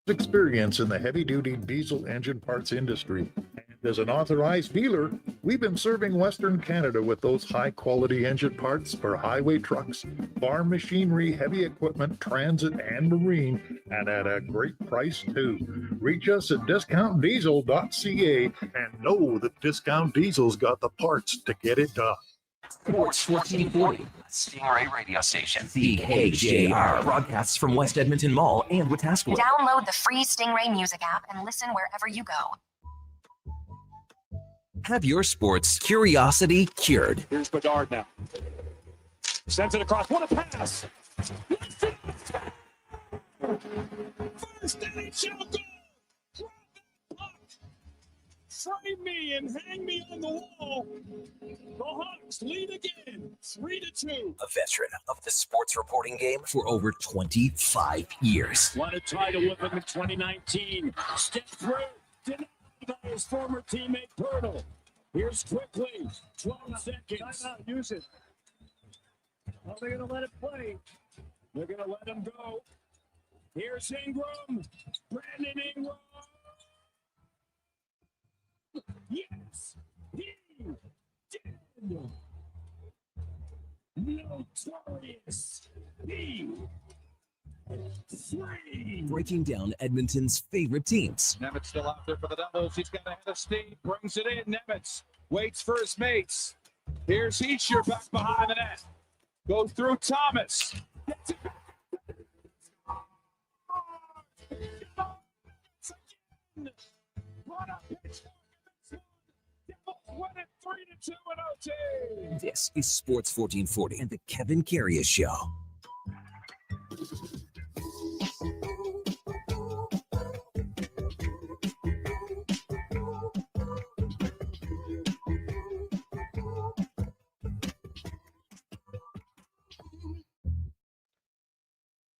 experience in the heavy-duty diesel engine parts industry. And as an authorized dealer, we've been serving Western Canada with those high-quality engine parts for highway trucks, farm machinery, heavy equipment, transit, and marine, and at a great price too. Reach us at discountdiesel.ca and know that Discount Diesel's got the parts to get it done. Sports 1440, Stingray radio station. CKJR broadcasts from West Edmonton Mall and Wetaskiwin. Download the free Stingray music app and listen wherever you go. Have your sports curiosity cured. Here's Bedard now. Sends it across. What a pass! First NHL goal! Frame me and hang me on the wall. The Hawks lead again, 3-2. A veteran of the sports reporting game for over 25 years. Won a title with him in 2019. Step through, denied by his former teammate Pirtle. Here's quickly, 12 seconds. Time out, use it. Are they going to let it play? They're going to let him go. Here's Ingram, Brandon Ingram. Yes, he did. Notorious. He free. Breaking down Edmonton's favorite teams. Nemitz still out there for the Devils. He's got a head of steam. Brings it in. Nemitz waits for his mates. Here's Heischer back behind the net. Goes through Thomas. This is Sports 1440 and the Kevin Karius Show.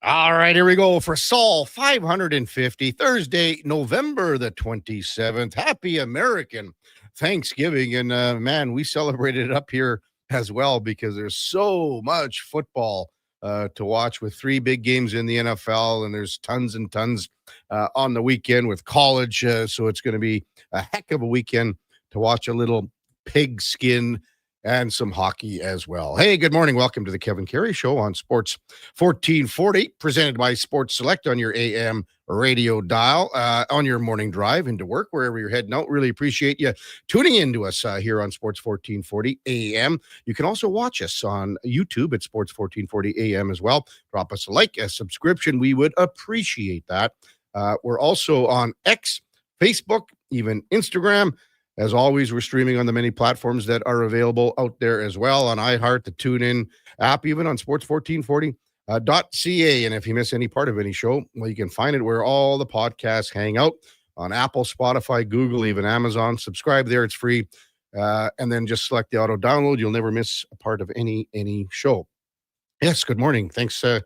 All right, here we go for Saul 550, Thursday, November the 27th. Happy American Thanksgiving. And man, we celebrated it up here as well because there's so much football to watch with 3 big games in the NFL, and there's tons and tons on the weekend with college. So it's going to be a heck of a weekend to watch a little pigskin and some hockey as well. Hey, good morning. Welcome to the Kevin Karius Show on Sports 1440, presented by Sports Select on your AM radio dial, on your morning drive into work, wherever you're heading out. Really appreciate you tuning in to us here on Sports 1440 AM. You can also watch us on YouTube at Sports 1440 AM as well. Drop us a like, a subscription. We would appreciate that. We're also on X, Facebook, even Instagram. As always, we're streaming on the many platforms that are available out there as well, on iHeart, the TuneIn app, even on sports1440.ca. And if you miss any part of any show, well, you can find it where all the podcasts hang out, on Apple, Spotify, Google, even Amazon. Subscribe there. It's free. And then just select the auto download. You'll never miss a part of any show. Yes, good morning. Thanks for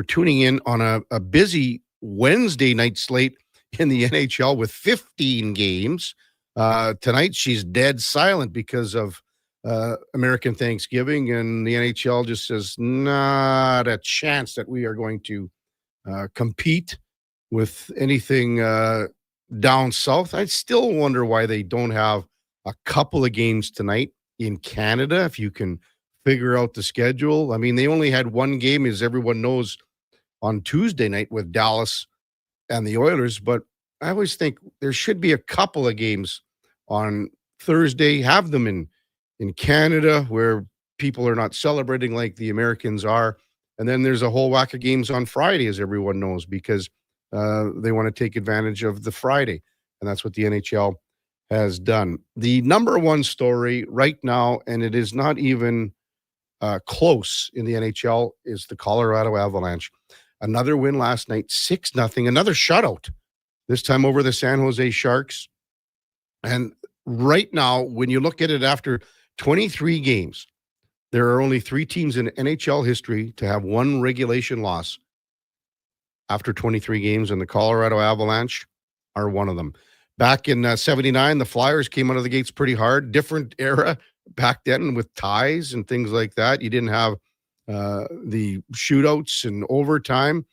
tuning in on a busy Wednesday night slate in the NHL with 15 games. Tonight, she's dead silent because of American Thanksgiving, and the NHL just says not a chance that we are going to compete with anything down south. I still wonder why they don't have a couple of games tonight in Canada, if you can figure out the schedule. I mean, they only had one game, as everyone knows, on Tuesday night with Dallas and the Oilers, but I always think there should be a couple of games on Thursday. Have them in Canada where people are not celebrating like the Americans are. And then there's a whole whack of games on Friday, as everyone knows, because they want to take advantage of the Friday. And that's what the NHL has done. The number one story right now, and it is not even close in the NHL, is the Colorado Avalanche. Another win last night, 6-0, another shutout. This time over the San Jose Sharks. And right now, when you look at it after 23 games, there are only 3 teams in NHL history to have one regulation loss after 23 games, and the Colorado Avalanche are one of them. Back in 79, the Flyers came out of the gates pretty hard. Different era back then with ties and things like that. You didn't have the shootouts and overtime.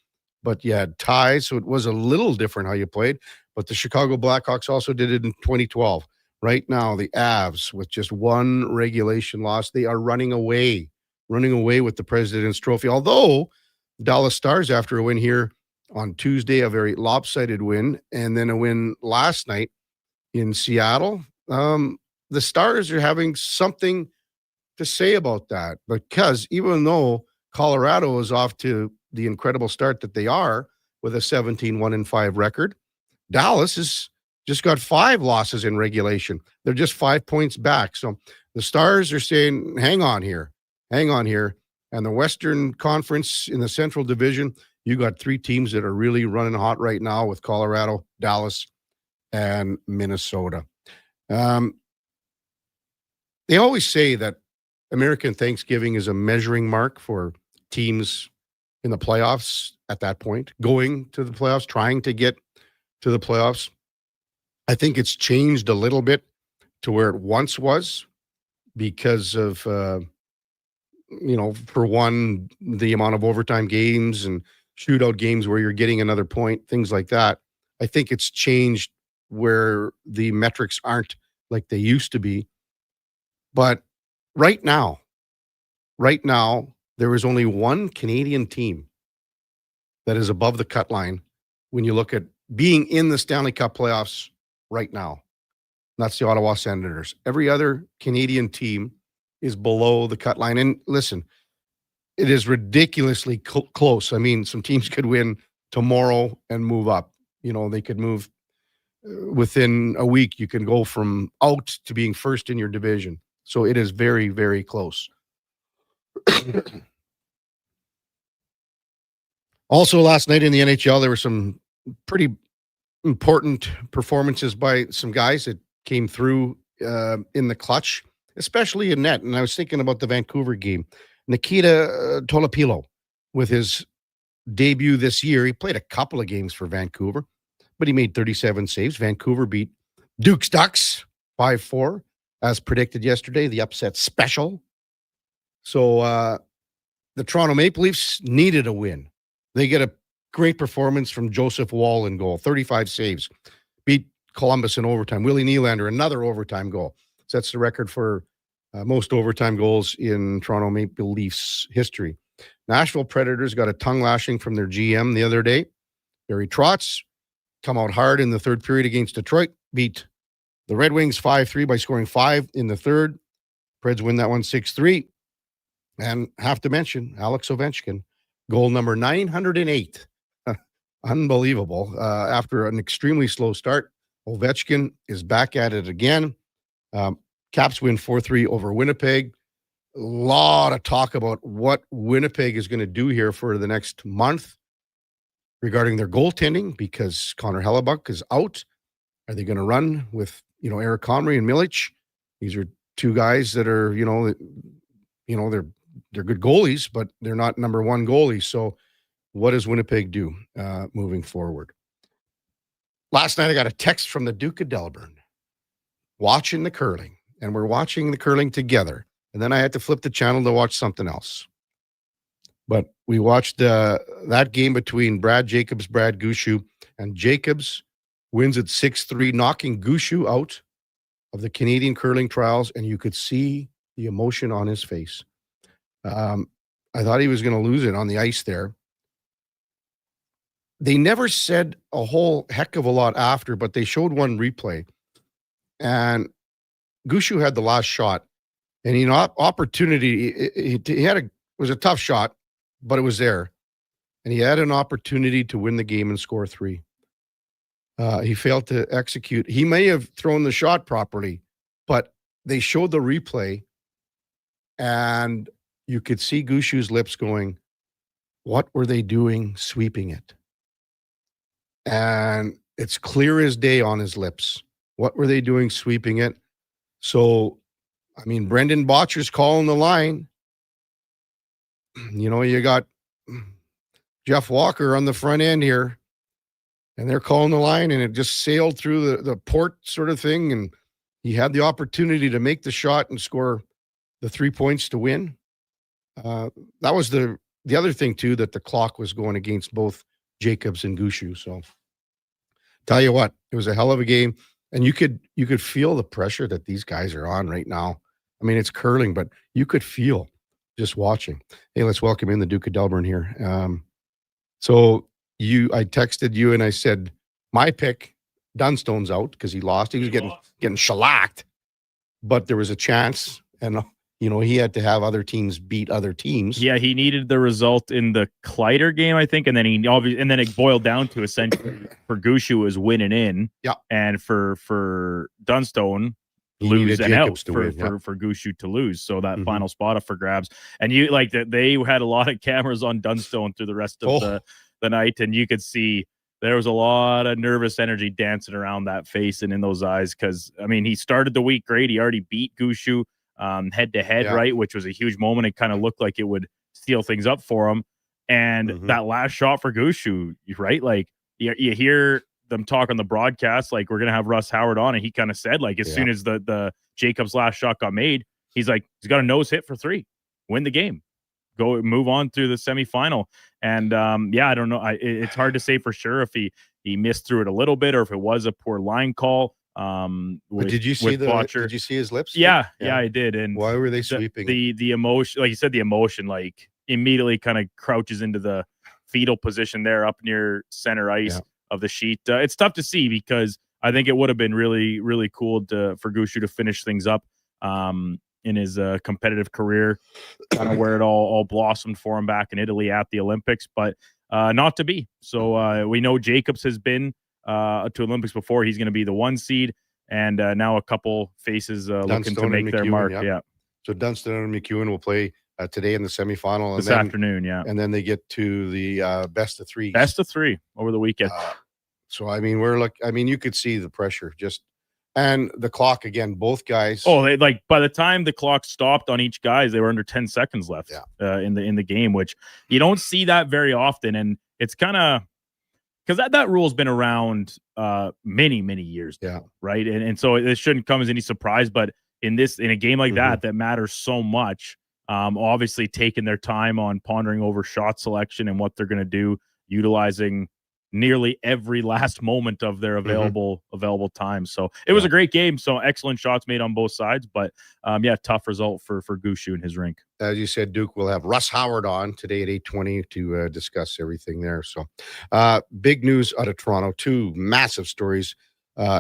but you had ties, so it was a little different how you played. But the Chicago Blackhawks also did it in 2012. Right now, the Avs, with just one regulation loss, they are running away with the President's Trophy. Although Dallas Stars, after a win here on Tuesday, a very lopsided win, and then a win last night in Seattle, the Stars are having something to say about that, because even though Colorado is off to the incredible start that they are with a 17-1-5 record, Dallas has just got 5 losses in regulation. They're just 5 points back. So the Stars are saying, hang on here. And the Western Conference in the Central Division, you got 3 teams that are really running hot right now with Colorado, Dallas, and Minnesota. They always say that American Thanksgiving is a measuring mark for teams in the playoffs at that point, going to the playoffs, trying to get to the playoffs. I think it's changed a little bit to where it once was because of, for one, the amount of overtime games and shootout games where you're getting another point, things like that. I think it's changed where the metrics aren't like they used to be. But right now, there is only one Canadian team that is above the cut line when you look at being in the Stanley Cup playoffs right now. That's the Ottawa Senators. Every other Canadian team is below the cut line. And listen, it is ridiculously close. I mean, some teams could win tomorrow and move up. They could move within a week. You can go from out to being first in your division. So it is very, very close. Also, last night in the NHL, there were some pretty important performances by some guys that came through in the clutch, especially in net. And I was thinking about the Vancouver game. Nikita Tolopilo, with his debut this year, he played a couple of games for Vancouver, but he made 37 saves. Vancouver beat Duke's Ducks 5-4, as predicted yesterday, the upset special. So the Toronto Maple Leafs needed a win. They get a great performance from Joseph Wall in goal, 35 saves. Beat Columbus in overtime. Willie Nylander, another overtime goal. Sets the record for most overtime goals in Toronto Maple Leafs history. Nashville Predators got a tongue lashing from their GM the other day. Barry Trotz come out hard in the third period against Detroit. Beat the Red Wings 5-3 by scoring 5 in the third. Preds win that one 6-3. And have to mention Alex Ovechkin, goal number 908. Unbelievable. After an extremely slow start, Ovechkin is back at it again. Caps win 4-3 over Winnipeg. A lot of talk about what Winnipeg is going to do here for the next month regarding their goaltending, because Connor Hellebuck is out. Are they going to run with, Eric Comrie and Milic? These are 2 guys that are, they're good goalies, but they're not number 1 goalies. So what does Winnipeg do moving forward? Last night, I got a text from the Duke of Delburne watching the curling, and we're watching the curling together. And then I had to flip the channel to watch something else. But we watched that game between Brad Gushue, and Jacobs wins at 6-3, knocking Gushue out of the Canadian curling trials, and you could see the emotion on his face. I thought he was going to lose it on the ice there. They never said a whole heck of a lot after, but they showed one replay. And Gushue had the last shot, and opportunity. It was a tough shot, but it was there, and he had an opportunity to win the game and score 3. He failed to execute. He may have thrown the shot properly, but they showed the replay, and you could see Gushue's lips going, "What were they doing sweeping it?" And it's clear as day on his lips. What were they doing sweeping it? So, Brendan Botcher's calling the line. You got Jeff Walker on the front end here, and they're calling the line, and it just sailed through the port sort of thing, and he had the opportunity to make the shot and score the 3 points to win. That was the other thing, too, that the clock was going against both Jacobs and Gushu. So tell you what, it was a hell of a game. And you could feel the pressure that these guys are on right now. I mean, it's curling, but you could feel just watching. Hey, let's welcome in the Duke of Delburne here. So I texted you and I said, my pick, Dunstone's out because he lost. He was getting shellacked, but there was a chance, and he had to have other teams beat other teams. Yeah, he needed the result in the Kleider game, I think, and then it boiled down to essentially for Gushu was winning in, and for Dunstone lose and out for Gushu to lose. So that final spot up for grabs, and they had a lot of cameras on Dunstone through the rest of the night, and you could see there was a lot of nervous energy dancing around that face and in those eyes because, I mean, he started the week great. He already beat Gushu head-to-head, right, which was a huge moment. It kind of looked like it would steal things up for him. And that last shot for Gushu, right, like you hear them talk on the broadcast, like we're going to have Russ Howard on, and he kind of said, like, as soon as the Jacobs last shot got made, he's like, he's got a nose hit for 3, win the game. Go move on through the semifinal. And I don't know. It's hard to say for sure if he missed through it a little bit or if it was a poor line call. Did you see his lips? Yeah, I did. And why were they sweeping? The emotion, like you said, the emotion like immediately kind of crouches into the fetal position there up near center ice of the sheet. It's tough to see because I think it would have been really, really cool for Gushu to finish things up. In his competitive career, kind of where it all blossomed for him back in Italy at the Olympics, but not to be. So we know Jacobs has been to Olympics before. He's going to be the 1 seed, and now a couple faces looking to make their mark. Yeah. So Dunston and McEwen will play today in the semifinal this afternoon. Yeah, and then they get to the best of 3. Best of 3 over the weekend. So I mean, you could see the pressure just. And the clock again, both guys. Oh, they by the time the clock stopped on each guys, they were under 10 seconds left in the game, which you don't see that very often. And it's kind of because that rule's been around many, many years now, right? And so it shouldn't come as any surprise. But in a game like that matters so much, obviously taking their time on pondering over shot selection and what they're going to do, utilizing nearly every last moment of their available time. So it was a great game. So excellent shots made on both sides, but tough result for Gushu in his rink. As you said, Duke will have Russ Howard on today at 8:20 to discuss everything there. So big news out of Toronto, 2 massive stories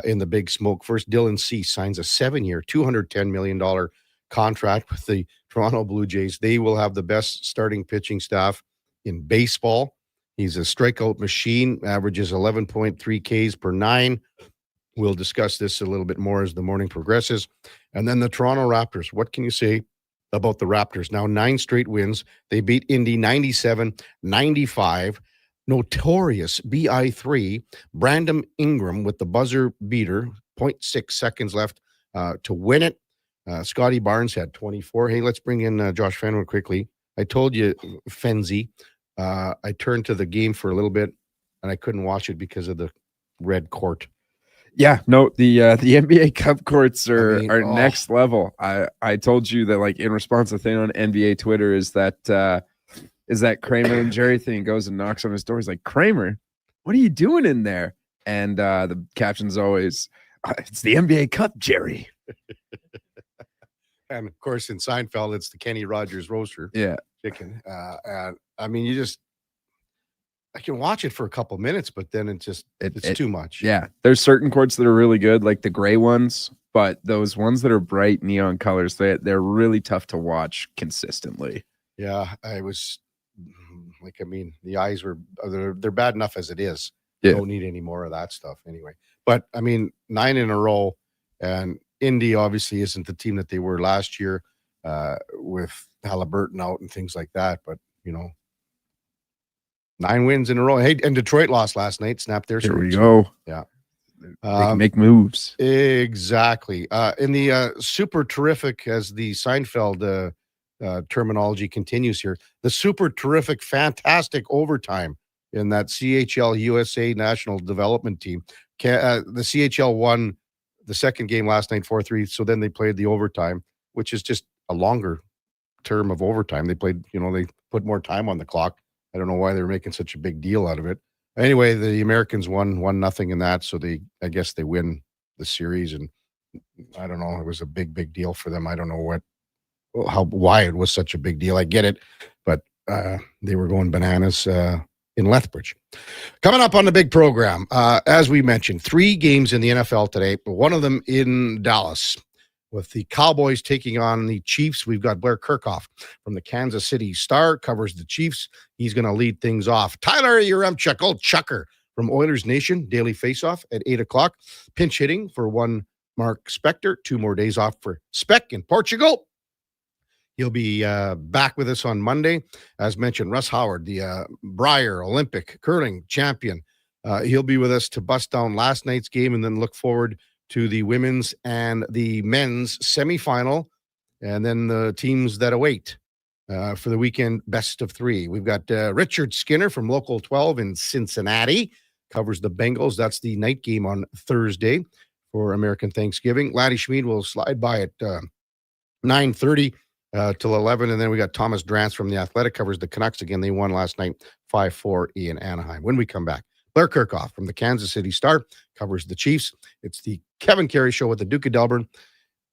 in the big smoke. First, Dylan Cease signs a 7-year, $210 million contract with the Toronto Blue Jays. They will have the best starting pitching staff in baseball. He's a strikeout machine, averages 11.3 Ks per 9. We'll discuss this a little bit more as the morning progresses. And then the Toronto Raptors. What can you say about the Raptors? Now 9 straight wins. They beat Indy 97-95. Notorious BI3. Brandon Ingram with the buzzer beater. 0.6 seconds left to win it. Scotty Barnes had 24. Hey, let's bring in Josh Fenwick quickly. I told you, Fenzi. I turned to the game for a little bit, and I couldn't watch it because of the red court. Yeah, no, the NBA Cup courts are next level. I told you that, like, in response to the thing on NBA Twitter is that Kramer and Jerry thing, goes and knocks on his door. He's like, Kramer, what are you doing in there? And the caption's always, it's the NBA Cup, Jerry. And of course, in Seinfeld, it's the Kenny Rogers roaster. Chicken. And I mean, I can watch it for a couple minutes, but then it's too much. Yeah. There's certain courts that are really good, like the gray ones, but those ones that are bright neon colors, they're really tough to watch consistently. Yeah. The eyes they're bad enough as it is. Yeah. Don't need any more of that stuff anyway. But I mean, 9 in a row, and Indy obviously isn't the team that they were last year with Halliburton out and things like that. But, 9 wins in a row. Hey, and Detroit lost last night, snapped their streak. There we go. Yeah. They can make moves. Exactly. In the super terrific, as the Seinfeld terminology continues here, the super terrific, fantastic overtime in that CHL USA National Development Team. The CHL won the second game last night 4-3, so then they played the overtime, which is just a longer term of overtime. They played, they put more time on the clock. I don't know why they were making such a big deal out of it. Anyway, the Americans won 1-0 in that, so I guess they win the series, and I don't know, it was a big deal for them. I don't know why it was such a big deal. I get it, but they were going bananas in Lethbridge. Coming up on the big program, as we mentioned, 3 games in the NFL today, but one of them in Dallas. With the Cowboys taking on the Chiefs, we've got Blair Kirchhoff from the Kansas City Star, covers the Chiefs. He's going to lead things off. Tyler Yaremchuk, old Chucker, from Oilers Nation, Daily Faceoff at 8 o'clock. Pinch hitting for one Mark Spector. 2 more days off for Speck in Portugal. He'll be back with us on Monday. As mentioned, Russ Howard, the Brier Olympic curling champion. He'll be with us to bust down last night's game and then look forward to the women's and the men's semifinal, and then the teams that await for the weekend best of 3. We've got Richard Skinner from Local 12 in Cincinnati, covers the Bengals. That's the night game on Thursday for American Thanksgiving. Laddie Schmid will slide by at 9:30 till 11, and then we got Thomas Drance from The Athletic, covers the Canucks. Again, they won last night 5-4 in Anaheim. When we come back, Blair Kirchhoff from the Kansas City Star covers the Chiefs. It's the Kevin Carey Show with the Duke of Delburne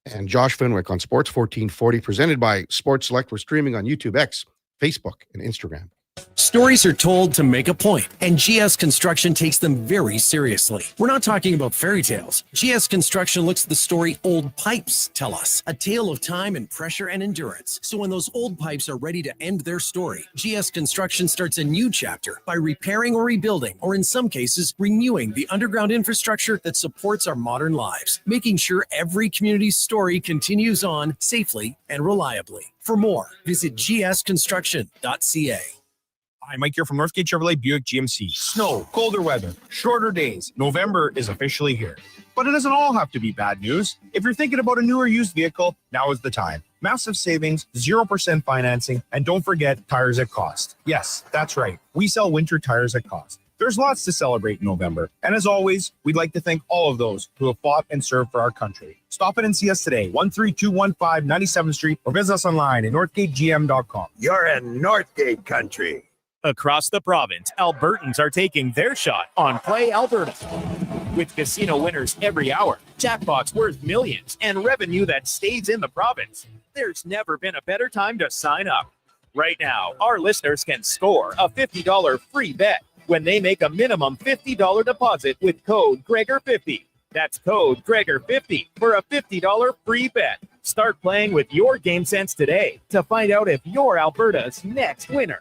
and Josh Fenwick on Sports 1440, presented by Sports Select. We're streaming on YouTube, X, Facebook, and Instagram. Stories are told to make a point, and GS Construction takes them very seriously. We're not talking about fairy tales. GS Construction looks at the story old pipes tell us, a tale of time and pressure and endurance. So when those old pipes are ready to end their story, GS Construction starts a new chapter by repairing or rebuilding, or in some cases, renewing the underground infrastructure that supports our modern lives, making sure every community's story continues on safely and reliably. For more, visit gsconstruction.ca. Hi, Mike here from Northgate Chevrolet Buick GMC. Snow, colder weather, shorter days. November is officially here. But it doesn't all have to be bad news. If you're thinking about a new or used vehicle, now is the time. Massive savings, 0% financing, and don't forget tires at cost. Yes, that's right. We sell winter tires at cost. There's lots to celebrate in November. And as always, we'd like to thank all of those who have fought and served for our country. Stop in and see us today, 13215 97th Street, or visit us online at northgategm.com. You're in Northgate country. Across the province, Albertans are taking their shot on Play Alberta. With casino winners every hour, jackpots worth millions, and revenue that stays in the province, there's never been a better time to sign up. Right now, our listeners can score a $50 free bet when they make a minimum $50 deposit with code Gregor50. That's code Gregor50 for a $50 free bet. Start playing with your game sense today to find out if you're Alberta's next winner.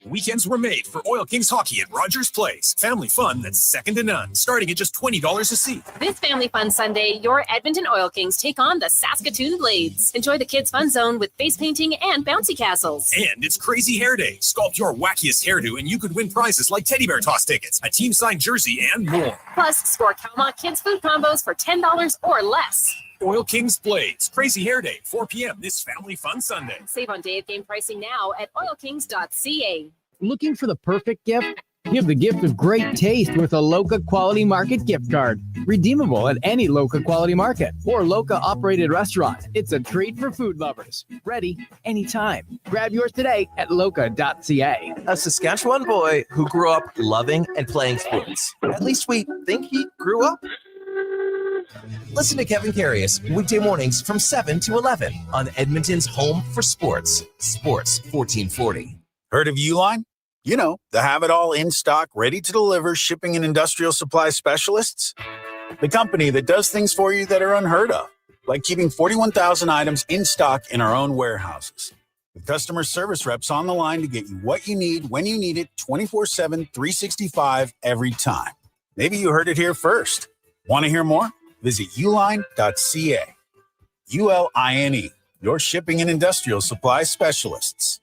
Weekends were made for Oil Kings hockey at Rogers Place. Family fun that's second to none, starting at just $20 a seat. This Family Fun Sunday, your Edmonton Oil Kings take on the Saskatoon Blades. Enjoy the kids' fun zone with face painting and bouncy castles. And it's Crazy Hair Day. Sculpt your wackiest hairdo and you could win prizes like teddy bear toss tickets, a team signed jersey, and more. Plus, score Calma Kids food combos for $10 or less. Oil Kings Blades. Crazy Hair Day, 4 p.m. this Family Fun Sunday. Save on day of game pricing now at oilkings.ca. Looking for the perfect gift? Give the gift of great taste with a Loca Quality Market gift card. Redeemable at any Loca Quality Market or Loca operated restaurant. It's a treat for food lovers. Ready anytime. Grab yours today at loca.ca. A Saskatchewan boy who grew up loving and playing sports. At least we think he grew up. Listen to Kevin Karius weekday mornings from 7 to 11 on Edmonton's home for sports. Sports 1440. Heard of Uline? You know, the have-it-all in stock, ready to deliver shipping and industrial supply specialists. The company that does things for you that are unheard of, like keeping 41,000 items in stock in our own warehouses. With customer service reps on the line to get you what you need, when you need it, 24/7, 365, every time. Maybe you heard it here first. Want to hear more? Visit uline.ca. ULINE, your shipping and industrial supply specialists.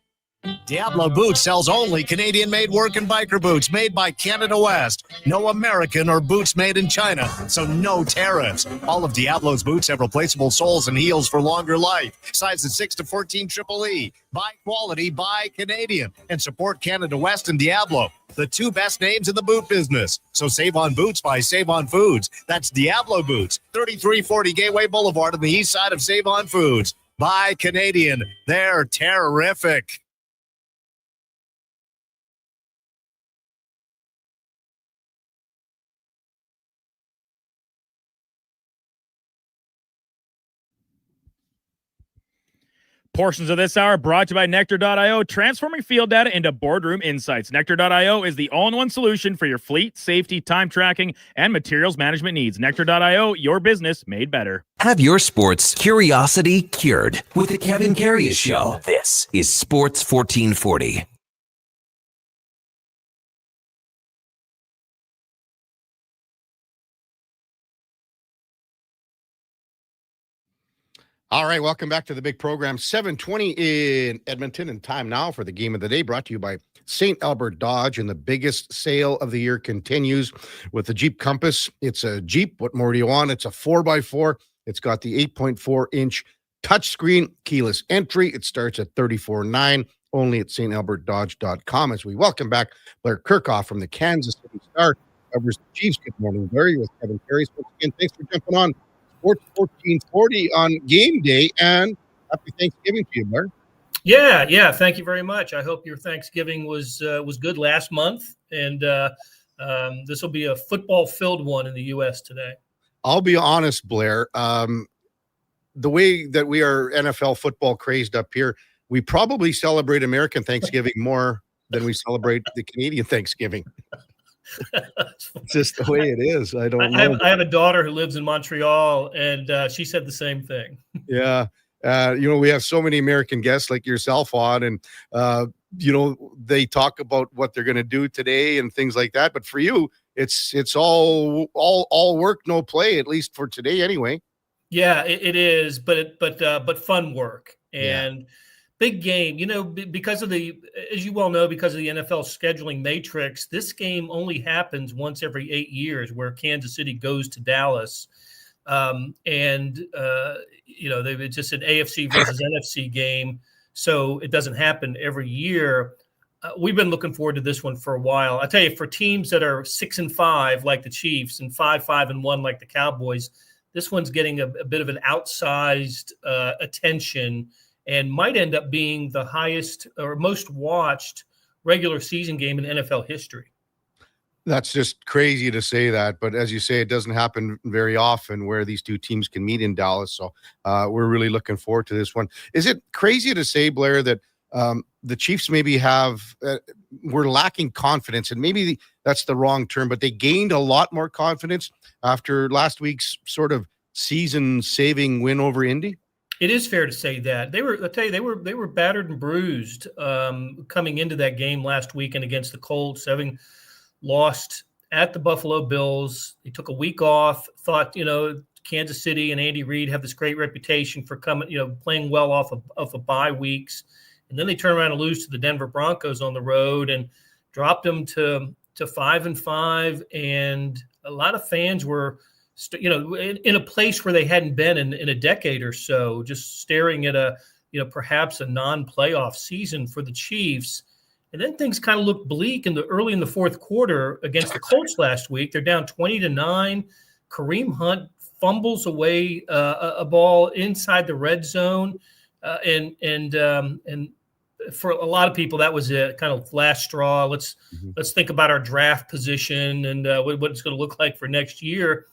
Diablo Boots sells only Canadian-made work and biker boots made by Canada West. No American or boots made in China, so no tariffs. All of Diablo's boots have replaceable soles and heels for longer life. Sizes 6 to 14 EEE. Buy quality, buy Canadian. And support Canada West and Diablo, the 2 best names in the boot business. So save on boots by Save On Foods. That's Diablo Boots, 3340 Gateway Boulevard on the east side of Save On Foods. Buy Canadian. They're terrific. Portions of this hour brought to you by Nectar.io, transforming field data into boardroom insights. Nectar.io is the all-in-one solution for your fleet, safety, time tracking, and materials management needs. Nectar.io, your business made better. Have your sports curiosity cured with the Kevin Karius Show. This is Sports 1440. All right, welcome back to the big program. 7:20 in Edmonton, and time now for the game of the day, brought to you by St. Albert Dodge. And the biggest sale of the year continues with the Jeep Compass. It's a Jeep. What more do you want? It's a 4x4. It's got the 8.4-inch touchscreen, keyless entry. It starts at $34,900, only at stalbertdodge.com. As we welcome back Blair Kirchhoff from the Kansas City Star, covers the Chiefs. Good morning, Larry, with Kevin Karius. Once again, thanks for jumping on Sports 1440 on game day, and happy Thanksgiving to you, Blair. Yeah. Thank you very much. I hope your Thanksgiving was good last month, and this will be a football-filled one in the U.S. today. I'll be honest, Blair. The way that we are NFL football crazed up here, we probably celebrate American Thanksgiving more than we celebrate the Canadian Thanksgiving. It's just the way it is. I don't know. I have a daughter who lives in Montreal, and she said the same thing. Yeah. We have so many American guests like yourself on, and, they talk about what they're going to do today and things like that. But for you, it's all work, no play, at least for today anyway. Yeah, it is, but fun work. And big game, because of as you well know, because of the NFL scheduling matrix, this game only happens once every 8 years, where Kansas City goes to Dallas. It's just an AFC versus NFC game, so it doesn't happen every year. We've been looking forward to this one for a while. I tell you, for teams that are 6-5 like the Chiefs and 5-1 like the Cowboys, this one's getting a bit of an outsized attention, and might end up being the highest or most watched regular season game in NFL history. That's just crazy to say that, but as you say, it doesn't happen very often where these two teams can meet in Dallas. So we're really looking forward to this one. Is it crazy to say, Blair, that the Chiefs maybe were lacking confidence, and maybe that's the wrong term, but they gained a lot more confidence after last week's sort of season-saving win over Indy? It is fair to say that they were battered and bruised coming into that game last weekend against the Colts, having lost at the Buffalo Bills. They took a week off, thought, Kansas City and Andy Reid have this great reputation for playing well off of bye weeks. And then they turn around and lose to the Denver Broncos on the road and dropped them to 5-5. And a lot of fans were, in a place where they hadn't been in a decade or so, just staring at perhaps a non-playoff season for the Chiefs. And then things kind of looked bleak early in the fourth quarter against the Colts last week. They're down 20-9. Kareem Hunt fumbles away a ball inside the red zone, and for a lot of people, that was a kind of last straw. Let's think about our draft position and what it's going to look like for next year.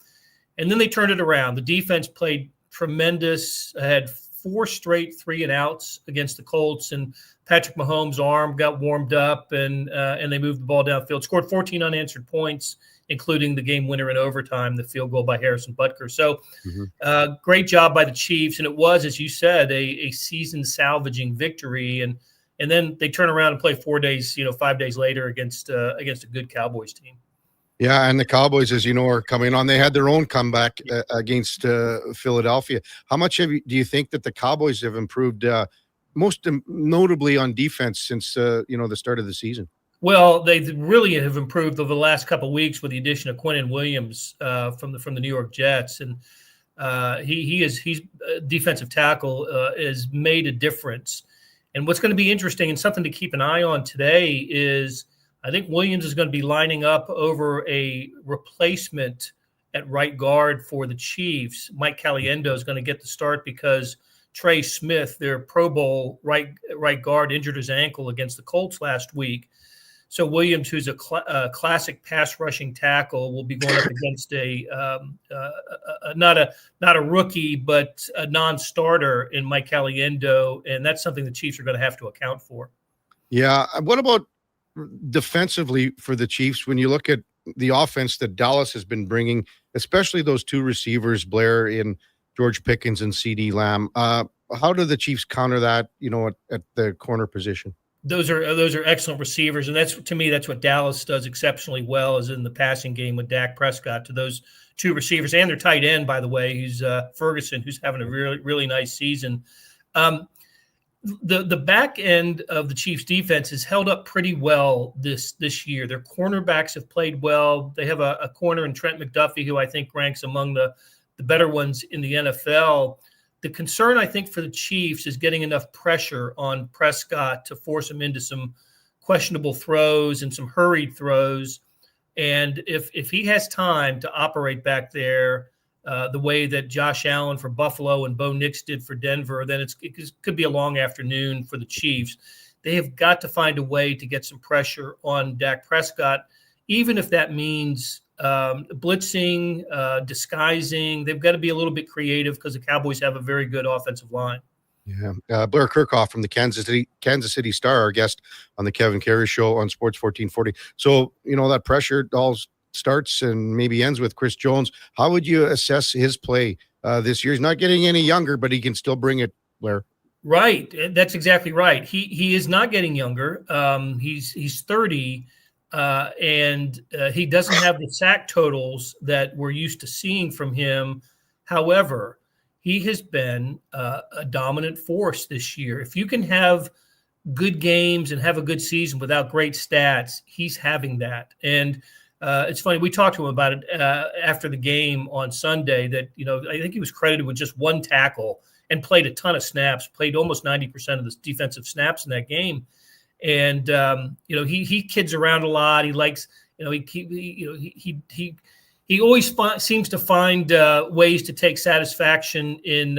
And then they turned it around. The defense played tremendous. Had 4 straight 3-and-outs against the Colts, and Patrick Mahomes' arm got warmed up, and they moved the ball downfield. Scored 14 unanswered points, including the game winner in overtime, the field goal by Harrison Butker. So great job by the Chiefs, and it was, as you said, a season-salvaging victory. And then they turn around and play 5 days later against a good Cowboys team. Yeah, and the Cowboys, as you know, are coming on. They had their own comeback against Philadelphia. How much do you think that the Cowboys have improved, most notably on defense, since the start of the season? Well, they really have improved over the last couple of weeks with the addition of Quinnen Williams from the New York Jets, and he's defensive tackle has made a difference. And what's going to be interesting and something to keep an eye on today is, I think Williams is going to be lining up over a replacement at right guard for the Chiefs. Mike Caliendo is going to get the start because Trey Smith, their Pro Bowl right guard, injured his ankle against the Colts last week. So Williams, who's a classic pass rushing tackle, will be going up against not a rookie, but a non-starter in Mike Caliendo, and that's something the Chiefs are going to have to account for. Yeah. What about defensively for the Chiefs? When you look at the offense that Dallas has been bringing, especially those two receivers, Blair and George Pickens and CD Lamb, how do the Chiefs counter that? At the corner position. Those are excellent receivers, and that's what Dallas does exceptionally well, is in the passing game with Dak Prescott to those two receivers and their tight end, by the way, who's Ferguson, who's having a really, really nice season. The back end of the Chiefs defense has held up pretty well this year. Their cornerbacks have played well. They have a corner in Trent McDuffie, who I think ranks among the better ones in the NFL. The concern, I think, for the Chiefs is getting enough pressure on Prescott to force him into some questionable throws and some hurried throws. And if he has time to operate back there the way that Josh Allen for Buffalo and Bo Nix did for Denver, then it could be a long afternoon for the Chiefs. They have got to find a way to get some pressure on Dak Prescott, even if that means blitzing, disguising. They've got to be a little bit creative because the Cowboys have a very good offensive line. Yeah. Blair Kirchhoff from the Kansas City Star, our guest on the Kevin Karius Show on Sports 1440. So, that pressure all starts and maybe ends with Chris Jones. How would you assess his play this year? He's not getting any younger, but he can still bring it, Blair. Right. That's exactly right. He is not getting younger. He's 30. And he doesn't have the sack totals that we're used to seeing from him. However, he has been a dominant force this year. If you can have good games and have a good season without great stats, he's having that. And it's funny, we talked to him about it after the game on Sunday that, I think he was credited with just one tackle and played a ton of snaps, played almost 90% of the defensive snaps in that game. And he kids around a lot. He likes, he always seems to find ways to take satisfaction in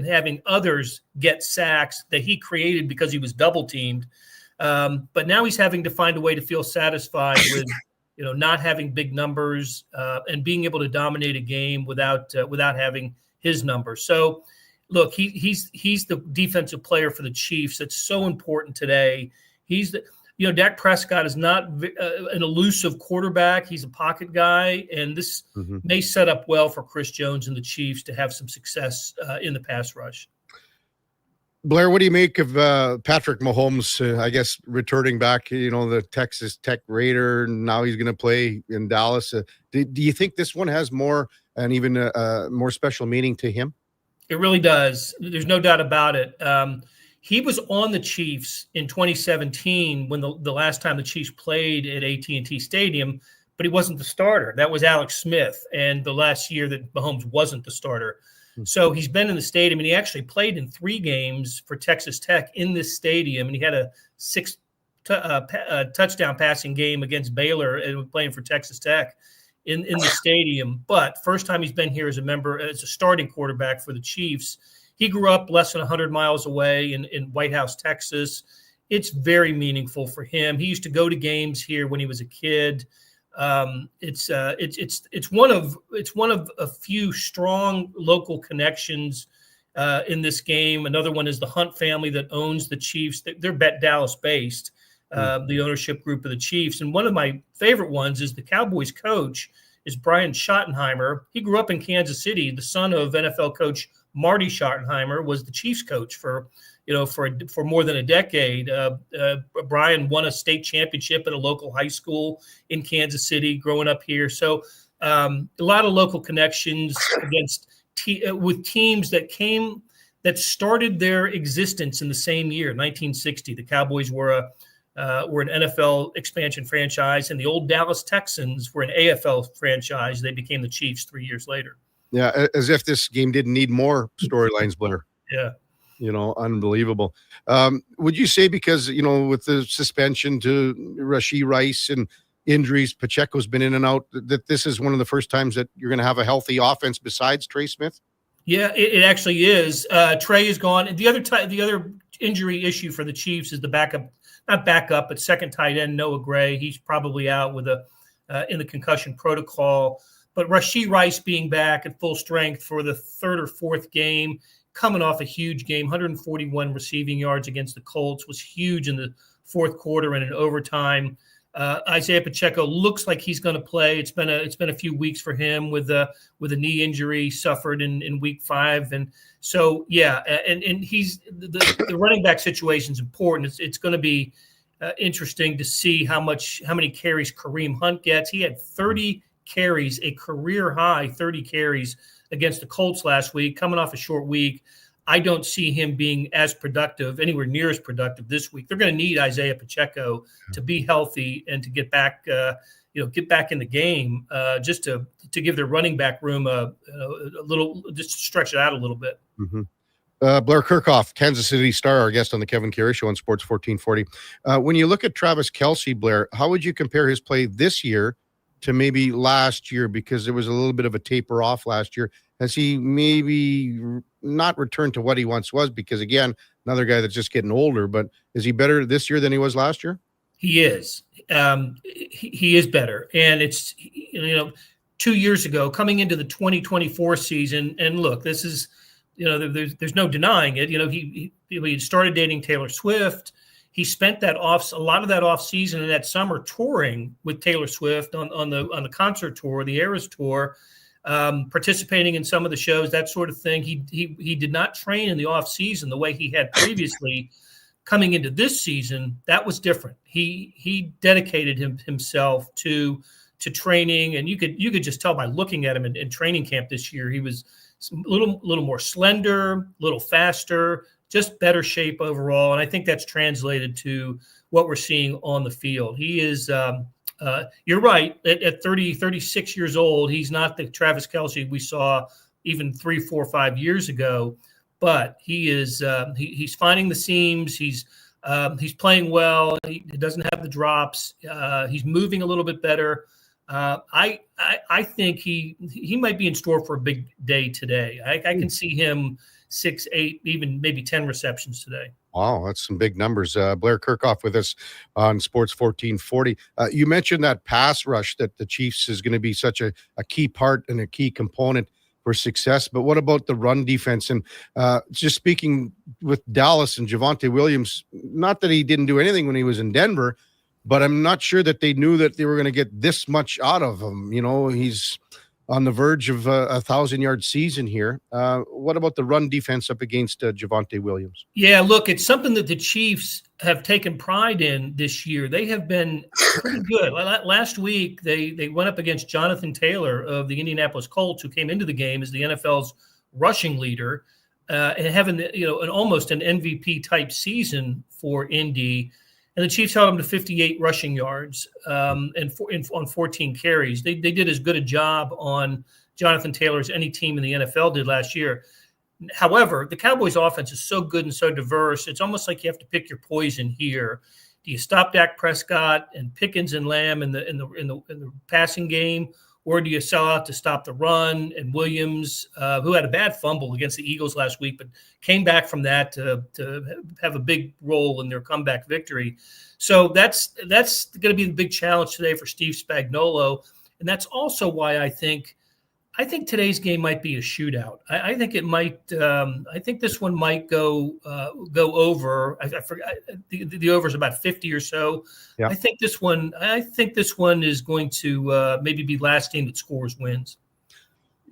having others get sacks that he created because he was double teamed. But now he's having to find a way to feel satisfied with, not having big numbers and being able to dominate a game without having his numbers. So, look, he's the defensive player for the Chiefs. That's so important today. He's Dak Prescott is not an elusive quarterback. He's a pocket guy, and this may set up well for Chris Jones and the Chiefs to have some success in the pass rush. Blair, what do you make of Patrick Mahomes, I guess, returning back, the Texas Tech Raider, and now he's going to play in Dallas? Do you think this one has more and even more special meaning to him? It really does. There's no doubt about it. He was on the Chiefs in 2017 when the last time the Chiefs played at AT&T Stadium, but he wasn't the starter. That was Alex Smith, and the last year that Mahomes wasn't the starter. So he's been in the stadium, and he actually played in 3 games for Texas Tech in this stadium, and he had a 6 touchdown passing game against Baylor and playing for Texas Tech in the stadium. But first time he's been here as a starting quarterback for the Chiefs. He grew up less than 100 miles away in White House, Texas. It's very meaningful for him. He used to go to games here when he was a kid. It's one of a few strong local connections in this game. Another one is the Hunt family that owns the Chiefs. They're Dallas based, the ownership group of the Chiefs. And one of my favorite ones is the Cowboys coach is Brian Schottenheimer. He grew up in Kansas City. The son of NFL coach Marty Schottenheimer was the Chiefs coach for more than a decade. Brian won a state championship at a local high school in Kansas City growing up here. So a lot of local connections with teams that started their existence in the same year, 1960. The Cowboys were an NFL expansion franchise, and the old Dallas Texans were an AFL franchise. They became the Chiefs 3 years later. Yeah, as if this game didn't need more storylines, Blair. Yeah. Unbelievable. Would you say because, with the suspension to Rashee Rice and injuries, Pacheco's been in and out, that this is one of the first times that you're going to have a healthy offense besides Trey Smith? Yeah, it actually is. Trey is gone. The other injury issue for the Chiefs is the backup not backup, but second tight end Noah Gray. He's probably out with in the concussion protocol. But Rashee Rice being back at full strength for the third or fourth game, coming off a huge game, 141 receiving yards against the Colts, was huge in the fourth quarter and in overtime. Isaiah Pacheco looks like he's going to play. It's been a few weeks for him with a knee injury suffered in week 5, and so and he's the running back situation is important. It's going to be interesting to see how many carries Kareem Hunt gets. He had 30 carries, a career high 30 carries against the Colts last week, coming off a short week. I don't see him being anywhere near as productive this week. They're going to need Isaiah Pacheco to be healthy and to get back in the game, just to give their running back room a little, just to stretch it out a little bit. Mm-hmm. Blair Kirchhoff, Kansas City Star, our guest on the Kevin Karius Show on Sports 1440. When you look at Travis Kelce, Blair, how would you compare his play this year to maybe last year? Because there was a little bit of a taper off last year. Has he maybe not returned to what he once was? Because, again, another guy that's just getting older. But is he better this year than he was last year? He is. He is better. And it's, 2 years ago, coming into the 2024 season, and look, this is, there's no denying it. He started dating Taylor Swift. He spent a lot of that off season and that summer touring with Taylor Swift on the concert tour, the Eras tour, participating in some of the shows, that sort of thing. He did not train in the off season the way he had previously. Coming into this season, that was different. He dedicated himself to training, and you could just tell by looking at him in training camp this year. He was a little more slender, a little faster, just better shape overall. And I think that's translated to what we're seeing on the field. He is, you're right, at 36 years old, he's not the Travis Kelce we saw even 3, 4, 5 years ago, but he is, he's finding the seams. He's playing well. He doesn't have the drops. He's moving a little bit better. I think he might be in store for a big day today. I can see him 6, 8, even maybe 10 receptions today. Wow, that's some big numbers. Blair Kirchhoff with us on Sports 1440. You mentioned that pass rush that the Chiefs is going to be such a key part and a key component for success. But what about the run defense? And just speaking with Dallas and Javonte Williams, not that he didn't do anything when he was in Denver, but I'm not sure that they knew that they were going to get this much out of him. He's on the verge of a 1,000-yard season here. What about the run defense up against Javonte Williams? Yeah, look, it's something that the Chiefs have taken pride in this year. They have been pretty good. Last week, they went up against Jonathan Taylor of the Indianapolis Colts, who came into the game as the NFL's rushing leader, and having an almost an MVP type season for Indy. And the Chiefs held him to 58 rushing yards on 14 carries. They did as good a job on Jonathan Taylor as any team in the NFL did last year. However, the Cowboys' offense is so good and so diverse. It's almost like you have to pick your poison here. Do you stop Dak Prescott and Pickens and Lamb in the passing game, or do you sell out to stop the run? And Williams, who had a bad fumble against the Eagles last week, but came back from that to have a big role in their comeback victory. So that's going to be the big challenge today for Steve Spagnuolo. And that's also why I think today's game might be a shootout. I think it might. I think this one might go over. I forgot the over is about 50 or so. Yeah. I think this one is going to maybe be last team that scores wins.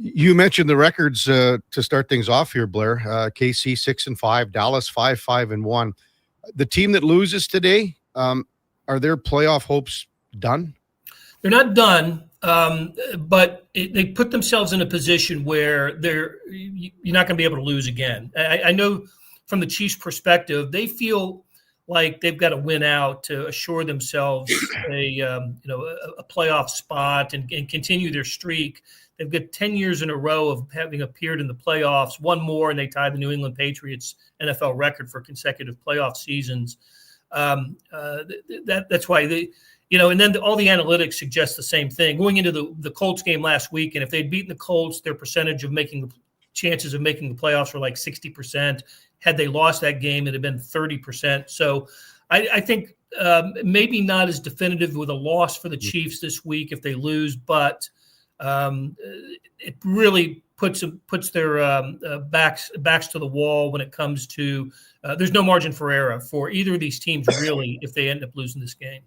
You mentioned the records to start things off here, Blair. KC 6-5, Dallas 5-1. The team that loses today, are their playoff hopes done? They're not done. But they put themselves in a position where you're not going to be able to lose again. I know from the Chiefs' perspective, they feel like they've got to win out to assure themselves a playoff spot and continue their streak. They've got 10 years in a row of having appeared in the playoffs, one more, and they tied the New England Patriots NFL record for consecutive playoff seasons. That's why they. And then all the analytics suggest the same thing. Going into the Colts game last week, and if they'd beaten the Colts, their percentage of chances of making the playoffs were like 60%. Had they lost that game, it'd have been 30%. So I think maybe not as definitive with a loss for the Chiefs this week if they lose, but it really puts their backs to the wall when it comes to there's no margin for error for either of these teams really if they end up losing this game.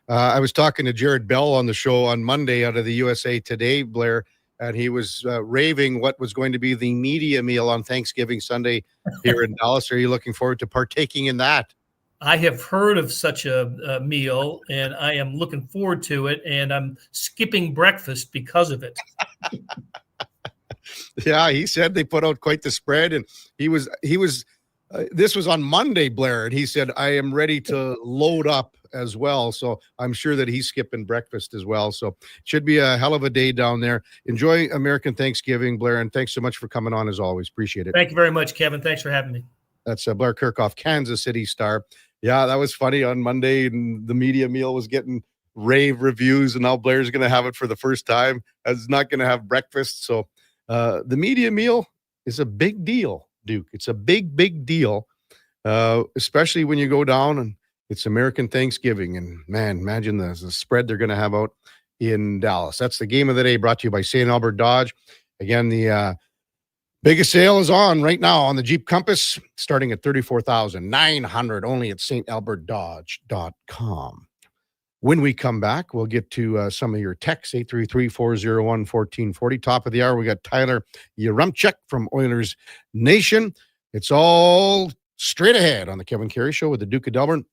I was talking to Jared Bell on the show on Monday out of the USA Today, Blair, and he was raving what was going to be the media meal on Thanksgiving Sunday here in Dallas. Are you looking forward to partaking in that? I have heard of such a meal, and I am looking forward to it, and I'm skipping breakfast because of it. Yeah, he said they put out quite the spread, and he was this was on Monday, Blair, and he said, I am ready to load up as well. So I'm sure that he's skipping breakfast as well. So it should be a hell of a day down there. Enjoy American Thanksgiving, Blair, and thanks so much for coming on as always. Appreciate it. Thank you very much, Kevin. Thanks for having me. That's Blair Kirchhoff, Kansas City Star. Yeah, that was funny on Monday, and the media meal was getting rave reviews, and now Blair's going to have it for the first time. He's not going to have breakfast. So the media meal is a big deal, Duke. It's a big, big deal, especially when you go down and it's American Thanksgiving. And, man, imagine the spread they're going to have out in Dallas. That's the game of the day, brought to you by St. Albert Dodge. Again, the biggest sale is on right now on the Jeep Compass, starting at $34,900 only at StAlbertDodge.com. When we come back, we'll get to some of your texts, 833-401-1440. Top of the hour, we got Tyler Yaremchuk from Oilers Nation. It's all straight ahead on the Kevin Karius Show with the Duke of Delburne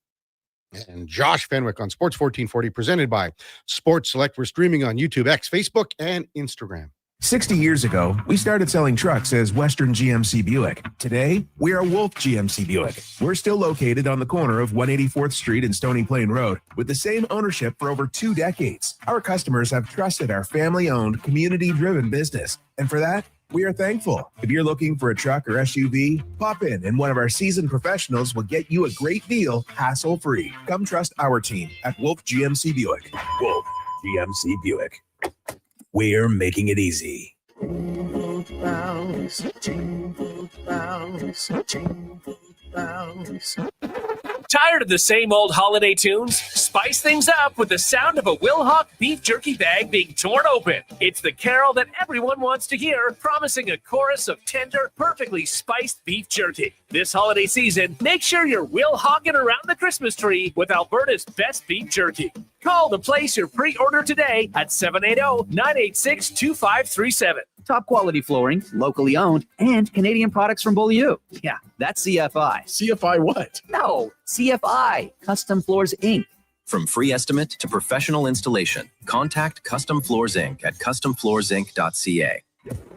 and Josh Fenwick on Sports 1440, presented by Sports Select. We're streaming on YouTube, X, Facebook, and Instagram. 60 years ago, we started selling trucks as Western GMC Buick. Today, we are Wolf GMC Buick. We're still located on the corner of 184th Street and Stony Plain Road with the same ownership for over 2 decades. Our customers have trusted our family-owned, community-driven business. And for that, we are thankful. If you're looking for a truck or SUV, pop in and one of our seasoned professionals will get you a great deal, hassle-free. Come trust our team at Wolf GMC Buick. Wolf GMC Buick. We're making it easy. Tired of the same old holiday tunes? Spice things up with the sound of a Wilhauk beef jerky bag being torn open. It's the carol that everyone wants to hear, promising a chorus of tender, perfectly spiced beef jerky. This holiday season, make sure you're Wilhauking around the Christmas tree with Alberta's best beef jerky. Call to place your pre-order today at 780-986-2537. Top quality flooring, locally owned, and Canadian products from Beaulieu. Yeah, that's CFI. CFI what? No, CFI, Custom Floors Inc. From free estimate to professional installation, contact Custom Floors Inc. at customfloorsinc.ca.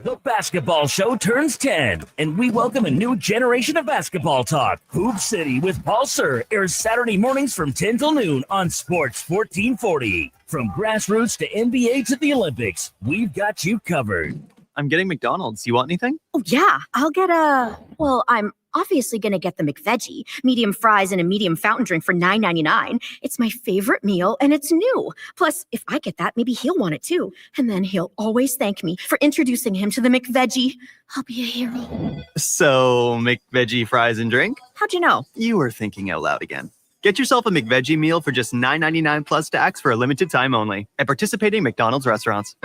The basketball show turns 10, and we welcome a new generation of basketball talk. Hoop City with Paul Sir airs Saturday mornings from 10 till noon on Sports 1440. From grassroots to NBA to the Olympics, we've got you covered. I'm getting McDonald's. You want anything? Oh, yeah. I'll get I'm obviously going to get the McVeggie, medium fries and a medium fountain drink for $9.99. It's my favorite meal, and it's new. Plus, if I get that, maybe he'll want it too. And then he'll always thank me for introducing him to the McVeggie. I'll be a hero. So, McVeggie fries and drink? How'd you know? You were thinking out loud again. Get yourself a McVeggie meal for just $9.99 plus tax for a limited time only at participating McDonald's restaurants.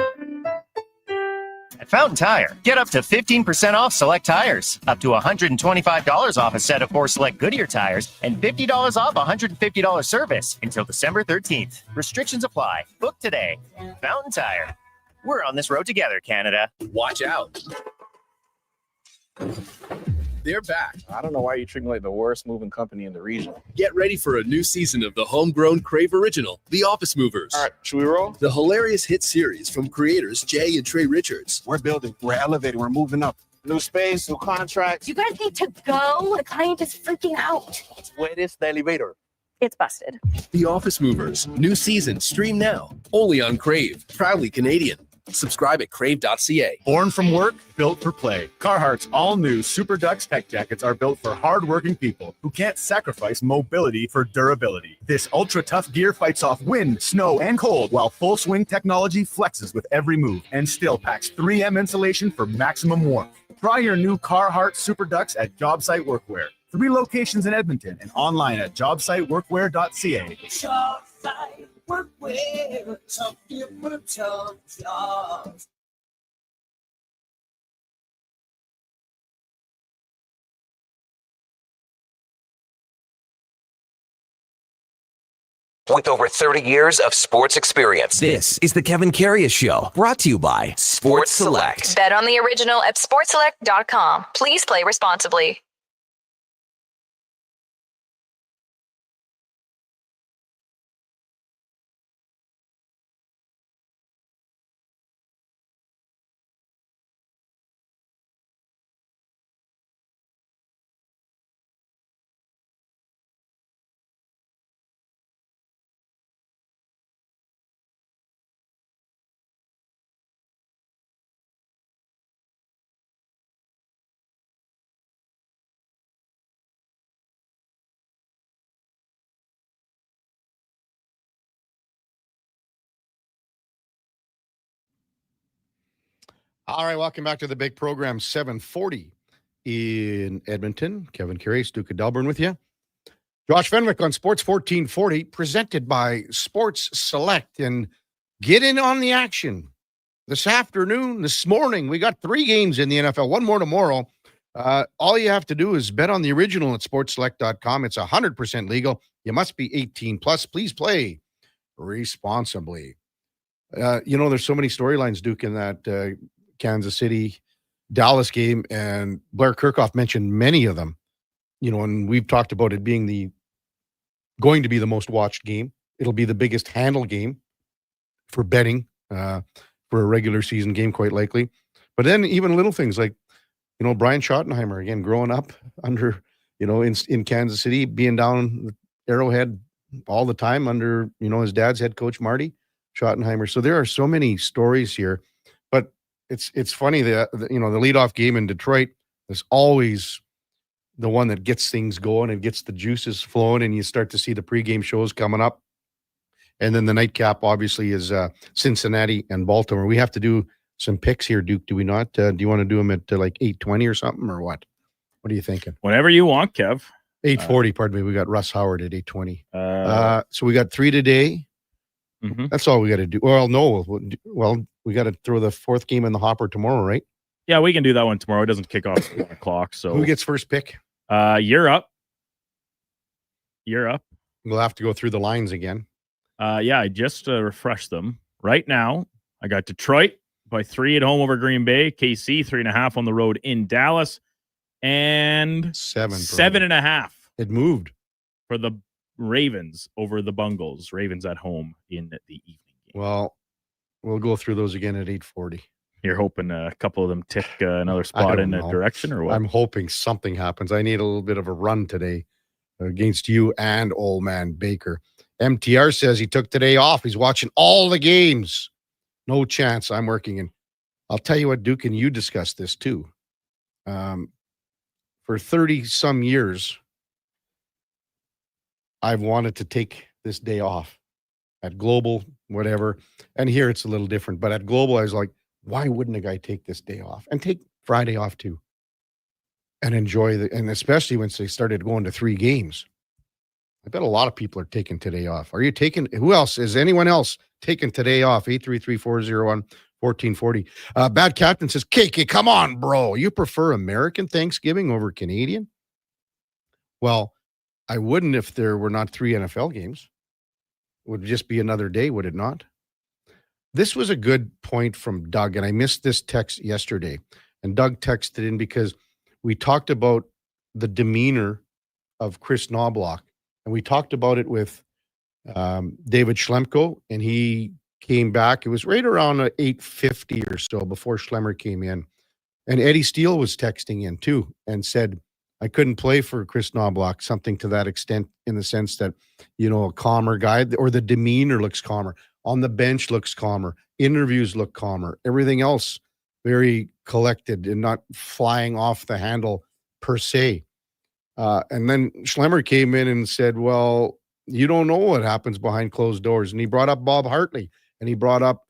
At Fountain Tire, get up to 15% off select tires, up to $125 off a set of 4 select Goodyear tires, and $50 off $150 service until December 13th. Restrictions apply. Book today. Fountain Tire. We're on this road together, Canada. Watch out. They're back. I don't know why you treat me like the worst moving company in the region. Get ready for a new season of the homegrown Crave original, The Office Movers. All right, should we roll? The hilarious hit series from creators Jay and Trey Richards. We're building, we're elevating, we're moving up. New space, new contracts. You guys need to go. The client is freaking out. Where is the elevator? It's busted. The Office Movers. New season. Stream now. Only on Crave. Proudly Canadian. Subscribe at crave.ca. Born from work, built for play. Carhartt's all-new Super Ducks tech jackets are built for hard-working people who can't sacrifice mobility for durability. This ultra-tough gear fights off wind, snow, and cold, while full-swing technology flexes with every move and still packs 3M insulation for maximum warmth. Try your new Carhartt Super Ducks at Job Site Workwear. 3 locations in Edmonton and online at jobsiteworkwear.ca. Shopsite workwear, tough people, tough jobs. With over 30 years of sports experience, this is the Kevin Karius Show, brought to you by Sports Select. Bet on the original at sportselect.com. Please play responsibly. All right, welcome back to the big program, 740 in Edmonton. Kevin Karius, Duke of Delburne with you. Josh Fenwick on Sports 1440, presented by Sports Select. And get in on the action. This afternoon, this morning, we got 3 games in the NFL, 1 more tomorrow. All you have to do is bet on the original at sportselect.com. It's 100% legal. You must be 18 plus. Please play responsibly. There's so many storylines, Duke, in that Kansas City Dallas game, and Blair Kirchhoff mentioned many of them, and we've talked about it being going to be the most watched game. It'll be the biggest handle game for betting for a regular season game, quite likely. But then even little things like, Brian Schottenheimer, again, growing up under, in Kansas City, being down Arrowhead all the time under, his dad's head coach, Marty Schottenheimer. So there are so many stories here. But it's funny that the leadoff game in Detroit is always the one that gets things going and gets the juices flowing, and you start to see the pregame shows coming up. And then the nightcap obviously is Cincinnati and Baltimore. We have to do some picks here, Duke. Do we not? Do you want to do them at like 8:20 or something, or what? What are you thinking? Whenever you want, Kev. 8:40. Pardon me. We got Russ Howard at 8:20. So we got 3 today. Mm-hmm. That's all we got to do. Well, no. Well, we got to throw the 4th game in the hopper tomorrow, right? Yeah, we can do that one tomorrow. It doesn't kick off at 1 o'clock. So who gets first pick? You're up. You're up. We'll have to go through the lines again. Yeah, I just refreshed them. Right now, I got Detroit by 3 at home over Green Bay. KC 3.5 on the road in Dallas, and 7.5. It moved for the Ravens over the Bungles. Ravens at home in the evening game. Well, we'll go through those again at 8:40. You're hoping a couple of them tick another spot in a direction, or what? I'm hoping something happens. I need a little bit of a run today against you and old man Baker. MTR says he took today off. He's watching all the games. No chance. I'm working. And I'll tell you what, Duke, and you discussed this too. For 30 some years, I've wanted to take this day off at Global, whatever. And here it's a little different. But at Global, I was like, why wouldn't a guy take this day off and take Friday off too? And enjoy and especially once they started going to 3 games. I bet a lot of people are taking today off. Are you taking, who else? Is anyone else taking today off? 833-401-1440. Bad Captain says, KK, come on, bro. You prefer American Thanksgiving over Canadian? Well, I wouldn't if there were not 3 NFL games. It would just be another day, would it not? This was a good point from Doug, and I missed this text yesterday. And Doug texted in because we talked about the demeanor of Chris Knobloch. And we talked about it with David Schlemko, and he came back. It was right around 8:50 or so before Schlemmer came in. And Eddie Steele was texting in too and said, I couldn't play for Chris Knobloch, something to that extent, in the sense that, a calmer guy, or the demeanor looks calmer. On the bench looks calmer. Interviews look calmer. Everything else very collected and not flying off the handle per se. And then Schlemmer came in and said, well, you don't know what happens behind closed doors. And he brought up Bob Hartley, and he brought up,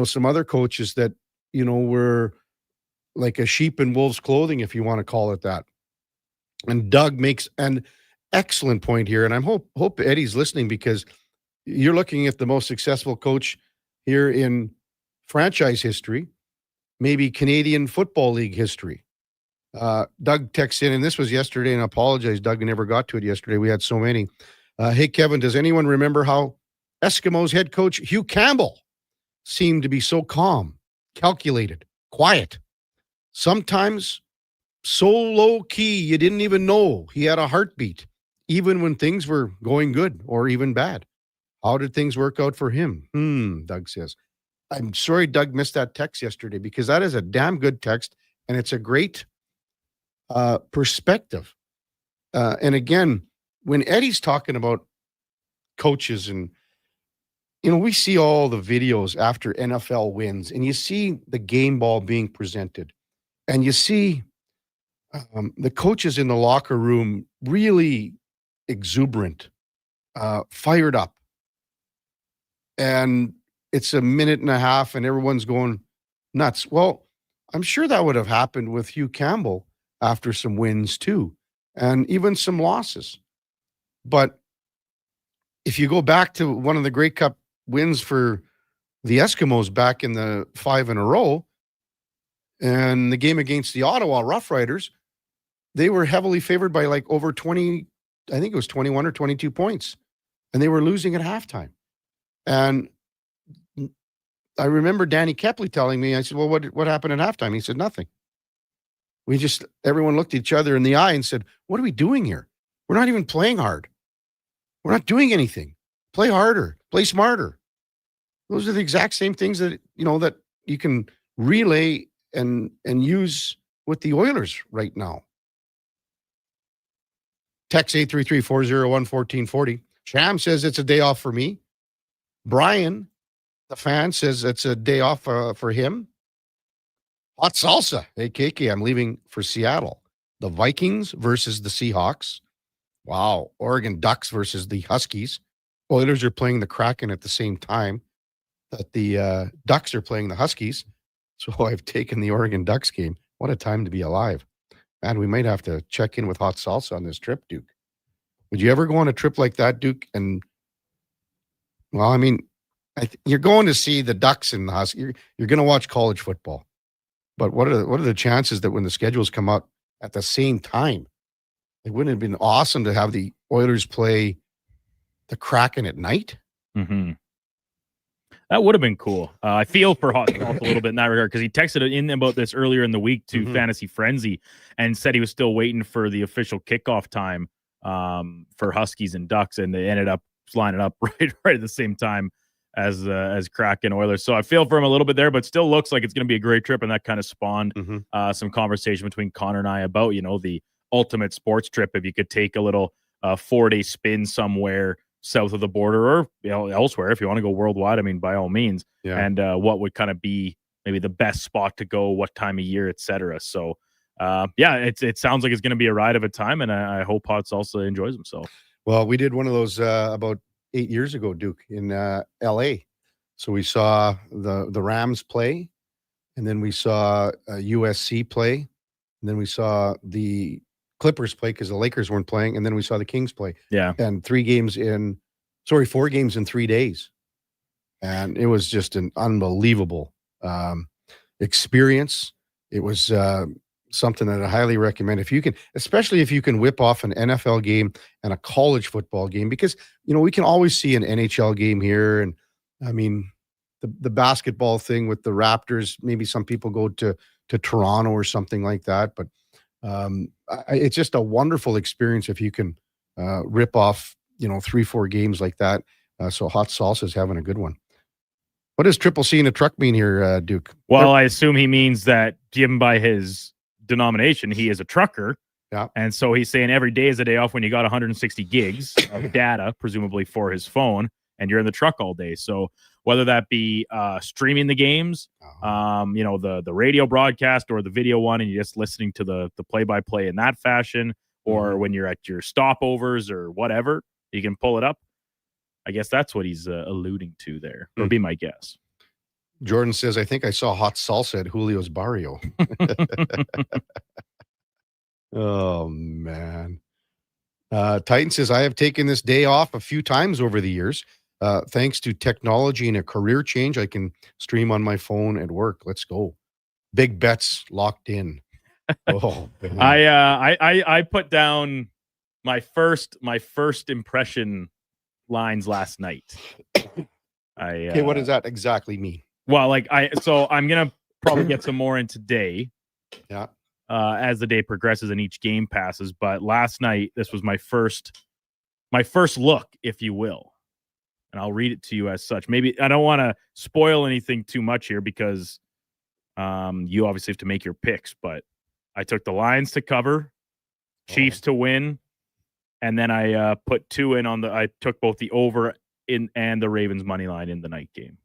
some other coaches that, were like a sheep in wolf's clothing, if you want to call it that. And Doug makes an excellent point here. And I hope Eddie's listening, because you're looking at the most successful coach here in franchise history, maybe Canadian Football League history. Doug texts in, and this was yesterday, and I apologize, Doug, I never got to it yesterday. We had so many. Hey, Kevin, does anyone remember how Eskimos head coach Hugh Campbell seemed to be so calm, calculated, quiet, sometimes so low-key you didn't even know he had a heartbeat, even when things were going good or even bad? How did things work out for him? Doug says. I'm sorry Doug missed that text yesterday, because that is a damn good text, and it's a great perspective. And again, when Eddie's talking about coaches, and we see all the videos after NFL wins, and you see the game ball being presented, and you see the coaches in the locker room really exuberant, fired up, and it's a minute and a half and everyone's going nuts. Well, I'm sure that would have happened with Hugh Campbell after some wins too, and even some losses. But if you go back to one of the Grey Cup wins for the Eskimos back in the 5 in a row, and the game against the Ottawa Rough Riders, they were heavily favored by like over 20, I think it was 21 or 22 points, and they were losing at halftime. And I remember Danny Kepley telling me, I said, well, what happened at halftime? He said, nothing. Everyone looked at each other in the eye and said, what are we doing here? We're not even playing hard. We're not doing anything. Play harder, play smarter. Those are the exact same things that, that you can relay and use with the Oilers right now. Text 833-401-1440. Sham says it's a day off for me. Brian, the fan, says it's a day off for him. Hot salsa. Hey, KK, I'm leaving for Seattle. The Vikings versus the Seahawks. Wow. Oregon Ducks versus the Huskies. Oilers are playing the Kraken at the same time that the Ducks are playing the Huskies. So I've taken the Oregon Ducks game. What a time to be alive. Man, we might have to check in with Hot Salsa on this trip, Duke. Would you ever go on a trip like that, Duke? And, well, I mean, you're going to see the Ducks and the Huskies. You're going to watch college football. But what are the chances that when the schedules come out at the same time, it wouldn't have been awesome to have the Oilers play the Kraken at night? Mm-hmm. That would have been cool. I feel for Hot Sauce a little bit in that regard, because he texted in about this earlier in the week to Fantasy Frenzy and said he was still waiting for the official kickoff time for Huskies and Ducks, and they ended up lining up right at the same time as Kraken Oilers. So I feel for him a little bit there, but still looks like it's going to be a great trip, and that kind of spawned some conversation between Connor and I about the ultimate sports trip. If you could take a little 4-day spin somewhere south of the border, or elsewhere, if you want to go worldwide, I mean, by all means. Yeah. And what would kind of be maybe the best spot to go, what time of year, etc. So it sounds like it's going to be a ride of a time, and I hope Hot Salsa enjoys himself. Well, we did one of those about 8 years ago, Duke, in LA. So we saw the Rams play, and then we saw USC play, and then we saw the Clippers play because the Lakers weren't playing, and then we saw the Kings play. Yeah. And 4 games in 3 days. And it was just an unbelievable experience. It was something that I highly recommend especially if you can whip off an NFL game and a college football game, because, we can always see an NHL game here. And I mean, the basketball thing with the Raptors, maybe some people go to Toronto or something like that, but it's just a wonderful experience if you can rip off 3-4 games like that. So Hot Salsa is having a good one. What does Triple C in a truck mean here, Duke? Well, I assume he means that, given by his denomination, he is a trucker. Yeah. And so he's saying every day is a day off when you got 160 gigs of data, presumably for his phone, and you're in the truck all day. So whether that be streaming the games, the radio broadcast or the video one, and you're just listening to the play-by-play in that fashion, or when you're at your stopovers or whatever, you can pull it up. I guess that's what he's alluding to there, would be my guess. Jordan says, I think I saw Hot Salsa at Julio's Barrio. Oh, man. Titan says, I have taken this day off a few times over the years. Thanks to technology and a career change, I can stream on my phone at work. Let's go. Big bets locked in. Oh, man. I put down my first impression lines last night. Okay, what does that exactly mean? Well, I'm gonna probably get some more in today. Yeah. As the day progresses and each game passes. But last night, this was my first look, if you will. And I'll read it to you as such. Maybe I don't want to spoil anything too much here because you obviously have to make your picks, but I took the Lions to cover, Chiefs to win, and then I put 2 in on I took both the over in and the Ravens money line in the night game.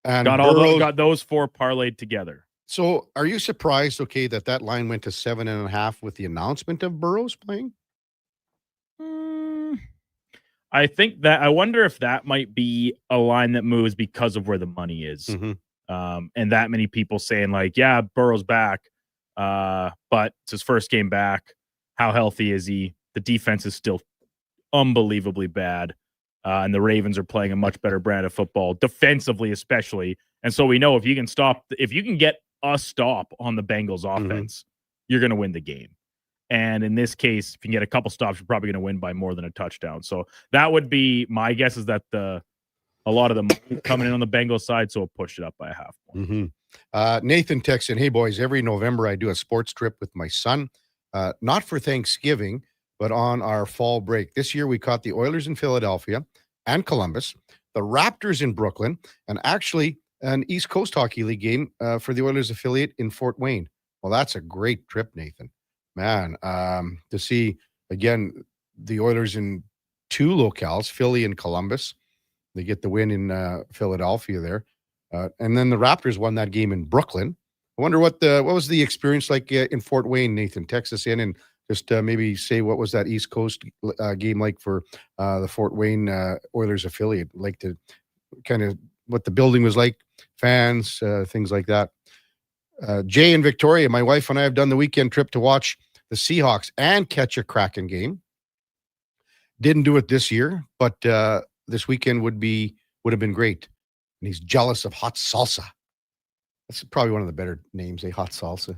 And got those 4 parlayed together. So are you surprised, that line went to 7.5 with the announcement of Burrows playing? I wonder if that might be a line that moves because of where the money is. Mm-hmm. And that many people saying yeah, Burrow's back. But it's his first game back. How healthy is he? The defense is still unbelievably bad. And the Ravens are playing a much better brand of football, defensively especially. And so we know if you can get a stop on the Bengals offense, you're going to win the game. And in this case, if you can get a couple stops, you're probably going to win by more than a touchdown. So that would be my guess, is that a lot of the money coming in on the Bengals side, so we'll push it up by a half point. Mm-hmm. Nathan texts in, hey, boys, every November I do a sports trip with my son, not for Thanksgiving, but on our fall break. This year we caught the Oilers in Philadelphia and Columbus, the Raptors in Brooklyn, and actually an East Coast Hockey League game for the Oilers affiliate in Fort Wayne. Well, that's a great trip, Nathan. Man, to see, again, the Oilers in 2 locales, Philly and Columbus. They get the win in Philadelphia there. And then the Raptors won that game in Brooklyn. I wonder what was the experience like in Fort Wayne, Nathan? Text us in and just maybe say what was that East Coast game like for the Fort Wayne Oilers affiliate, like to kind of what the building was like, fans, things like that. Jay and Victoria, my wife and I have done the weekend trip to watch the Seahawks and catch a Kraken game. Didn't do it this year, but this weekend would have been great. And he's jealous of Hot Salsa. That's probably one of the better names, Hot Salsa.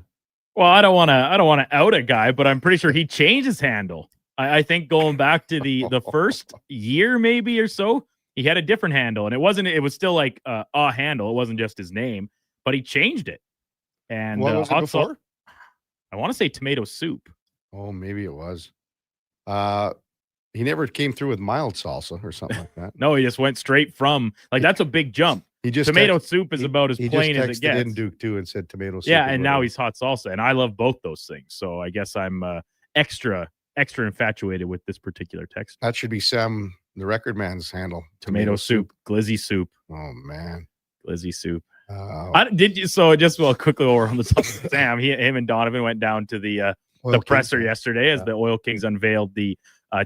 Well, I don't want to out a guy, but I'm pretty sure he changed his handle. I think going back to the first year maybe or so, he had a different handle, and it was still like a handle. It wasn't just his name, but he changed it. And what was it before? I want to say tomato soup. Oh, maybe it was. He never came through with mild salsa or something like that. No, he just went straight from that's a big jump. Tomato soup is about as plain as it gets. In Duke too and said tomato soup. Yeah, and now he's hot salsa, and I love both those things. So I guess I'm extra infatuated with this particular text. That should be Sam, the record man's handle. Tomato soup, glizzy soup. Oh man, glizzy soup. Quickly over on the top of Sam, him and Donovan went down to the presser yesterday as the Oil Kings unveiled the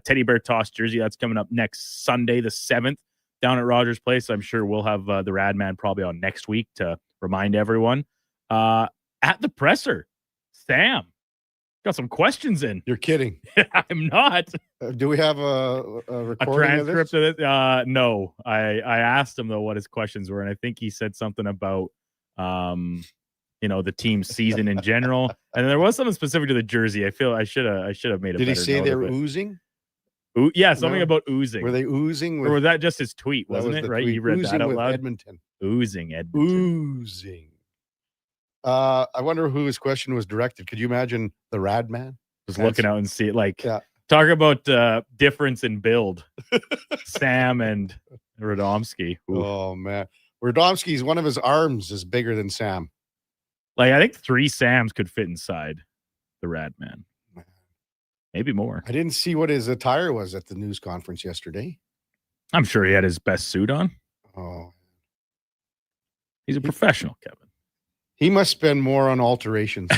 teddy bear toss jersey. That's coming up next Sunday, the 7th, down at Rogers Place. I'm sure we'll have the Rad Man probably on next week to remind everyone. At the presser, Sam got some questions in. You're kidding. I'm not. Do we have a recording transcript of it? No. I asked him though what his questions were, and I think he said something about the team's season in general, and there was something specific to the jersey. I feel I should have made a. Did he say they were oozing? Yeah, something about oozing. Were they oozing? Or was that just his tweet? Wasn't it right? You read oozing that out loud. Edmonton. Oozing Edmonton. Oozing. I wonder who his question was directed. Could you imagine the Rad Man? Just looking out and see it. Talk about difference in build. Sam and Radomski. Ooh. Oh man, Radomski's one of his arms is bigger than Sam. I think 3 Sams could fit inside the Rad Man. Maybe more. I didn't see what his attire was at the news conference yesterday. I'm sure he had his best suit on. Oh, he's a professional, Kevin. He must spend more on alterations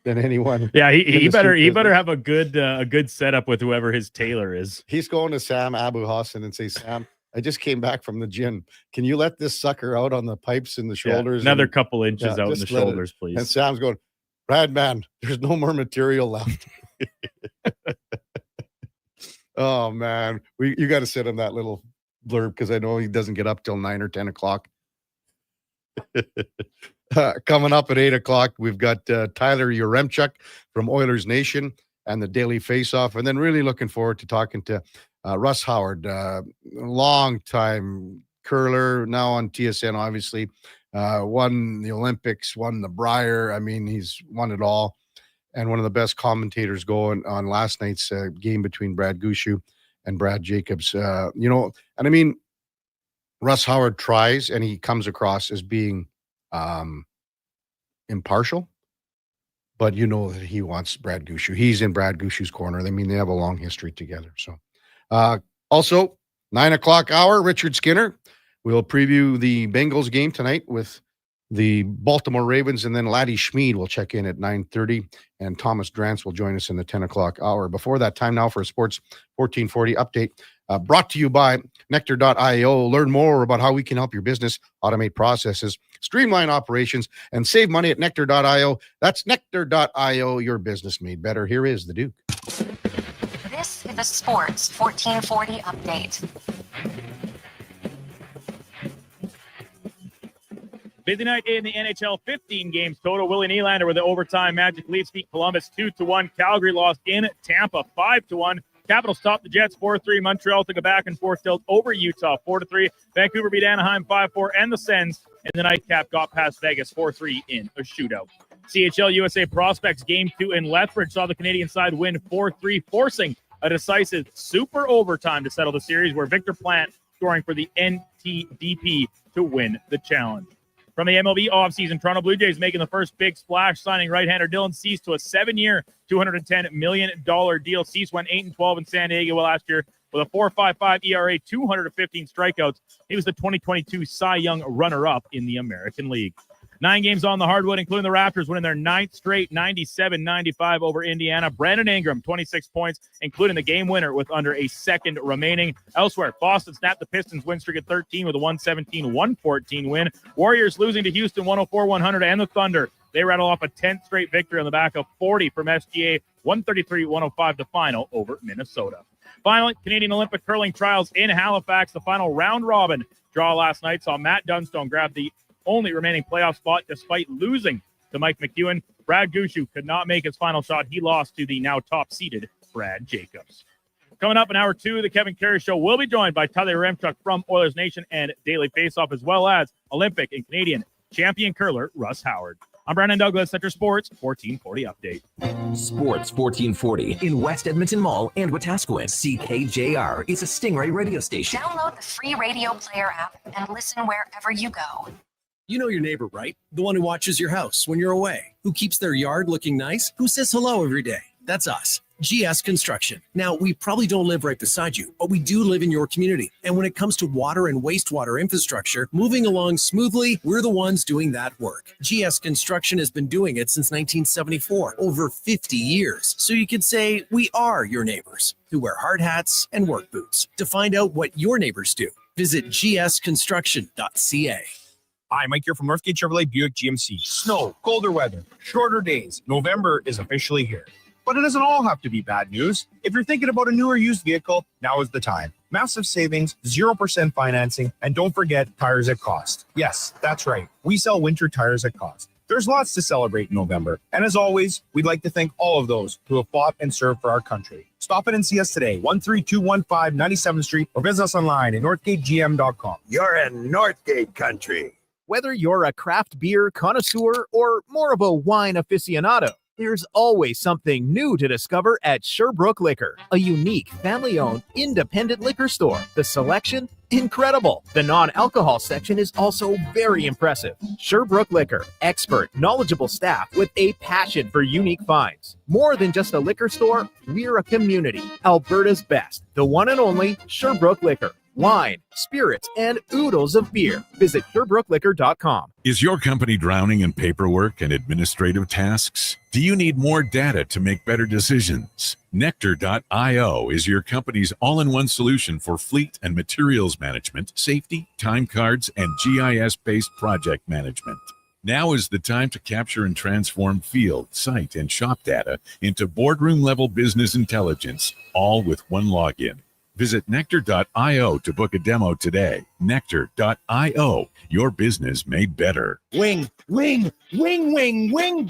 than anyone. Yeah, he better have a good setup with whoever his tailor is. He's going to Sam Abu Hassan and say, Sam, I just came back from the gym. Can you let this sucker out on the pipes and the shoulders? Another couple inches out in the shoulders, please. And Sam's going, Brad, man, there's no more material left. Oh, man. You got to send him that little blurb because I know he doesn't get up till 9 or 10 o'clock. Coming up at 8 o'clock, we've got Tyler Yaremchuk from Oilers Nation and the Daily Faceoff. And then really looking forward to talking to Russ Howard, long-time curler, now on TSN, obviously. Won the Olympics, won the Brier. I mean, he's won it all. And one of the best commentators going on last night's game between Brad Gushue and Brad Jacobs. And I mean, Russ Howard tries and he comes across as being impartial, but you know that he wants Brad Gushue. He's in Brad Gushue's corner. I mean, they have a long history together. So also 9 o'clock hour, Richard Skinner will preview the Bengals game tonight with the Baltimore Ravens, and then Laddie Schmid will check in at 9:30, and Thomas Drance will join us in the 10 o'clock hour. Before that, time now for a Sports 1440 update, brought to you by Nectar.io. Learn more about how we can help your business automate processes, streamline operations, and save money at Nectar.io. That's Nectar.io, your business made better. Here is the Duke. This is a Sports 1440 update. Busy night in the NHL, 15 games total. Willie Nylander with the overtime Magic Leafs beat Columbus 2-1. Calgary lost in Tampa 5-1. Capitals topped the Jets 4-3. Montreal took a back and forth tilt over Utah 4-3. Vancouver beat Anaheim 5-4. And the Sens in the nightcap got past Vegas 4-3 in a shootout. CHL USA Prospects Game 2 in Lethbridge saw the Canadian side win 4-3, forcing a decisive super overtime to settle the series, where Victor Plant scoring for the NTDP to win the challenge. From the MLB offseason, Toronto Blue Jays making the first big splash, signing right-hander Dylan Cease to a 7-year, $210 million deal. Cease went 8-12 in San Diego last year with a 4.55 ERA, 215 strikeouts. He was the 2022 Cy Young runner-up in the American League. 9 games on the hardwood, including the Raptors winning their 9th straight, 97-95 over Indiana. Brandon Ingram, 26 points, including the game winner with under a second remaining. Elsewhere, Boston snapped the Pistons' win streak at 13 with a 117-114 win. Warriors losing to Houston 104-100, and the Thunder, they rattle off a 10th straight victory on the back of 40 from SGA, 133-105 to final over Minnesota. Finally, Canadian Olympic curling trials in Halifax. The final round robin draw last night saw Matt Dunstone grab the only remaining playoff spot despite losing to Mike McEwen. Brad Gushue could not make his final shot. He lost to the now top-seeded Brad Jacobs. Coming up in hour 2, the Kevin Karius Show will be joined by Tyler Yaremchuk from Oilers Nation and Daily Faceoff, as well as Olympic and Canadian champion curler Russ Howard. I'm Brandon Douglas at your Sports 1440 update. Sports 1440 in West Edmonton Mall and Wetaskiwin. CKJR is a Stingray radio station. Download the free radio player app and listen wherever you go. You know your neighbor, right? The one who watches your house when you're away, who keeps their yard looking nice, who says hello every day. That's us, GS Construction. Now, we probably don't live right beside you, but we do live in your community. And when it comes to water and wastewater infrastructure, moving along smoothly, we're the ones doing that work. GS Construction has been doing it since 1974, over 50 years. So you could say we are your neighbors who wear hard hats and work boots. To find out what your neighbors do, visit gsconstruction.ca. Hi, Mike here from Northgate Chevrolet Buick GMC. Snow, colder weather, shorter days. November is officially here. But it doesn't all have to be bad news. If you're thinking about a new or used vehicle, now is the time. Massive savings, 0% financing, and don't forget tires at cost. Yes, that's right. We sell winter tires at cost. There's lots to celebrate in November. And as always, we'd like to thank all of those who have fought and served for our country. Stop in and see us today, 13215 97th Street, or visit us online at northgategm.com. You're in Northgate country. Whether you're a craft beer connoisseur or more of a wine aficionado, there's always something new to discover at Sherbrooke Liquor, a unique, family-owned, independent liquor store. The selection? Incredible. The non-alcohol section is also very impressive. Sherbrooke Liquor, expert, knowledgeable staff with a passion for unique finds. More than just a liquor store, we're a community. Alberta's best, the one and only Sherbrooke Liquor. Wine, spirits, and oodles of beer. Visit SherbrookeLiquor.com. Is your company drowning in paperwork and administrative tasks? Do you need more data to make better decisions? Nectar.io is your company's all-in-one solution for fleet and materials management, safety, time cards, and GIS-based project management. Now is the time to capture and transform field, site, and shop data into boardroom-level business intelligence, all with one login. Visit nectar.io to book a demo today. Nectar.io, your business made better. Wing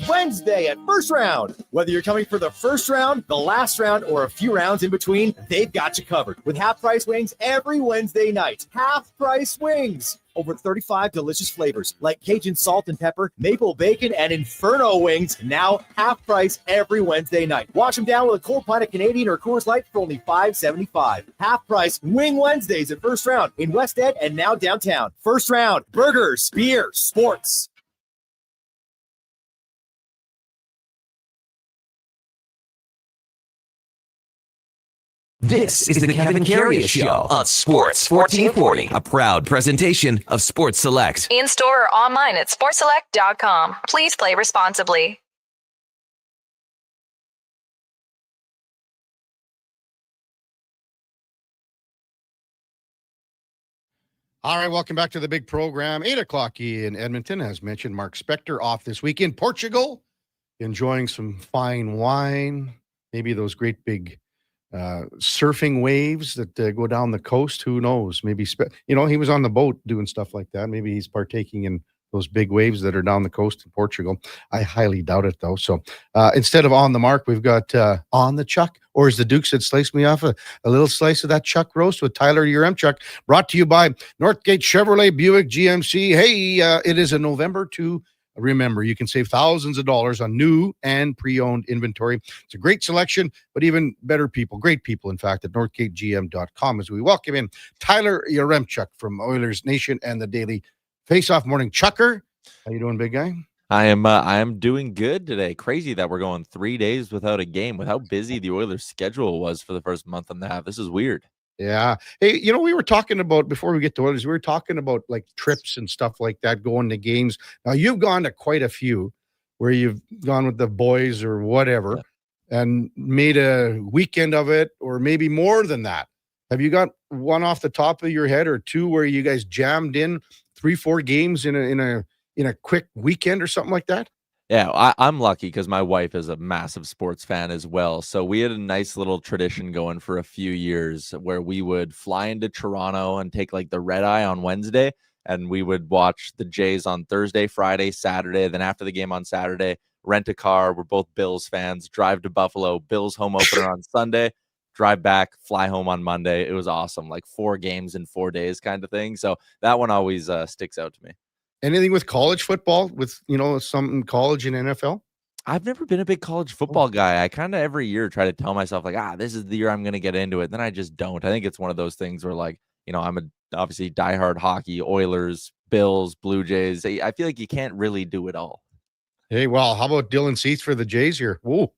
Wednesday at First Round. Whether you're coming for the first round, the last round, or a few rounds in between, they've got you covered with half-price wings every Wednesday night. Half-price wings. Over 35 delicious flavors like Cajun salt and pepper, maple bacon, and Inferno wings. Now half price every Wednesday night. Wash them down with a cold pint of Canadian or Coors Light for only $5.75. Half price Wing Wednesdays at First Round in West End and now downtown. First Round, burgers, beer, sports. This is the Kevin Karius Show on Sports 1440, a proud presentation of Sports Select. In store or online at sportselect.com. Please play responsibly. All right, welcome back to the big program. 8 o'clock in Edmonton. As mentioned, Mark Spector off this week in Portugal, enjoying some fine wine, maybe those great big surfing waves that go down the coast. Who knows? Maybe, he was on the boat doing stuff like that. Maybe he's partaking in those big waves that are down the coast in Portugal. I highly doubt it, though. So instead of on the mark, we've got on the chuck, or as the Duke said, slice me off a little slice of that chuck roast with Tyler Uremchuk, brought to you by Northgate Chevrolet Buick GMC. Hey, it is a November to remember. You can save thousands of dollars on new and pre-owned inventory. It's a great selection, but even better people, great people, in fact, at northgategm.com, as we welcome in Tyler Uremchuk from Oilers Nation and the Daily Face-Off Morning. Chucker, how you doing, big guy? I am doing good today. Crazy that we're going 3 days without a game, with how busy the Oilers schedule was for the first month and a half. This is weird. Yeah. Hey, we were talking about, before we get to Oilers, we were talking about like trips and stuff like that, going to games. Now, you've gone to quite a few where you've gone with the boys or whatever, and made a weekend of it, or maybe more than that. Have you got one off the top of your head, or two where you guys jammed in 3-4 games in a quick weekend or something like that? Yeah, I'm lucky because my wife is a massive sports fan as well. So we had a nice little tradition going for a few years where we would fly into Toronto and take like the red eye on Wednesday, and we would watch the Jays on Thursday, Friday, Saturday. Then after the game on Saturday, rent a car. We're both Bills fans. Drive to Buffalo, Bills home opener on Sunday. Drive back, fly home on Monday. It was awesome, like 4 games in 4 days kind of thing. So that one always sticks out to me. Anything with college football, with, some in college and NFL? I've never been a big college football guy. I kind of every year try to tell myself like, this is the year I'm going to get into it. Then I just don't. I think it's one of those things where like, I'm obviously diehard hockey, Oilers, Bills, Blue Jays. I feel like you can't really do it all. Hey, well, how about Dylan Cease for the Jays here? Whoa.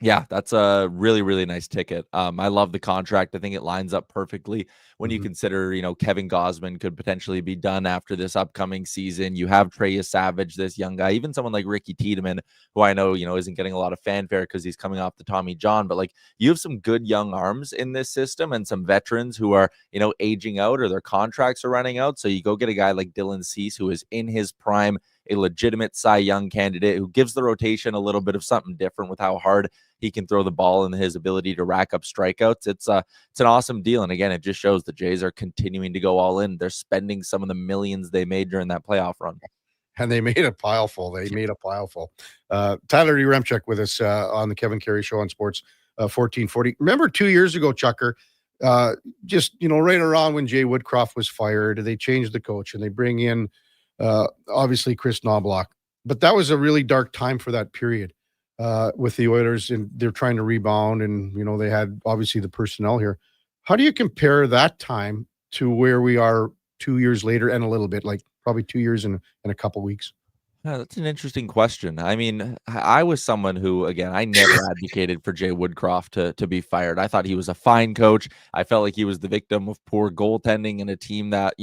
Yeah, that's a really, really nice ticket. I love the contract. I think it lines up perfectly when you consider, Kevin Gausman could potentially be done after this upcoming season. You have Trey Savage, this young guy, even someone like Ricky Tiedemann, who I know, isn't getting a lot of fanfare because he's coming off the Tommy John, but like you have some good young arms in this system and some veterans who are, aging out or their contracts are running out. So you go get a guy like Dylan Cease, who is in his prime, a legitimate Cy Young candidate who gives the rotation a little bit of something different with how hard he can throw the ball and his ability to rack up strikeouts. It's an awesome deal. And again, it just shows the Jays are continuing to go all in. They're spending some of the millions they made during that playoff run. And they made a pile full. Tyler Uremchuk with us on the Kevin Karius Show on Sports 1440. Remember 2 years ago, Chucker, just, right around when Jay Woodcroft was fired, they changed the coach and they bring in obviously Chris Knobloch. But that was a really dark time for that period with the Oilers, and they're trying to rebound, and they had obviously the personnel here. How do you compare that time to where we are 2 years later, and a little bit, like probably 2 years and a couple weeks? Yeah, that's an interesting question. I mean, I was someone who, again, I never advocated for Jay Woodcroft to be fired. I thought he was a fine coach. I felt like he was the victim of poor goaltending in a team that,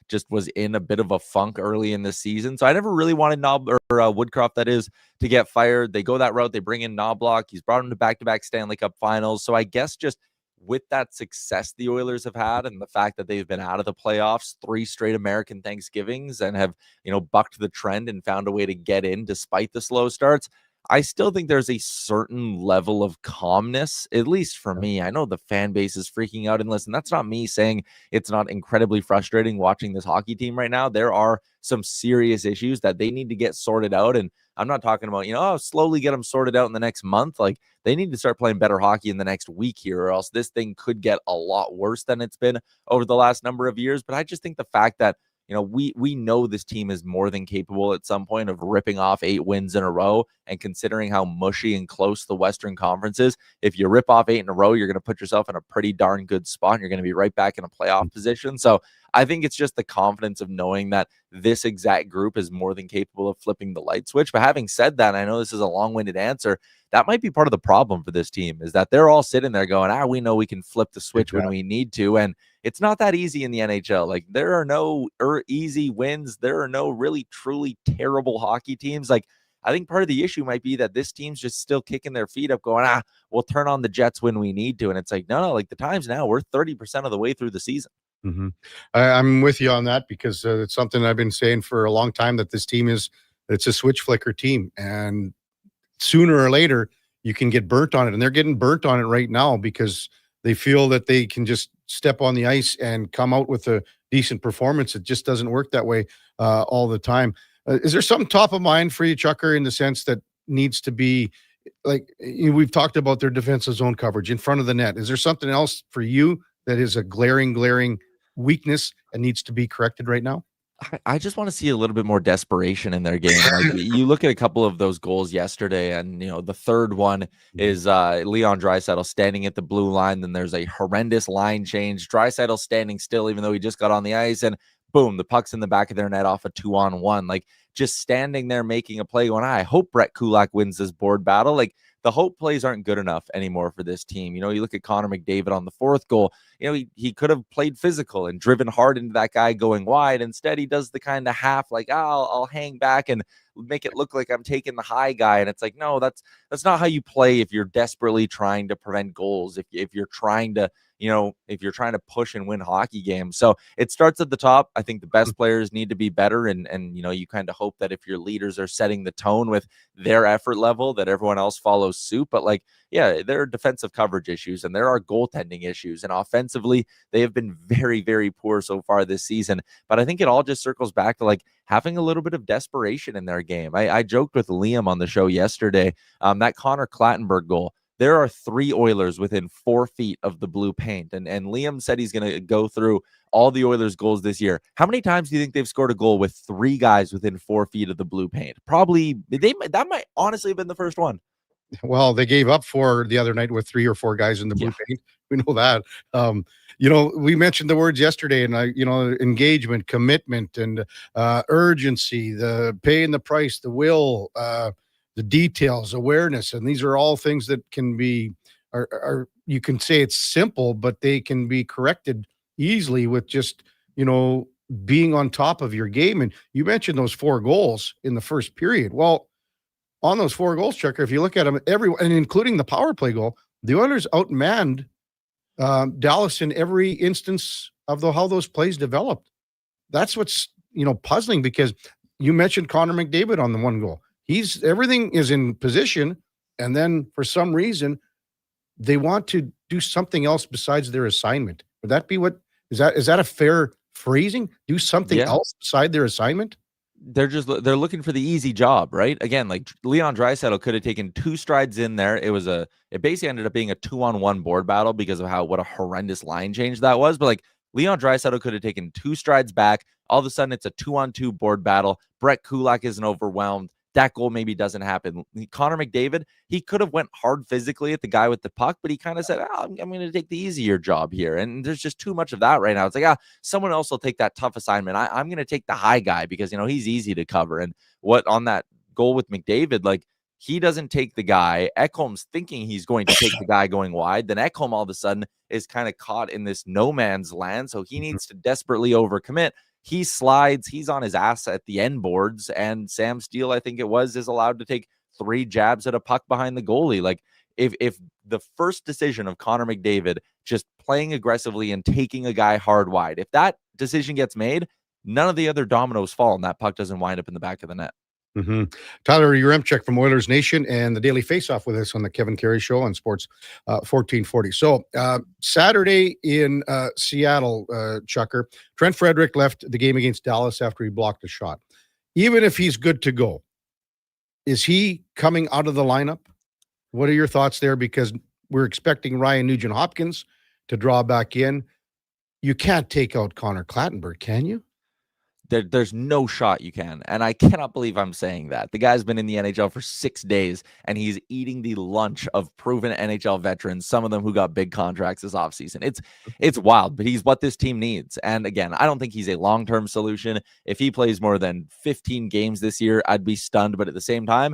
just was in a bit of a funk early in the season. So I never really wanted Woodcroft, that is, to get fired. They go that route. They bring in Knobloch. He's brought him to back-to-back Stanley Cup finals. So I guess just with that success the Oilers have had and the fact that they've been out of the playoffs 3 straight American Thanksgivings and have, bucked the trend and found a way to get in despite the slow starts, I still think there's a certain level of calmness, at least for me. I know the fan base is freaking out, and listen, that's not me saying it's not incredibly frustrating watching this hockey team right now. There are some serious issues that they need to get sorted out, and I'm not talking about, slowly get them sorted out in the next month. Like, they need to start playing better hockey in the next week here, or else this thing could get a lot worse than it's been over the last number of years. But I just think the fact that we know this team is more than capable at some point of ripping off 8 wins in a row. And considering how mushy and close the Western Conference is, if you rip off 8 in a row, you're going to put yourself in a pretty darn good spot. And you're going to be right back in a playoff position. So I think it's just the confidence of knowing that this exact group is more than capable of flipping the light switch. But having said that, I know this is a long-winded answer. That might be part of the problem for this team, is that they're all sitting there going, we know we can flip the switch when we need to. And it's not that easy in the NHL. Like, there are no easy wins. There are no really, truly terrible hockey teams. Like, I think part of the issue might be that this team's just still kicking their feet up going, we'll turn on the Jets when we need to. And it's like, no, like the time's now. We're 30% of the way through the season. Mm-hmm. I'm with you on that because it's something I've been saying for a long time, that this team it's a switch flicker team. And sooner or later, you can get burnt on it. And they're getting burnt on it right now because they feel that they can just step on the ice and come out with a decent performance. It just doesn't work that way all the time. Is there something top of mind for you, Chucker, in the sense that needs to be, like, we've talked about their defensive zone coverage in front of the net. Is there something else for you that is a glaring weakness and needs to be corrected right now? I just want to see a little bit more desperation in their game. Like, you look at a couple of those goals yesterday, and the third one is Leon Draisaitl standing at the blue line. Then there's a horrendous line change. Draisaitl standing still, even though he just got on the ice, and boom, the puck's in the back of their net off a 2-on-1. Like, just standing there making a play, going, I hope Brett Kulak wins this board battle. Like, the hope plays aren't good enough anymore for this team. You look at Connor McDavid on the 4th goal. He could have played physical and driven hard into that guy going wide. Instead, he does the kind of half, like, I'll hang back and make it look like I'm taking the high guy. And it's like, no, that's not how you play if you're desperately trying to prevent goals. If you're trying to, if you're trying to push and win hockey games. So it starts at the top. I think the best players need to be better. And you kind of hope that if your leaders are setting the tone with their effort level, that everyone else follows suit. But there are defensive coverage issues and there are goaltending issues. And offensively, they have been very, very poor so far this season. But I think it all just circles back to having a little bit of desperation in their game. I joked with Liam on the show yesterday, that Connor Clattenburg goal. There are 3 Oilers within 4 feet of the blue paint. And Liam said he's going to go through all the Oilers goals this year. How many times do you think they've scored a goal with 3 guys within 4 feet of the blue paint? Probably that might honestly have been the first one. Well, they gave up 4 the other night with 3 or 4 guys in the blue paint. We know that. We mentioned the words yesterday, and engagement, commitment, and urgency, the paying the price, the will, the details, awareness, and these are all things that can be, are you can say it's simple, but they can be corrected easily with just being on top of your game. And you mentioned those 4 goals in the first period. Well, on those 4 goals, Chucker, if you look at them, and including the power play goal, the Oilers outmanned Dallas in every instance of how those plays developed. That's what's puzzling, because you mentioned Connor McDavid on the 1 goal. Everything is in position, and then for some reason they want to do something else besides their assignment. Would that be is that a fair phrasing? Do something else beside their assignment? They're looking for the easy job, right? Again, like Leon Draisaitl could have taken 2 strides in there. It basically ended up being a 2-on-1 board battle because of what a horrendous line change that was. But Leon Draisaitl could have taken 2 strides back. All of a sudden, it's a 2-on-2 board battle. Brett Kulak isn't overwhelmed. That goal maybe doesn't happen. Connor McDavid, he could have went hard physically at the guy with the puck, but he kind of said, I'm going to take the easier job here. And there's just too much of that right now. It's like, someone else will take that tough assignment. I'm going to take the high guy because, he's easy to cover. And on that goal with McDavid, he doesn't take the guy. Ekholm's thinking he's going to take the guy going wide. Then Ekholm all of a sudden is kind of caught in this no man's land. So he needs to desperately overcommit. He slides, he's on his ass at the end boards, and Sam Steele, I think it was, is allowed to take 3 jabs at a puck behind the goalie. If the first decision of Connor McDavid just playing aggressively and taking a guy hard wide, if that decision gets made, none of the other dominoes fall and that puck doesn't wind up in the back of the net. Mm-hmm. Tyler Uremchuk from Oilers Nation and the Daily Faceoff with us on the Kevin Karius Show on Sports 1440. So Saturday in Seattle, Chucker, Trent Frederick left the game against Dallas after he blocked a shot. Even if he's good to go, is he coming out of the lineup? What are your thoughts there? Because we're expecting Ryan Nugent-Hopkins to draw back in. You can't take out Connor Clattenburg, can you? There's no shot you can. And I cannot believe I'm saying that. The guy's been in the NHL for 6 days, and he's eating the lunch of proven NHL veterans, some of them who got big contracts this offseason. It's wild, but he's what this team needs. And again, I don't think he's a long-term solution. If he plays more than 15 games this year, I'd be stunned. But at the same time,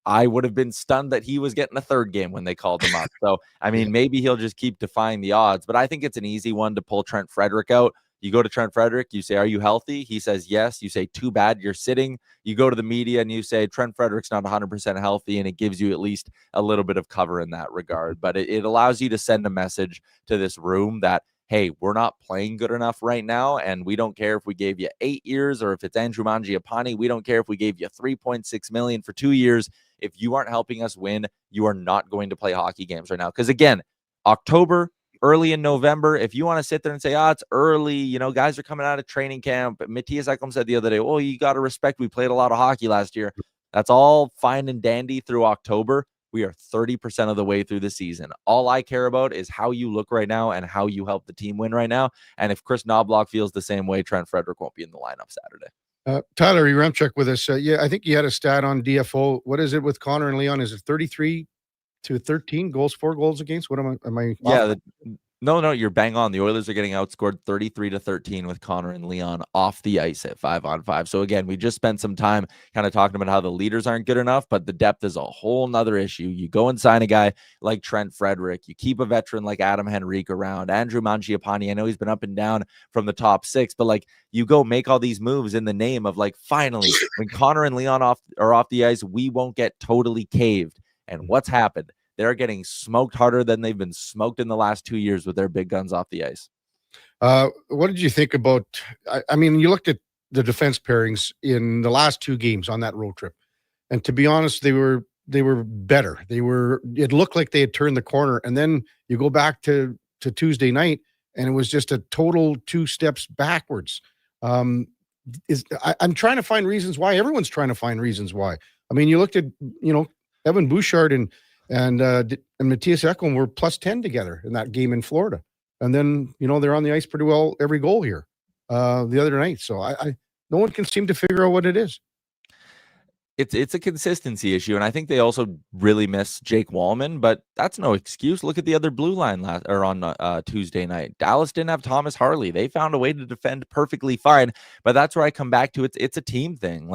I would have been stunned that he was getting a third game when they called him up. So, I mean, maybe he'll just keep defying the odds. But I think it's an easy one to pull Trent Frederick out. You go to Trent Frederick, you say, are you healthy? He says, yes. You say, too bad, you're sitting. You go to the media and you say, Trent Frederick's not 100% healthy, and it gives you at least a little bit of cover in that regard. But it allows you to send a message to this room that, hey, we're not playing good enough right now, and we don't care if we gave you 8 years or if it's Andrew Mangiapane. We don't care if we gave you $3.6 million for 2 years. If you aren't helping us win, you are not going to play hockey games right now. Because again, October, early in November, if you want to sit there and say, it's early, guys are coming out of training camp. Matthias Ekholm said the other day, you got to respect, we played a lot of hockey last year. That's all fine and dandy through October. We are 30% of the way through the season. All I care about is how you look right now and how you help the team win right now. And if Chris Knobloch feels the same way, Trent Frederick won't be in the lineup Saturday. Tyler Uremchuk with us. I think you had a stat on DFO. What is it with Connor and Leon? Is it 33 to 13 goals, 4 goals against? What am I? Yeah, no, you're bang on. The Oilers are getting outscored 33 to 13 with Connor and Leon off the ice at 5-on-5. So again, we just spent some time kind of talking about how the leaders aren't good enough, but the depth is a whole nother issue. You go and sign a guy like Trent Frederick. You keep a veteran like Adam Henrique around. Andrew Mangiapane, I know he's been up and down from the top 6, but you go make all these moves in the name of finally, when Connor and Leon are off the ice, we won't get totally caved. And what's happened? They're getting smoked harder than they've been smoked in the last 2 years with their big guns off the ice. What did you think about, I mean, you looked at the defense pairings in the last 2 games on that road trip. And to be honest, they were better. It looked like they had turned the corner. And then you go back to Tuesday night and it was just a total 2 steps backwards. I'm trying to find reasons why. Everyone's trying to find reasons why. I mean, you looked at, Evan Bouchard and Matthias Ekholm were +10 together in that game in Florida. And then, they're on the ice pretty well every goal here the other night. So no one can seem to figure out what it is. It's a consistency issue. And I think they also really miss Jake Wallman, but that's no excuse. Look at the other blue line on Tuesday night. Dallas didn't have Thomas Harley. They found a way to defend perfectly fine, but that's where I come back to. It's a team thing.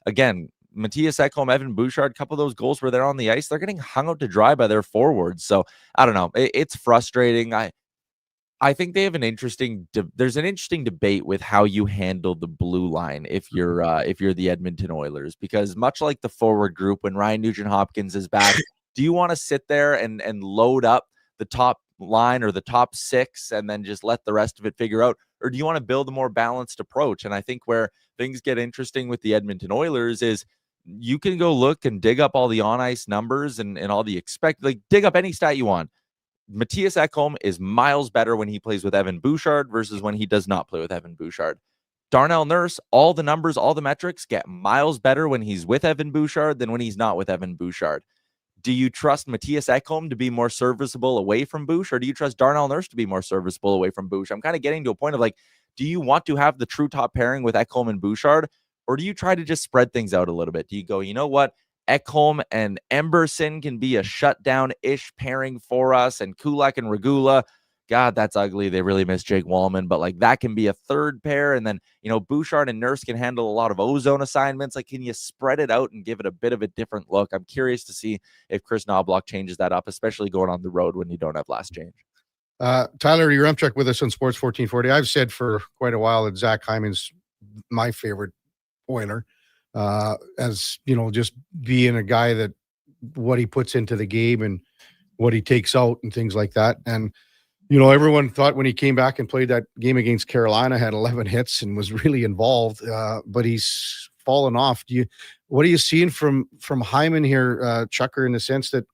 Again, Matthias Ekholm, Evan Bouchard, a couple of those goals where they're on the ice, they're getting hung out to dry by their forwards. So I don't know. It's frustrating. I think they have there's an interesting debate with how you handle the blue line if you're the Edmonton Oilers, because much like the forward group, when Ryan Nugent-Hopkins is back, do you want to sit there and load up the top line or the top 6 and then just let the rest of it figure out? Or do you want to build a more balanced approach? And I think where things get interesting with the Edmonton Oilers is you can go look and dig up all the on-ice numbers and all the dig up any stat you want. Matthias Ekholm is miles better when he plays with Evan Bouchard versus when he does not play with Evan Bouchard. Darnell Nurse, all the numbers, all the metrics get miles better when he's with Evan Bouchard than when he's not with Evan Bouchard. Do you trust Matthias Ekholm to be more serviceable away from Bouch, or do you trust Darnell Nurse to be more serviceable away from Bouch? I'm kind of getting to a point of do you want to have the true top pairing with Ekholm and Bouchard, or do you try to just spread things out a little bit? Do you go, you know what? Ekholm and Emberson can be a shutdown-ish pairing for us, and Kulak and Regula. God, that's ugly. They really miss Jake Wallman, but that can be a third pair. And then, Bouchard and Nurse can handle a lot of ozone assignments. Can you spread it out and give it a bit of a different look? I'm curious to see if Chris Knobloch changes that up, especially going on the road when you don't have last change. Tyler Uremchuk with us on Sports 1440. I've said for quite a while that Zach Hyman's my favorite Oiler, as just being a guy that what he puts into the game and what he takes out and things like that. And, you know, everyone thought when he came back and played that game against Carolina, had 11 hits and was really involved, but he's fallen off. What are you seeing from Hyman here, Chucker, in the sense that,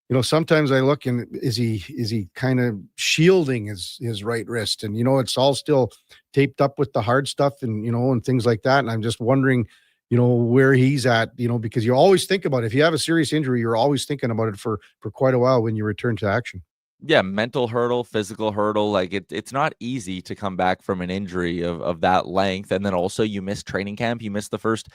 you know, sometimes I look and is he kind of shielding his right wrist, and, you know, it's all still taped up with the hard stuff and, you know, and things like that. And I'm just wondering, you know, where he's at, you know, because you always think about it. If you have a serious injury, you're always thinking about it for quite a while when you return to action. Yeah, mental hurdle, physical hurdle. Like it's not easy to come back from an injury of that length. And then also you miss training camp. You miss the first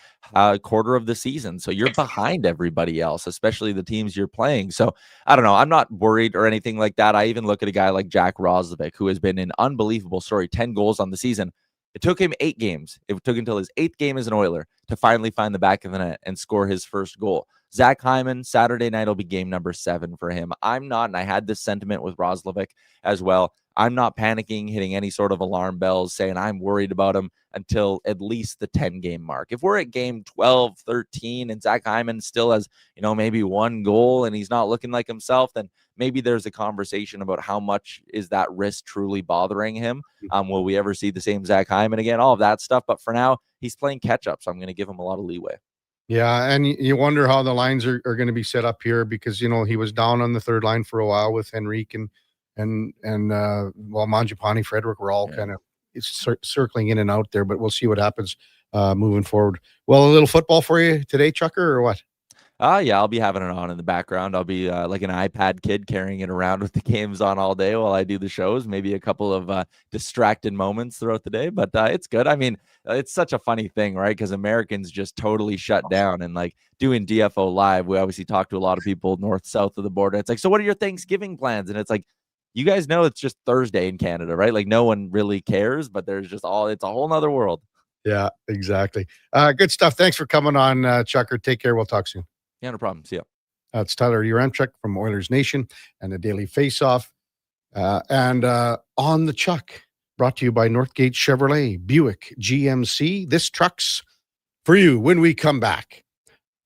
quarter of the season. So you're behind everybody else, especially the teams you're playing. So I don't know. I'm not worried or anything like that. I even look at a guy like Jack Roslovic, who has been an unbelievable story, 10 goals on the season. It took him 8 games. It took until his 8th game as an Oiler to finally find the back of the net and score his first goal. Zach Hyman, Saturday night will be game number 7 for him. I'm not, and I had this sentiment with Roslovic as well, I'm not panicking, hitting any sort of alarm bells, saying I'm worried about him until at least the 10-game mark. If we're at game 12, 13, and Zach Hyman still has, you know, maybe 1 goal and he's not looking like himself, then maybe there's a conversation about how much is that wrist truly bothering him. Will we ever see the same Zach Hyman again? All of that stuff. But for now, he's playing catch-up, so I'm going to give him a lot of leeway. Yeah, and you wonder how the lines are going to be set up here, because, you know, he was down on the third line for a while with Henrique and Mangiapane, Frederick were all kind of circling in and out there, but we'll see what happens moving forward. Well, a little football for you today, Chucker, or what? Yeah, I'll be having it on in the background. I'll be like an iPad kid carrying it around with the games on all day while I do the shows. Maybe a couple of distracted moments throughout the day, but it's good. I mean, it's such a funny thing, right? Because Americans just totally shut down, and like doing DFO live, we obviously talk to a lot of people north, south of the border. It's like, so what are your Thanksgiving plans? And it's like, you guys know it's just Thursday in Canada, right? Like no one really cares, but there's just it's a whole nother world. Yeah, exactly. Good stuff. Thanks for coming on, Chucker. Take care. We'll talk soon. Yeah, no problem. See ya. It's Tyler Uramchuk from Oilers Nation and the Daily Faceoff. And On the Chuck, brought to you by Northgate Chevrolet, Buick, GMC. This truck's for you when we come back.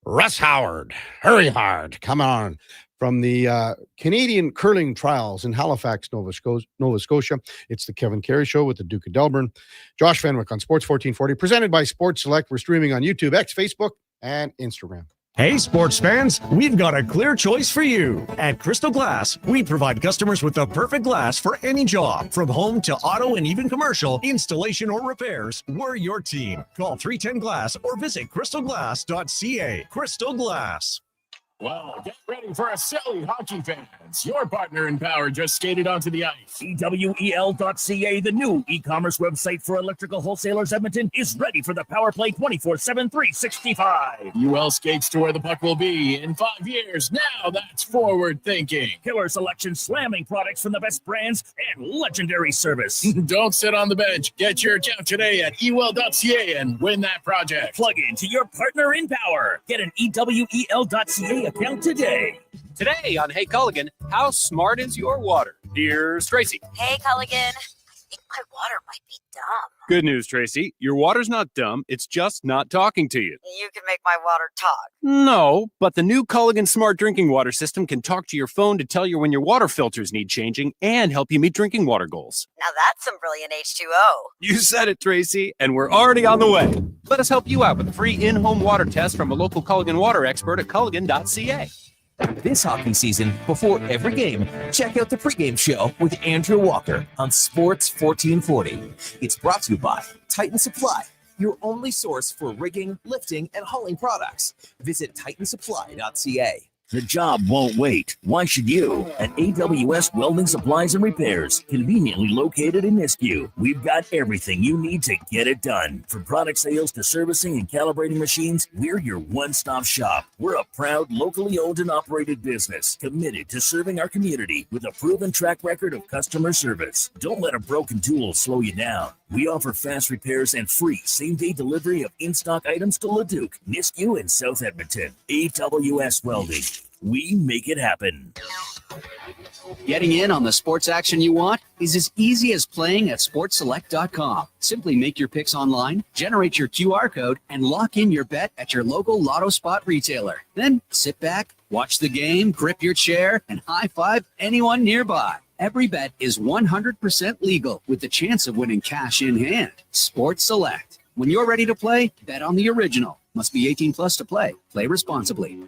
Russ Howard, hurry hard, come on. From the Canadian curling trials in Halifax, Nova Scotia, it's the Kevin Karius Show with the Duke of Delburne. Josh Fenwick on Sports 1440, presented by Sports Select. We're streaming on YouTube, X, Facebook, and Instagram. Hey, sports fans, we've got a clear choice for you. At Crystal Glass, we provide customers with the perfect glass for any job. From home to auto and even commercial, installation or repairs, we're your team. Call 310-GLASS or visit crystalglass.ca. Crystal Glass. Well, get ready for a silly hockey fans. Your partner in power just skated onto the ice. EWEL.ca, the new e-commerce website for electrical wholesalers Edmonton, is ready for the power play 24/7, 365. UL skates to where the puck will be in 5 years. Now that's forward thinking. Killer selection, slamming products from the best brands, and legendary service. Don't sit on the bench. Get your account today at EWEL.ca and win that project. Plug into your partner in power. Get an EWEL.ca account today. Today on Hey Culligan, how smart is your water? Here's Tracy. Hey Culligan, I think my water might be dumb. Good news, Tracy. Your water's not dumb. It's just not talking to you. You can make my water talk. No, but the new Culligan Smart Drinking Water System can talk to your phone to tell you when your water filters need changing and help you meet drinking water goals. Now that's some brilliant H2O. You said it, Tracy, and we're already on the way. Let us help you out with a free in-home water test from a local Culligan water expert at Culligan.ca. This hockey season, before every game, check out the pregame show with Andrew Walker on Sports 1440. It's brought to you by Titan Supply, your only source for rigging, lifting, and hauling products. Visit titansupply.ca. The job won't wait. Why should you? At AWS Welding Supplies and Repairs, conveniently located in Nisku, we've got everything you need to get it done. From product sales to servicing and calibrating machines, we're your one-stop shop. We're a proud, locally owned and operated business, committed to serving our community with a proven track record of customer service. Don't let a broken tool slow you down. We offer fast repairs and free same-day delivery of in-stock items to Leduc, Nisku, and South Edmonton. AWS Welding. We make it happen. Getting in on the sports action you want is as easy as playing at sportselect.com. Simply make your picks online, generate your QR code, and lock in your bet at your local Lotto Spot retailer. Then sit back, watch the game, grip your chair, and high-five anyone nearby. Every bet is 100% legal with the chance of winning cash in hand. Sports Select. When you're ready to play, bet on the original. Must be 18 plus to play. Play responsibly.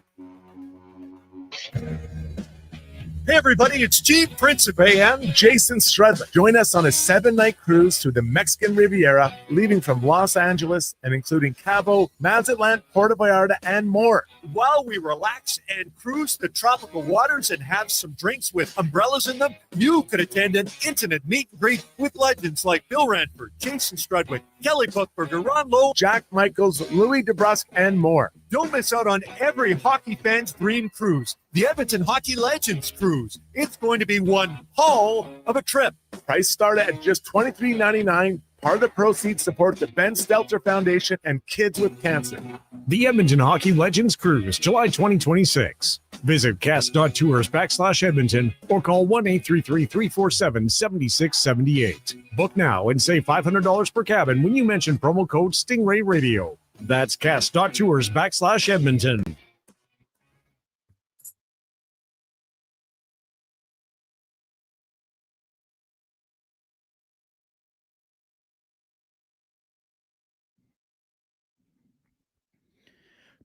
Hey everybody, it's Chief Prince of AM, Jason Strudwick. Join us on a 7-night cruise through the Mexican Riviera, leaving from Los Angeles and including Cabo, Mazatlan, Puerto Vallarta, and more. While we relax and cruise the tropical waters and have some drinks with umbrellas in them, you could attend an intimate meet and greet with legends like Bill Ranford, Jason Strudwick, Kelly Buchberger, Ron Lowe, Jack Michaels, Louis DeBrusque, and more. Don't miss out on every hockey fan's dream cruise, the Edmonton Hockey Legends Cruise. It's going to be one hell of a trip. Price start at just $23.99. Part of the proceeds support the Ben Stelter Foundation and Kids with Cancer. The Edmonton Hockey Legends Cruise, July 2026. Visit cast.tours/Edmonton or call 1-833-347-7678. Book now and save $500 per cabin when you mention promo code Stingray Radio. That's cast.tours/Edmonton.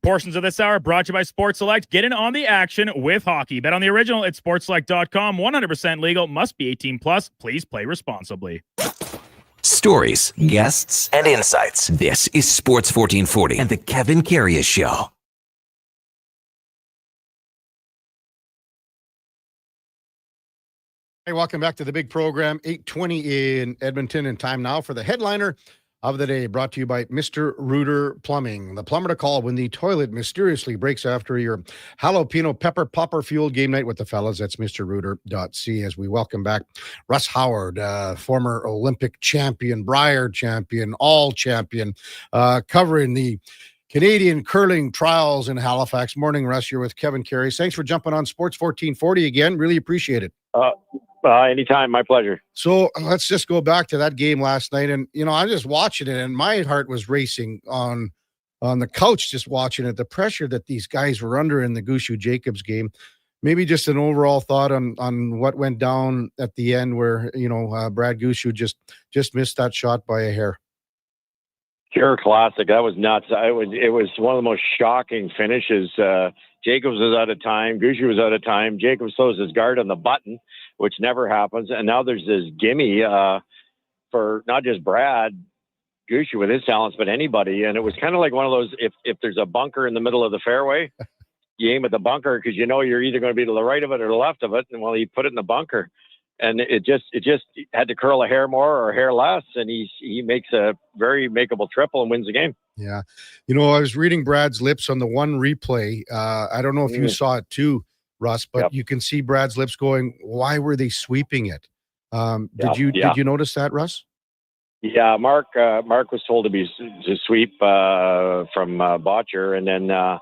Portions of this hour brought to you by Sports Select. Get in on the action with hockey. Bet on the original at sportselect.com. 100% legal. Must be 18 plus. Please play responsibly. Stories, guests, and insights. This is Sports 1440 and the Kevin Karius Show. Hey, welcome back to the big program. 8:20 in Edmonton, and time now for the headliner of the day, brought to you by Mr. Rooter Plumbing. The plumber to call when the toilet mysteriously breaks after your jalapeno pepper popper fueled game night with the fellas. That's mrrooter.ca. As we welcome back Russ Howard, former Olympic champion, Brier champion, all champion, covering the Canadian curling trials in Halifax. Morning, Russ. You're with Kevin Karius. Thanks for jumping on Sports 1440 again. Really appreciate it. Anytime. My pleasure. So let's just go back to that game last night. And, you know, I'm just watching it and my heart was racing on the couch, just watching it, the pressure that these guys were under in the Gushue Jacobs game. Maybe just an overall thought on what went down at the end where, you know, Brad Gushue just missed that shot by a hair. Pure classic. That was nuts. It was one of the most shocking finishes. Jacobs was out of time. Gushue was out of time. Jacobs throws his guard on the button, which never happens. And now there's this gimme for not just Brad Gushue with his talents, but anybody. And it was kind of like one of those, if there's a bunker in the middle of the fairway, you aim at the bunker because you know you're either going to be to the right of it or the left of it. And well, he put it in the bunker. And it just had to curl a hair more or a hair less, and he makes a very makeable triple and wins the game. Yeah. You know, I was reading Brad's lips on the one replay. I don't know if you saw it too, Russ, but you can see Brad's lips going, why were they sweeping it? Did you notice that, Russ? Yeah, Mark was told to sweep from Botcher, and then I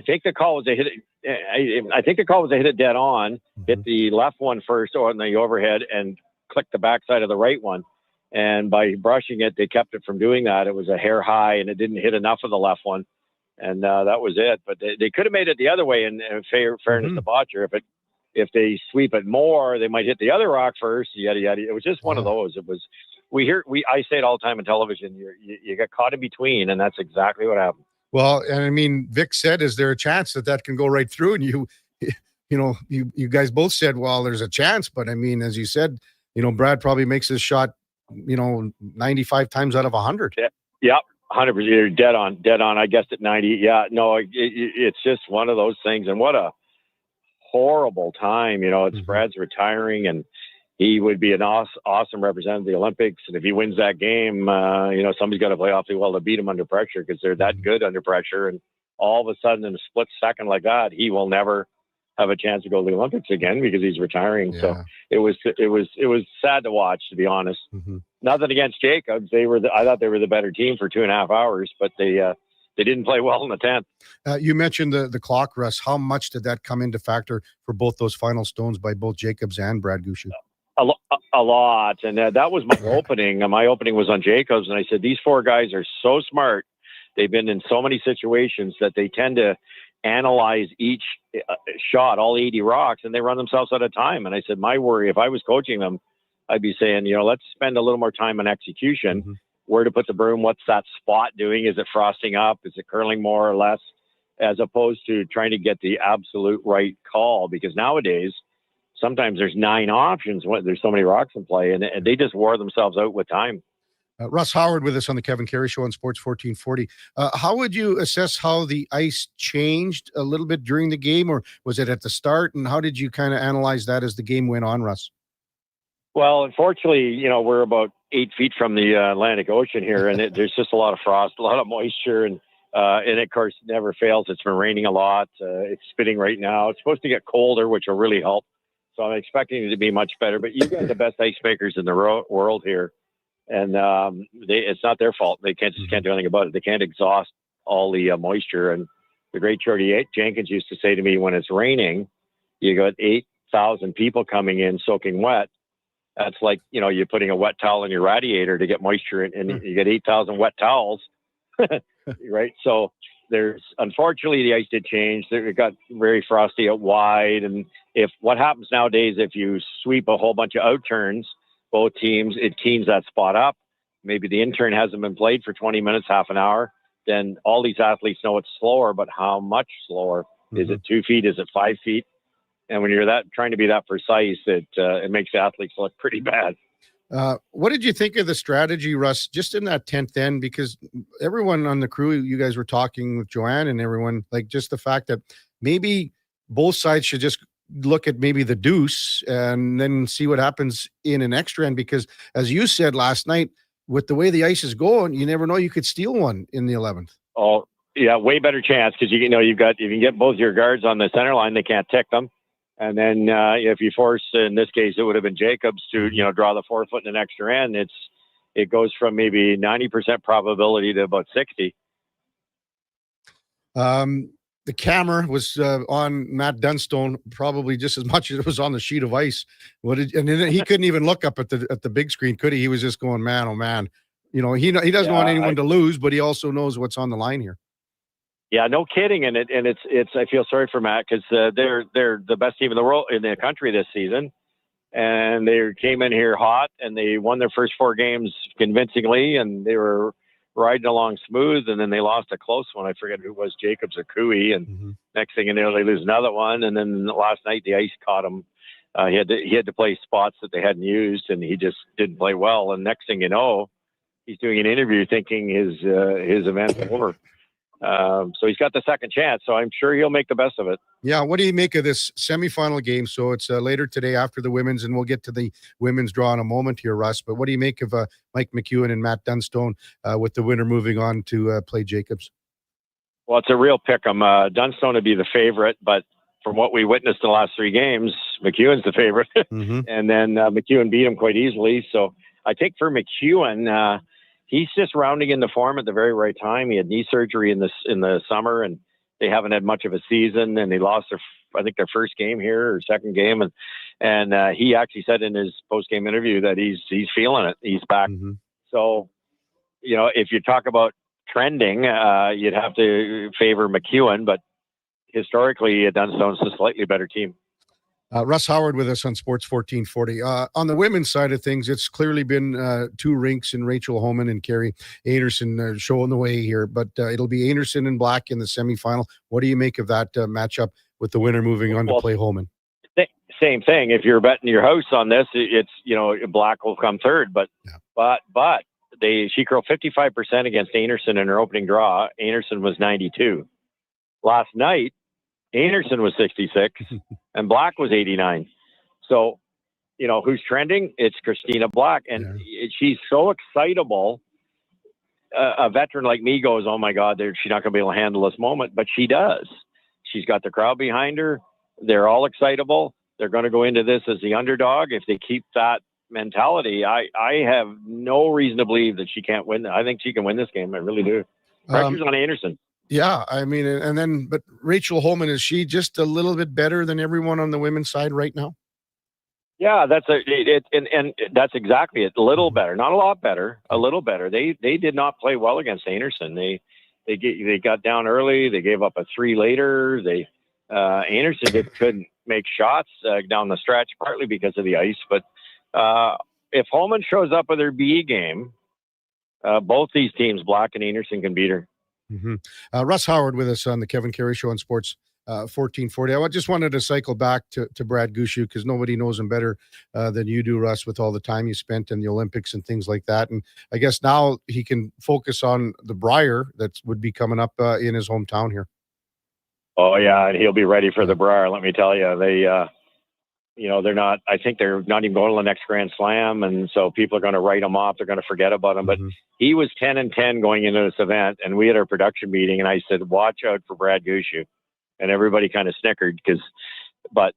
think the call was they hit it. I think the call was they hit it dead on, hit the left one first on the overhead, and clicked the backside of the right one. And by brushing it, they kept it from doing that. It was a hair high, and it didn't hit enough of the left one, and that was it. But they could have made it the other way. In fairness to Botcher, if they sweep it more, they might hit the other rock first. Yada yada. It was just one of those. It was. I say it all the time on television. You get caught in between, and that's exactly what happened. Well, and I mean, Vic said, is there a chance that can go right through? And you guys both said, well, there's a chance. But I mean, as you said, you know, Brad probably makes his shot, 95 times out of 100. Yeah, 100%. You're dead on. I guessed at 90. Yeah, no, it's just one of those things. And what a horrible time. You know, it's Brad's retiring, and he would be an awesome representative of the Olympics. And if he wins that game, somebody's got to play awfully well to beat him under pressure because they're that good under pressure. And all of a sudden, in a split second like that, he will never have a chance to go to the Olympics again because he's retiring. Yeah. So it was sad to watch, to be honest. Nothing against Jacobs. I thought they were the better team for 2.5 hours, but they they didn't play well in the 10th. You mentioned the clock, Russ. How much did that come into factor for both those final stones by both Jacobs and Brad Gushue? A lot. And that was my opening. My opening was on Jacobs. And I said, these 4 guys are so smart. They've been in so many situations that they tend to analyze each shot, all 80 rocks, and they run themselves out of time. And I said, my worry, if I was coaching them, I'd be saying, let's spend a little more time on execution, where to put the broom, what's that spot doing? Is it frosting up? Is it curling more or less? As opposed to trying to get the absolute right call. Because nowadays, sometimes there's 9 options. There's so many rocks in play, and they just wore themselves out with time. Russ Howard with us on the Kevin Karius Show on Sports 1440. How would you assess how the ice changed a little bit during the game, or was it at the start? And how did you kind of analyze that as the game went on, Russ? Well, unfortunately, we're about 8 feet from the Atlantic Ocean here, and there's just a lot of frost, a lot of moisture, and it, of course, never fails. It's been raining a lot. It's spitting right now. It's supposed to get colder, which will really help. So I'm expecting it to be much better. But you've got the best ice makers in the world here. And it's not their fault. They can't do anything about it. They can't exhaust all the moisture. And the great Jordy Jenkins used to say to me, when it's raining, you got 8,000 people coming in soaking wet. That's like, you're putting a wet towel in your radiator to get moisture in, and you get 8,000 wet towels, right? So unfortunately, the ice did change. It got very frosty out wide. And what happens nowadays, if you sweep a whole bunch of out turns, both teams, it keens that spot up. Maybe the intern hasn't been played for 20 minutes, half an hour. Then all these athletes know it's slower, but how much slower? Is it 2 feet? Is it 5 feet? And when you're trying to be that precise, it makes the athletes look pretty bad. What did you think of the strategy, Russ, just in that 10th end? Because everyone on the crew, you guys were talking with Joanne and everyone, like just the fact that maybe both sides should just look at maybe the deuce and then see what happens in an extra end, because as you said last night, with the way the ice is going, you never know, you could steal one in the 11th. Oh yeah, way better chance, because if you can get both your guards on the center line, they can't tick them. And then if you force, in this case it would have been Jacobs to draw the 4 foot in an extra end, it goes from maybe 90% probability to about 60. The camera was on Matt Dunstone probably just as much as it was on the sheet of ice. And then he couldn't even look up at the big screen, could he? He was just going, man, oh man. He doesn't want anyone to lose, but he also knows what's on the line here. Yeah, no kidding. And it's I feel sorry for Matt, because they're the best team in the world, in the country this season, and they came in here hot and they won their first 4 games convincingly, and they were riding along smooth, and then they lost a close one. I forget who it was, Jacobs or Cooey, and next thing you know, they lose another one. And then last night the ice caught him. He had to play spots that they hadn't used, and he just didn't play well. And next thing you know, he's doing an interview thinking his event's over. So he's got the second chance, so I'm sure he'll make the best of it. Yeah, what do you make of this semifinal game? So it's later today after the women's, and we'll get to the women's draw in a moment here, Russ. But what do you make of Mike McEwen and Matt Dunstone with the winner moving on to play Jacobs? Well, it's a real pick-em. Dunstone would be the favorite, but from what we witnessed in the last 3 games, McEwen's the favorite. And then McEwen beat him quite easily. So I think for McEwen, he's just rounding into form at the very right time. He had knee surgery in the summer, and they haven't had much of a season, and they lost their first game here or second game. And he actually said in his post-game interview that he's feeling it. He's back. So, if you talk about trending, you'd have to favor McEwen, but historically, Dunstone's a slightly better team. Russ Howard with us on Sports 1440. On the women's side of things, it's clearly been 2 rinks in Rachel Homan and Carrie Anderson showing the way here, but it'll be Anderson and Black in the semifinal. What do you make of that matchup with the winner moving on to play Homan? Same thing. If you're betting your house on this, it's Black will come third, but she curled 55% against Anderson in her opening draw. Anderson was 92. Last night, Anderson was 66 and Black was 89. So, who's trending? It's Christina Black. And she's so excitable. A veteran like me goes, oh my God, she's not going to be able to handle this moment. But she does. She's got the crowd behind her. They're all excitable. They're going to go into this as the underdog. If they keep that mentality, I have no reason to believe that she can't win. I think she can win this game. I really do. Pressure's on Anderson. Yeah, I mean, and then, but Rachel Holman, is she just a little bit better than everyone on the women's side right now? Yeah, and that's exactly it. A little better, not a lot better, a little better. They did not play well against Anderson. They got down early. They gave up a 3 later. Anderson just couldn't make shots down the stretch, partly because of the ice. But if Holman shows up with her B game, both these teams, Black and Anderson, can beat her. Mm-hmm. Russ Howard with us on the Kevin Karius Show on Sports 1440. I just wanted to cycle back to Brad Gushue, because nobody knows him better than you do, Russ, with all the time you spent in the Olympics and things like that. And I guess now he can focus on the Brier that would be coming up in his hometown here. Oh, yeah, and he'll be ready for the Brier. Let me tell you, they're not, I think they're not even going to the next Grand Slam. And so people are going to write him off. They're going to forget about him. But he was 10-10 going into this event. And we had our production meeting and I said, watch out for Brad Gushue. And everybody kind of snickered but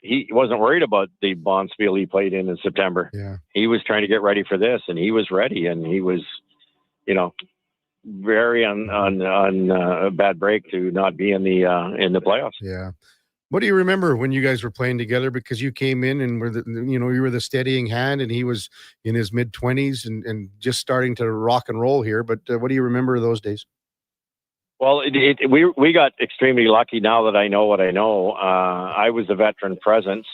he wasn't worried about the Bonspiel he played in September. Yeah. He was trying to get ready for this, and he was ready, and he was, very on a bad break to not be in the playoffs. Yeah. What do you remember when you guys were playing together? Because you came in and you were the steadying hand, and he was in his mid-20s and just starting to rock and roll here. But what do you remember of those days? Well, we got extremely lucky now that I know what I know. I was a veteran presence,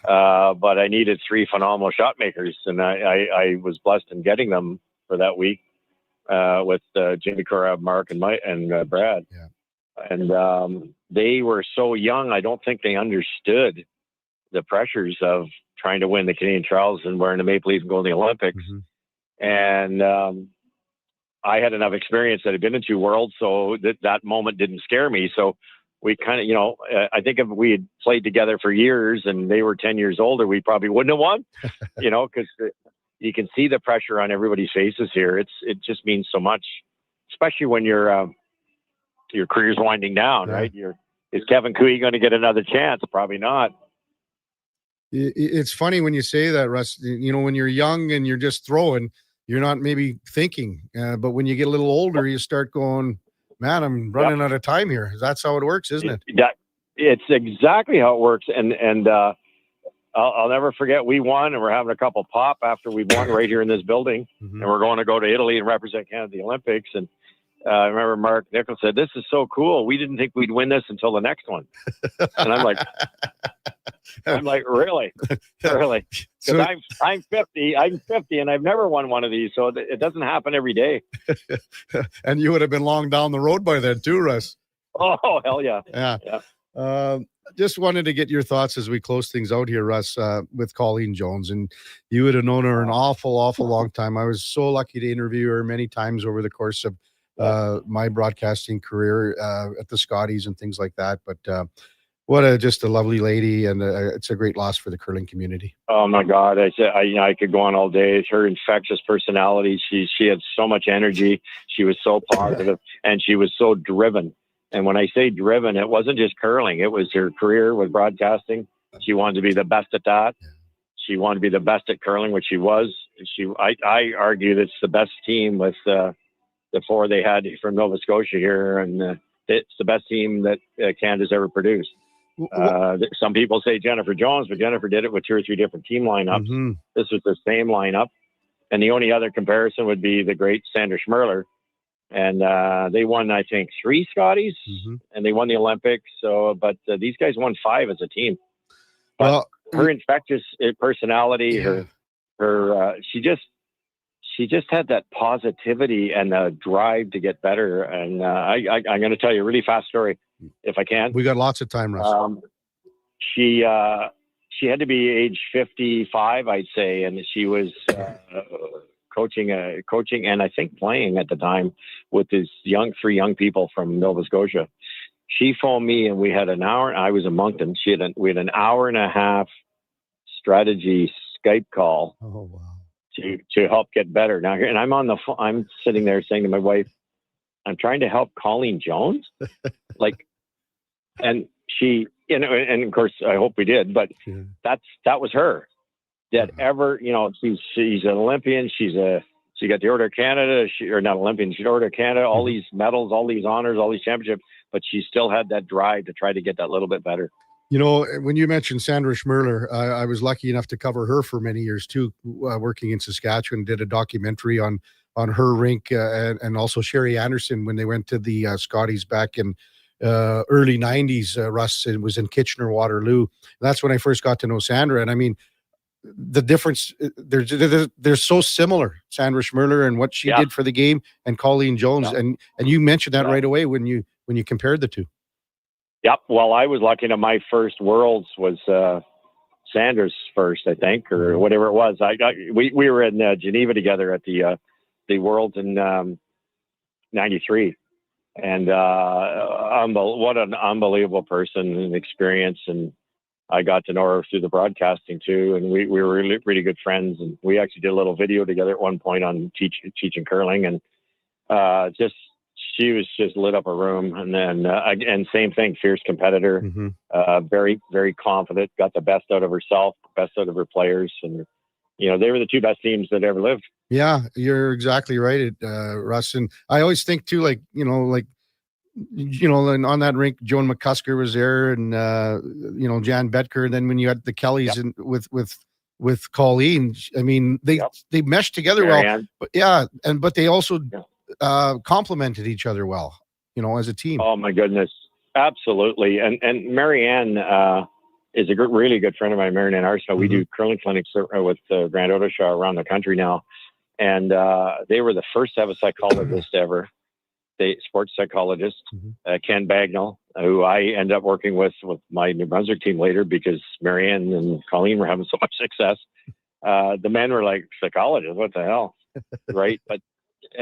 but I needed 3 phenomenal shot makers, and I was blessed in getting them for that week with Jimmy Korab, Mark, and Brad. Yeah. And they were so young, I don't think they understood the pressures of trying to win the Canadian Trials and wearing the Maple Leaf and going to the Olympics. And I had enough experience that I'd been in 2 worlds, so that moment didn't scare me. So we kind of, I think if we had played together for years and they were 10 years older, we probably wouldn't have won, because you can see the pressure on everybody's faces here. It just means so much, especially when your career's winding down, right? Is Kevin Cooey going to get another chance? Probably not. It's funny when you say that, Russ. When you're young and you're just throwing, you're not maybe thinking, but when you get a little older, you start going, man, I'm running out of time here. That's how it works, isn't it? It's exactly how it works. And I'll never forget, we won, and we're having a couple pop after we won right here in this building. And we're going to go to Italy and represent Canada at the Olympics. And I remember Mark Nichols said, "This is so cool. We didn't think we'd win this until the next one." And I'm like, really? Really? Because I'm 50, and I've never won one of these, so it doesn't happen every day. And you would have been long down the road by then too, Russ. Oh, hell yeah. Yeah. Just wanted to get your thoughts as we close things out here, Russ, with Colleen Jones. And you would have known her an awful long time. I was so lucky to interview her many times over the course of my broadcasting career at the Scotties and things like that. But just a lovely lady, and it's a great loss for the curling community. Oh my God, I could go on all day. Her infectious personality. She had so much energy. She was so positive, and she was so driven. And when I say driven, it wasn't just curling. It was her career with broadcasting. She wanted to be the best at that. She wanted to be the best at curling, which she was. I argue that it's the best team with the 4 they had from Nova Scotia here, and it's the best team that Canada's ever produced. Some people say Jennifer Jones, but Jennifer did it with 2 or 3 different team lineups. This was the same lineup. And the only other comparison would be the great Sandra Schmerler. And they won, I think, 3 Scotties, and they won the Olympics. So, but these guys won 5 as a team. But her infectious personality, she just had that positivity and the drive to get better. And I'm going to tell you a really fast story, if I can. We got lots of time, Russ. She had to be age 55, I'd say, and she was coaching and I think playing at the time with these 3 young people from Nova Scotia. She phoned me, and we had an hour. I was in Moncton. We had an hour and a half strategy Skype call. Oh wow. To help get better. Now, and I'm on the phone. I'm sitting there saying to my wife, "I'm trying to help Colleen Jones," and she, and of course, I hope we did. But that was her. That ever, she's an Olympian. She's She got the Order of Canada, or not Olympian, she got Order of Canada, all these medals, all these honors, all these championships, but she still had that drive to try to get that little bit better. You know, when you mentioned Sandra Schmerler, I was lucky enough to cover her for many years too, working in Saskatchewan. Did a documentary on her rink, and also Sherry Anderson when they went to the Scotties back in early 90s. Russ, it was in Kitchener, Waterloo. That's when I first got to know Sandra. And I mean, the difference, they're so similar, Sandra Schmerler and what she did for the game, and Colleen Jones. And you mentioned that right away when you compared the two. Yep. Well, I was lucky enough. My first Worlds was Sanders first, I think, or whatever it was. We were in Geneva together at the Worlds in '93, and what an unbelievable person and experience. And I got to know her through the broadcasting too, and we were really good friends. And we actually did a little video together at one point on teaching curling, and she was just lit up a room. And then again, same thing, fierce competitor, very, very confident, got the best out of herself, best out of her players. And, you know, they were the two best teams that ever lived. Yeah, you're exactly right, Russ. And I always think too, and on that rink, Joan McCusker was there, and, Jan Betker. And then when you had the Kellys and with Colleen, I mean, they meshed together well, but they also complemented each other well, as a team. Oh my goodness. Absolutely. And Marianne is a really good friend of mine, Marianne Arsenault. We do curling clinics with Grand Odisha around the country now. And they were the first to have a psychologist ever, sports psychologist, Ken Bagnall, who I ended up working with my New Brunswick team later because Marianne and Colleen were having so much success. The men were like, psychologists, what the hell? Right. But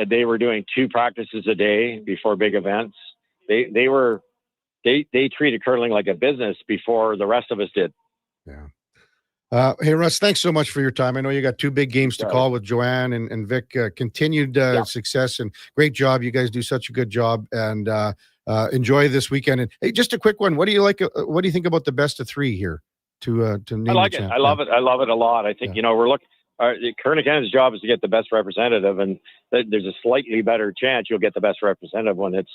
they were doing 2 practices a day before big events. They treated curling like a business before the rest of us did. Yeah. Hey, Russ, thanks so much for your time. I know you got 2 big games to call with Joanne and Vic. Continued success and great job. You guys do such a good job, and enjoy this weekend. And hey, just a quick one. What do you like? What do you think about the best of 3 here? To name I like it. I love it. I love it a lot. I think we're looking. Curling Canada's job is to get the best representative, and there's a slightly better chance you'll get the best representative when it's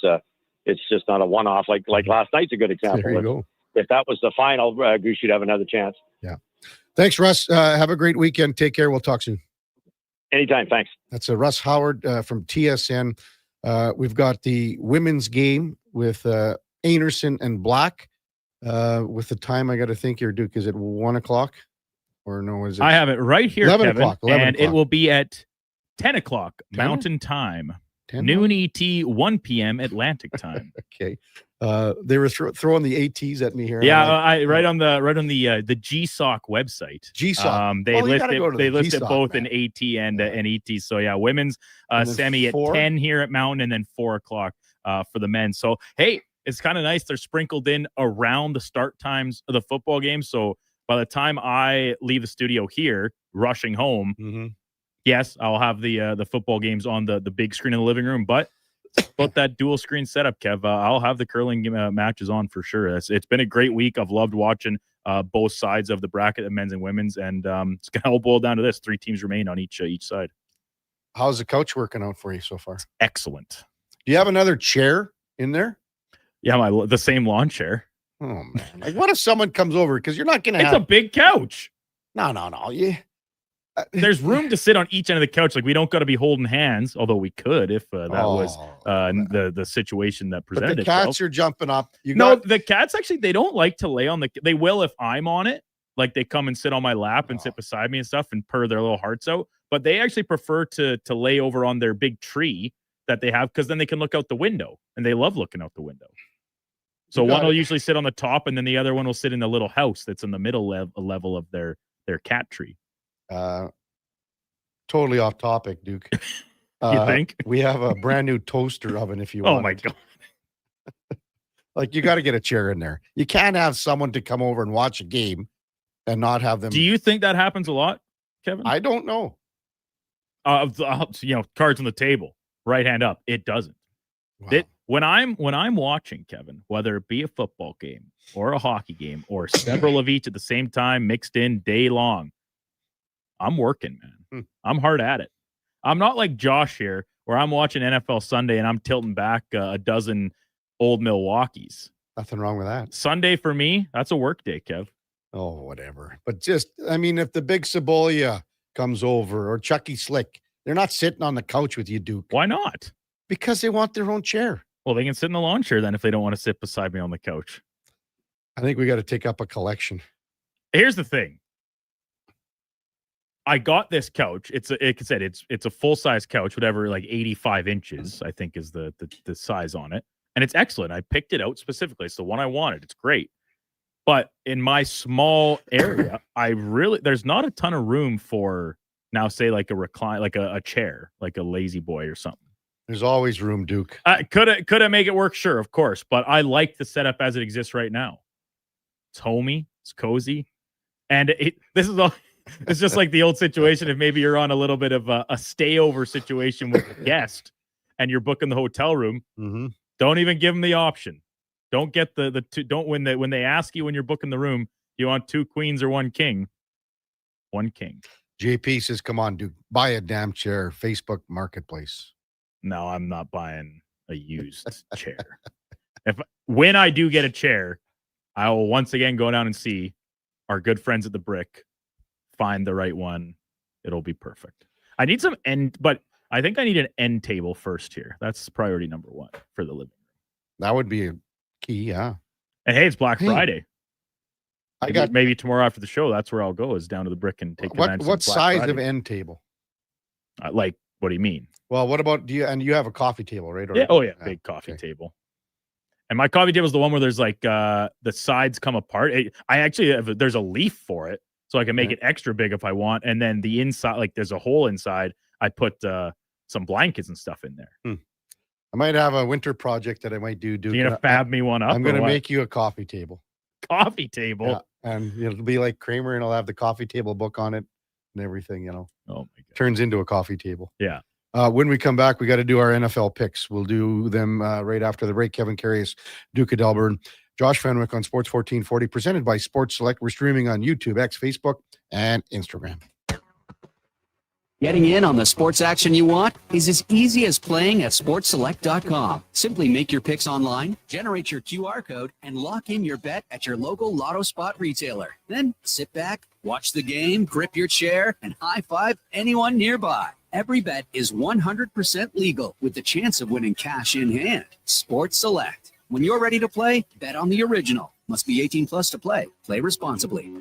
just not a one-off. Like last night's a good example. There you go. If that was the final, Goose, you'd have another chance. Yeah. Thanks, Russ. Have a great weekend. Take care. We'll talk soon. Anytime. Thanks. That's Russ Howard from TSN. We've got the women's game with Anderson and Black. With the time, I got to think here, Duke, is it 1 o'clock? Or no, is it? I have it right here, 11 Kevin, o'clock. 11 and o'clock. it will be at 10 o'clock 10? Mountain Time, 10 noon ET, 1 p.m. Atlantic Time. Okay. They were throwing the ATs at me here. Yeah, right on the GSOC website. GSOC. They list it GSOC, both man. in AT and ET. So yeah, women's semi 4? at 10 here at Mountain, and then 4 o'clock for the men. So hey, it's kind of nice. They're sprinkled in around the start times of the football game. So by the time I leave the studio here, rushing home, yes, I'll have the football games on the big screen in the living room. But about that dual screen setup, Kev, I'll have the curling matches on for sure. It's been a great week. I've loved watching both sides of the bracket, the men's and women's, and it's gonna all boil down to this: 3 teams remain on each side. How's the couch working out for you so far? Excellent. Do you have another chair in there? Yeah, the same lawn chair. Oh man! Like, what if someone comes over? Because you're not gonna. It's a big couch. No. Yeah. There's room to sit on each end of the couch. Like, we don't got to be holding hands, although we could if that was the situation that presented itself. But the cats are jumping up. The cats actually, they don't like to lay on they will if I'm on it. Like, they come and sit on my lap and sit beside me and stuff and purr their little hearts out. But they actually prefer to lay over on their big tree that they have, because then they can look out the window, and they love looking out the window. So one will usually sit on the top, and then the other one will sit in the little house that's in the middle level of their cat tree. Totally off topic, Duke. You think? We have a brand new toaster oven if you want. Oh my God. Like, you got to get a chair in there. You can't have someone to come over and watch a game and not have them. Do you think that happens a lot, Kevin? I don't know. Cards on the table, right hand up. It doesn't. Wow. When I'm watching, Kevin, whether it be a football game or a hockey game or several of each at the same time, mixed in day long, I'm working, man. I'm hard at it. I'm not like Josh here, where I'm watching NFL Sunday and I'm tilting back a dozen old Milwaukees. Nothing wrong with that. Sunday for me, that's a work day, Kev. Oh, whatever. But just, I mean, if the big Cebolla comes over or Chucky Slick, they're not sitting on the couch with you, Duke. Why not? Because they want their own chair. Well, they can sit in the lawn chair then if they don't want to sit beside me on the couch. I think we got to take up a collection. Here's the thing. I got this couch. It's a full-size couch, whatever, like 85 inches, I think is the size on it. And it's excellent. I picked it out specifically. It's the one I wanted. It's great. But in my small area, there's not a ton of room for now, say like a recline, like a chair, like a lazy boy or something. There's always room, Duke. Could it make it work? Sure, of course. But I like the setup as it exists right now. It's homey. It's cozy. And this is all. It's just like the old situation. If maybe you're on a little bit of a stayover situation with a guest and you're booking the hotel room, don't even give them the option. Don't get the two. Don't when they ask you when you're booking the room, you want 2 queens or 1 king? 1 king. JP says, "Come on, Duke, buy a damn chair." Facebook Marketplace. No, I'm not buying a used chair. When I do get a chair, I will once again go down and see our good friends at the Brick. Find the right one. It'll be perfect. I need some but I think I need an end table first here. That's priority number 1 for the living room. That would be a key, yeah. And hey, it's Black Friday. Maybe tomorrow after the show, that's where I'll go, is down to the Brick and take advantage of what Black size Friday. of end table? Like, what do you mean? Well, what about you have a coffee table, right? Yeah, big coffee table. And my coffee table is the one where there's like the sides come apart. I actually have, there's a leaf for it, so I can make it extra big if I want. And then the inside, like there's a hole inside. I put some blankets and stuff in there. I might have a winter project that I might do. Duke. You're gonna fab me one up. I'm gonna make you a coffee table. Coffee table. Yeah. And it'll be like Kramer, and I'll have the coffee table book on it and everything. Oh my God. Turns into a coffee table. Yeah. When we come back, we got to do our NFL picks. We'll do them right after the break. Kevin Karius, Duke of Delburne, Josh Fenwick on Sports 1440, presented by Sports Select. We're streaming on YouTube, X, Facebook, and Instagram. Getting in on the sports action you want is as easy as playing at sportselect.com. Simply make your picks online, generate your QR code, and lock in your bet at your local Lotto Spot retailer. Then sit back, watch the game, grip your chair, and high-five anyone nearby. Every bet is 100% legal with the chance of winning cash in hand. Sports Select. When you're ready to play, bet on the original. Must be 18 plus to play. Play responsibly.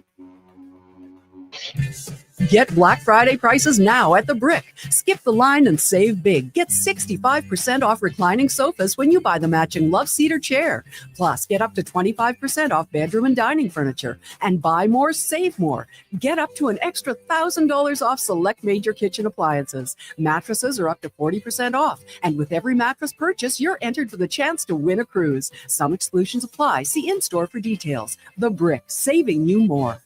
Get Black Friday prices now at The Brick. Skip the line and save big. Get 65% off reclining sofas when you buy the matching Love Cedar chair. Plus, get up to 25% off bedroom and dining furniture. And buy more, save more. Get up to an extra $1,000 off select major kitchen appliances. Mattresses are up to 40% off. And with every mattress purchase, you're entered for the chance to win a cruise. Some exclusions apply. See in-store for details. The Brick, saving you more.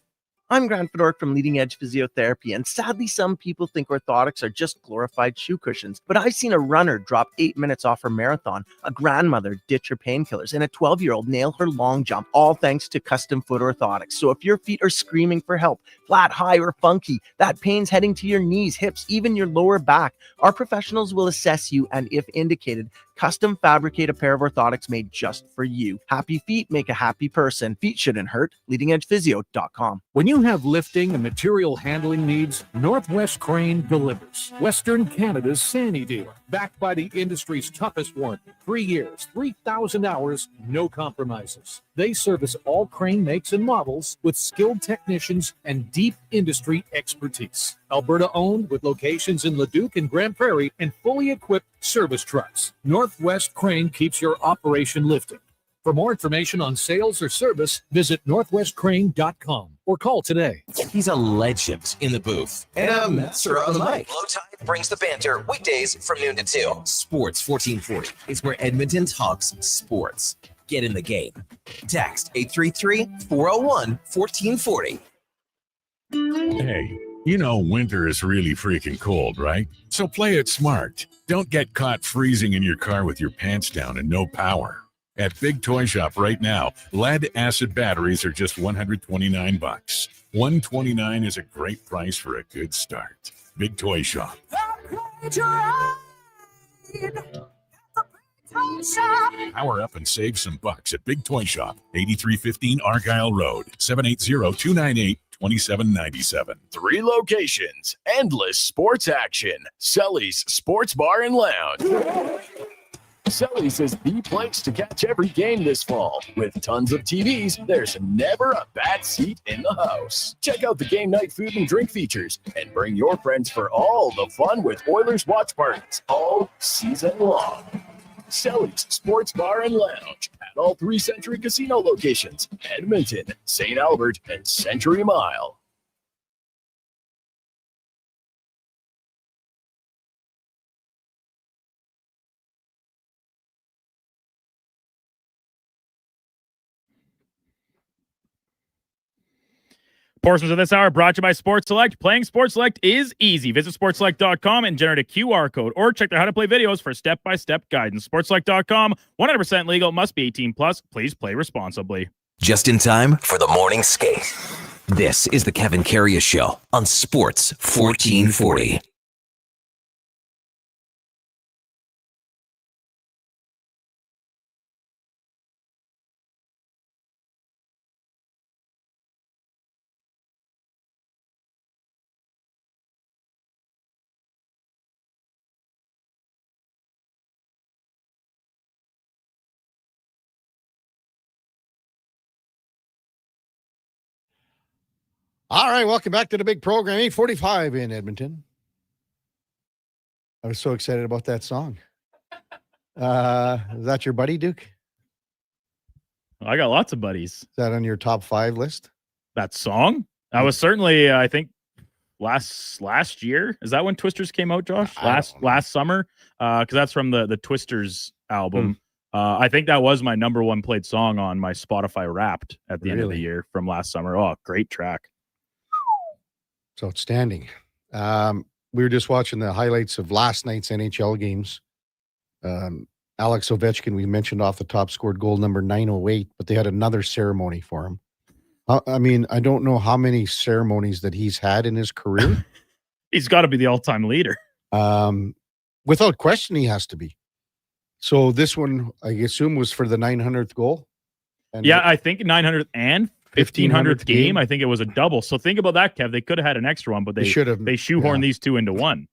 I'm Grant Fedork from Leading Edge Physiotherapy, and sadly, some people think orthotics are just glorified shoe cushions. But I've seen a runner drop 8 minutes off her marathon, a grandmother ditch her painkillers, and a 12-year-old nail her long jump, all thanks to custom foot orthotics. So if your feet are screaming for help, flat, high, or funky, that pain's heading to your knees, hips, even your lower back, our professionals will assess you and, if indicated, custom fabricate a pair of orthotics made just for you. Happy feet make a happy person. Feet shouldn't hurt. LeadingEdgePhysio.com. When you have lifting and material handling needs, Northwest Crane delivers. Western Canada's Sandy dealer, backed by the industry's toughest warranty. 3 years, 3,000 hours, no compromises. They service all crane makes and models with skilled technicians and deep industry expertise. Alberta owned, with locations in Leduc and Grand Prairie, and fully equipped service trucks. Northwest Crane keeps your operation lifting. For more information on sales or service, visit northwestcrane.com or call today. He's a legend in the booth and a master on the mic. Low Tide brings the banter weekdays from noon to 2. Sports 1440 is where Edmonton talks sports. Get in the game. Text 833-401-1440. Hey, you know winter is really freaking cold, right? So play it smart. Don't get caught freezing in your car with your pants down and no power. At Big Toy Shop right now, lead-acid batteries are just $129. $129 is a great price for a good start. Big Toy Shop. Power up and save some bucks at Big Toy Shop, 8315 Argyle Road, 780-298-2797. 3 locations, endless sports action. Sully's Sports Bar and Lounge. Sully's is the place to catch every game this fall. With tons of TVs, there's never a bad seat in the house. Check out the game night food and drink features and bring your friends for all the fun with Oilers watch parties all season long. Sully's Sports Bar and Lounge at all 3 Century Casino locations, Edmonton, St. Albert, and Century Mile. Portions of this hour brought to you by Sports Select. Playing Sports Select is easy. Visit sportselect.com and generate a QR code or check their how to play videos for step-by-step guidance. Sportselect.com, 100% legal, must be 18 plus. Please play responsibly. Just in time for the morning skate. This is the Kevin Karius Show on Sports 1440. All right, welcome back to the big program, 8:45 in Edmonton. I was so excited about that song. Is that your buddy, Duke? I got lots of buddies. Is that on your top 5 list? That song? That was certainly, I think, last year. Is that when Twisters came out, Josh? Last summer? Because that's from the Twisters album. I think that was my number 1 played song on my Spotify Wrapped at the end of the year from last summer. Oh, great track. It's outstanding. We were just watching the highlights of last night's NHL games. Alex Ovechkin, we mentioned off the top, scored goal number 908, but they had another ceremony for him. I mean, I don't know how many ceremonies that he's had in his career. He's got to be the all-time leader. Without question, he has to be. So this one, I assume, was for the 900th goal. And yeah, I think 900th and 1500th game. I think it was a double. So think about that, Kev. They could have had an extra one, but they shoehorned these two into one.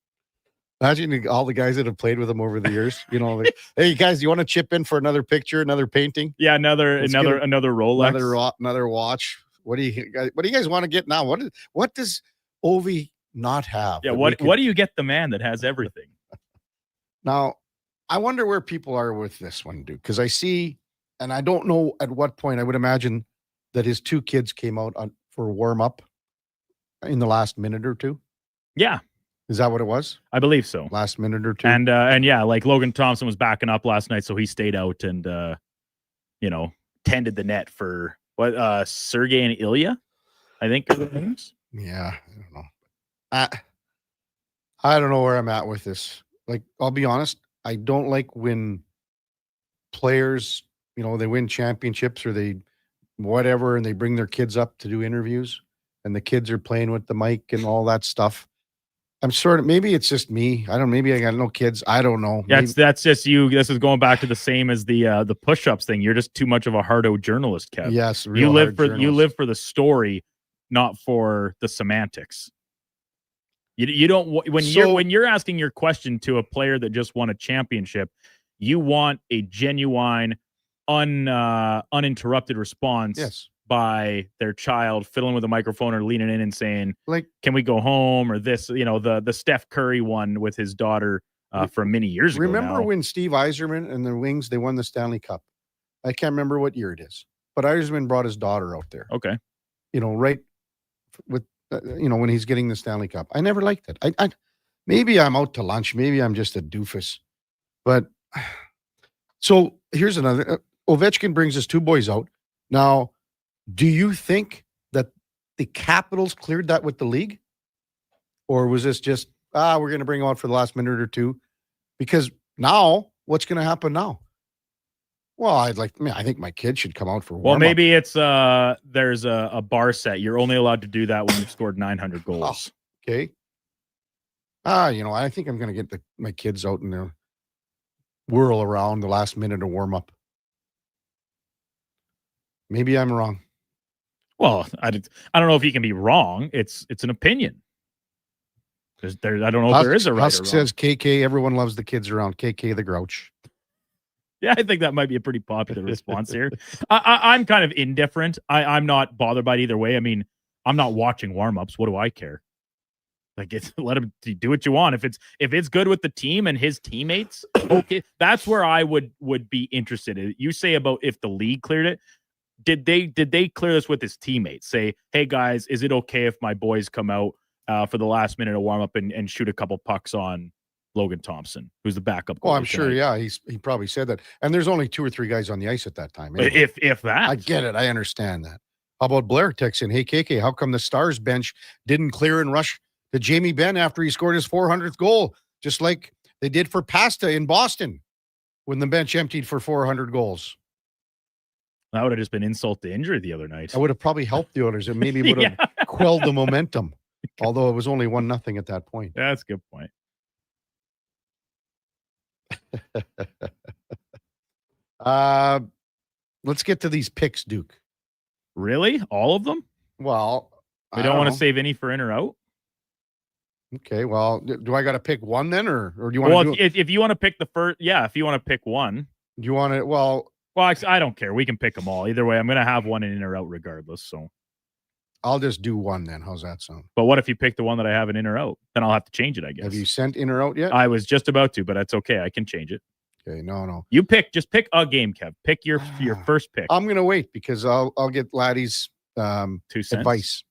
Imagine all the guys that have played with him over the years. You know, like, hey guys, you want to chip in for another picture, another painting? Yeah, another Rolex, another watch. What do you guys want to get now? What does Ovi not have? Yeah, what do you get the man that has everything? Now, I wonder where people are with this one, Duke, because I see, and I don't know at what point. I would imagine that his 2 kids came out for warm up in the last minute or 2. Yeah. Is that what it was? I believe so. Last minute or 2. And yeah, like Logan Thompson was backing up last night, so he stayed out and tended the net for Sergey and Ilya, I think are the names. Yeah, I don't know. I don't know where I'm at with this. Like, I'll be honest, I don't like when players, they win championships or they whatever, and they bring their kids up to do interviews, and the kids are playing with the mic and all that stuff. I'm maybe it's just me. Maybe I got no kids. I don't know. Yeah, that's just you. This is going back to the same as the push-ups thing. You're just too much of a hardo journalist, Kev. Yes, you live for the story, not for the semantics. You don't when you're asking your question to a player that just won a championship, you want a genuine, uninterrupted response by their child fiddling with a microphone or leaning in and saying, like, can we go home? Or this, the Steph Curry one with his daughter from many years ago. Remember when Steve Yzerman and the Wings, they won the Stanley Cup? I can't remember what year it is, but Yzerman brought his daughter out there. Okay. Right with, when he's getting the Stanley Cup. I never liked it. I maybe I'm out to lunch. Maybe I'm just a doofus. But so here's another. Ovechkin brings his 2 boys out. Now, do you think that the Capitals cleared that with the league? Or was this just, we're going to bring him out for the last minute or 2? Because now, what's going to happen now? Well, I think my kid should come out for warm-up. Well, maybe it's there's a bar set. You're only allowed to do that when you've scored 900 goals. Okay. I think I'm going to get my kids out and whirl around the last minute of warm up. Maybe I'm wrong. Well, I don't know if you can be wrong. It's an opinion. I don't know if there is a right Husk or wrong. says KK, everyone loves the kids around. KK the Grouch. Yeah, I think that might be a pretty popular response here. I'm kind of indifferent. I'm not bothered by it either way. I mean, I'm not watching warm-ups. What do I care? Like, let him do what you want. If it's good with the team and his teammates, okay, that's where I would be interested in. You say about if the league cleared it. Did they clear this with his teammates? Say, hey guys, is it okay if my boys come out for the last minute of warm up and shoot a couple pucks on Logan Thompson, who's the backup goalie? Oh, I'm sure. Yeah, he probably said that. And there's only 2 or 3 guys on the ice at that time. Anyway. If that, I get it. I understand that. How about Blair texting? Hey KK, how come the Stars bench didn't clear and rush to Jamie Benn after he scored his 400th goal, just like they did for Pasta in Boston when the bench emptied for 400 goals? That would have just been insult to injury the other night. I would have probably helped the owners. It maybe would have quelled the momentum, although it was only 1-0 at that point. Yeah, that's a good point. Let's get to these picks, Duke. Really? All of them? Well, we don't want to save any for in or out. Okay. Well, do I got to pick one then, or do you want to? Well, if you want to pick the first, yeah. If you want to pick one, do you want to? Well, I don't care. We can pick them all. Either way, I'm going to have one in or out regardless. So I'll just do one then. How's that sound? But what if you pick the one that I have in or out? Then I'll have to change it, I guess. Have you sent in or out yet? I was just about to, but that's okay. I can change it. Okay. No. You just pick a game, Kev. Pick your first pick. I'm going to wait because I'll get Laddie's 2 cents. advice.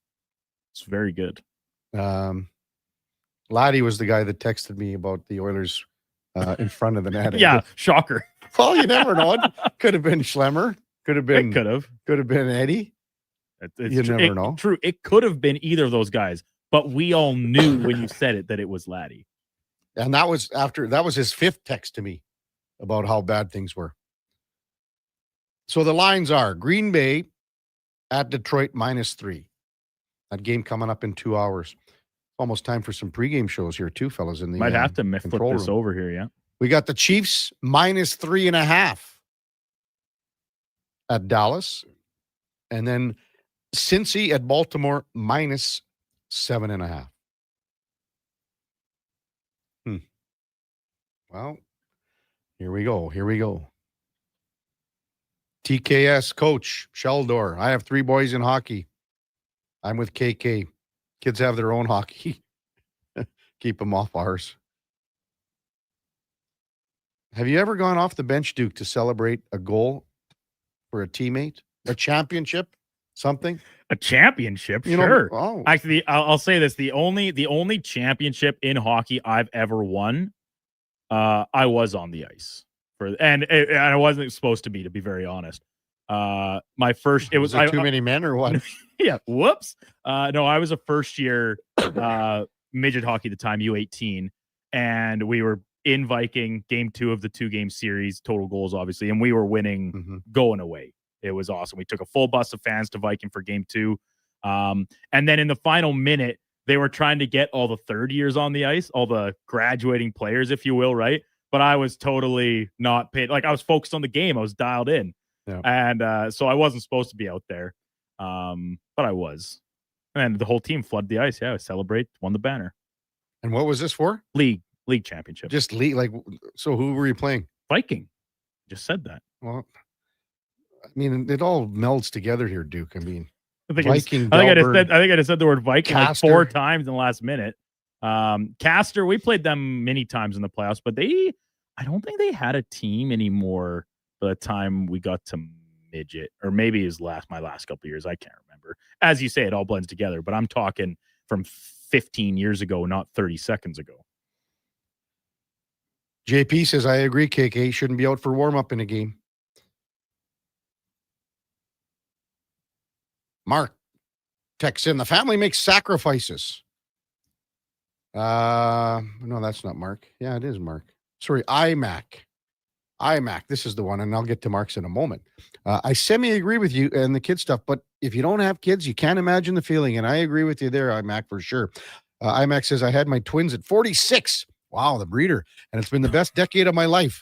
It's very good. Laddie was the guy that texted me about the Oilers in front of the net. Yeah, shocker. Well, you never know. It could have been Schlemmer. Could have been. Could have been Eddie. You never know. True. It could have been either of those guys, but we all knew when you said it that it was Laddie. And that was his 5th text to me about how bad things were. So the lines are Green Bay at Detroit -3. That game coming up in 2 hours. Almost time for some pregame shows here too, fellas. In the might have to flip this over here. Yeah, we got the Chiefs -3.5 at Dallas, and then Cincy at Baltimore -7.5. Well, here we go. TKS coach Sheldor. I have 3 boys in hockey. I'm with KK. Kids have their own hockey. Keep them off ours. Have you ever gone off the bench, Duke, to celebrate a goal for a teammate? A championship? Something? A championship? Sure. Actually, I'll say this. The only championship in hockey I've ever won, I was on the ice. And I wasn't supposed to be very honest. My first, it was too many men or what? Yeah. Whoops. No, I was a first year midget hockey at the time, U18, and we were in Viking, game 2 of the 2-game series, total goals, obviously, and we were winning going away. It was awesome. We took a full bus of fans to Viking for game 2. And then in the final minute, they were trying to get all the third years on the ice, all the graduating players, if you will, right? But I was totally not paid. Like, I was focused on the game. I was dialed in. Yeah. And so I wasn't supposed to be out there. But I was. And the whole team flooded the ice. Yeah, celebrate, won the banner. And what was this for? League championship. Just league, like, so who were you playing? Viking. Just said that. Well, I mean, it all melds together here, Duke. I mean, Viking. I think I just said the word Viking like 4 times in the last minute. Castor, we played them many times in the playoffs, but I don't think they had a team anymore by the time we got to midget, or maybe his my last couple of years. I can't remember. As you say, it all blends together, but I'm talking from 15 years ago, not 30 seconds ago. JP says, I agree, KK shouldn't be out for warm-up in a game. Mark texts in, the family makes sacrifices. No, that's not Mark. Yeah, it is Mark. Sorry, iMac. This is the one, and I'll get to Mark's in a moment. I semi-agree with you and the kid stuff, but if you don't have kids, you can't imagine the feeling, and I agree with you there, iMac, for sure. IMAX says, I had my twins at 46. Wow, the breeder. And it's been the best decade of my life.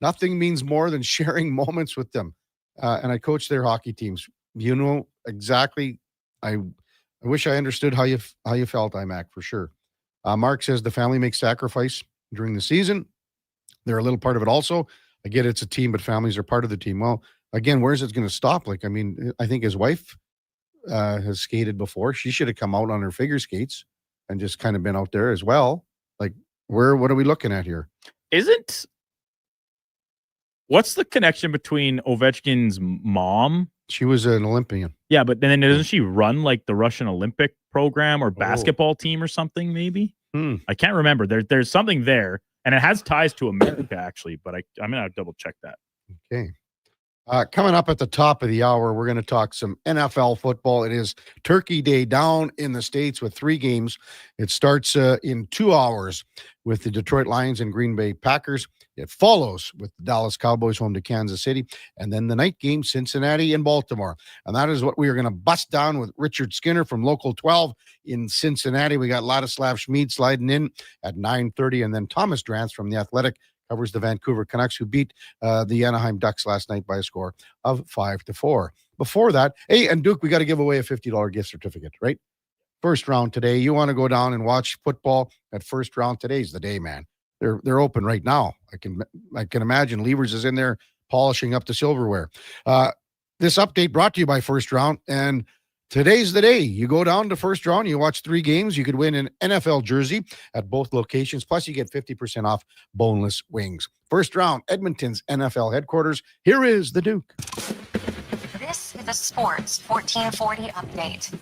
Nothing means more than sharing moments with them. And I coach their hockey teams. You know exactly. I wish I understood how you felt, IMAC, for sure. Mark says the family makes sacrifice during the season. They're a little part of it also. I get it's a team, but families are part of the team. Well, again, where's it going to stop? Like, I mean, I think his wife has skated before. She should have come out on her figure skates and just kind of been out there as well. Like, what are we looking at here? What's the connection between Ovechkin's mom? She was an Olympian. Yeah, but then doesn't she run like the Russian Olympic program or basketball team or something, maybe? I can't remember. There's something there, and it has ties to America, actually, but I'm going to double check that. Okay. Coming up at the top of the hour, we're going to talk some NFL football. It is Turkey Day down in the States with 3 games. It starts in 2 hours with the Detroit Lions and Green Bay Packers. It follows with the Dallas Cowboys home to Kansas City. And then the night game, Cincinnati and Baltimore. And that is what we are going to bust down with Richard Skinner from Local 12 in Cincinnati. We got Ladislav Schmid sliding in at 9:30. And then Thomas Drance from The Athletic covers the Vancouver Canucks, who beat the Anaheim Ducks last night by a score of 5-4. Before that, hey, and Duke, we got to give away a $50 gift certificate, right? First round today. You want to go down and watch football at first round? Today's the day, man. They're open right now. I can imagine Levers is in there polishing up the silverware. This update brought to you by First Round, and today's the day. You go down to First Round, you watch 3 games, you could win an NFL jersey at both locations, plus you get 50% off boneless wings. First Round, Edmonton's NFL headquarters. Here is the Duke. This is a Sports 1440 update.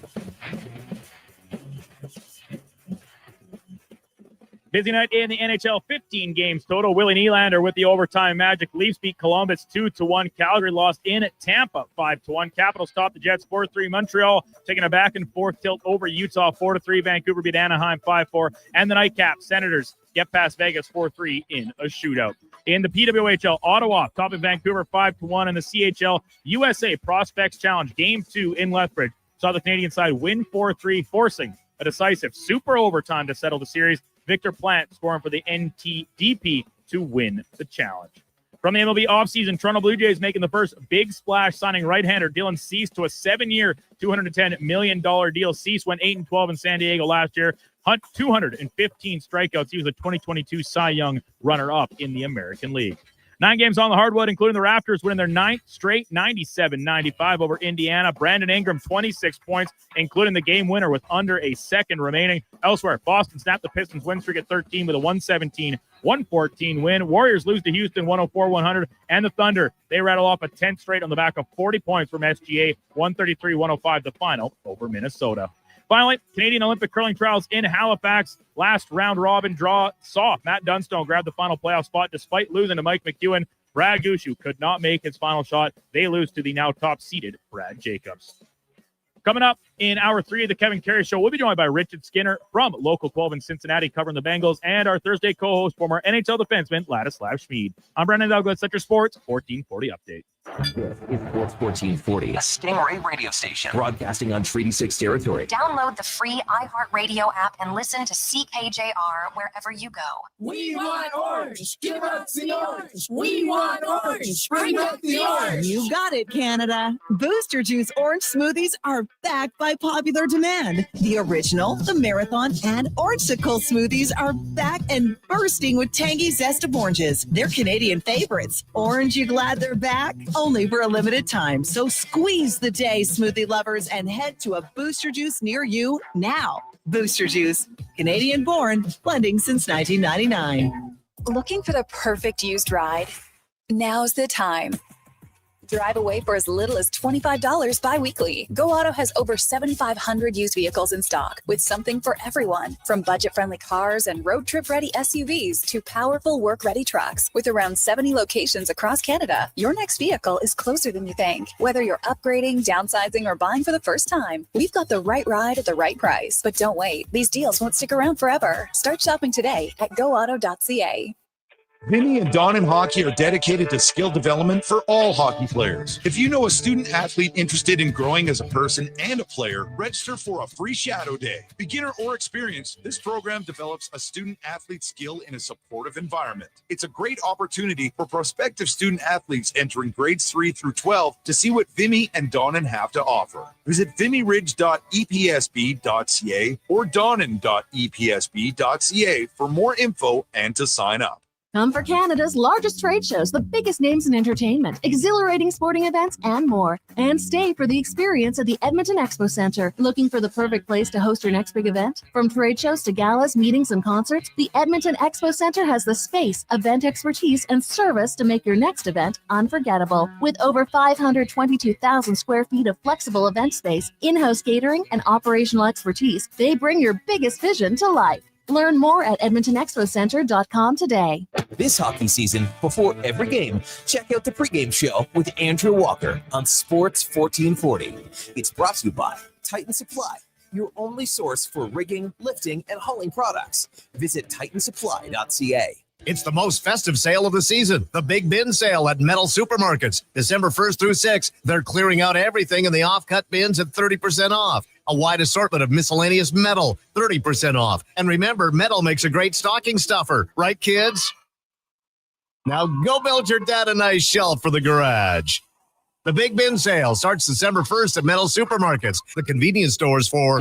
Busy night in the NHL, 15 games total. Willie Nylander with the overtime magic. Leafs beat Columbus 2-1. Calgary lost in at Tampa 5-1. Capitals topped the Jets 4-3. Montreal taking a back and forth tilt over Utah 4-3. Vancouver beat Anaheim 5-4. And the nightcap, Senators get past Vegas 4-3 in a shootout. In the PWHL, Ottawa topping Vancouver 5-1. And the CHL USA Prospects Challenge Game 2 in Lethbridge saw the Canadian side win 4-3, forcing a decisive super overtime to settle the series. Victor Plant scoring for the NTDP to win the challenge. From the MLB offseason, Toronto Blue Jays making the first big splash, signing right-hander Dylan Cease to a 7-year, $210 million deal. Cease went 8-12 in San Diego last year. Hunt 215 strikeouts. He was a 2022 Cy Young runner-up in the American League. 9 games on the hardwood, including the Raptors winning their 9th straight 97-95 over Indiana. Brandon Ingram, 26 points, including the game winner with under a second remaining. Elsewhere, Boston snapped the Pistons win streak at 13 with a 117-114 win. Warriors lose to Houston 104-100. And the Thunder, they rattle off a 10th straight on the back of 40 points from SGA, 133-105 the final over Minnesota. Finally, Canadian Olympic curling trials in Halifax. Last round robin draw saw Matt Dunstone grab the final playoff spot despite losing to Mike McEwen. Brad Gushue could not make his final shot. They lose to the now top-seeded Brad Jacobs. Coming up in hour 3 of the Kevin Karius Show, we'll be joined by Richard Skinner from Local 12 in Cincinnati covering the Bengals, and our Thursday co-host, former NHL defenseman Ladislav Schmid. I'm Brendan Douglas, Center Sports 1440 Update. This is Sports 1440, a Stingray radio station broadcasting on Treaty 6 territory. Download the free iHeartRadio app and listen to CKJR wherever you go. We want orange. Give us the orange. We want orange. Bring up the orange. You got it, Canada. Booster Juice orange smoothies are back by popular demand. The original, the marathon, and orangesicle smoothies are back and bursting with tangy zest of oranges. They're Canadian favorites. Orange, you glad they're back? Only for a limited time. So squeeze the day, smoothie lovers, and head to a Booster Juice near you now. Booster Juice, Canadian born, blending since 1999. Looking for the perfect used ride? Now's the time. Drive away for as little as $25 bi-weekly. Go Auto has over 7,500 used vehicles in stock with something for everyone. From budget-friendly cars and road trip-ready SUVs to powerful work-ready trucks with around 70 locations across Canada. Your next vehicle is closer than you think. Whether you're upgrading, downsizing, or buying for the first time, we've got the right ride at the right price. But don't wait. These deals won't stick around forever. Start shopping today at goauto.ca. Vinny and Don in Hockey are dedicated to skill development for all hockey players. If you know a student athlete interested in growing as a person and a player, register for a free shadow day. Beginner or experienced, this program develops a student athlete skill in a supportive environment. It's a great opportunity for prospective student athletes entering grades 3 through 12 to see what Vimy and Donnan have to offer. Visit vimyridge.epsb.ca or donnan.epsb.ca for more info and to sign up. Come for Canada's largest trade shows, the biggest names in entertainment, exhilarating sporting events, and more. And stay for the experience at the Edmonton Expo Centre. Looking for the perfect place to host your next big event? From trade shows to galas, meetings, and concerts, the Edmonton Expo Centre has the space, event expertise, and service to make your next event unforgettable. With over 522,000 square feet of flexible event space, in-house catering, and operational expertise, they bring your biggest vision to life. Learn more at edmontonexpocentre.com today. This hockey season, before every game, check out the pregame show with Andrew Walker on Sports 1440. It's brought to you by Titan Supply, your only source for rigging, lifting, and hauling products. Visit titansupply.ca. It's the most festive sale of the season, the Big Bin Sale at Metal Supermarkets. December 1st through 6th, they're clearing out everything in the off-cut bins at 30% off. A wide assortment of miscellaneous metal, 30% off. And remember, metal makes a great stocking stuffer, right, kids? Now go build your dad a nice shelf for the garage. The Big Bin Sale starts December 1st at Metal Supermarkets, the convenience stores for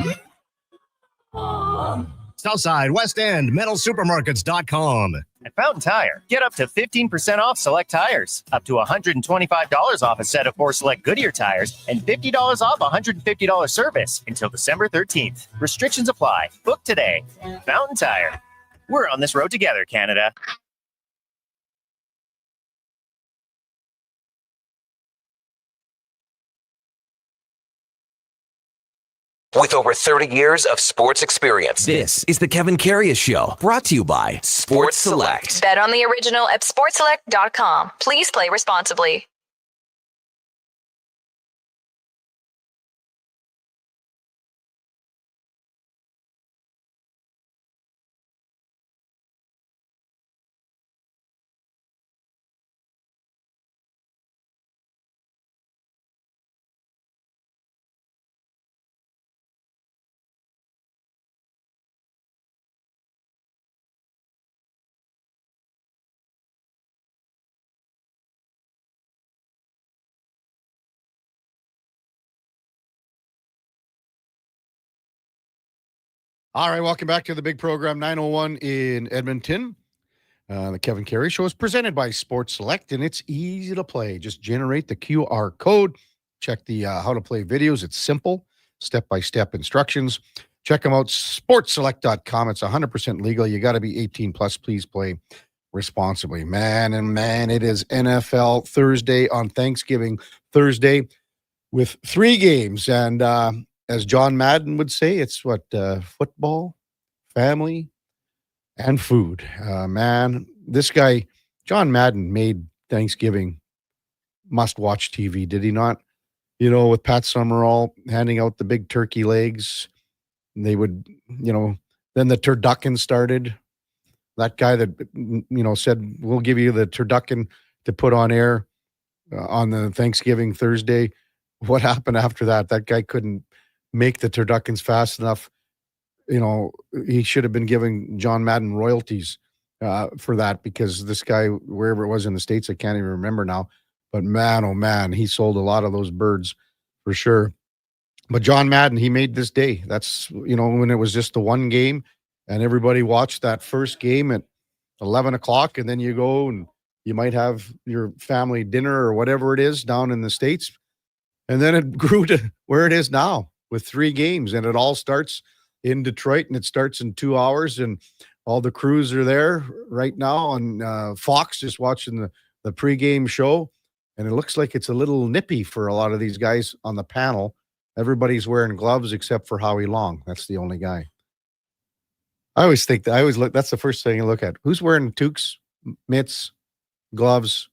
Southside, West End, metalsupermarkets.com. At Fountain Tire, get up to 15% off select tires, up to $125 off a set of 4 select Goodyear tires, and $50 off $150 service until December 13th. Restrictions apply. Book today. Fountain Tire. We're on this road together, Canada. With over 30 years of sports experience, this is the Kevin Karius Show, brought to you by Sports Select. Bet on the original at sportselect.com. Please play responsibly. All right, welcome back to the big program 901 in Edmonton. The Kevin Karius Show is presented by Sports Select, and it's easy to play. Just generate the QR code. Check the how to play videos. It's simple, step-by-step instructions. Check them out, sportselect.com. It's 100% legal. You got to be 18 plus. Please play responsibly. Man, it is NFL Thursday on Thanksgiving Thursday with 3 games. And as John Madden would say, it's what, football, family, and food. Man, this guy, John Madden, made Thanksgiving must-watch TV, did he not? You know, with Pat Summerall handing out the big turkey legs. They would, then the turducken started. That guy that, said, we'll give you the turducken to put on air on the Thanksgiving Thursday. What happened after that? That guy couldn't make the turduckens fast enough. He should have been giving John Madden royalties for that, because this guy, wherever it was in the States, I can't even remember now. But man, oh man, he sold a lot of those birds for sure. But John Madden, he made this day. That's, when it was just the one game and everybody watched that first game at 11 o'clock, and then you go and you might have your family dinner or whatever it is down in the States. And then it grew to where it is now with 3 games, and it all starts in Detroit, and it starts in 2 hours, and all the crews are there right now on Fox just watching the pregame show. And it looks like it's a little nippy for a lot of these guys on the panel. Everybody's wearing gloves except for Howie Long. That's the only guy. I always think that that's the first thing you look at. Who's wearing toques, mitts, gloves,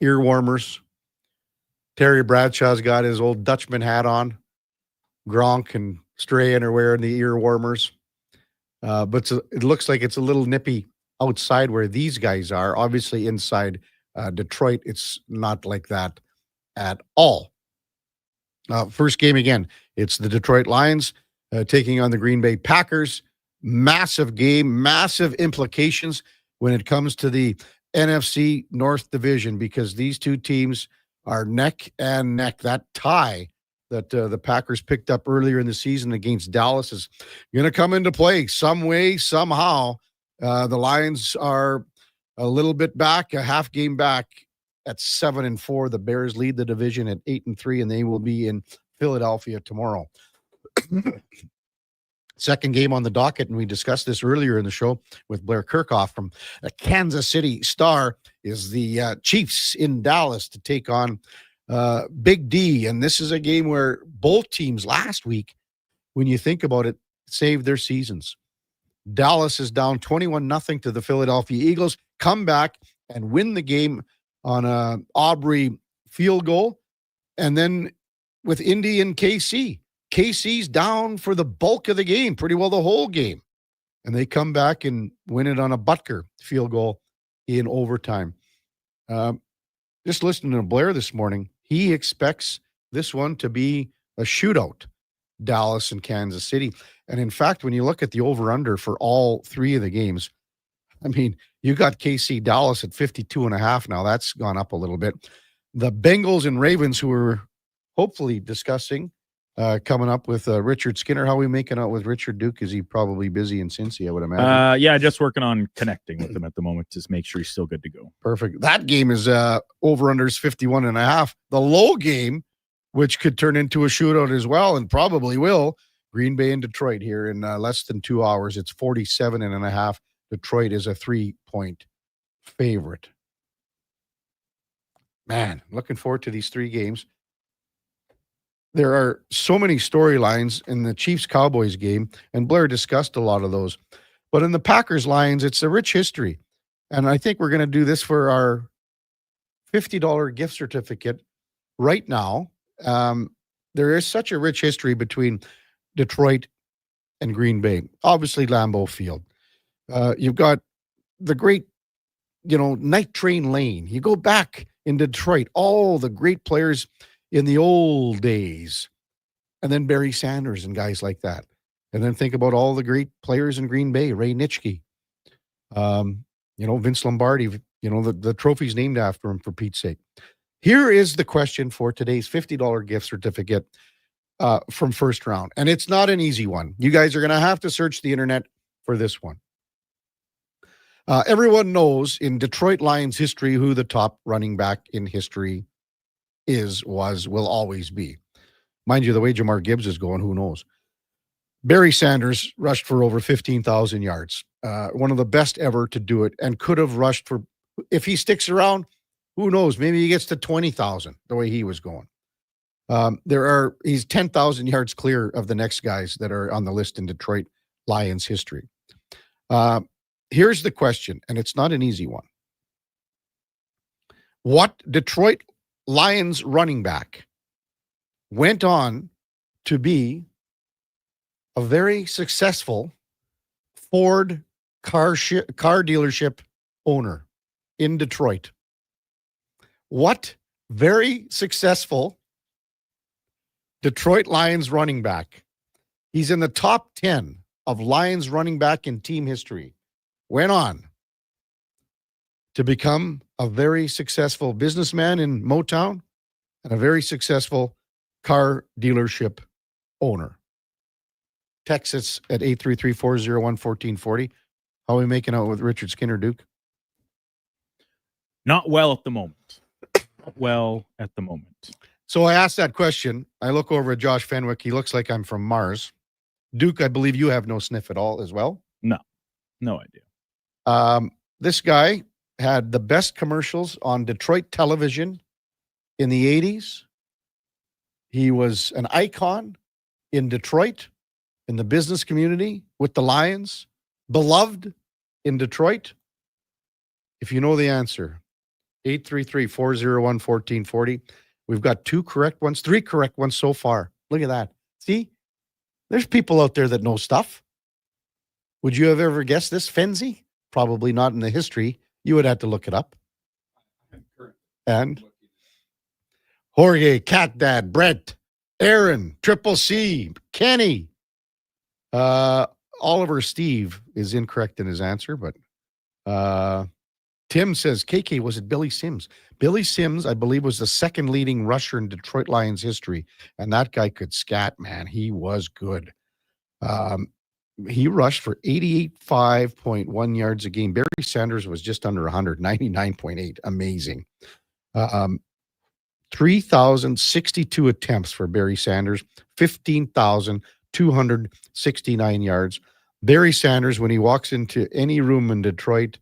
ear warmers? Terry Bradshaw's got his old Dutchman hat on. Gronk and Strahan are wearing the ear warmers. But it looks like it's a little nippy outside where these guys are. Obviously, inside Detroit, it's not like that at all. First game again, it's the Detroit Lions taking on the Green Bay Packers. Massive game, massive implications when it comes to the NFC North Division, because these two teams are neck and neck. That tie that the Packers picked up earlier in the season against Dallas is going to come into play some way, somehow. The Lions are a little bit back, a half game back at 7-4. The Bears lead the division at 8-3, and they will be in Philadelphia tomorrow. Second game on the docket, and we discussed this earlier in the show with Blair Kirchhoff from the Kansas City Star, is the Chiefs in Dallas to take on Big D. And this is a game where both teams last week, when you think about it, saved their seasons. Dallas is down 21-0 to the Philadelphia Eagles, come back and win the game on a Aubrey field goal. And then with Indy and KC's down for the bulk of the game, pretty well the whole game. And they come back and win it on a Butker field goal in overtime. Just listening to Blair this morning, he expects this one to be a shootout, Dallas and Kansas City. And in fact, when you look at the over-under for all three of the games, I mean, you got KC Dallas at 52.5 now. That's gone up a little bit. The Bengals and Ravens, who we're hopefully discussing, coming up with Richard Skinner. How are we making out with Richard Duke? Is he probably busy in Cincy, I would imagine? Yeah, just working on connecting with him at the moment to make sure he's still good to go. Perfect. That game is over-unders 51.5. The low game, which could turn into a shootout as well, and probably will, Green Bay and Detroit here in less than 2 hours. It's 47.5. Detroit is a 3-point favorite. Man, looking forward to these three games. There are so many storylines in the Chiefs-Cowboys game, and Blair discussed a lot of those. But in the Packers-Lions, it's a rich history. And I think we're going to do this for our $50 gift certificate right now. There is such a rich history between Detroit and Green Bay. Obviously, Lambeau Field. You've got the great, Night Train Lane. You go back in Detroit, all the great players in the old days, and then Barry Sanders and guys like that. And then think about all the great players in Green Bay, Ray Nitschke, Vince Lombardi, the trophy's named after him, for Pete's sake. Here is the question for today's $50 gift certificate from First Round. And it's not an easy one. You guys are going to have to search the internet for this one. Everyone knows in Detroit Lions history who the top running back in history will always be. Mind you, the way Jamar Gibbs is going, who knows? Barry Sanders rushed for over 15,000 yards. One of the best ever to do it, and could have rushed for, if he sticks around, who knows? Maybe he gets to 20,000 the way he was going. He's 10,000 yards clear of the next guys that are on the list in Detroit Lions history. Here's the question, and it's not an easy one. What Detroit Lions running back went on to be a very successful Ford car dealership owner in Detroit? What very successful Detroit Lions running back, he's in the top 10 of Lions running back in team history, went on to become a very successful businessman in Motown and a very successful car dealership owner? Text us at 833-401-1440. How are we making out with Richard Skinner, Duke? Not well at the moment. So I asked that question. I look over at Josh Fenwick. He looks like I'm from Mars. Duke, I believe you have no sniff at all as well? No idea. This guy had the best commercials on Detroit television in the 80s. He was an icon in Detroit, in the business community, with the Lions, beloved in Detroit. If you know the answer, 833-401-1440. We've got 3 correct ones so far. Look at that. See, there's people out there that know stuff. Would you have ever guessed this? Fenzi probably not in the history. You would have to look it up. And Jorge, Cat Dad, Brett, Aaron, Triple C, Kenny, Oliver Steve is incorrect in his answer, but Tim says, KK, was it Billy Sims? Billy Sims, I believe, was the second leading rusher in Detroit Lions history, and that guy could scat, man. He was good. He rushed for 88.1 yards a game. Barry Sanders was just under 100, 99.8. Amazing. 3,062 attempts for Barry Sanders, 15,269 yards. Barry Sanders, when he walks into any room in Detroit,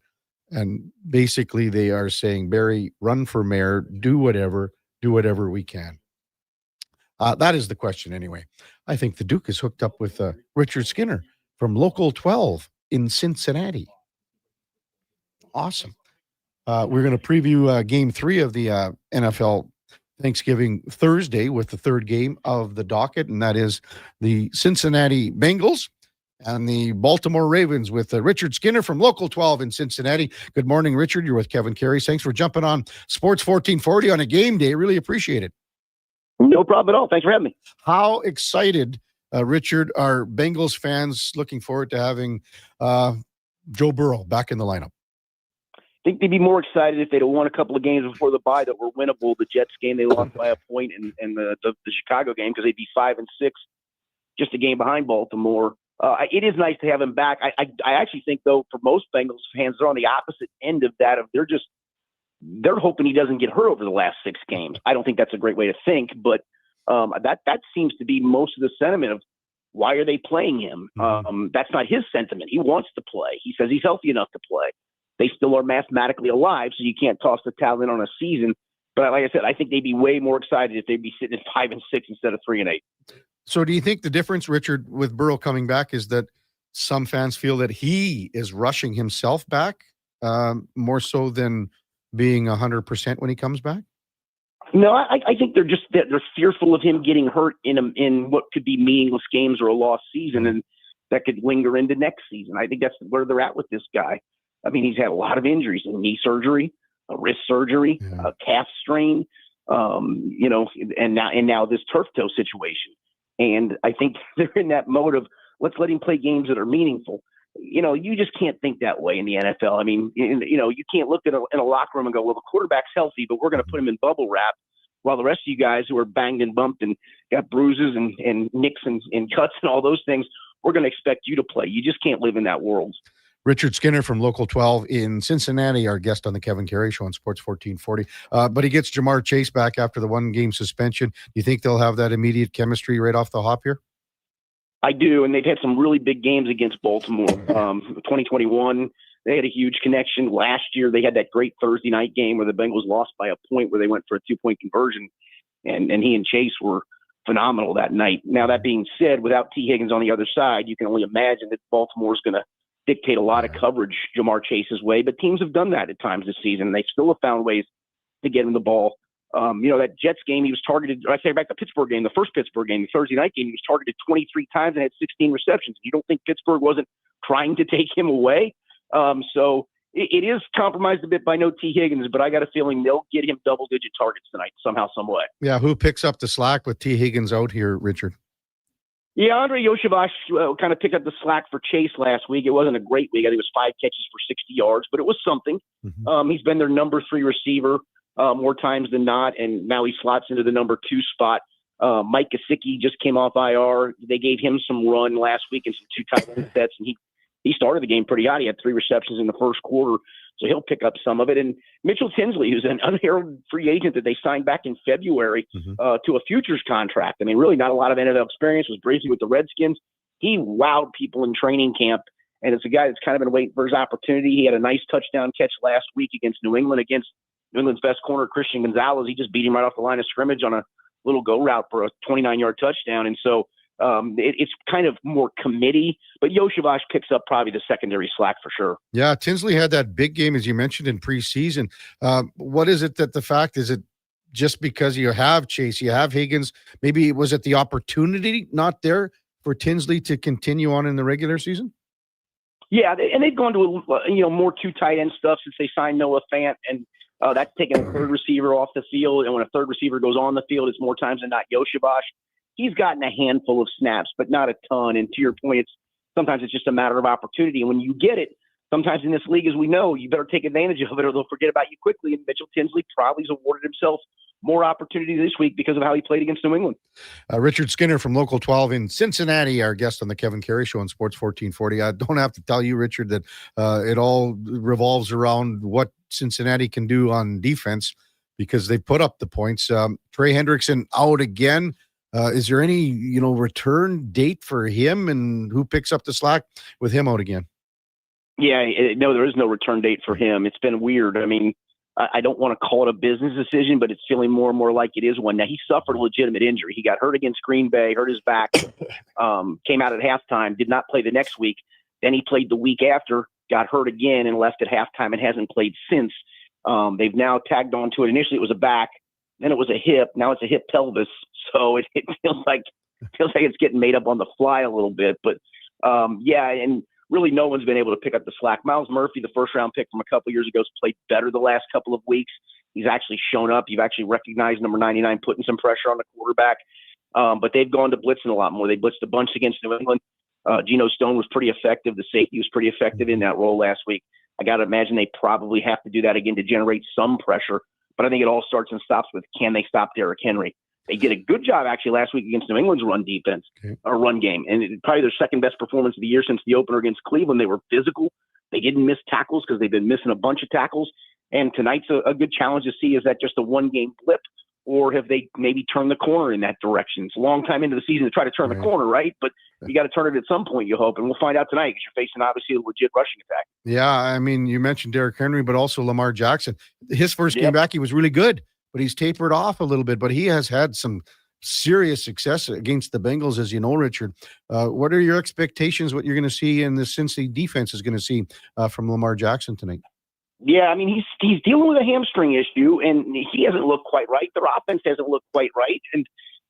and basically they are saying, Barry, run for mayor, do whatever we can. That is the question anyway. I think the Duke is hooked up with Richard Skinner from Local 12 in Cincinnati. Awesome. We're going to preview Game 3 of the NFL Thanksgiving Thursday with the third game of the docket, and that is the Cincinnati Bengals and the Baltimore Ravens with Richard Skinner from Local 12 in Cincinnati. Good morning, Richard. You're with Kevin Karius. Thanks for jumping on Sports 1440 on a game day. Really appreciate it. No problem at all. Thanks for having me. How excited, Richard, are Bengals fans looking forward to having Joe Burrow back in the lineup? I think they'd be more excited if they'd have won a couple of games before the bye that were winnable. The Jets game, they lost by a point, and the Chicago game, because they'd be 5-6, just a game behind Baltimore. It is nice to have him back. I actually think, though, for most Bengals fans, they're on the opposite end of that. They're hoping he doesn't get hurt over the last 6 games. I don't think that's a great way to think, but that seems to be most of the sentiment of why are they playing him? That's not his sentiment. He wants to play. He says he's healthy enough to play. They still are mathematically alive, so you can't toss the towel in on a season. But like I said, I think they'd be way more excited if they'd be sitting at 5-6 instead of 3-8. So do you think the difference, Richard, with Burrow coming back is that some fans feel that he is rushing himself back more so than being 100% when he comes back? No, I think they're fearful of him getting hurt in what could be meaningless games or a lost season, and that could linger into next season. I think that's where they're at with this guy. I mean, he's had a lot of injuries: a knee surgery, a wrist surgery, a calf strain, and now this turf toe situation. And I think they're in that mode of let's let him play games that are meaningful. You just can't think that way in the NFL. I mean, you can't look in a locker room and go, well, the quarterback's healthy, but we're going to put him in bubble wrap, while the rest of you guys who are banged and bumped and got bruises and nicks and cuts and all those things, we're going to expect you to play. You just can't live in that world. Richard Skinner from Local 12 in Cincinnati, our guest on the Kevin Karius Show on Sports 1440. But he gets Jamar Chase back after the 1-game suspension. Do you think they'll have that immediate chemistry right off the hop here? I do, and they've had some really big games against Baltimore. 2021, they had a huge connection. Last year, they had that great Thursday night game where the Bengals lost by a point, where they went for a 2-point conversion, and he and Chase were phenomenal that night. Now, that being said, without T. Higgins on the other side, you can only imagine that Baltimore's going to dictate a lot of coverage Jamar Chase's way, but teams have done that at times this season. They still have found ways to get him the ball. That Jets game, he was targeted, or I say back the Pittsburgh game, the first Pittsburgh game, the Thursday night game, he was targeted 23 times and had 16 receptions. You don't think Pittsburgh wasn't trying to take him away? So it is compromised a bit by no T. Higgins, but I got a feeling they'll get him double-digit targets tonight somehow, some way. Yeah, who picks up the slack with T. Higgins out here, Richard? Yeah, Andre Yoshavash kind of picked up the slack for Chase last week. It wasn't a great week. I think it was 5 catches for 60 yards, but it was something. He's been their number 3 receiver more times than not, and now he slots into the number 2 spot. Mike Gesicki just came off IR. They gave him some run last week in some 2 tight end sets, and he started the game pretty hot. He had 3 receptions in the first quarter, so he'll pick up some of it. And Mitchell Tinsley, who's an unheralded free agent that they signed back in February to a futures contract. I mean, really not a lot of NFL experience, was briefly with the Redskins. He wowed people in training camp, and it's a guy that's kind of been waiting for his opportunity. He had a nice touchdown catch last week against New England, against New England's best corner, Christian Gonzalez. He just beat him right off the line of scrimmage on a little go route for a 29-yard touchdown. And so it's kind of more committee, but Yoshavash picks up probably the secondary slack for sure. Yeah, Tinsley had that big game, as you mentioned, in preseason. What is it that the fact, is it just because you have Chase, you have Higgins, maybe was it the opportunity not there for Tinsley to continue on in the regular season? Yeah, and they've gone to more two tight end stuff since they signed Noah Fant, and that's taking a third receiver off the field. And when a third receiver goes on the field, it's more times than not Yoshibash. He's gotten a handful of snaps, but not a ton. And to your point, sometimes it's just a matter of opportunity. And when you get it, sometimes in this league, as we know, you better take advantage of it or they'll forget about you quickly. And Mitchell Tinsley probably has awarded himself more opportunity this week because of how he played against New England. Richard Skinner from Local 12 in Cincinnati, our guest on the Kevin Karius Show on Sports 1440. I don't have to tell you, Richard, that it all revolves around what Cincinnati can do on defense because they put up the points. Trey Hendrickson out again. Is there any, return date for him, and who picks up the slack with him out again? Yeah, no, there is no return date for him. It's been weird. I mean, I don't want to call it a business decision, but it's feeling more and more like it is one. Now, he suffered a legitimate injury. He got hurt against Green Bay, hurt his back, came out at halftime, did not play the next week. Then he played the week after, got hurt again, and left at halftime and hasn't played since. They've now tagged on to it. Initially, it was a back. Then it was a hip. Now it's a hip pelvis. So it feels like it's getting made up on the fly a little bit. But, and really no one's been able to pick up the slack. Miles Murphy, the first-round pick from a couple years ago, has played better the last couple of weeks. He's actually shown up. You've actually recognized number 99 putting some pressure on the quarterback. But they've gone to blitzing a lot more. They blitzed a bunch against New England. Geno Stone was pretty effective. The safety was pretty effective in that role last week. I got to imagine they probably have to do that again to generate some pressure. But I think it all starts and stops with, can they stop Derrick Henry? They did a good job actually last week against New England's run defense, or run game. And probably their second best performance of the year since the opener against Cleveland. They were physical. They didn't miss tackles because they've been missing a bunch of tackles. And tonight's a good challenge to see, is that just a one-game blip, or have they maybe turned the corner in that direction? It's a long time into the season to try to turn the corner, right? But you got to turn it at some point, you hope. And we'll find out tonight because you're facing, obviously, a legit rushing attack. Yeah, I mean, you mentioned Derrick Henry, but also Lamar Jackson. His first game back, he was really good, but he's tapered off a little bit. But he has had some serious success against the Bengals, as you know, Richard. What are your expectations, what you're going to see in the Cincy defense is going to see from Lamar Jackson tonight? Yeah, I mean, he's dealing with a hamstring issue, and he hasn't looked quite right. Their offense hasn't looked quite right. And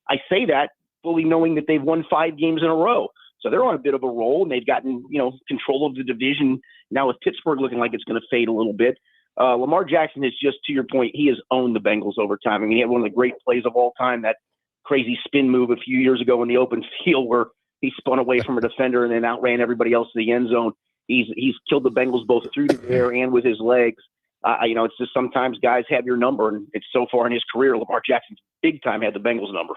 I say that fully knowing that they've won 5 games in a row. So they're on a bit of a roll, and they've gotten, control of the division. Now with Pittsburgh looking like it's going to fade a little bit. Lamar Jackson is just, to your point, he has owned the Bengals over time. I mean, he had one of the great plays of all time, that crazy spin move a few years ago in the open field where he spun away from a defender and then outran everybody else to the end zone. He's killed the Bengals both through the air and with his legs. It's just sometimes guys have your number, and it's so far in his career, Lamar Jackson's big time had the Bengals number.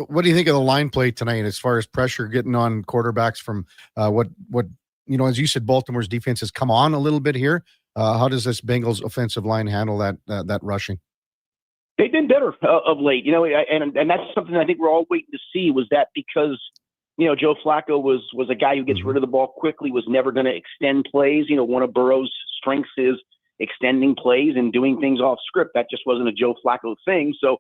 What do you think of the line play tonight as far as pressure getting on quarterbacks from what as you said, Baltimore's defense has come on a little bit here. How does this Bengals offensive line handle that rushing? They've been better of late, and that's something I think we're all waiting to see. Was that because, Joe Flacco was a guy who gets rid of the ball quickly, was never going to extend plays. One of Burrow's strengths is extending plays and doing things off script. That just wasn't a Joe Flacco thing. So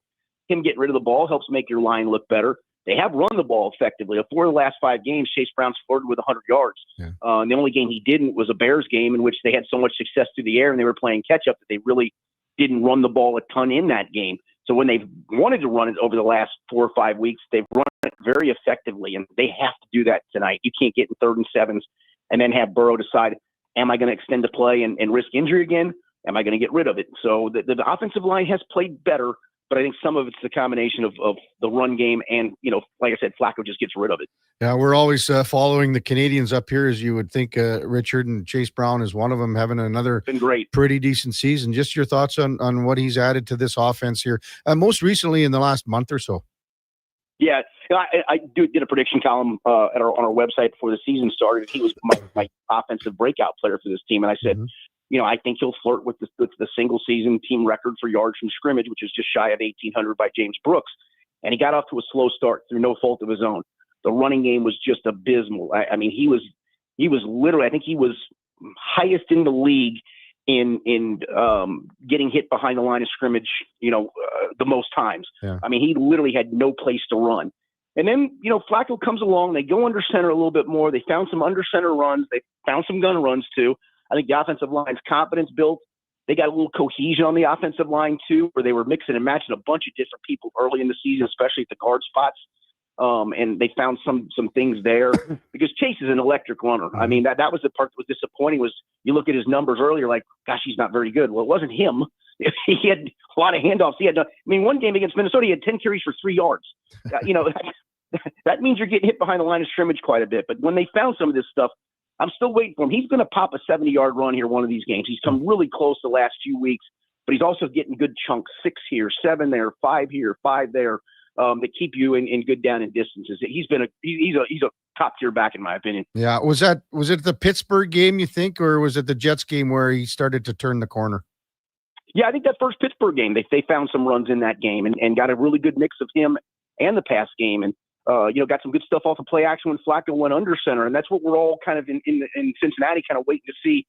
him getting rid of the ball helps make your line look better. They have run the ball effectively. 4 of the last 5 games, Chase Brown's flirted with 100 yards. Yeah. The only game he didn't was a Bears game in which they had so much success through the air and they were playing catch-up that they really didn't run the ball a ton in that game. So when they've wanted to run it over the last 4 or 5 weeks, they've run it very effectively, and they have to do that tonight. You can't get in 3rd and 7s and then have Burrow decide, am I going to extend the play and risk injury again? Am I going to get rid of it? So the offensive line has played better, but I think some of it's the combination of the run game and, like I said, Flacco just gets rid of it. Yeah, we're always following the Canadians up here, as you would think, Richard, and Chase Brown is one of them, having another pretty decent season. Just your thoughts on what he's added to this offense here, most recently in the last month or so. Yeah, I did a prediction column on our website before the season started. He was my offensive breakout player for this team, and I said, I think he'll flirt with the single season team record for yards from scrimmage, which is just shy of 1,800 by James Brooks. And he got off to a slow start through no fault of his own. The running game was just abysmal. I mean, he was literally, I think he was highest in the league in getting hit behind the line of scrimmage, the most times. Yeah. I mean, he literally had no place to run. And then, Flacco comes along. They go under center a little bit more. They found some under center runs. They found some gun runs too. I think the offensive line's confidence built. They got a little cohesion on the offensive line too, where they were mixing and matching a bunch of different people early in the season, especially at the guard spots. and they found some things there because Chase is an electric runner. I mean, that was the part that was disappointing. Was you look at his numbers earlier, like, gosh, he's not very good. Well, it wasn't him. He had a lot of handoffs. One game against Minnesota, he had 10 carries for 3 yards. That means you're getting hit behind the line of scrimmage quite a bit. But when they found some of this stuff, I'm still waiting for him. He's going to pop a 70-yard run here one of these games. He's come really close the last few weeks, but he's also getting good chunks, 6 here, 7 there, 5 here, 5 there, that keep you in good down and distances. He's a top-tier back, in my opinion. Yeah. Was it the Pittsburgh game, you think, or was it the Jets game where he started to turn the corner? Yeah, I think that first Pittsburgh game, they found some runs in that game and got a really good mix of him and the pass game, and got some good stuff off the play action when Flacco went under center, and that's what we're all kind of in Cincinnati kind of waiting to see.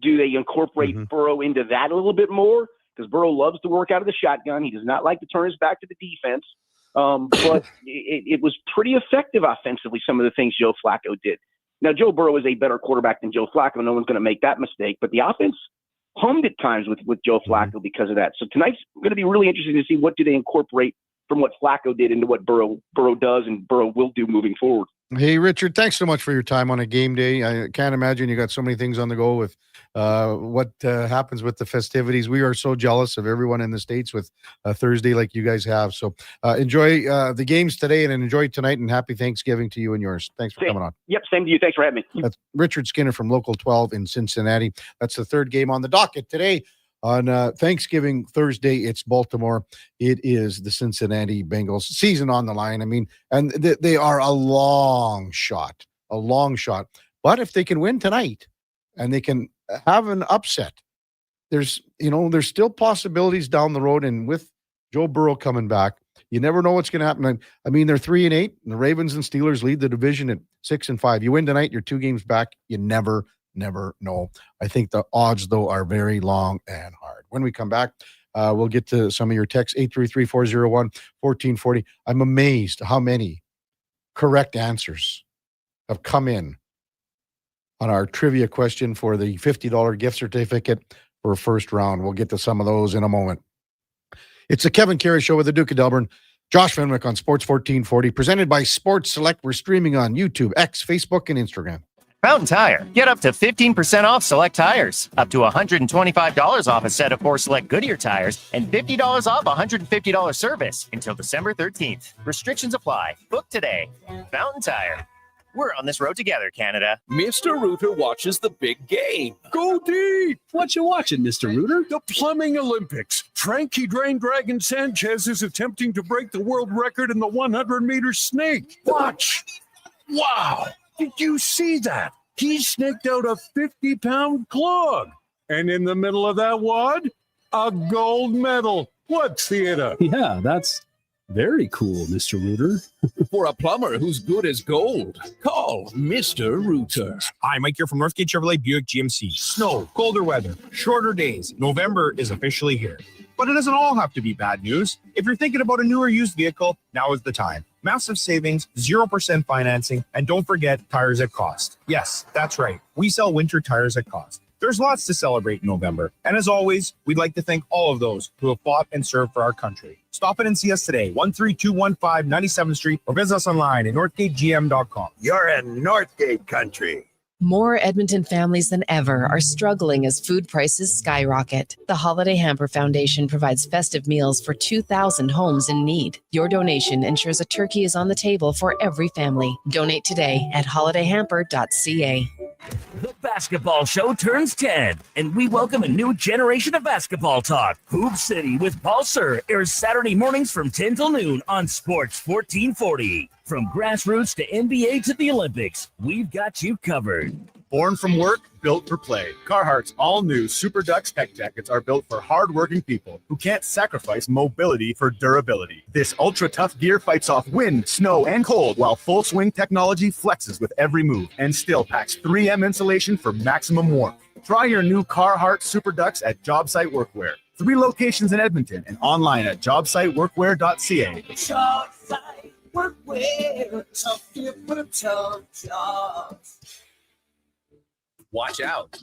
Do they incorporate Burrow into that a little bit more? Because Burrow loves to work out of the shotgun. He does not like to turn his back to the defense, but it was pretty effective offensively, some of the things Joe Flacco did. Now, Joe Burrow is a better quarterback than Joe Flacco. No one's going to make that mistake, but the offense hummed at times with Joe Flacco because of that. So tonight's going to be really interesting to see what do they incorporate from what Flacco did into what Burrow does and Burrow will do moving forward. Hey, Richard, thanks so much for your time on a game day. I can't imagine you got so many things on the go with what happens with the festivities. We are so jealous of everyone in the States with Thursday like you guys have. So enjoy the games today and enjoy tonight, and happy Thanksgiving to you and yours. Thanks for coming on. Yep, same to you. Thanks for having me. That's Richard Skinner from Local 12 in Cincinnati. That's the third game on the docket today. On Thanksgiving Thursday, it's Baltimore. It is the Cincinnati Bengals season on the line. I mean, and they are a long shot. But if they can win tonight and they can have an upset, there's still possibilities down the road. And with Joe Burrow coming back, you never know what's going to happen. I mean, they're 3-8, and the Ravens and Steelers lead the division at 6-5. You win tonight, you're 2 games back. You never know. I think the odds, though, are very long and hard. When we come back, we'll get to some of your texts, 833-401-1440. I'm amazed how many correct answers have come in on our trivia question for the $50 gift certificate for first round. We'll get to some of those in a moment. It's the Kevin Karius Show with the Duke of Delburne. Josh Fenwick on Sports 1440, presented by Sports Select. We're streaming on YouTube, X, Facebook, and Instagram. Fountain Tire. Get up to 15% off select tires, up to $125 off a set of 4 select Goodyear tires, and $50 off $150 service until December 13th. Restrictions apply. Book today. Fountain Tire. We're on this road together, Canada. Mr. Rooter watches the big game. Go deep! What you watching, Mr. Rooter? The Plumbing Olympics. Frankie Drain Dragon Sanchez is attempting to break the world record in the 100-meter snake. Watch! Wow! Did you see that? He snaked out a 50-pound clog. And in the middle of that wad, a gold medal. What theater? Yeah, that's very cool, Mr. Rooter. For a plumber who's good as gold, call Mr. Rooter. Hi, Mike here from Northgate Chevrolet Buick GMC. Snow, colder weather, shorter days. November is officially here. But it doesn't all have to be bad news. If you're thinking about a new or used vehicle, now is the time. Massive savings, 0% financing, and don't forget tires at cost. Yes, that's right. We sell winter tires at cost. There's lots to celebrate in November. And as always, we'd like to thank all of those who have fought and served for our country. Stop in and see us today, 13215 97th Street, or visit us online at northgategm.com. You're in Northgate country. More Edmonton families than ever are struggling as food prices skyrocket. The Holiday Hamper Foundation provides festive meals for 2,000 homes in need. Your donation ensures a turkey is on the table for every family. Donate today at holidayhamper.ca. The basketball show turns 10, and we welcome a new generation of basketball talk. Hoop City with Paul Sir airs Saturday mornings from 10 till noon on Sports 1440. From grassroots to NBA to the Olympics, we've got you covered. Born from work, built for play. Carhartt's all-new Super Ducks tech jackets are built for hard-working people who can't sacrifice mobility for durability. This ultra-tough gear fights off wind, snow, and cold, while full-swing technology flexes with every move and still packs 3M insulation for maximum warmth. Try your new Carhartt Super Ducks at JobSite Workwear. 3 locations in Edmonton and online at jobsiteworkwear.ca. JobSite Workwear, tough people, tough jobs. Watch out.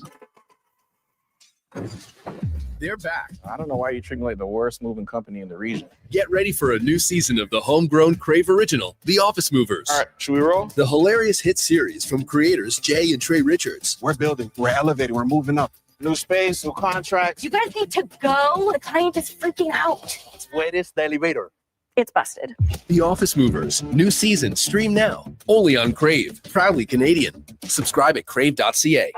they're back. I don't know why you're treating like the worst moving company in the region. Get ready for a new season of the homegrown Crave original, The Office Movers. All right, should we roll? The hilarious hit series from creators Jay and Trey Richards. We're building, we're elevating, we're moving up. New space, new contracts. You guys need to go. The client is freaking out. Where is the elevator? It's busted. The Office Movers. New season. Stream now. Only on Crave. Proudly Canadian. Subscribe at crave.ca.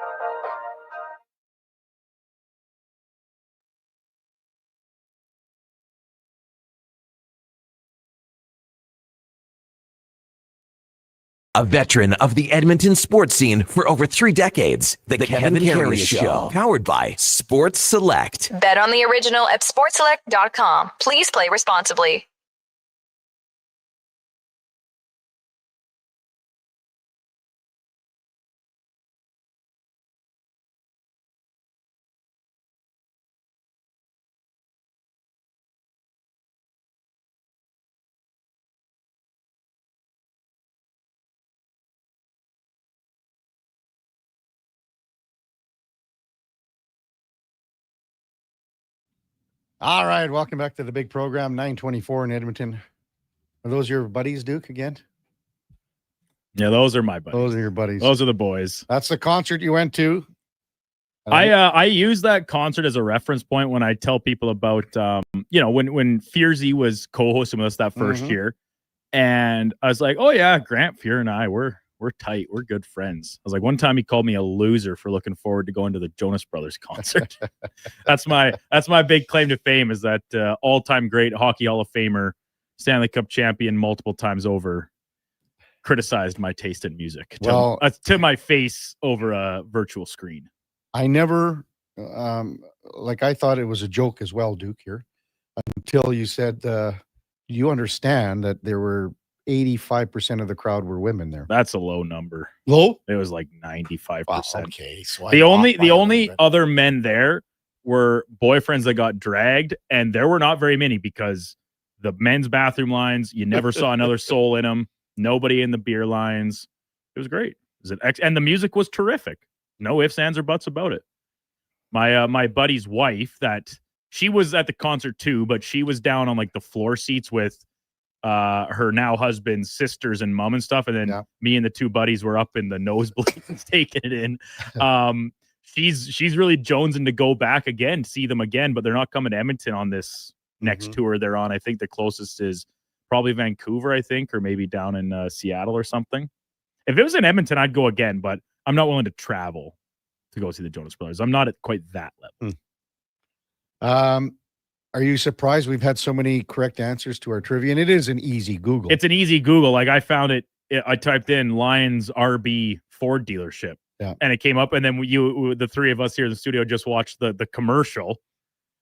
A veteran of the Edmonton sports scene for over 3 decades, the Kevin Karius Show, powered by Sports Select. Bet on the original at sportselect.com. Please play responsibly. All right, welcome back to the big program, 924 in Edmonton. Are those your buddies, Duke, again? Yeah, those are my buddies. Those are your buddies. Those are the boys. That's the concert you went to. I use that concert as a reference point when I tell people about when Fierzy was co-hosting with us that first year, and I was like, oh yeah, Grant Fear and I we're tight, we're good friends. I was like, one time he called me a loser for looking forward to going to the Jonas Brothers concert. that's my big claim to fame, is that all-time great Hockey Hall of Famer, Stanley Cup champion multiple times over, criticized my taste in music to my face over a virtual screen. I never, I thought it was a joke as well, Duke, here, until you said, you understand that there were 85% of the crowd were women there. That's a low number. Low? It was like 95%. Wow, okay. So the only other men there were boyfriends that got dragged, and there were not very many because the men's bathroom lines, you never saw another soul in them. Nobody in the beer lines. It was great. And the music was terrific. No ifs, ands, or buts about it. My buddy's wife, that she was at the concert too, but she was down on like the floor seats with her now husband's sisters and mom and stuff, and then me and the two buddies were up in the nosebleeds taking it in. She's really jonesing to go back again, see them again, but they're not coming to Edmonton on this next tour they're on. I think the closest is probably Vancouver, I think, or maybe down in Seattle or something. If it was in Edmonton, I'd go again, but I'm not willing to travel to go see the Jonas Brothers. I'm not at quite that level. Are you surprised we've had so many correct answers to our trivia? And it is an easy Google. It's an easy Google. Like I found it. I typed in Lions RB Ford dealership, and it came up. And then the three of us here in the studio just watched the commercial.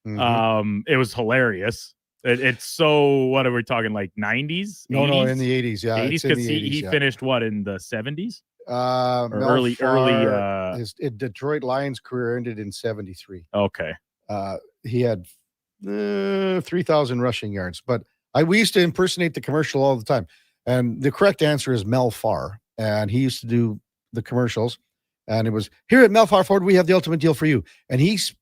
It was hilarious. It's so, what are we talking, like 90s? No, 80s? No, in the 80s. Yeah, 80s, because he finished what, in the 70s? Early. His Detroit Lions career ended in 73. Okay. He had 3,000 rushing yards, but we used to impersonate the commercial all the time. And the correct answer is Mel Farr, and he used to do the commercials. And it was, here at Mel Farr Ford, we have the ultimate deal for you. And he's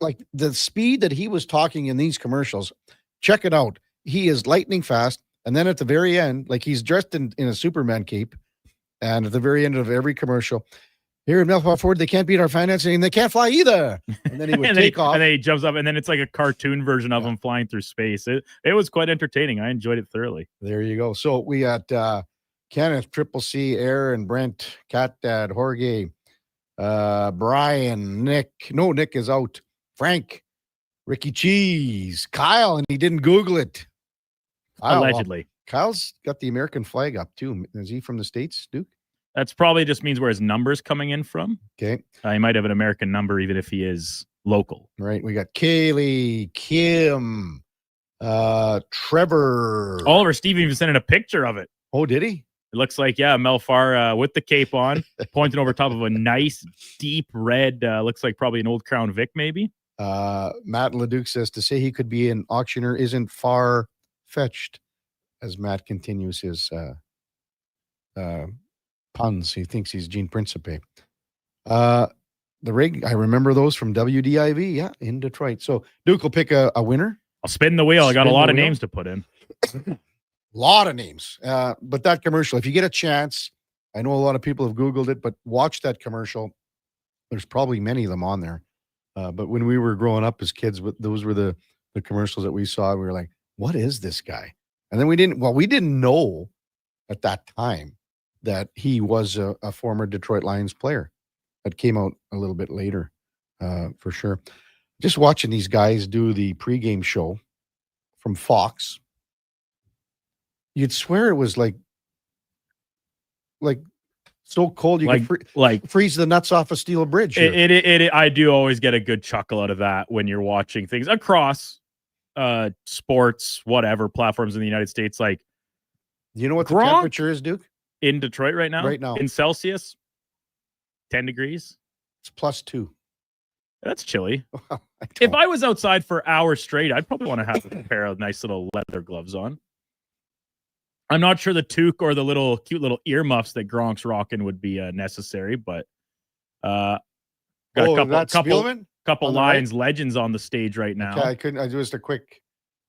like, the speed that he was talking in these commercials, check it out. He is lightning fast. And then at the very end, like he's dressed in a Superman cape. And at the very end of every commercial, here at Melfar Ford, they can't beat our financing and they can't fly either. And then he would take off. And then he jumps up, and then it's like a cartoon version of him flying through space. It was quite entertaining. I enjoyed it thoroughly. There you go. So we got Kenneth, Triple C, Air, and Brent, Cat Dad, Jorge, Brian, Nick. No, Nick is out. Frank, Ricky Cheese, Kyle, and he didn't Google it. Allegedly. Kyle's got the American flag up too. Is he from the States, Duke? That's probably just means where his number's coming in from. Okay. He might have an American number even if he is local. Right. We got Kaylee, Kim, Trevor. Oliver Steve even sent in a picture of it. Oh, did he? It looks like, Mel Farr with the cape on, pointing over top of a nice, deep red, looks like probably an old Crown Vic maybe. Matt Leduc says to say he could be an auctioneer isn't far-fetched, as Matt continues his puns. He thinks he's Gene Principe. the rig. I remember those from WDIV. Yeah, in Detroit. So Duke will pick a winner. I'll spin the wheel. I got a lot of names to put in. Lot of names. But that commercial, if you get a chance, I know a lot of people have Googled it, but watch that commercial. There's probably many of them on there. But when we were growing up as kids, those were the commercials that we saw. We were like, what is this guy? And then we didn't know at that time that he was a former Detroit Lions player. That came out a little bit later, for sure. Just watching these guys do the pregame show from Fox, you'd swear it was like so cold you could freeze the nuts off a steel bridge. I do always get a good chuckle out of that when you're watching things across sports, whatever platforms in the United States. Like, you know what the temperature is, Duke? In Detroit right now? Right now. In Celsius? 10 degrees? It's +2. That's chilly. If I was outside for hours straight, I'd probably want to have a pair of nice little leather gloves on. I'm not sure the toque or the cute little earmuffs that Gronk's rocking would be necessary, but got a couple Lions legends on the stage right now. Okay, I just a quick.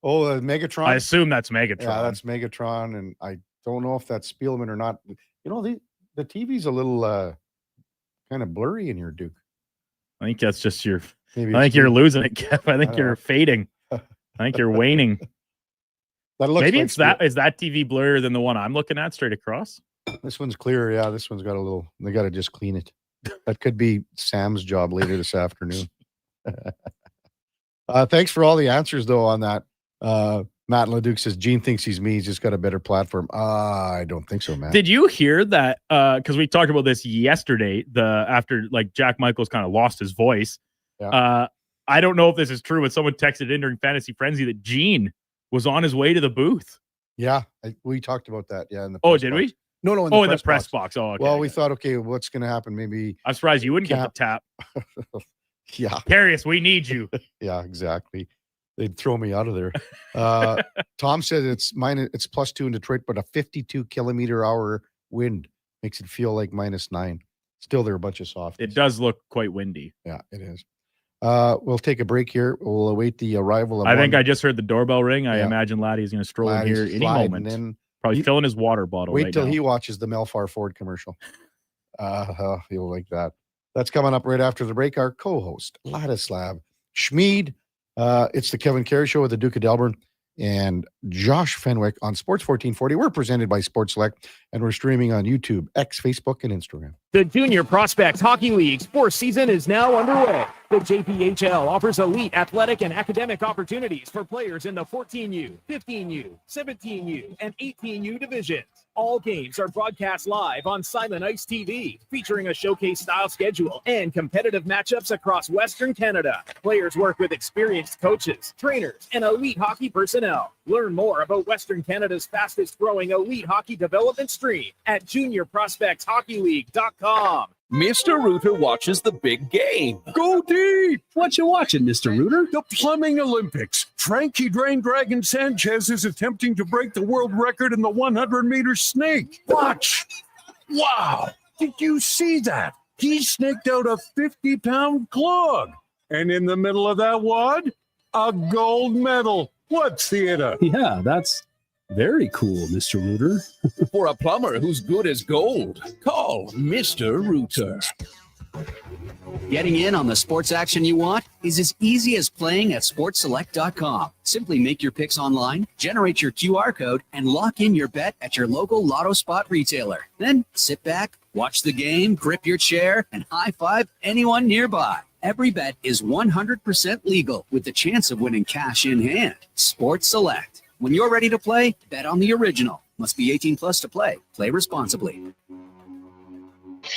Megatron. I assume that's Megatron. Yeah, that's Megatron, and I don't know if that's Spielman or not. You know, the TV's a little kind of blurry in your Duke. I think that's just your. I think you're losing it, Kev. I think you're fading. I think you're waning. Maybe it's that. Is that TV blurrier than the one I'm looking at straight across? This one's clearer. Yeah, this one's got a little. They got to just clean it. That could be Sam's job later this afternoon. Thanks for all the answers, though, on that. Matt Leduc says Gene thinks he's me. He's just got a better platform. I don't think so, Matt. Did you hear that? Because we talked about this yesterday. After Jack Michaels kind of lost his voice. Yeah. I don't know if this is true, but someone texted in during Fantasy Frenzy that Gene was on his way to the booth. Yeah, we talked about that. Yeah. In the did we? No. In the press box. Oh, okay. Well, we thought, okay, what's going to happen? Maybe I'm surprised you wouldn't get the tap. Yeah, Karius, we need you. Yeah, exactly. They'd throw me out of there. Tom said it's +2 in Detroit, but a 52 km/h wind makes it feel like -9. Still, they're a bunch of soft. It does look quite windy. Yeah, it is. We'll take a break here. We'll await the arrival of I think I just heard the doorbell ring. I imagine Laddie's going to stroll in here any moment. Then probably filling his water bottle. Wait till he watches the Melfar Ford commercial. He'll like that. That's coming up right after the break. Our co-host, Ladislav Schmid. It's the Kevin Karius Show with the Duke of Delburne and Josh Fenwick on Sports 1440. We're presented by Sports Select, and we're streaming on YouTube, X, Facebook, and Instagram. The Junior Prospects Hockey League sports season is now underway. The JPHL offers elite athletic and academic opportunities for players in the 14U, 15U, 17U, and 18U divisions. All games are broadcast live on Silent Ice TV, featuring a showcase-style schedule and competitive matchups across Western Canada. Players work with experienced coaches, trainers, and elite hockey personnel. Learn more about Western Canada's fastest-growing elite hockey development stream at juniorprospectshockeyleague.com. Mr. Rooter watches the big game. Go deep! What you watching, Mr. Rooter? The Plumbing Olympics. Frankie Dragon Sanchez is attempting to break the world record in the 100-meter snake. Watch! Wow! Did you see that? He snaked out a 50-pound clog. And in the middle of that wad, a gold medal. What theater? Yeah, that's very cool, Mr. Rooter. For a plumber who's good as gold, call Mr. Rooter. Getting in on the sports action you want is as easy as playing at sportselect.com. Simply make your picks online, generate your QR code, and lock in your bet at your local Lotto Spot retailer. Then sit back, watch the game, grip your chair, and high-five anyone nearby. Every bet is 100% legal with the chance of winning cash in hand. Sports Select. When you're ready to play, bet on the original. Must be 18 plus to play. Play responsibly.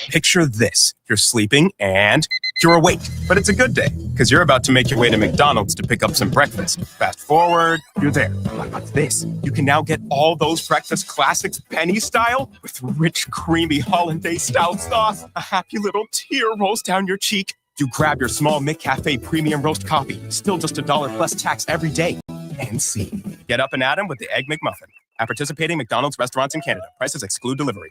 Picture this. You're sleeping and you're awake, but it's a good day because you're about to make your way to McDonald's to pick up some breakfast. Fast forward, you're there. But what's this? You can now get all those breakfast classics penny style with rich, creamy hollandaise-style sauce. A happy little tear rolls down your cheek. You grab your small McCafe premium roast coffee, still just $1 plus tax every day. And see. Get up and at 'em with the Egg McMuffin. At participating McDonald's restaurants in Canada. Prices exclude delivery.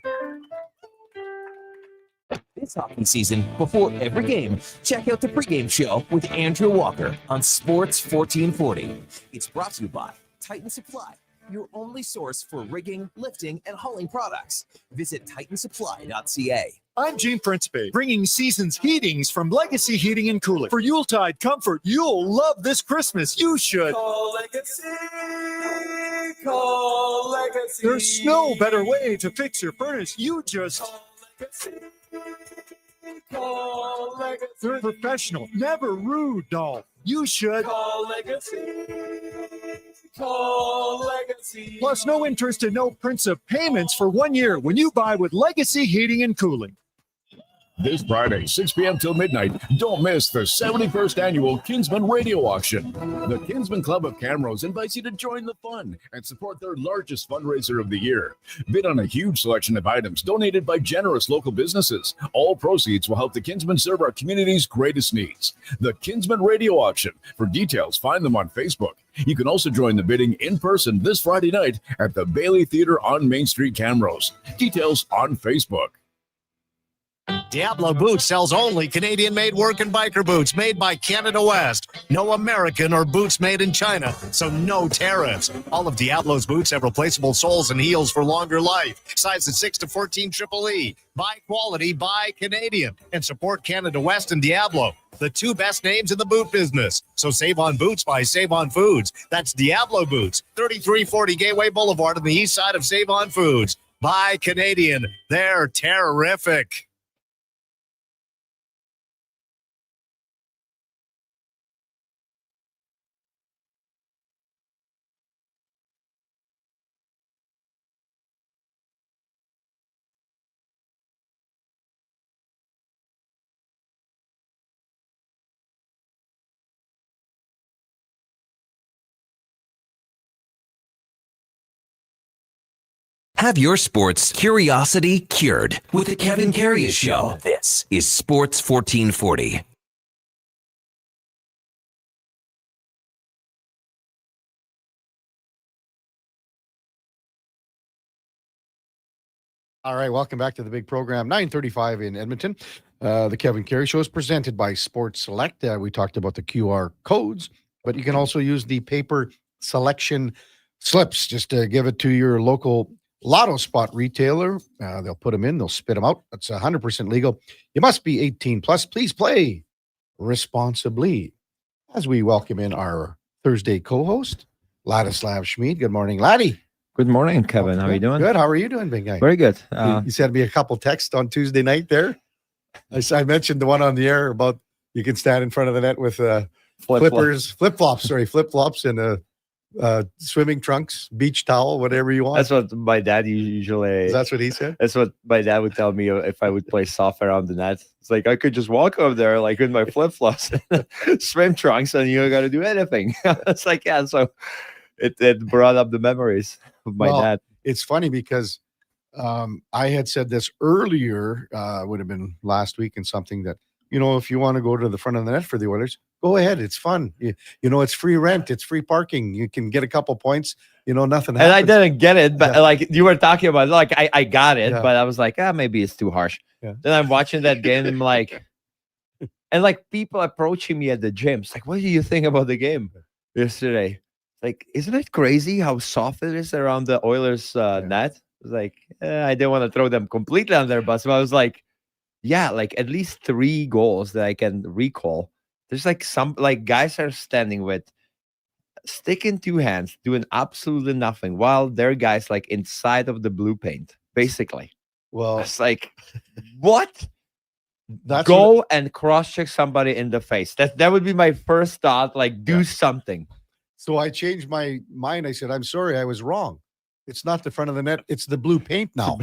This hockey season, before every game, check out the pregame show with Andrew Walker on Sports 1440. It's brought to you by Titan Supply, your only source for rigging, lifting, and hauling products. Visit titansupply.ca. I'm Gene Principe, bringing season's heatings from Legacy Heating and Cooling. For Yuletide comfort you'll love this Christmas. You should Call Legacy. Call Legacy. There's no better way to fix your furnace. You just Call Legacy. Call Legacy. They're professional, never rude, doll. You should Call Legacy. Call Legacy. Plus, no interest and no principal payments for 1 year when you buy with Legacy Heating and Cooling. This Friday, 6 p.m. till midnight, don't miss the 71st annual Kinsman Radio Auction. The Kinsman Club of Camrose invites you to join the fun and support their largest fundraiser of the year. Bid on a huge selection of items donated by generous local businesses. All proceeds will help the Kinsmen serve our community's greatest needs. The Kinsman Radio Auction. For details, find them on Facebook. You can also join the bidding in person this Friday night at the Bailey Theater on Main Street, Camrose. Details on Facebook. Diablo Boots sells only Canadian-made work and biker boots made by Canada West. No American or boots made in China, so no tariffs. All of Diablo's boots have replaceable soles and heels for longer life. Sizes 6 to 14 triple E. Buy quality, buy Canadian. And support Canada West and Diablo, the two best names in the boot business. So save on boots by Save On Foods. That's Diablo Boots, 3340 Gateway Boulevard on the east side of Save On Foods. Buy Canadian. They're terrific. Have your sports curiosity cured with the Kevin Karius Show. This is Sports 1440. All right, welcome back to the big program, 9:35 in Edmonton. The Kevin Karius Show is presented by Sports Select. We talked about the QR codes, but you can also use the paper selection slips. Just to give it to your local Lotto Spot retailer. They'll put them in, they'll spit them out. That's 100% legal. You must be 18 plus. Please play responsibly. As we welcome in our Thursday co-host, Ladislav Schmid. Good morning, Laddie. Good morning, Kevin. How are you doing? Good. How are you doing, big guy? Very good. You sent me a couple texts on Tuesday night there. I mentioned the one on the air about you can stand in front of the net with flip-flops, and swimming trunks, beach towel, whatever you want. That's what my dad usually. That's what he said. That's what my dad would tell me if I would play soft around the net. It's like I could just walk over there like with my flip flops, swim trunks, and you don't got to do anything. It's like so. It brought up the memories of my dad. It's funny because I had said this earlier. Would have been last week, and something that if you want to go to the front of the net for the Oilers, go ahead. It's fun. It's free rent. It's free parking. You can get a couple points. Nothing happens. And I didn't get it, but like you were talking about, like I got it, but I was like, maybe it's too harsh. Yeah. Then I'm watching that game and I'm like, and like people approaching me at the gym. It's like, what do you think about the game yesterday? Like, isn't it crazy how soft it is around the Oilers net? It's like, I didn't want to throw them completely on their bus, but I was like, yeah, like at least 3 goals that I can recall. There's like some guys are standing with stick in 2 hands, doing absolutely nothing, while their guys like inside of the blue paint, basically. Well, it's like, what? That's Go and cross-check somebody in the face. That would be my first thought. Like, do something. So I changed my mind. I said, I'm sorry, I was wrong. It's not the front of the net. It's the blue paint now.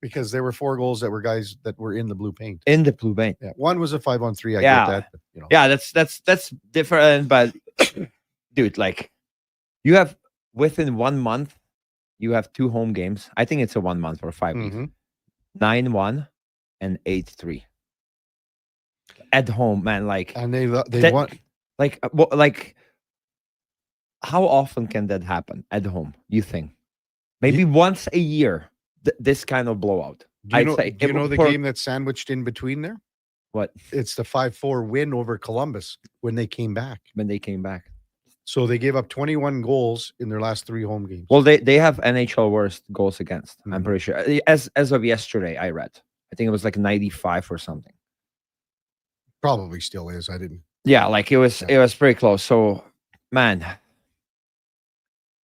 Because there were 4 goals that were guys that were in the blue paint. In the blue paint. Yeah. One was a 5-on-3. I get that. But, Yeah, that's different. But dude, like you have within 1 month, you have 2 home games. I think it's a 1 month or 5 weeks. 9-1 and 8-3 at home, man. Like, and they want like how often can that happen at home? You think maybe once a year? This kind of blowout. Do you know the game that's sandwiched in between there? What? It's the 5-4 win over Columbus when they came back. So they gave up 21 goals in their last 3 home games. Well, they have NHL worst goals against. I'm pretty sure. As of yesterday, I read. I think it was like 95 or something. Probably still is. I didn't. Yeah, like it was pretty close. So, man,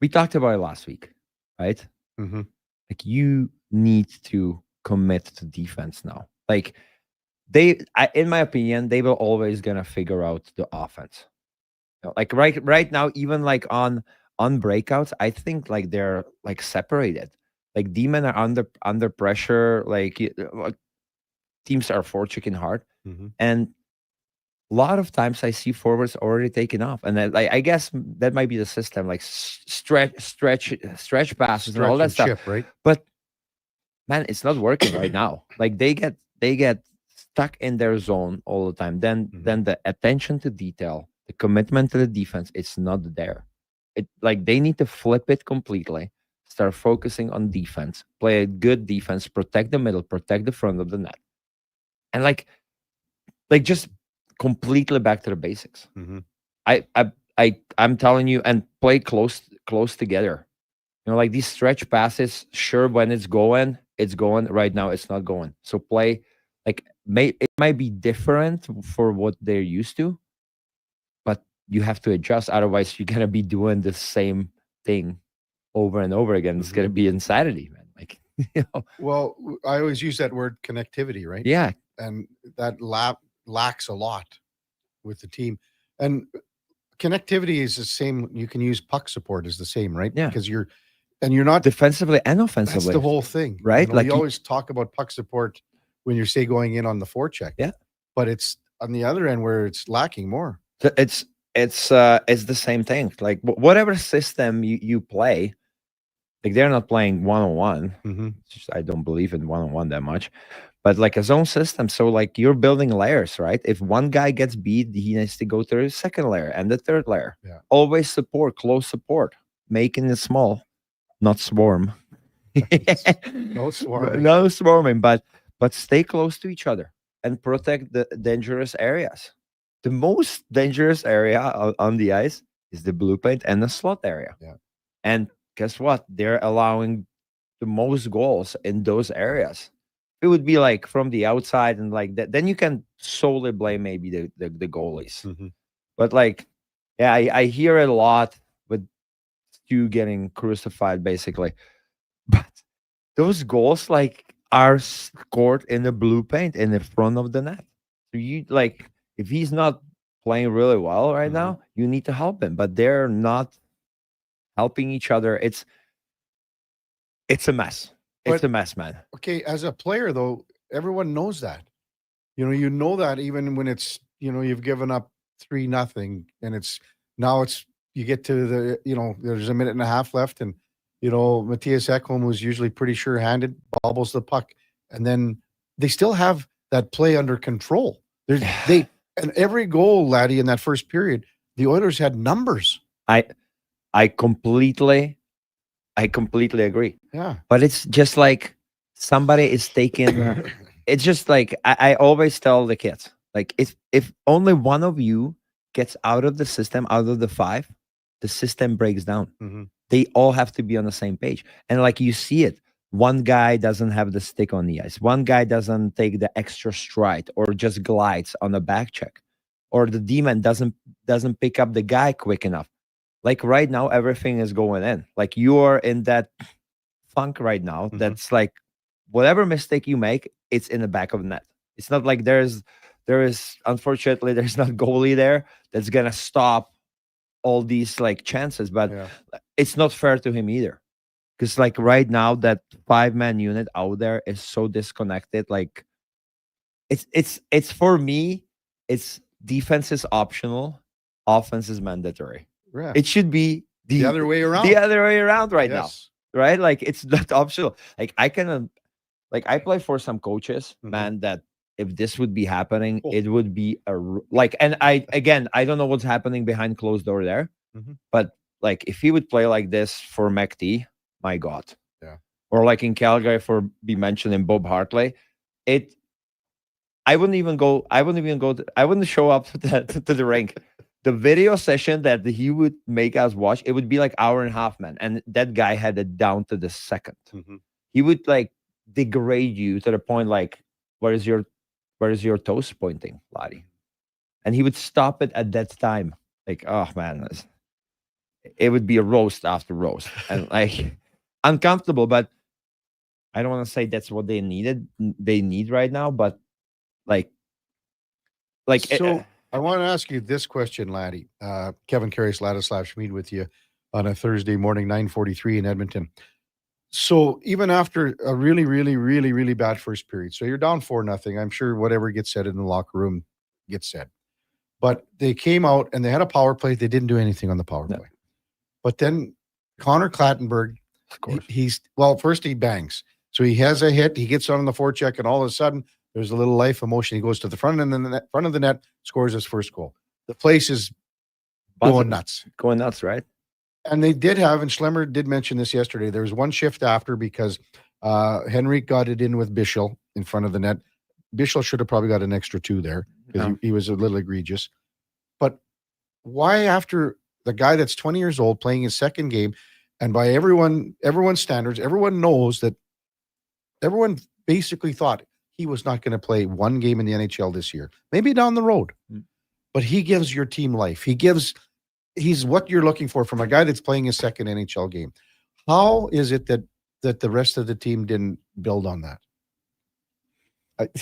we talked about it last week, right? Mm-hmm. Like you need to commit to defense now. Like in my opinion, they were always gonna figure out the offense. You know, like right now, even like on breakouts, I think like they're like separated. Like D-men are under pressure. Like teams are forechecking hard, and a lot of times I see forwards already taking off, and I guess that might be the system, like stretch passes and all that stuff. Chip, right? But man, it's not working right now. Like they get stuck in their zone all the time. Then the attention to detail, the commitment to the defense, it's not there. It like they need to flip it completely. Start focusing on defense, play a good defense, protect the middle, protect the front of the net, and like just completely back to the basics. I'm telling you, and play close together. You know, like these stretch passes, sure, when it's going. Right now, it's not going. So play like it might be different for what they're used to, but you have to adjust. Otherwise, you're gonna be doing the same thing over and over again. It's gonna be insanity, man. Like, you know. Well, I always use that word connectivity, right? Yeah, and that lacks a lot with the team. And connectivity is the same. You can use puck support is the same, right? Yeah, because you're not defensively and offensively. That's the whole thing, right? You know, like you always talk about puck support when you're going in on the forecheck. Yeah, but it's on the other end where it's lacking more. It's the same thing. Like whatever system you play, like they're not playing 1-on-1. I don't believe in 1-on-1 that much, but like a zone system. So like you're building layers, right? If one guy gets beat, he needs to go to the second layer and the third layer. Yeah. Always support, close support, making it small, not swarm. No swarming. No swarming, but stay close to each other and protect the dangerous areas. The most dangerous area on the ice is the blue paint and the slot area. Yeah. And guess what? They're allowing the most goals in those areas. It would be like from the outside and like that. Then you can solely blame maybe the goalies. But like, yeah, I hear it a lot with Stu getting crucified basically. But those goals like are scored in the blue paint in the front of the net. So you like if he's not playing really well right now, you need to help him. But they're not helping each other. It's a mess. It's a mess, man. Okay, as a player though, everyone knows that. You know that even when it's you've given up 3-0 and it's you get to the there's a minute and a half left and Matthias Ekholm, who's usually pretty sure-handed, bobbles the puck, and then they still have that play under control. And every goal, Laddie, in that first period, the Oilers had numbers. I completely agree. Yeah, but it's just like somebody is taking. It's just like I always tell the kids, like if only one of you gets out of the system, out of the 5, the system breaks down. They all have to be on the same page. And like you see it, one guy doesn't have the stick on the ice. One guy doesn't take the extra stride or just glides on a back check. Or the D-man doesn't pick up the guy quick enough. Like right now, everything is going in. Like you are in that funk right now. That's like whatever mistake you make, it's in the back of the net. It's not like there is unfortunately there's not goalie there that's gonna stop all these like chances, but it's not fair to him either. Because like right now, that 5-man unit out there is so disconnected. Like it's for me, it's defense is optional, offense is mandatory. Yeah. It should be the other way around. The other way around right now. Right? Like it's not optional. Like I play for some coaches, man, that if this would be happening, it would be and I don't know what's happening behind closed door there, but like if he would play like this for McT, my God. Yeah. or like in Calgary for be mentioning Bob Hartley, I wouldn't show up to the rink. The video session that he would make us watch, it would be like hour and a half, man. And that guy had it down to the second. He would like degrade you to the point like, where is your toes pointing, laddie? And he would stop it at that time. Like, oh man, it would be a roast after roast. And like uncomfortable, but I don't want to say that's what they need right now, but like so I want to ask you this question, laddie. Kevin Karius, Ladislav Schmid with you on a Thursday morning, 9:43 in Edmonton. So even after a really, really, really, really bad first period, so you're down 4-0. I'm sure whatever gets said in the locker room gets said. But they came out and they had a power play. They didn't do anything on the power play. But then Connor Clattenburg, first he bangs. So he has a hit. He gets on the forecheck, and all of a sudden there's a little life emotion. He goes to the front of the net, scores his first goal. The place is going nuts. Going nuts, right? And they did have, and Schlemmer did mention this yesterday, there was one shift after because Henrik got it in with Bischel in front of the net. Bischel should have probably got an extra 2 there because he was a little egregious. But why after the guy that's 20 years old playing his second game, and by everyone's standards, everyone knows that everyone basically thought he was not going to play one game in the NHL this year, maybe down the road. But he gives your team life. He's what you're looking for from a guy that's playing his second NHL game. How is it that the rest of the team didn't build on that?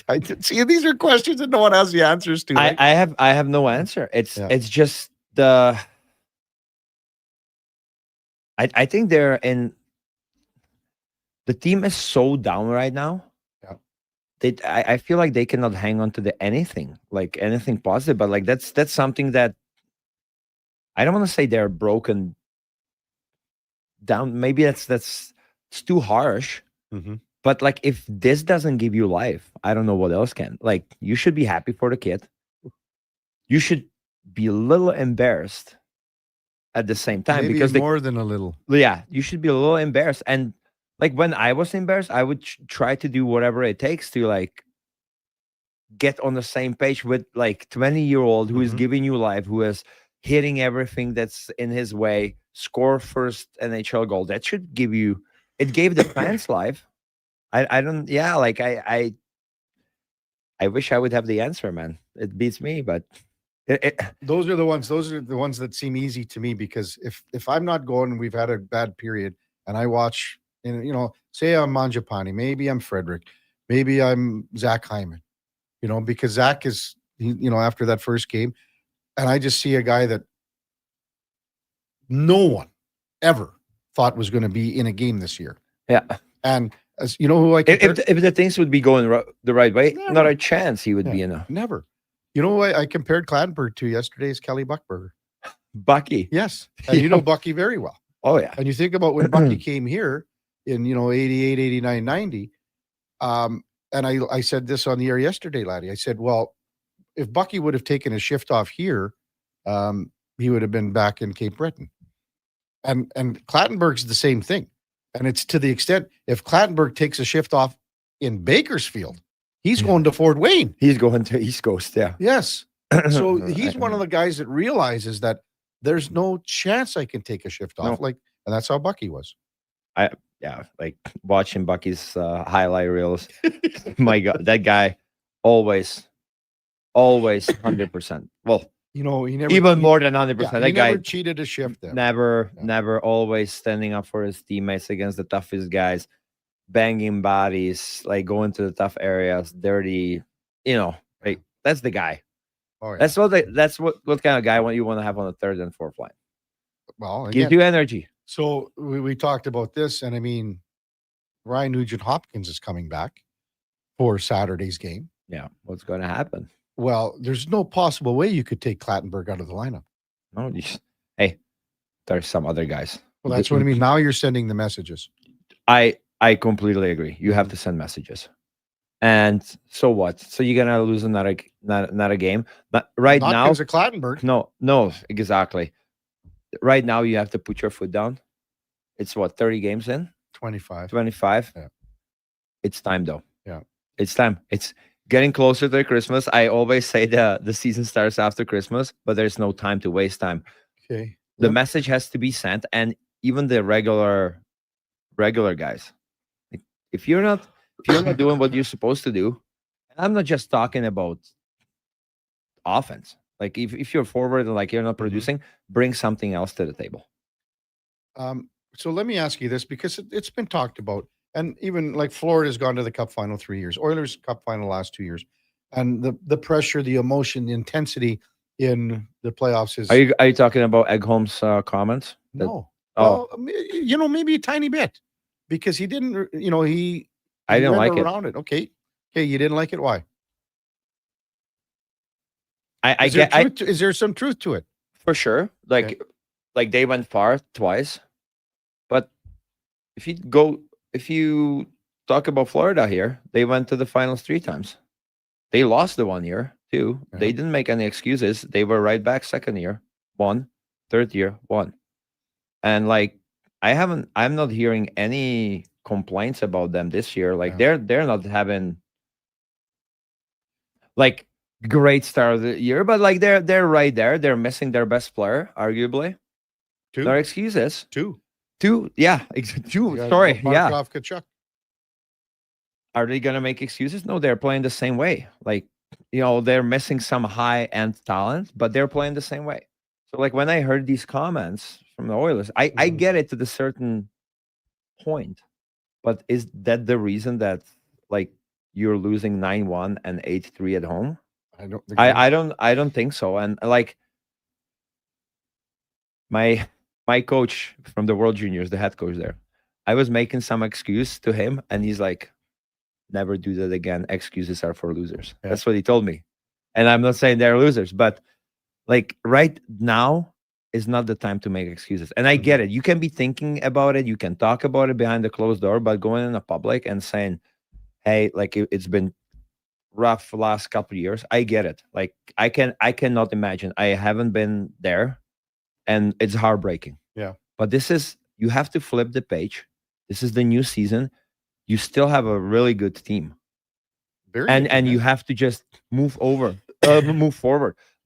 I see these are questions that no one has the answers to. I have no answer. It's just I think they're in. The team is so down right now. I feel like they cannot hang on to anything positive, but like that's something that I don't want to say they're broken down. Maybe it's too harsh. But like if this doesn't give you life, I don't know what else can. Like you should be happy for the kid. You should be a little embarrassed at the same time, maybe because more than a little. Yeah, you should be a little embarrassed. And like when I was embarrassed, I would try to do whatever it takes to like get on the same page with like 20-year-old who is giving you life, who is hitting everything that's in his way, score first NHL goal. That should give you. It gave the fans life. I don't. Yeah, like I wish I would have the answer, man. It beats me, but those are the ones. Those are the ones that seem easy to me, because if I'm not going, we've had a bad period, and I watch. And, say I'm Mangiapane, maybe I'm Frederick, maybe I'm Zach Hyman, because Zach is, after that first game, and I just see a guy that no one ever thought was going to be in a game this year. Yeah. And as you know who I if the things would be going the right way, not a chance he would be in a. Never. You know who I compared Clattenburg to yesterday is Kelly Buckberger. Bucky. Yes. And you know Bucky very well. Oh, yeah. And you think about when Bucky came here, in 88, 89, 90. And I said this on the air yesterday, laddie. I said, well, if Bucky would have taken a shift off here, he would have been back in Cape Breton. And Clattenburg's the same thing. And it's to the extent if Clattenburg takes a shift off in Bakersfield, he's going to Fort Wayne. He's going to East Coast, yeah. Yes. So he's one of the guys that realizes that there's no chance I can take a shift off. And that's how Bucky was. Yeah, like watching Bucky's highlight reels. My God, that guy always 100%. Well, he never even more than 100%. Yeah, that guy never cheated a shift there. Never always standing up for his teammates against the toughest guys, banging bodies, like going to the tough areas, dirty. Like that's the guy. Oh, yeah. That's what kind of guy you want to have on the third and fourth line. Well, again, gives you energy. So we talked about this, and I mean, Ryan Nugent-Hopkins is coming back for Saturday's game. Yeah, what's going to happen? Well, there's no possible way you could take Clattenburg out of the lineup. No, hey, there's some other guys. Well, that's what I mean. Now you're sending the messages. I completely agree. You have to send messages. And so what? So you're gonna lose another game? But right Not now, because of Clattenburg. No, exactly. Right now, you have to put your foot down. It's what, 30 games in? 25. 25. Yeah. It's time though. Yeah. It's time. It's getting closer to Christmas. I always say the season starts after Christmas, but there's no time to waste time. Okay. The message has to be sent, and even the regular guys. Like, if you're not doing what you're supposed to do, and I'm not just talking about offense. Like if you're forward and like you're not producing, bring something else to the table. So let me ask you this, because it's been talked about, and even like Florida's gone to the Cup final 3 years, Oilers Cup final last 2 years, and the pressure, the emotion, the intensity in the playoffs is. Are you talking about Eggholm's comments? No. Oh, Well, maybe a tiny bit, because he didn't. I didn't like it. Around it. Okay, you didn't like it. Why? Is there some truth to it? For sure. Like they went far twice, but if you talk about Florida here, they went to the finals 3 times. They lost the 1 year too. Yeah. They didn't make any excuses. They were right back second year, won, third year, won. And like I'm not hearing any complaints about them this year. Like they're not having like great start of the year, but like they're right there. They're missing their best player, arguably. 2. There are excuses. 2. Yeah. 2. Sorry. Yeah. Kachuk. Are they gonna make excuses? No, they're playing the same way. Like, they're missing some high-end talent, but they're playing the same way. So like when I heard these comments from the Oilers, I get it to the certain point. But is that the reason that like you're losing 9-1 and 8-3 at home? I don't think so. And like my coach from the World Juniors, the head coach there, I was making some excuse to him, and he's like, never do that again. Excuses are for losers. Yeah. That's what he told me. And I'm not saying they're losers, but like right now is not the time to make excuses. And I get it. You can be thinking about it. You can talk about it behind the closed door, but going in the public and saying, hey, like it's been rough for the last couple of years. I get it. Like I cannot imagine. I haven't been there, and it's heartbreaking. Yeah. But you have to flip the page. This is the new season. You still have a really good team. And you have to just move forward.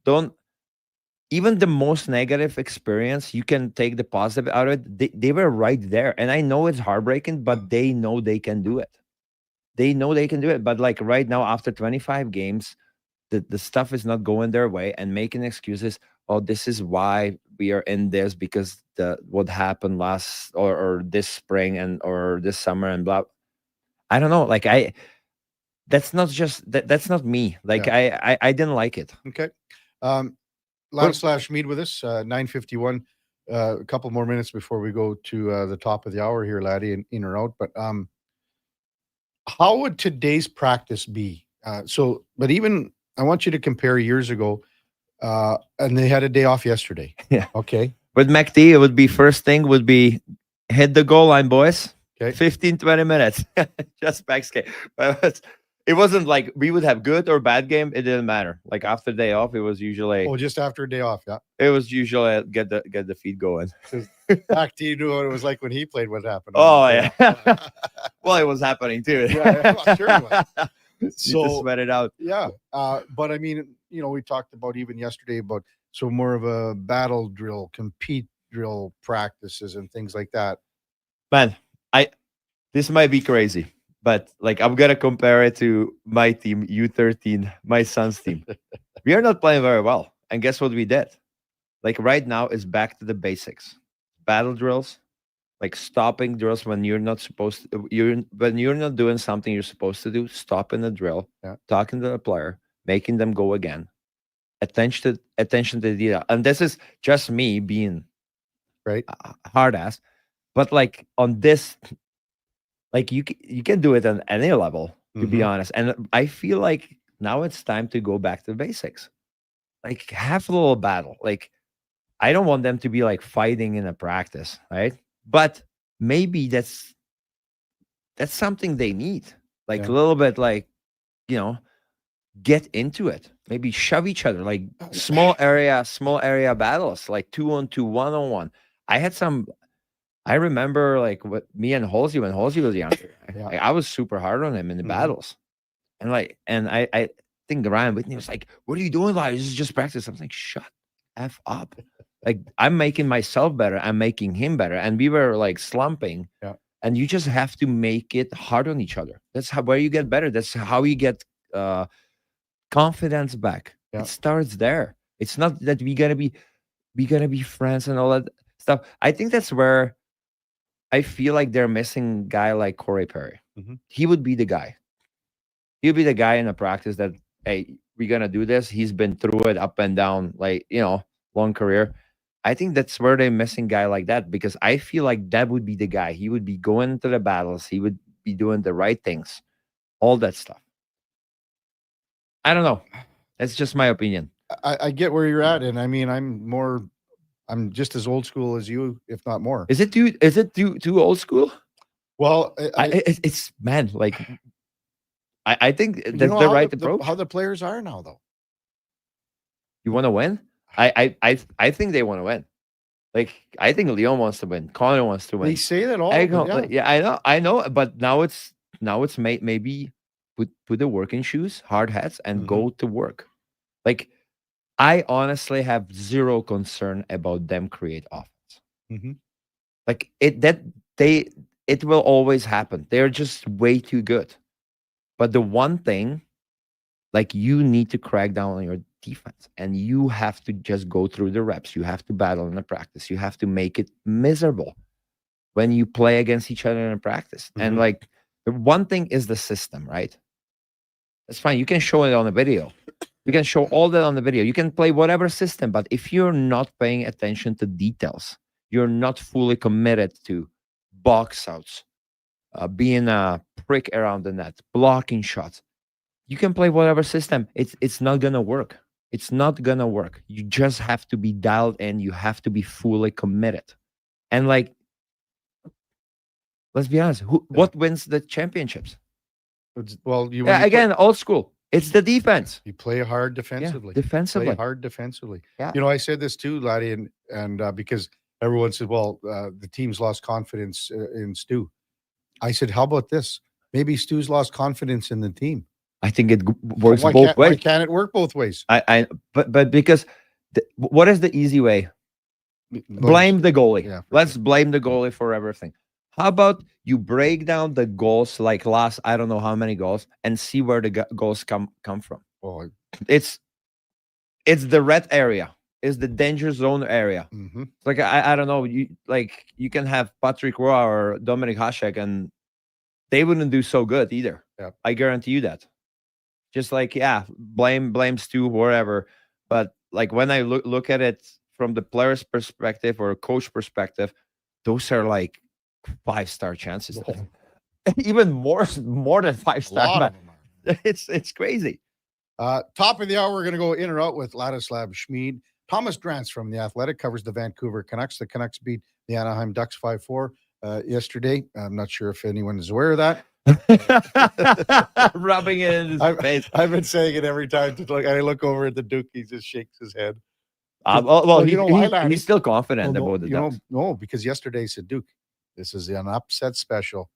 Don't even the most negative experience, you can take the positive out of it. They were right there. And I know it's heartbreaking, but they know they can do it. But like right now, after 25 games, the stuff is not going their way, and making excuses. Oh, this is why we are in this, because what happened last or this spring or this summer and blah. I don't know. Like that's not that's not me. Like I didn't like it. Okay. Ladislav Schmid with us, 9:51. A couple more minutes before we go to the top of the hour here, Laddie, in or out. But how would today's practice be? But even I want you to compare years ago, and they had a day off yesterday. Yeah. Okay. With McD, it would be first thing would be hit the goal line, boys. Okay. 15, 20 minutes. Just back skate. But it wasn't like we would have good or bad game. It didn't matter. Like after day off, it was usually. Oh, just after a day off, yeah. It was usually get the feet going. Back to you knew what it was like when he played. What happened? Oh yeah. Well, it was happening too. Yeah, well, sure it was. So to sweat it out. Yeah. But I mean, we talked about even yesterday about more of a battle drill, compete drill practices and things like that. Man, this might be crazy, but like I'm gonna compare it to my team, U13, my son's team. We are not playing very well, and guess what we did? Like right now, is back to the basics: battle drills, like stopping drills when you're not supposed to. When you're not doing something you're supposed to do, stopping the drill, talking to the player, making them go again. Attention to the detail, and this is just me being right hard ass, but like on this. Like you can do it on any level, to be honest. And I feel like now it's time to go back to the basics. Like have a little battle. Like I don't want them to be like fighting in a practice, right? But maybe that's something they need. Like a little bit like, get into it. Maybe shove each other, like small area battles, like 2-on-2, 1-on-1. I had some I remember like what me and Halsey when Halsey was younger. Like, I was super hard on him in the battles, and I think Ryan Whitney was like, "What are you doing, like? This is just practice." I was like, "Shut f up!" Like I'm making myself better. I'm making him better, and we were like slumping. Yeah. And you just have to make it hard on each other. That's where you get better. That's how you get confidence back. Yeah. It starts there. It's not that we gotta be friends and all that stuff. I think that's where I feel like they're missing a guy like Corey Perry. He would be the guy. He'll be the guy in a practice that, hey, we're gonna do this. He's been through it up and down, like, long career. I think that's where they're missing a guy like that, because I feel like that would be the guy. He would be going to the battles. He would be doing the right things, all that stuff. I don't know. That's just my opinion. I get where you're at, and I mean, I'm just as old school as you, if not more. Is it too old school? Well, it's man, like I think that's the right approach. How the players are now, though. You want to win? I think they want to win. Like I think Leon wants to win. Connor wants to win. They say that all. I know. But now it's maybe put the working shoes, hard hats, and go to work. Like I honestly have zero concern about them create offense. Like it will always happen. They're just way too good. But the one thing, like you need to crack down on your defense, and you have to just go through the reps. You have to battle in the practice. You have to make it miserable when you play against each other in a practice. And like the one thing is the system, right? That's fine. You can show it on the video. You can show all that on the video. You can play whatever system, but if you're not paying attention to details, you're not fully committed to box outs, being a prick around the net, blocking shots. You can play whatever system. It's not gonna work. It's not gonna work. You just have to be dialed in. You have to be fully committed. And like, let's be honest. What wins the championships? Well, again, old school. It's the defense. You play hard defensively. Defensively. Play hard defensively. Yeah. I said this too, Laddie, and because everyone said, well, the team's lost confidence in Stu. I said, how about this? Maybe Stu's lost confidence in the team. I think it works both ways. Why can't it work both ways? But because what is the easy way? Blame the goalie. Yeah, Let's blame the goalie for everything. How about you break down the goals, like last, I don't know how many goals, and see where the goals come from. Well, it's the red area. It's the danger zone area. Like I don't know. You can have Patrick Roy or Dominic Hasek, and they wouldn't do so good either. Yeah. I guarantee you that. Just like, blame Stu, whatever. But like when I look at it from the player's perspective or coach perspective, those are like 5-star chances. Even more than 5-star. It's crazy. Top of the hour, we're going to go in or out with Ladislav Schmid. Thomas Drance from The Athletic covers the Vancouver Canucks. The Canucks beat the Anaheim Ducks 5-4 yesterday. I'm not sure if anyone is aware of that. Rubbing it in his face. I've been saying it every time. I look over at the Duke. He just shakes his head. He's still confident about the Ducks. No, because yesterday he said, Duke, this is an upset special.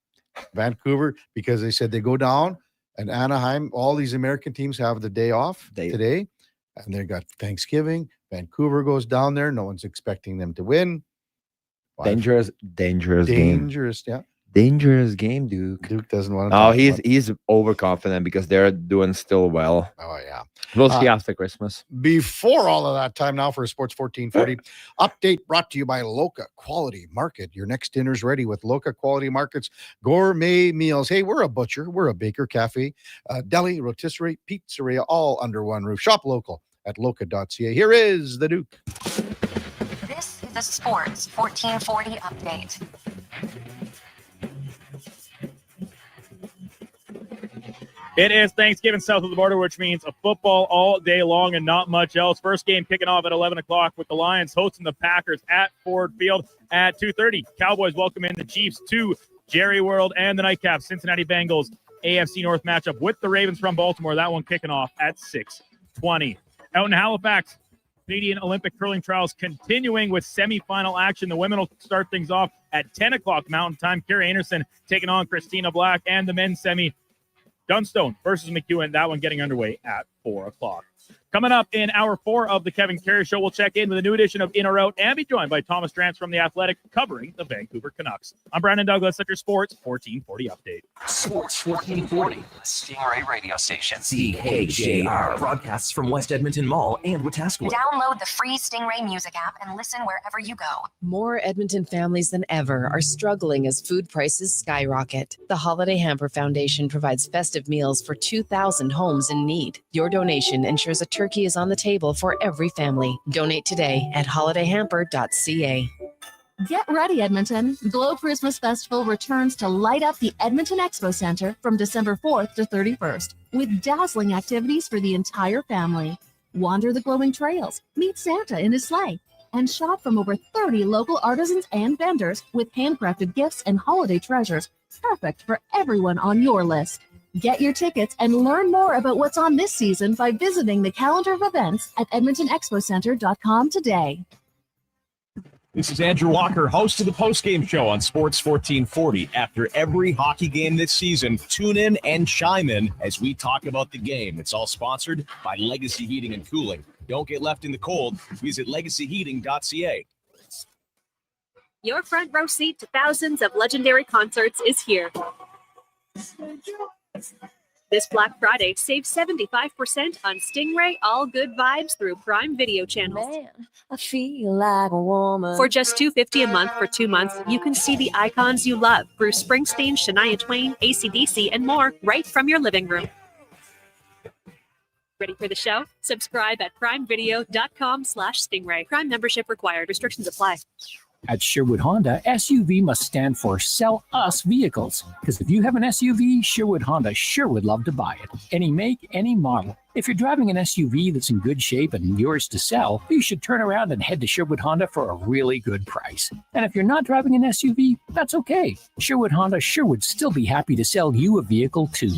Vancouver, because they said they go down, and Anaheim, all these American teams have the day off today, and they got Thanksgiving. Vancouver goes down there. No one's expecting them to win. Dangerous game. Yeah. Dangerous game, Duke. Duke doesn't want to. Oh, he's overconfident because they're doing still well. Oh, yeah. We'll see after Christmas. Before all of that, time now for Sports 1440 update brought to you by Loca Quality Market. Your next dinner's ready with Loca Quality Market's gourmet meals. Hey, we're a butcher, we're a baker, cafe, deli, rotisserie, pizzeria, all under one roof. Shop local at loca.ca. Here is the Duke. This is a Sports 1440 update. It is Thanksgiving south of the border, which means a football all day long and not much else. First game kicking off at 11 o'clock with the Lions hosting the Packers at Ford Field at 2:30. Cowboys welcome in the Chiefs to Jerry World, and the Nightcaps Cincinnati Bengals AFC North matchup with the Ravens from Baltimore. That one kicking off at 6:20. Out in Halifax, Canadian Olympic curling trials continuing with semifinal action. The women will start things off at 10 o'clock Mountain Time. Carrie Anderson taking on Christina Black, and the men's semi, Dunstone versus McEwen. That one getting underway at 4 o'clock. Coming up in hour 4 of the Kevin Karius Show, we'll check in with a new edition of In or Out and be joined by Thomas Drance from The Athletic covering the Vancouver Canucks. I'm Brandon Douglas at your Sports 1440 update. Sports 1440, Stingray radio station. CHJR broadcasts from West Edmonton Mall and Wetaskiwin. Download the free Stingray music app and listen wherever you go. More Edmonton families than ever are struggling as food prices skyrocket. The Holiday Hamper Foundation provides festive meals for 2,000 homes in need. Your donation ensures a turkey is on the table for every family. Donate today at holidayhamper.ca. Get ready, Edmonton. Glow Christmas Festival returns to light up the Edmonton Expo Center from December 4th to 31st with dazzling activities for the entire family. Wander the glowing trails, meet Santa in his sleigh, and shop from over 30 local artisans and vendors with handcrafted gifts and holiday treasures, perfect for everyone on your list. Get your tickets and learn more about what's on this season by visiting the calendar of events at edmontonexpocenter.com today. This is Andrew Walker, host of the postgame show on Sports 1440. After every hockey game this season, tune in and chime in as we talk about the game. It's all sponsored by Legacy Heating and Cooling. Don't get left in the cold. Visit legacyheating.ca. Your front row seat to thousands of legendary concerts is here. This Black Friday, save 75% on Stingray All Good Vibes through Prime Video channels. Man, I feel like a woman. For just $2.50 a month for 2 months, you can see the icons you love, Bruce Springsteen, Shania Twain, AC/DC, and more, right from your living room. Ready for the show? Subscribe at primevideo.com/Stingray. Prime membership required. Restrictions apply. At Sherwood Honda, SUV must stand for Sell Us Vehicles. Because if you have an SUV, Sherwood Honda sure would love to buy it. Any make, any model. If you're driving an SUV that's in good shape and yours to sell, you should turn around and head to Sherwood Honda for a really good price. And if you're not driving an SUV, that's okay. Sherwood Honda sure would still be happy to sell you a vehicle too.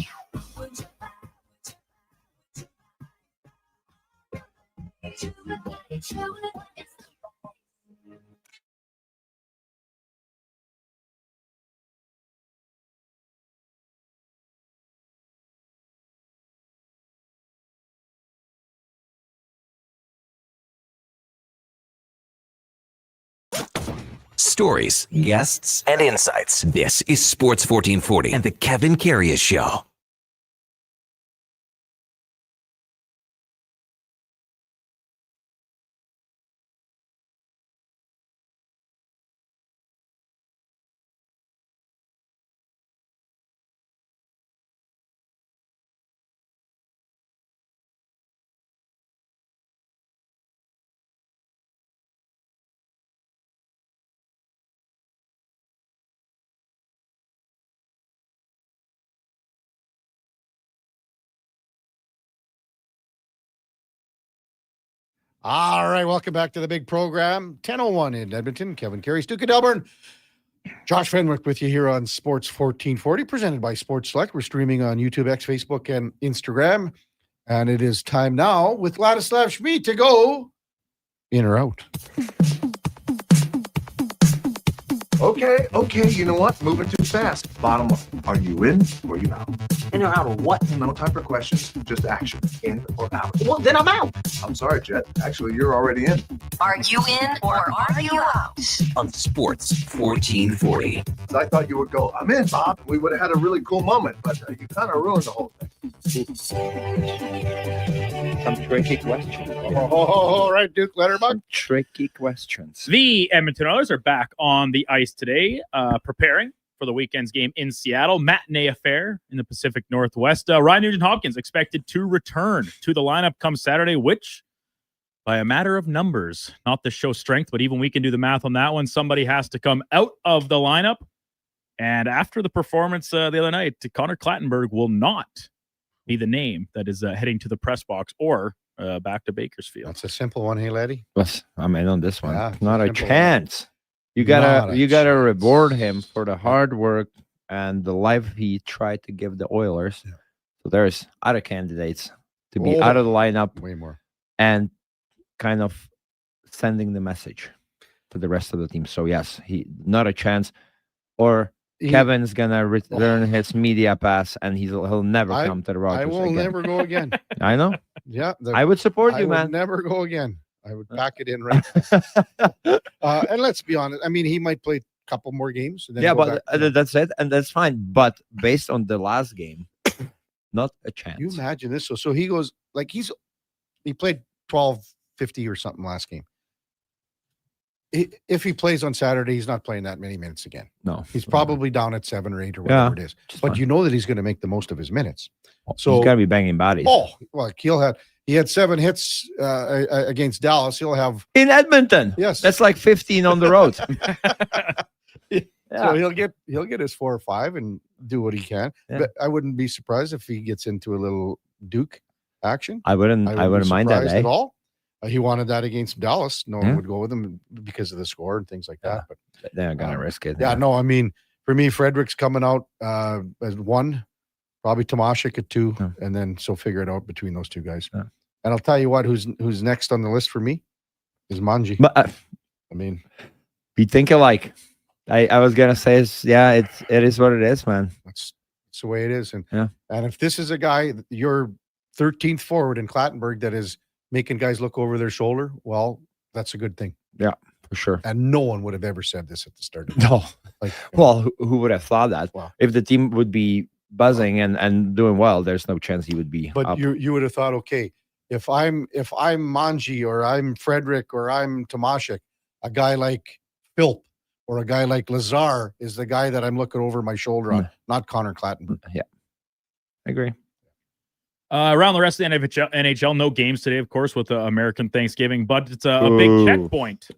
Stories, guests, and insights. This is Sports 1440 and the Kevin Karius Show. All right, welcome back to the big program. 10:01 in Edmonton. Kevin Karius, Duke of Delburne. Josh Fenwick with you here on Sports 1440, presented by Sports Select. We're streaming on YouTube, X, Facebook, and Instagram. And it is time now with Ladislav Schmid to go in or out. Okay, you know what? Moving too fast. Bottom line, are you in or you out? In or out of what? No time for questions, just action. In or out? Well, then I'm out. I'm sorry, Jet. Actually, you're already in. Are you in or are you out? On Sports 1440. I thought you would go, I'm in, Bob. We would have had a really cool moment, but you kind of ruined the whole thing. Some tricky questions. All right, Duke Letterbuck. Tricky questions. The Edmonton Oilers are back on the ice today, preparing for the weekend's game in Seattle. Matinee affair in the Pacific Northwest. Ryan Nugent-Hopkins expected to return to the lineup come Saturday, which, by a matter of numbers, not the show strength, but even we can do the math on that one, somebody has to come out of the lineup. And after the performance the other night, Connor Clattenburg will not be the name that is heading to the press box or back to Bakersfield. That's a simple one, hey, laddie. Yes, I'm in on this one. Yeah, not a chance. You gotta chance. reward him for the hard work and the life he tried to give the Oilers. Yeah. So there's other candidates to be out of the lineup. Way more. And kind of sending the message. for the rest of the team. So yes, he not a chance. Or Kevin's gonna return his media pass, and he'll never come to the Rogers. I will again. never go again. I know. Yeah, I would support you, man. Never go again. I would pack it in right now. And let's be honest. I mean, he might play a couple more games. And then Yeah, go but back, that's it, and that's fine. But based on the last game, not a chance. you imagine this. So he goes like he played 12:50 or something last game. If he plays on Saturday, he's not playing that many minutes again. No, he's probably down at 7 or 8 or whatever it is. But you know that he's going to make the most of his minutes. So he's got to be banging bodies. Oh, like he had 7 hits against Dallas. He'll have in Edmonton. Yes, that's like 15 on the road. So he'll get his 4 or 5 and do what he can. Yeah. But I wouldn't be surprised if he gets into a little Duke action. I wouldn't mind that at all. He wanted that against Dallas. No one would go with him because of the score and things like that. But they're gonna risk it. Yeah, no, I mean, for me, Frederick's coming out as 1, probably Tomashik at 2, and then so figure it out between those 2 guys. And I'll tell you what, who's next on the list for me is Manji. But I mean, you think alike. I was gonna say, it is what it is, man. That's the way it is. And if this is a guy, your 13th forward in Clattenburg that is making guys look over their shoulder, well, that's a good thing. Yeah, for sure. And no one would have ever said this at the start of No. Like, well, who would have thought that? If the team would be buzzing and doing well, there's no chance he would be but up. you would have thought, okay, if I'm Manji or I'm Frederick or I'm Tomashik, a guy like Philp or a guy like Lazar is the guy that I'm looking over my shoulder on, not Connor Clattenburg. Yeah, I agree. Around the rest of the NHL, no games today, of course, with the American Thanksgiving, but it's a big checkpoint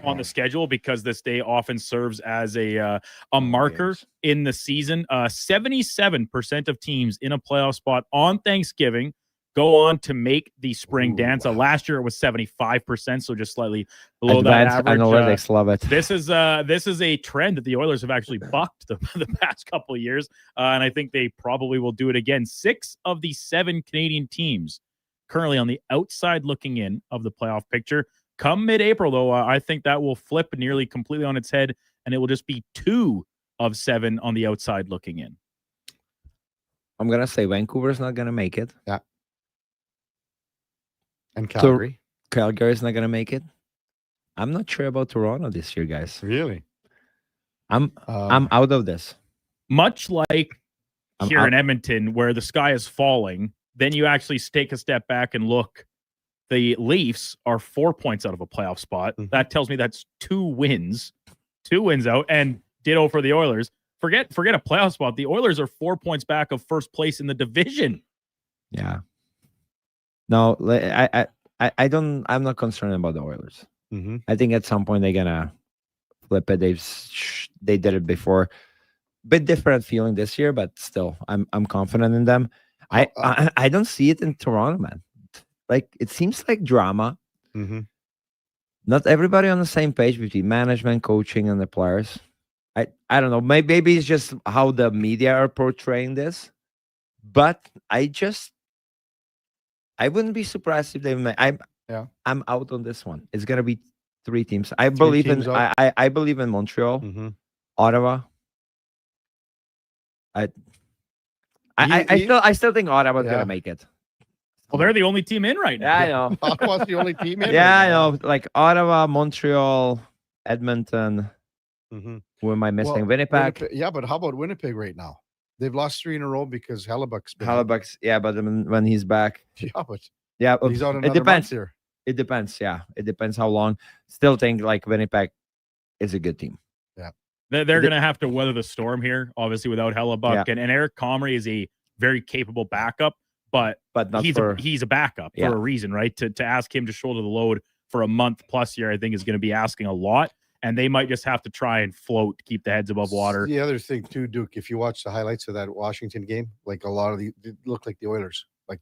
on the schedule because this day often serves as a marker in the season. 77% of teams in a playoff spot on Thanksgiving go on to make the spring dance. Last year it was 75%, so just slightly below Advanced that average. analytics, love it. This is a trend that the Oilers have actually bucked the past couple of years, and I think they probably will do it again. 6 of the 7 Canadian teams currently on the outside looking in of the playoff picture. Come mid-April, though, I think that will flip nearly completely on its head, and it will just be 2 of 7 on the outside looking in. I'm gonna say Vancouver's not gonna make it. Yeah. And Calgary. So Calgary's not gonna make it. I'm not sure about Toronto this year, guys. Really? I'm out of this. Much like I'm here out. in Edmonton, where the sky is falling, then you actually take a step back and look. The Leafs are 4 points out of a playoff spot. That tells me that's 2 wins out, and ditto for the Oilers. Forget a playoff spot. The Oilers are 4 points back of first place in the division. Yeah. No, I don't. I'm not concerned about the Oilers. I think at some point they're gonna flip it. They did it before. Bit different feeling this year, but still, I'm confident in them. I don't see it in Toronto, man. Like it seems like drama. Not everybody on the same page between management, coaching, and the players. I don't know. Maybe it's just how the media are portraying this, but I wouldn't be surprised if they make. I'm out on this one. It's gonna be 3 teams. I believe in Montreal, Ottawa. I still think Ottawa's gonna make it. Well, they're the only team in right now. Yeah, I know. Ottawa's the only team in. Yeah, I know. Like Ottawa, Montreal, Edmonton. Who am I missing? Well, Winnipeg. Yeah, but how about Winnipeg right now? They've lost 3 in a row because Hellebuck's been Yeah, but when he's back. Yeah, but he's on another it depends. month here. It depends. Yeah, it depends how long. Still think like Winnipeg is a good team. Yeah, they're going to have to weather the storm here, obviously without Hellebuck, and Eric Comrie is a very capable backup, but not he's a backup for a reason, right? To ask him to shoulder the load for a month plus here, I think is going to be asking a lot. And they might just have to try and float, keep the heads above water. The other thing too, Duke, if you watch the highlights of that Washington game, like a lot of it look like the Oilers. Like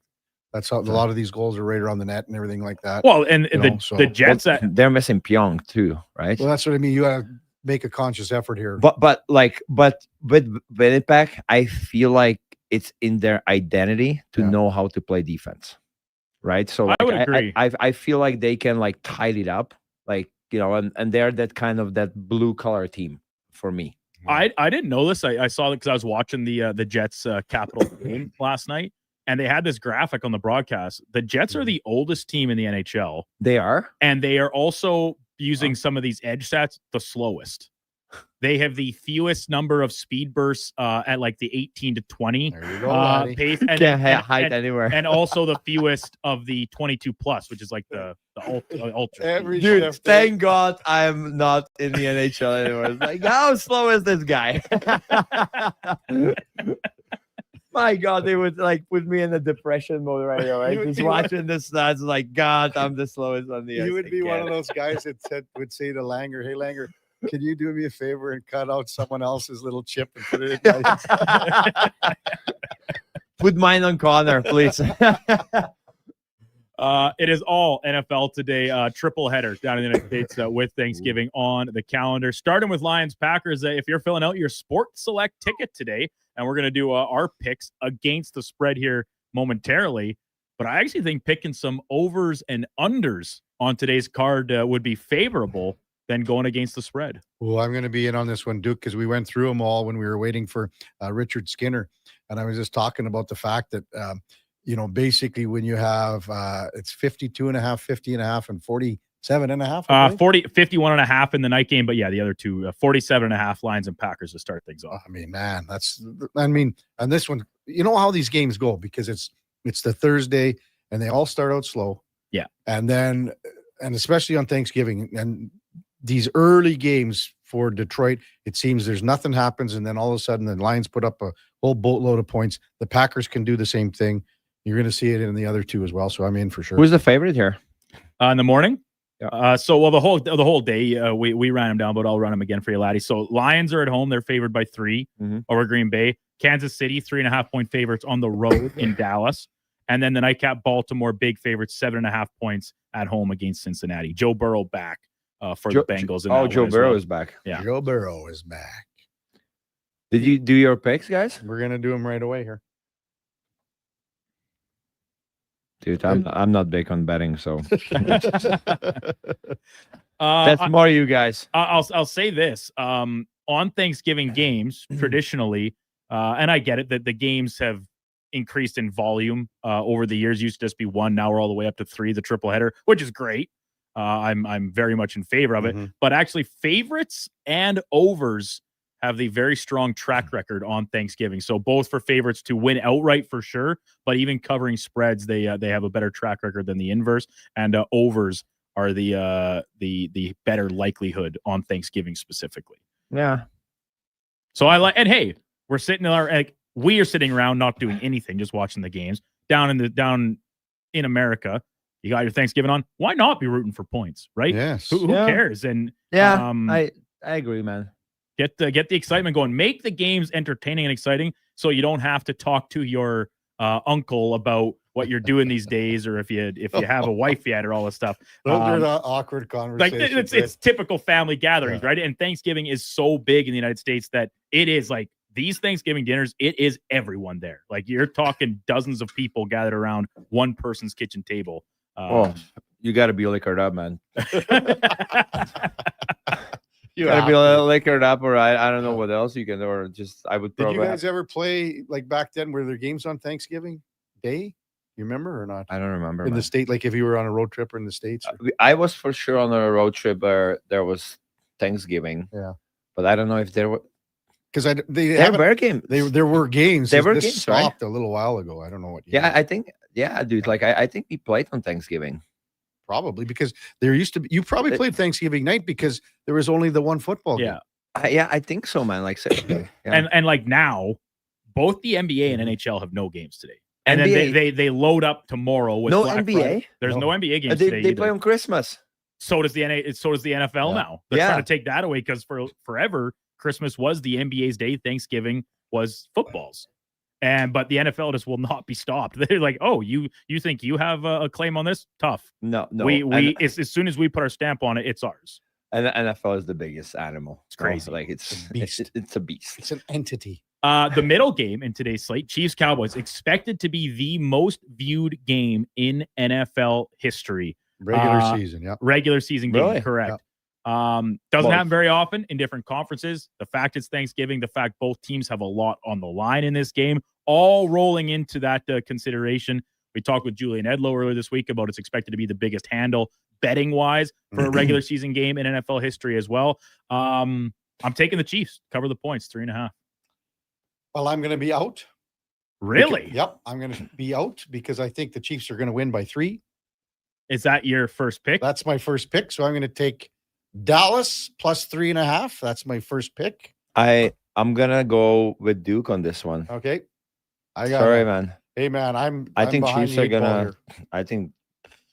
that's how a lot of these goals are right around the net and everything like that. Well, and the Jets, they're missing Pyong too, right? Well, that's what I mean. You got to make a conscious effort here. But with Winnipeg, I feel like it's in their identity to know how to play defense, right? So I would agree. I feel like they can like tidy it up, like and they're that blue color team for me. I didn't know this. I saw it because I was watching the Jets Capitals game last night, and they had this graphic on the broadcast. The Jets are the oldest team in the NHL. They are, and they are also using some of these edge stats the slowest. They have the fewest number of speed bursts at like the 18 to 20 pace. And, can't hide anywhere. And also the fewest of the 22 plus, which is like the ultra. Dude, thank God I'm not in the NHL anymore. It's like, how slow is this guy? My God, they would like put me in a depression mode right now. Right? Just watching the stats, like, God, I'm the slowest on the ice. You would be one of those guys that would say to Langer, "Hey, Langer, can you do me a favor and cut out someone else's little chip and put it in my..." Put mine on Connor, please. It is all NFL today. Triple header down in the United States with Thanksgiving on the calendar. Starting with Lions Packers. If you're filling out your Sports Select ticket today, and we're going to do our picks against the spread here momentarily. But I actually think picking some overs and unders on today's card would be favorable than going against the spread. Well, I'm going to be in on this one, Duke, because we went through them all when we were waiting for Richard Skinner. And I was just talking about the fact that, basically when you have it's 52.5, 50.5, and 47.5. 51.5 in the night game. But yeah, the other two, 47.5 Lions and Packers to start things off. I mean, man, and this one, you know how these games go, because it's the Thursday and they all start out slow. Yeah. And especially on Thanksgiving and these early games for Detroit, it seems there's nothing happens. And then all of a sudden the Lions put up a whole boatload of points. The Packers can do the same thing. You're going to see it in the other two as well. So I'm in for sure. Who's the favorite here? In the morning? Yeah. The whole day we ran them down, but I'll run them again for you, laddie. So Lions are at home. They're favored by 3 over Green Bay. Kansas City, 3.5 point favorites on the road in Dallas. And then the nightcap, Baltimore, big favorites, 7.5 points at home against Cincinnati. Joe Burrow back for the Bengals. Joe Burrow is back. Yeah. Joe Burrow is back. Did you do your picks, guys? We're going to do them right away here. Dude, I'm not big on betting, so that's more you guys. I'll say this. On Thanksgiving games, traditionally, and I get it that the games have increased in volume over the years. Used to just be 1, now we're all the way up to 3, the triple header, which is great. I'm very much in favor of it. But actually, favorites and overs have the very strong track record on Thanksgiving. So both for favorites to win outright for sure, but even covering spreads, they have a better track record than the inverse. And overs are the better likelihood on Thanksgiving specifically. Yeah. So I like, and hey, we are sitting around not doing anything, just watching the games down in America. You got your Thanksgiving on. Why not be rooting for points, right? Yes. Who cares? And I agree, man. Get the excitement going. Make the games entertaining and exciting, so you don't have to talk to your uncle about what you're doing these days, or if you have a wife yet, or all this stuff. Those are the awkward conversations. Like it's typical family gatherings, right? And Thanksgiving is so big in the United States that it is like these Thanksgiving dinners. It is everyone there. Like you're talking dozens of people gathered around one person's kitchen table. You got to be liquored up, man. You gotta be liquored up, or I don't know what else you can, or just I would. Did you guys ever play like back then? Were there games on Thanksgiving Day? You remember or not? I don't remember. In the state, like if you were on a road trip or in the States, I was for sure on a road trip where there was Thanksgiving. Yeah, but I don't know if there were because there were games. There were games. There were games. Games, stopped right? A little while ago. I don't know what. Yeah, I think. Yeah, dude. Like I think we played on Thanksgiving. Probably because there used to be. You probably played Thanksgiving night because there was only the one football game. Yeah, I think so, man. Like, and like now, both the NBA and NHL have no games today, and NBA. then they load up tomorrow with no Black NBA. Friday. There's no NBA games today. They play on Christmas. So does the NFL now. They're trying to take that away because for forever Christmas was the NBA's day, Thanksgiving was football's. But the NFL just will not be stopped. They're like, oh, you think you have a claim on this? Tough. No. We as soon as we put our stamp on it, it's ours. And the NFL is the biggest animal. It's crazy. Like it's a beast. It's a beast. It's an entity. The middle game in today's slate, Chiefs Cowboys, expected to be the most viewed game in NFL history. Regular season, yeah. Regular season game, Really? correct. Doesn't happen very often in different conferences. The fact it's Thanksgiving, the fact both teams have a lot on the line in this game, all rolling into that consideration. We talked with Julian Edlow earlier this week about it's expected to be the biggest handle betting-wise for a regular season game in NFL history as well. I'm taking the Chiefs. Cover the points, 3.5. Well, I'm going to be out. Really? Yep, I'm going to be out because I think the Chiefs are going to win by 3. Is that your first pick? That's my first pick, so I'm going to take Dallas plus 3.5. That's my first pick. I'm going to go with Duke on this one. Okay. Sorry, man. Hey, man, I think behind Chiefs the are 8 ball gonna. here. I think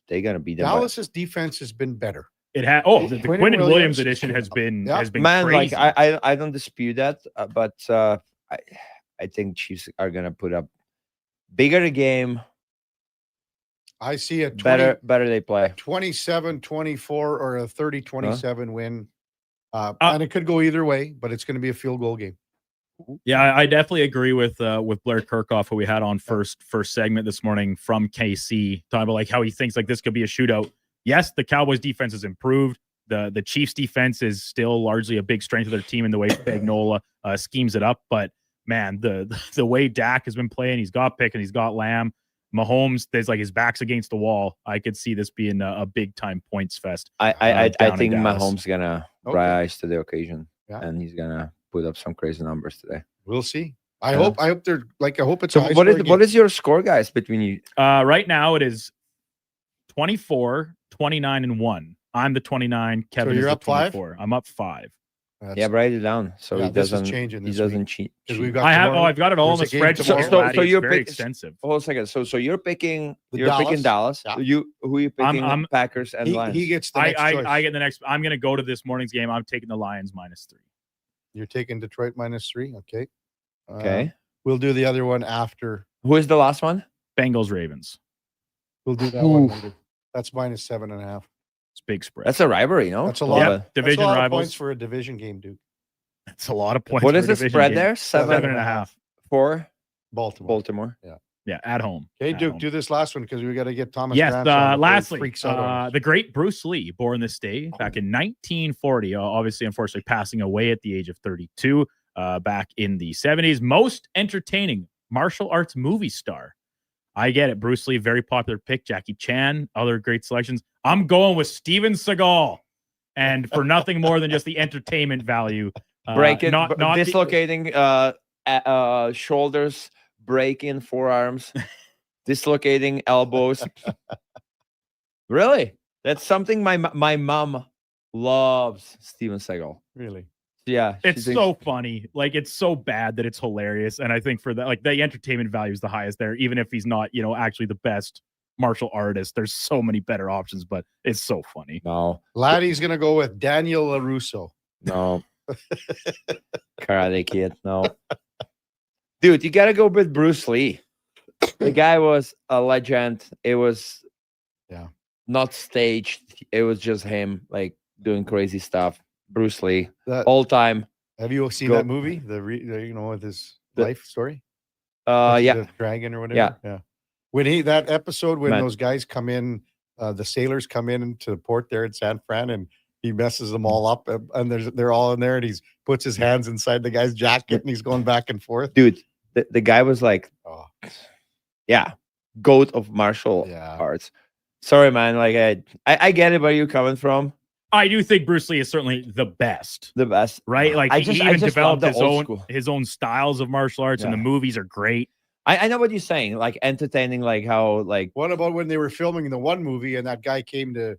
they're gonna beat them. Dallas's defense has been better. It had. Oh, the Quinnen Williams edition has been man. crazy. Like I don't dispute that, but I think Chiefs are gonna put up bigger the game. I see a 20, better they play 27-24 or a 30-27 win. And it could go either way, but it's going to be a field goal game. Yeah, I definitely agree with Blair Kirchhoff, who we had on first segment this morning from KC, talking about like how he thinks like this could be a shootout. Yes, the Cowboys defense has improved. The Chiefs defense is still largely a big strength of their team in the way Spagnuolo schemes it up. But man, the way Dak has been playing, he's got Pickett, he's got Lamb. Mahomes, there's like his back's against the wall. I could see this being a big time points fest. I think Mahomes gonna rise to the occasion, and he's gonna put up some crazy numbers today. We'll see. I hope they're like. I hope it's. So what is your score, guys, between you? Right now it is 24, 29, and 1. I'm the 29. Kevin is you're the up 24. I'm up 5. Write it down so he doesn't. He doesn't cheat. We've got I've got it all in the spreadsheet. So you're very picking. extensive. Hold a second. So you're picking. You're Dallas. picking Dallas. Yeah. Who are you picking? Packers and Lions. He gets the next choice. I get the next. I'm going to go to this morning's game. I'm taking the Lions -3. You're taking Detroit -3. Okay. Okay. We'll do the other one after. Who is the last one? Bengals Ravens. We'll do that one later. That's -7.5. It's big spread. That's a rivalry, no? That's a lot. Yep. Division that's a lot rivals. of points for a division game, Duke. That's a lot of points. What for is a the division spread game. there? 7.5 for Baltimore. Yeah, at home. Okay, At Duke, home. do this last one because we got to get Thomas. Yes. Grant on before he Lastly, freaks out on us. the great Bruce Lee, born this day back in 1940. Obviously, unfortunately, passing away at the age of 32. Back in the 70s, most entertaining martial arts movie star. I get it. Bruce Lee, very popular pick. Jackie Chan, other great selections. I'm going with Steven Seagal, and for nothing more than just the entertainment value. Breaking, dislocating shoulders, breaking forearms, dislocating elbows. Really, that's something my mom loves. Steven Seagal. Really. Yeah, it's so funny. Like, it's so bad that it's hilarious. And I think for that, like, the entertainment value is the highest there, even if he's not, actually the best martial artist. There's so many better options, but it's so funny. No. Laddie's going to go with Daniel LaRusso. No. Karate Kid. No. Dude, you got to go with Bruce Lee. The guy was a legend. It was not staged. It was just him, like, doing crazy stuff. Bruce Lee, all time. Have you seen that movie? With his life story. The dragon or whatever. Yeah. When that episode when those guys come in, the sailors come in to the port there in San Fran, and he messes them all up, and they're all in there, and he puts his hands inside the guy's jacket, and he's going back and forth. Dude, the guy was like, goat of martial arts. Sorry, man. Like I get it where you're coming from. I do think Bruce Lee is certainly the best. The best, right? Like he even developed his own styles of martial arts, and the movies are great. I know what you're saying, like entertaining, like how like. What about when they were filming the one movie and that guy came to,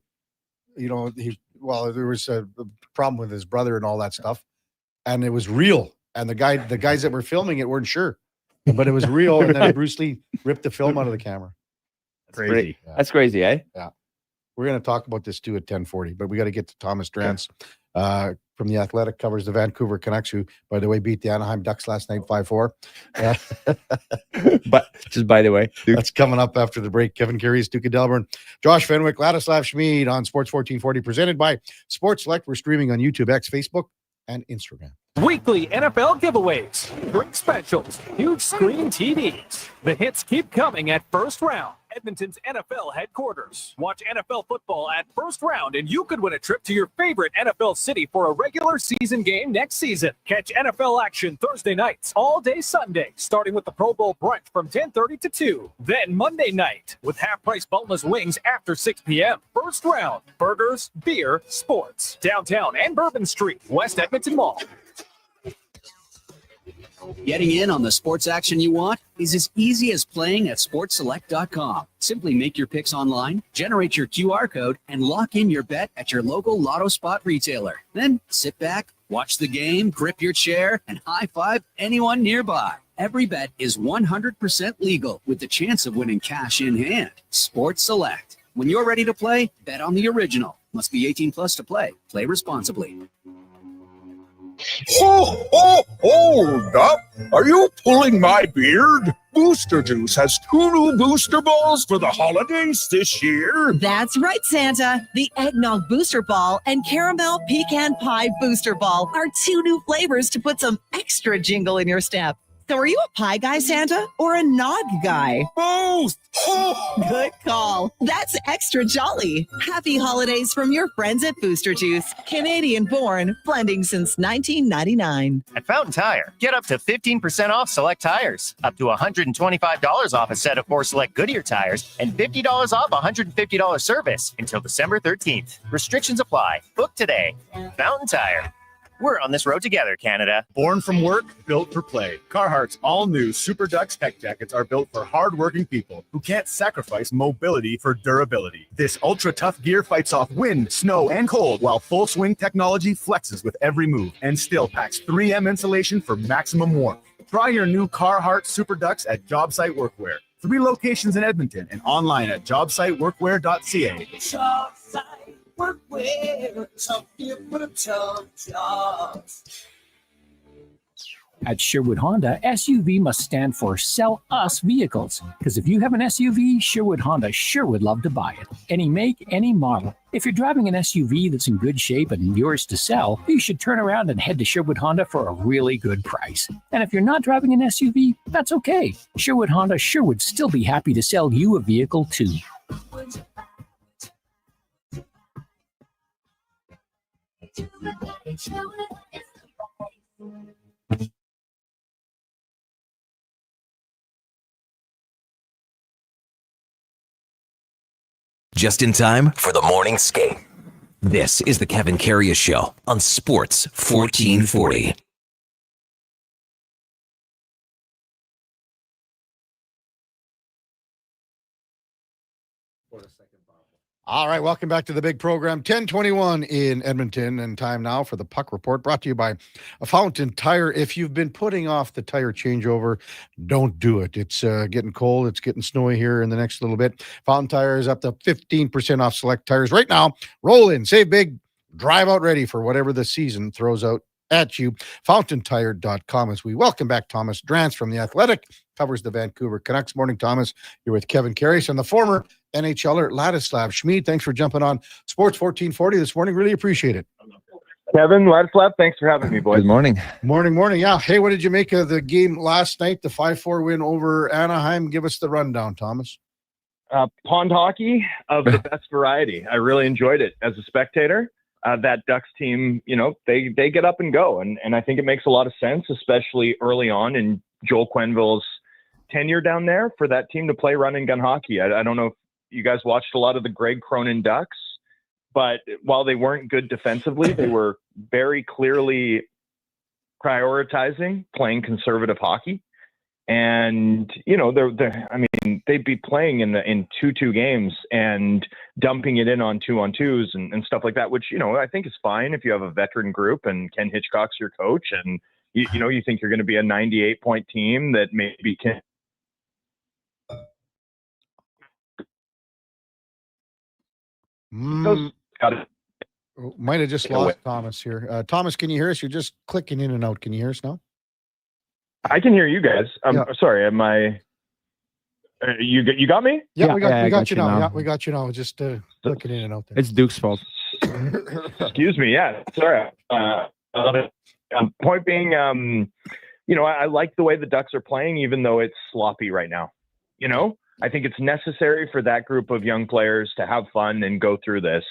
there was a problem with his brother and all that stuff, and it was real, and the guys that were filming it weren't sure, but it was real, and then Bruce Lee ripped the film out of the camera. Crazy. That's crazy, eh? Yeah. We're going to talk about this too at 10:40, but we got to get to Thomas Drance from The Athletic, covers the Vancouver Canucks, who, by the way, beat the Anaheim Ducks last night 5-4. But just by the way, Duke. That's coming up after the break. Kevin Karius, Duke of Delburne, Josh Fenwick, Ladislav Schmid on Sports 1440, presented by Sports Select. We're streaming on YouTube, X, Facebook, and Instagram. Weekly NFL giveaways, drink specials, huge screen TVs. The hits keep coming at First Round. Edmonton's NFL headquarters. Watch NFL football at First Round, and you could win a trip to your favorite NFL city for a regular season game next season. Catch NFL action Thursday nights, all day Sunday, starting with the Pro Bowl brunch from 10:30 to 2. Then Monday night with half-price boneless wings after 6 p.m. First Round, burgers, beer, sports. Downtown and Bourbon Street, West Edmonton Mall. Getting in on the sports action you want is as easy as playing at sportselect.com. Simply make your picks online, generate your QR code, and lock in your bet at your local Lotto Spot retailer. Then sit back, watch the game, grip your chair, and high-five anyone nearby. Every bet is 100% legal with the chance of winning cash in hand. Sports Select. When you're ready to play, bet on the original. Must be 18 plus to play. Play responsibly. Hold up! Are you pulling my beard? Booster Juice has 2 new booster balls for the holidays this year. That's right, Santa. The Eggnog Booster Ball and Caramel Pecan Pie Booster Ball are 2 new flavors to put some extra jingle in your step. So are you a pie guy, Santa, or a nog guy? Both! Good call. That's extra jolly. Happy holidays from your friends at Booster Juice. Canadian born, blending since 1999. At Fountain Tire, get up to 15% off select tires, up to $125 off a set of 4 select Goodyear tires, and $50 off $150 service until December 13th. Restrictions apply. Book today. Fountain Tire. We're on this road together, Canada. Born from work, built for play. Carhartt's all-new Super Ducks tech jackets are built for hard-working people who can't sacrifice mobility for durability. This ultra-tough gear fights off wind, snow, and cold, while full-swing technology flexes with every move and still packs 3M insulation for maximum warmth. Try your new Carhartt Super Ducks at JobSite Workwear. 3 locations in Edmonton and online at jobsiteworkwear.ca. JobSite Workwear, tough people, tough jobs. At Sherwood Honda, SUV must stand for Sell Us Vehicles. Because if you have an SUV, Sherwood Honda sure would love to buy it. Any make, any model. If you're driving an SUV that's in good shape and yours to sell, you should turn around and head to Sherwood Honda for a really good price. And if you're not driving an SUV, that's okay. Sherwood Honda sure would still be happy to sell you a vehicle too. Just in time for the morning skate. This is the Kevin Karius Show on Sports 1440. All right, welcome back to the big program. 10:21 in Edmonton, and time now for the Puck Report, brought to you by a Fountain Tire. If you've been putting off the tire changeover, don't do it. It's getting cold. It's getting snowy here in the next little bit. Fountain Tire is up to 15% off select tires right now. Roll in, save big, drive out ready for whatever the season throws out at you. FountainTire.com. As we welcome back Thomas Drance from The Athletic, covers the Vancouver Canucks. Morning, Thomas. You're with Kevin Karius and the former NHLer Ladislav Schmid. Thanks for jumping on Sports 1440 this morning. Really appreciate it. Kevin, Ladislav, thanks for having me, boys. Good morning. Morning. Yeah. Hey, what did you make of the game last night, the 5-4 win over Anaheim? Give us the rundown, Thomas. Pond hockey of the best variety. I really enjoyed it as a spectator. That Ducks team, they get up and go. And I think it makes a lot of sense, especially early on in Joel Quenneville's tenure down there, for that team to play run and gun hockey. I don't know if you guys watched a lot of the Greg Cronin Ducks, but while they weren't good defensively, they were very clearly prioritizing playing conservative hockey. And, they'd be playing in 2-2 games and dumping it in on 2-on-2s and stuff like that, which, I think is fine if you have a veteran group and Ken Hitchcock's your coach and, you think you're going to be a 98-point team that maybe can. Got it. Might have just lost Thomas here. Thomas, can you hear us? You're just clicking in and out. Can you hear us now? I can hear you guys. I'm sorry. Am I? You got me? Yeah, we got you now. Yeah, we got you now. Just clicking in and out there. It's Duke's fault. Excuse me. Yeah, sorry. Point being, I like the way the Ducks are playing, even though it's sloppy right now. I think it's necessary for that group of young players to have fun and go through this.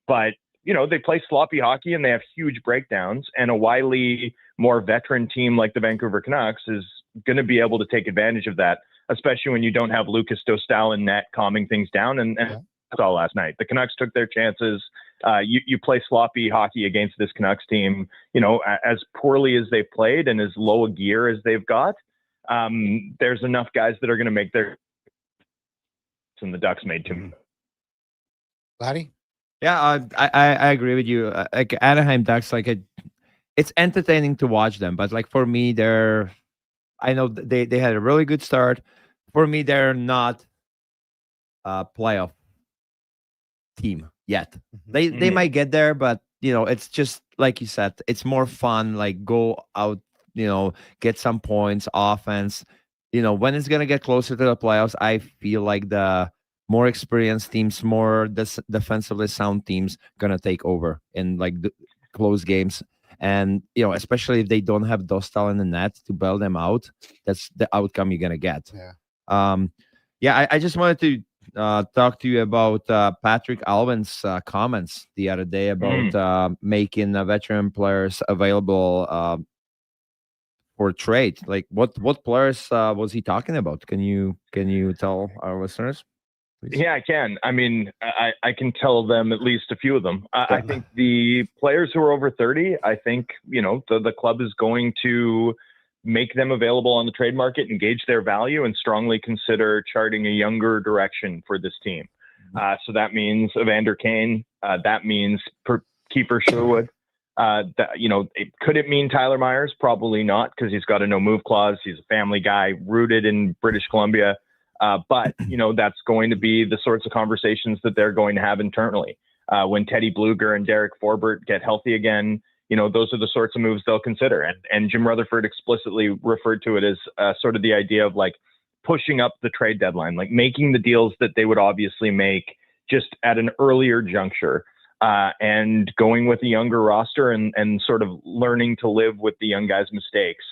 But, they play sloppy hockey and they have huge breakdowns, and a wily, more veteran team like the Vancouver Canucks is going to be able to take advantage of that, especially when you don't have Lucas Dostal in net calming things down. And saw last night, the Canucks took their chances. You play sloppy hockey against this Canucks team, as poorly as they've played and as low a gear as they've got. There's enough guys that are going to make their, and the Ducks made too. Laddie? Yeah, I agree with you. Like Anaheim Ducks, it's entertaining to watch them, but for me, I know they had a really good start. For me, they're not a playoff team yet. They might get there, but it's just like you said, it's more fun. Go out, get some points, offense. When it's gonna get closer to the playoffs, I feel like the more experienced teams, more defensively sound teams gonna take over in the close games. And especially if they don't have Dostal in the net to bail them out, that's the outcome you're gonna get. I just wanted to talk to you about Patrick Alvin's comments the other day about making veteran players available for trade. What players was he talking about? Can you tell our listeners, please? Yeah, I can. I mean, I can tell them at least a few of them. I think the players who are over 30, I think, the club is going to make them available on the trade market, engage their value, and strongly consider charting a younger direction for this team. So that means Evander Kane. That means Kiefer Sherwood. Could it mean Tyler Myers? Probably not, because he's got a no move clause. He's a family guy rooted in British Columbia. But that's going to be the sorts of conversations that they're going to have internally. When Teddy Bluger and Derek Forbert get healthy again, those are the sorts of moves they'll consider. And Jim Rutherford explicitly referred to it as sort of the idea of pushing up the trade deadline, making the deals that they would obviously make just at an earlier juncture, and going with a younger roster and sort of learning to live with the young guys' mistakes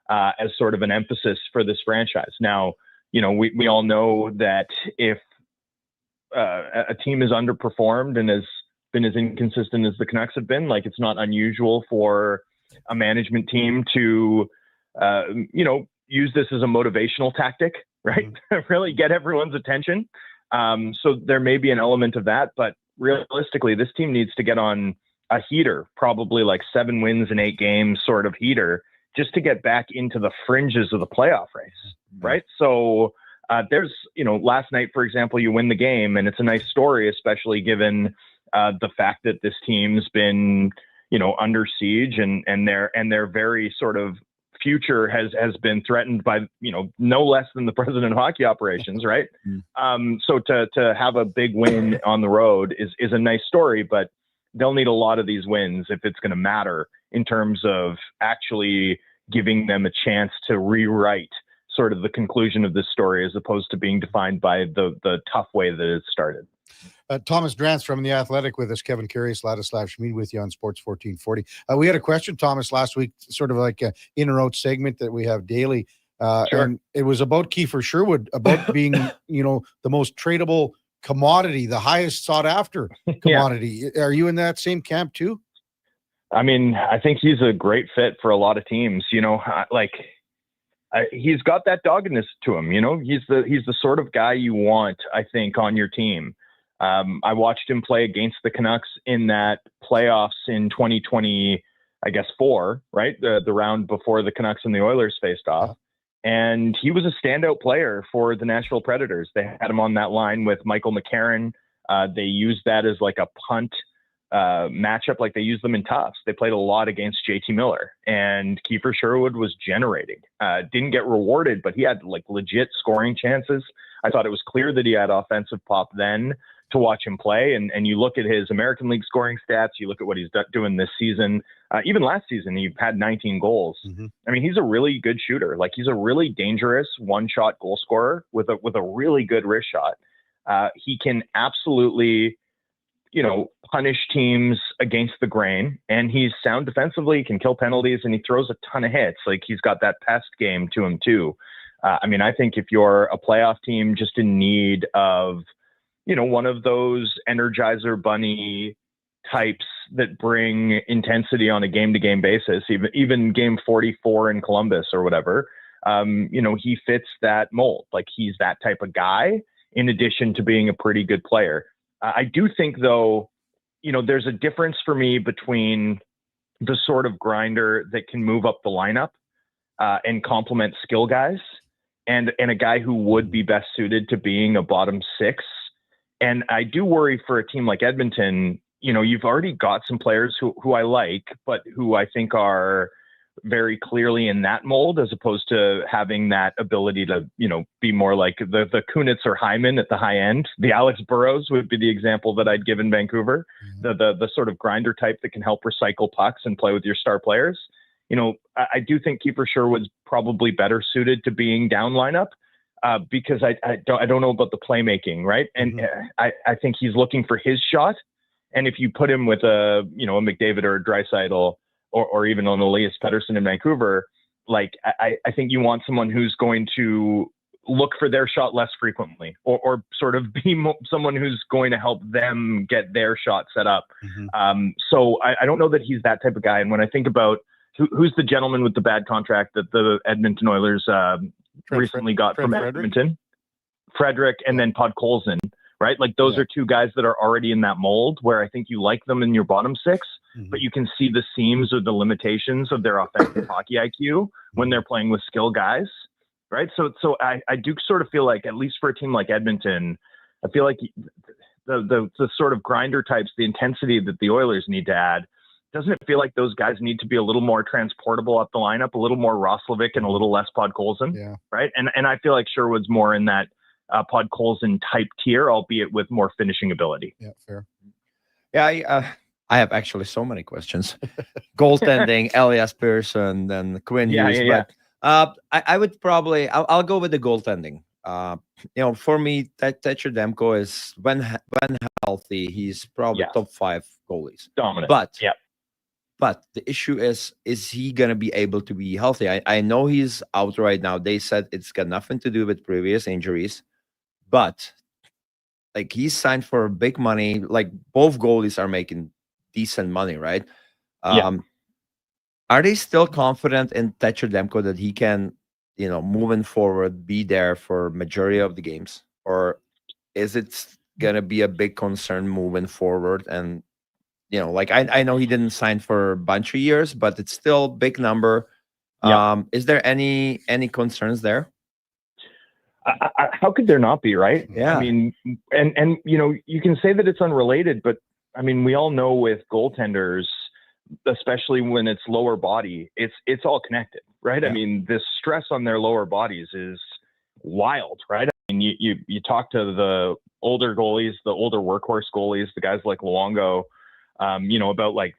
as sort of an emphasis for this franchise. Now, we all know that if a team is underperformed and has been as inconsistent as the Canucks have been, it's not unusual for a management team to, use this as a motivational tactic, right? Really get everyone's attention. So there may be an element of that, but realistically, this team needs to get on a heater, probably 7 wins in 8 games sort of heater, just to get back into the fringes of the playoff race, right? So there's, last night, for example, you win the game, and it's a nice story, especially given the fact that this team's been, under siege and their very sort of future has been threatened by, no less than the president of hockey operations, right? So to have a big win on the road is a nice story, but they'll need a lot of these wins if it's going to matter in terms of actually giving them a chance to rewrite sort of the conclusion of this story, as opposed to being defined by the tough way that it started. Thomas Drance from The Athletic with us, Kevin Karius, Ladislav Schmid with you on Sports 1440. We had a question, Thomas, last week, sort of like an in or out segment that we have daily. Sure. And it was about Kiefer Sherwood, about being, the most tradable commodity, the highest sought after commodity. Yeah. Are you in that same camp too? I mean, I think he's a great fit for a lot of teams, he's got that doggedness to him, he's the sort of guy you want, I think, on your team. I watched him play against the Canucks in that playoffs in 2020, I guess 4, right? The round before the Canucks and the Oilers faced off. And he was a standout player for the Nashville Predators. They had him on that line with Michael McCarron. They used that as a punt matchup, like they used them in toughs. They played a lot against JT Miller, and Kiefer Sherwood was generating. Didn't get rewarded, but he had legit scoring chances. I thought it was clear that he had offensive pop then to watch him play. And you look at his American League scoring stats, you look at what he's doing this season. Even last season, he had 19 goals. I mean, he's a really good shooter. He's a really dangerous one-shot goal scorer with a really good wrist shot. He can absolutely, punish teams against the grain, and he's sound defensively, can kill penalties, and he throws a ton of hits. He's got that pest game to him too. I mean, I think if you're a playoff team just in need of, one of those Energizer Bunny types that bring intensity on a game-to-game basis, even game 44 in Columbus or whatever, he fits that mold. Like, he's that type of guy in addition to being a pretty good player. I do think, though, there's a difference for me between the sort of grinder that can move up the lineup and complement skill guys and a guy who would be best suited to being a bottom six. And I do worry for a team like Edmonton, you've already got some players who I like, but who I think are very clearly in that mold, as opposed to having that ability to, be more like the Kunitz or Hyman at the high end. The Alex Burrows would be the example that I'd give in Vancouver, the sort of grinder type that can help recycle pucks and play with your star players. I do think Kiefer Sherwood's probably better suited to being down lineup because I don't know about the playmaking, right? And I think he's looking for his shot. And if you put him with a McDavid or a Draisaitl or even on Elias Pettersson in Vancouver, like I think you want someone who's going to look for their shot less frequently or sort of be someone who's going to help them get their shot set up. So I don't know that he's that type of guy. And when I think about who's the gentleman with the bad contract that the Edmonton Oilers recently got from Edmonton? Frederick and then Podkolzin, right? Like those are two guys that are already in that mold where I think you like them in your bottom six, but you can see the seams or the limitations of their offensive hockey IQ when they're playing with skill guys, right? So I do sort of feel like, at least for a team like Edmonton, I feel like the sort of grinder types, the intensity that the Oilers need to add, doesn't it feel like those guys need to be a little more transportable up the lineup, a little more Roslovic and a little less Podkolzin, right? And I feel like Sherwood's more in that Podkolzin type tier, albeit with more finishing ability. Yeah, fair. Yeah, I have actually so many questions. Goaltending, Elias Pearson, then Quinn Hughes. But I would probably, I'll go with the goaltending. For me, Thatcher Demko is, when healthy, he's probably top 5 goalies. Dominant. But the issue is he going to be able to be healthy? I know he's out right now. They said it's got nothing to do with previous injuries, but like, he's signed for big money. Like, both goalies are making decent money, right? Are they still confident in Thatcher Demko that he can, moving forward, be there for majority of the games? Or is it going to be a big concern moving forward? And like, I know he didn't sign for a bunch of years, but it's still a big number. Is there any concerns there? How could there not be, right? Yeah. I mean, and you can say that it's unrelated, but I mean, we all know with goaltenders, especially when it's lower body, it's all connected, right? I mean, this stress on their lower bodies is wild, right? I mean, you talk to the older goalies, the older workhorse goalies, the guys like Luongo, about like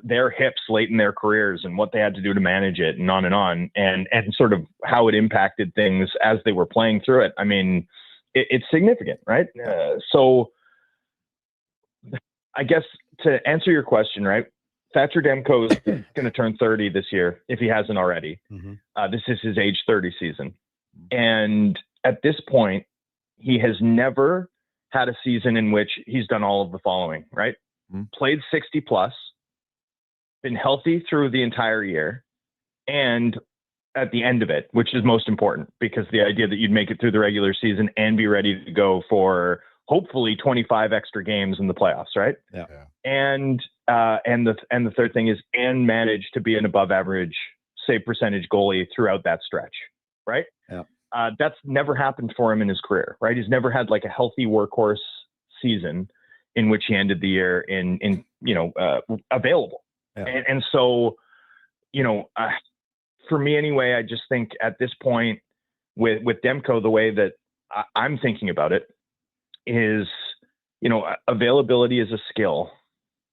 their hips late in their careers and what they had to do to manage it and on and sort of how it impacted things as they were playing through it. I mean, it's significant, right? So I guess to answer your question, right, Thatcher Demko is going to turn 30 this year if he hasn't already. This is his age 30 season. And at this point, he has never had a season in which he's done all of the following, right? Played 60 plus, been healthy through the entire year, and at the end of it, which is most important, because the idea that you'd make it through the regular season and be ready to go for hopefully 25 extra games in the playoffs, right? And the third thing is, and manage to be an above average save percentage goalie throughout that stretch, right? That's never happened for him in his career, right? He's never had like a healthy workhorse season in which he ended the year in available. And so, for me anyway, I just think at this point with Demko, the way that I'm thinking about it is, availability is a skill,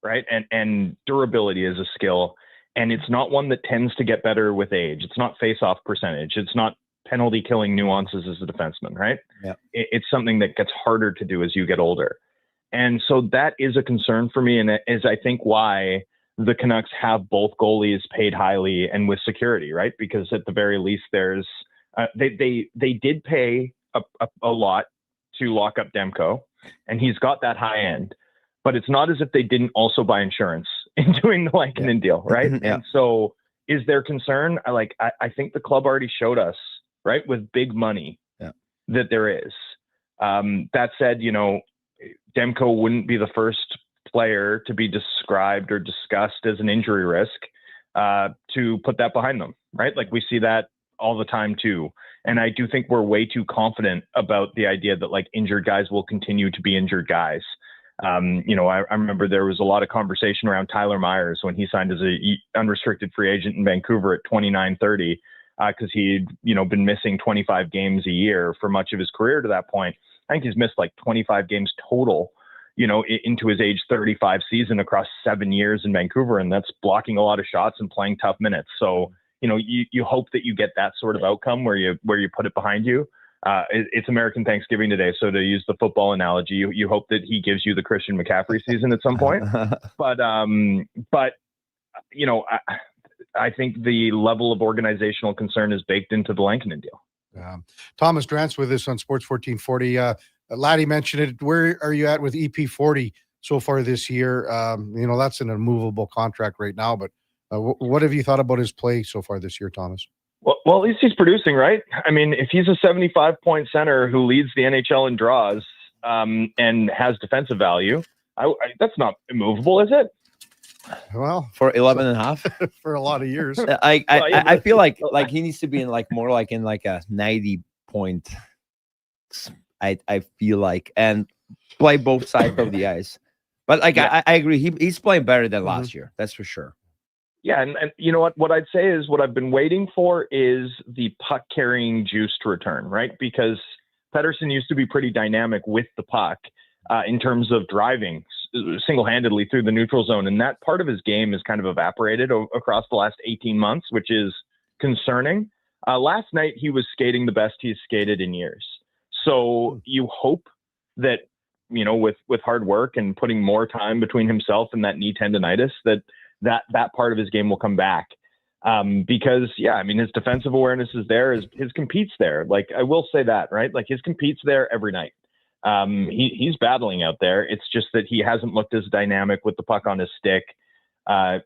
right? And durability is a skill. And it's not one that tends to get better with age. It's not face-off percentage. It's not penalty killing nuances as a defenseman, right? It's something that gets harder to do as you get older. And so that is a concern for me. And it is, I think, why the Canucks have both goalies paid highly and with security, right? Because at the very least, there's They did pay a lot to lock up Demko, and he's got that high end, but it's not as if they didn't also buy insurance in doing the Lankinen deal, right? And so is there concern? I think the club already showed us, right, with big money that there is. That said, Demko wouldn't be the first player to be described or discussed as an injury risk to put that behind them, right? Like we see that all the time too. And I do think we're way too confident about the idea that like injured guys will continue to be injured guys. I remember there was a lot of conversation around Tyler Myers when he signed as a unrestricted free agent in Vancouver at 29-30 because he'd, been missing 25 games a year for much of his career to that point. I think he's missed like 25 games total, into his age 35 season across 7 years in Vancouver. And that's blocking a lot of shots and playing tough minutes. So, you hope that you get that sort of outcome where you put it behind you. It's American Thanksgiving today. So to use the football analogy, you hope that he gives you the Christian McCaffrey season at some point. But I think the level of organizational concern is baked into the Lankinen deal. Thomas Drance with us on Sports 1440. Laddie mentioned it. Where are you at with EP40 so far this year? That's an immovable contract right now, but what have you thought about his play so far this year, Thomas? Well, at least he's producing, right? I mean, if he's a 75-point center who leads the NHL in draws and has defensive value, that's not immovable, is it? Well, for 11 and a half for a lot of years. I feel like he needs to be in more like a 90 point. I feel like, and play both sides of the ice. But I agree, he's playing better than last year. That's for sure. Yeah, and you know what I'd say is what I've been waiting for is the puck carrying juice to return, right? Because Pettersson used to be pretty dynamic with the puck in terms of driving single-handedly through the neutral zone. And that part of his game is kind of evaporated across the last 18 months, which is concerning. Last night, he was skating the best he's skated in years. So you hope that, with hard work and putting more time between himself and that knee tendonitis, that part of his game will come back. Because his defensive awareness is there, his compete's there. Like, I will say that, right? Like, his compete's there every night. He's battling out there. It's just that he hasn't looked as dynamic with the puck on his stick,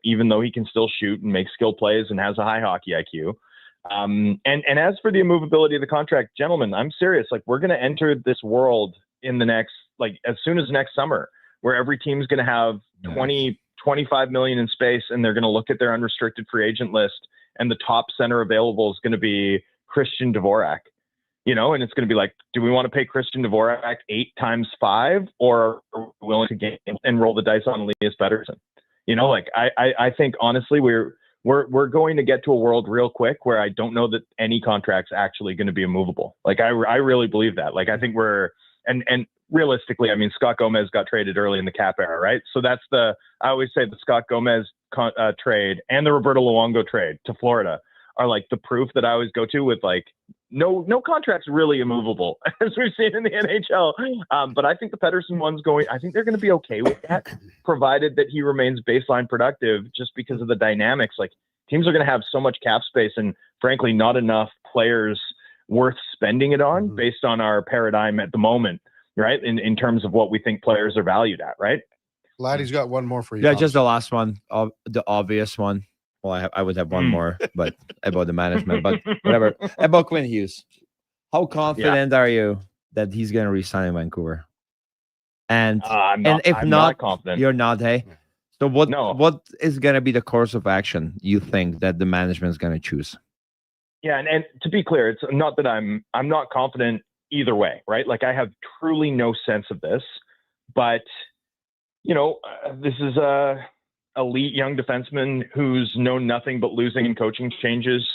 even though he can still shoot and make skill plays and has a high hockey IQ. And as for the immovability of the contract, gentlemen, I'm serious. Like, we're going to enter this world in the next, as soon as next summer, where every team's going to have 25 million in space, and they're going to look at their unrestricted free agent list, and the top center available is going to be Christian Dvorak. And it's going to be like, do we want to pay Christian Dvorak 8 times 5, or are we willing to get and roll the dice on Elias Pettersson? I think honestly, we're going to get to a world real quick where I don't know that any contract's actually going to be immovable. Like, I really believe that. Like, I think and realistically, I mean, Scott Gomez got traded early in the cap era, right? So that's I always say the Scott Gomez trade and the Roberto Luongo trade to Florida are like the proof that I always go to with like, no contract's really immovable as we've seen in the NHL. But I think the Pettersson one's I think they're going to be okay with that, provided that he remains baseline productive, just because of the dynamics. Like, teams are going to have so much cap space and frankly, not enough players worth spending it on based on our paradigm at the moment, right? In terms of what we think players are valued at, right? Laddie's got one more for you. Yeah, just the last one, the obvious one. Well, I would have one more, but about the management, but whatever. About Quinn Hughes. How confident are you that he's going to resign in Vancouver? And I'm not confident. You're not, hey? So what is going to be the course of action you think that the management is going to choose? Yeah, and to be clear, it's not that I'm not confident either way, right? Like, I have truly no sense of this, but this is a elite young defenseman who's known nothing but losing and coaching changes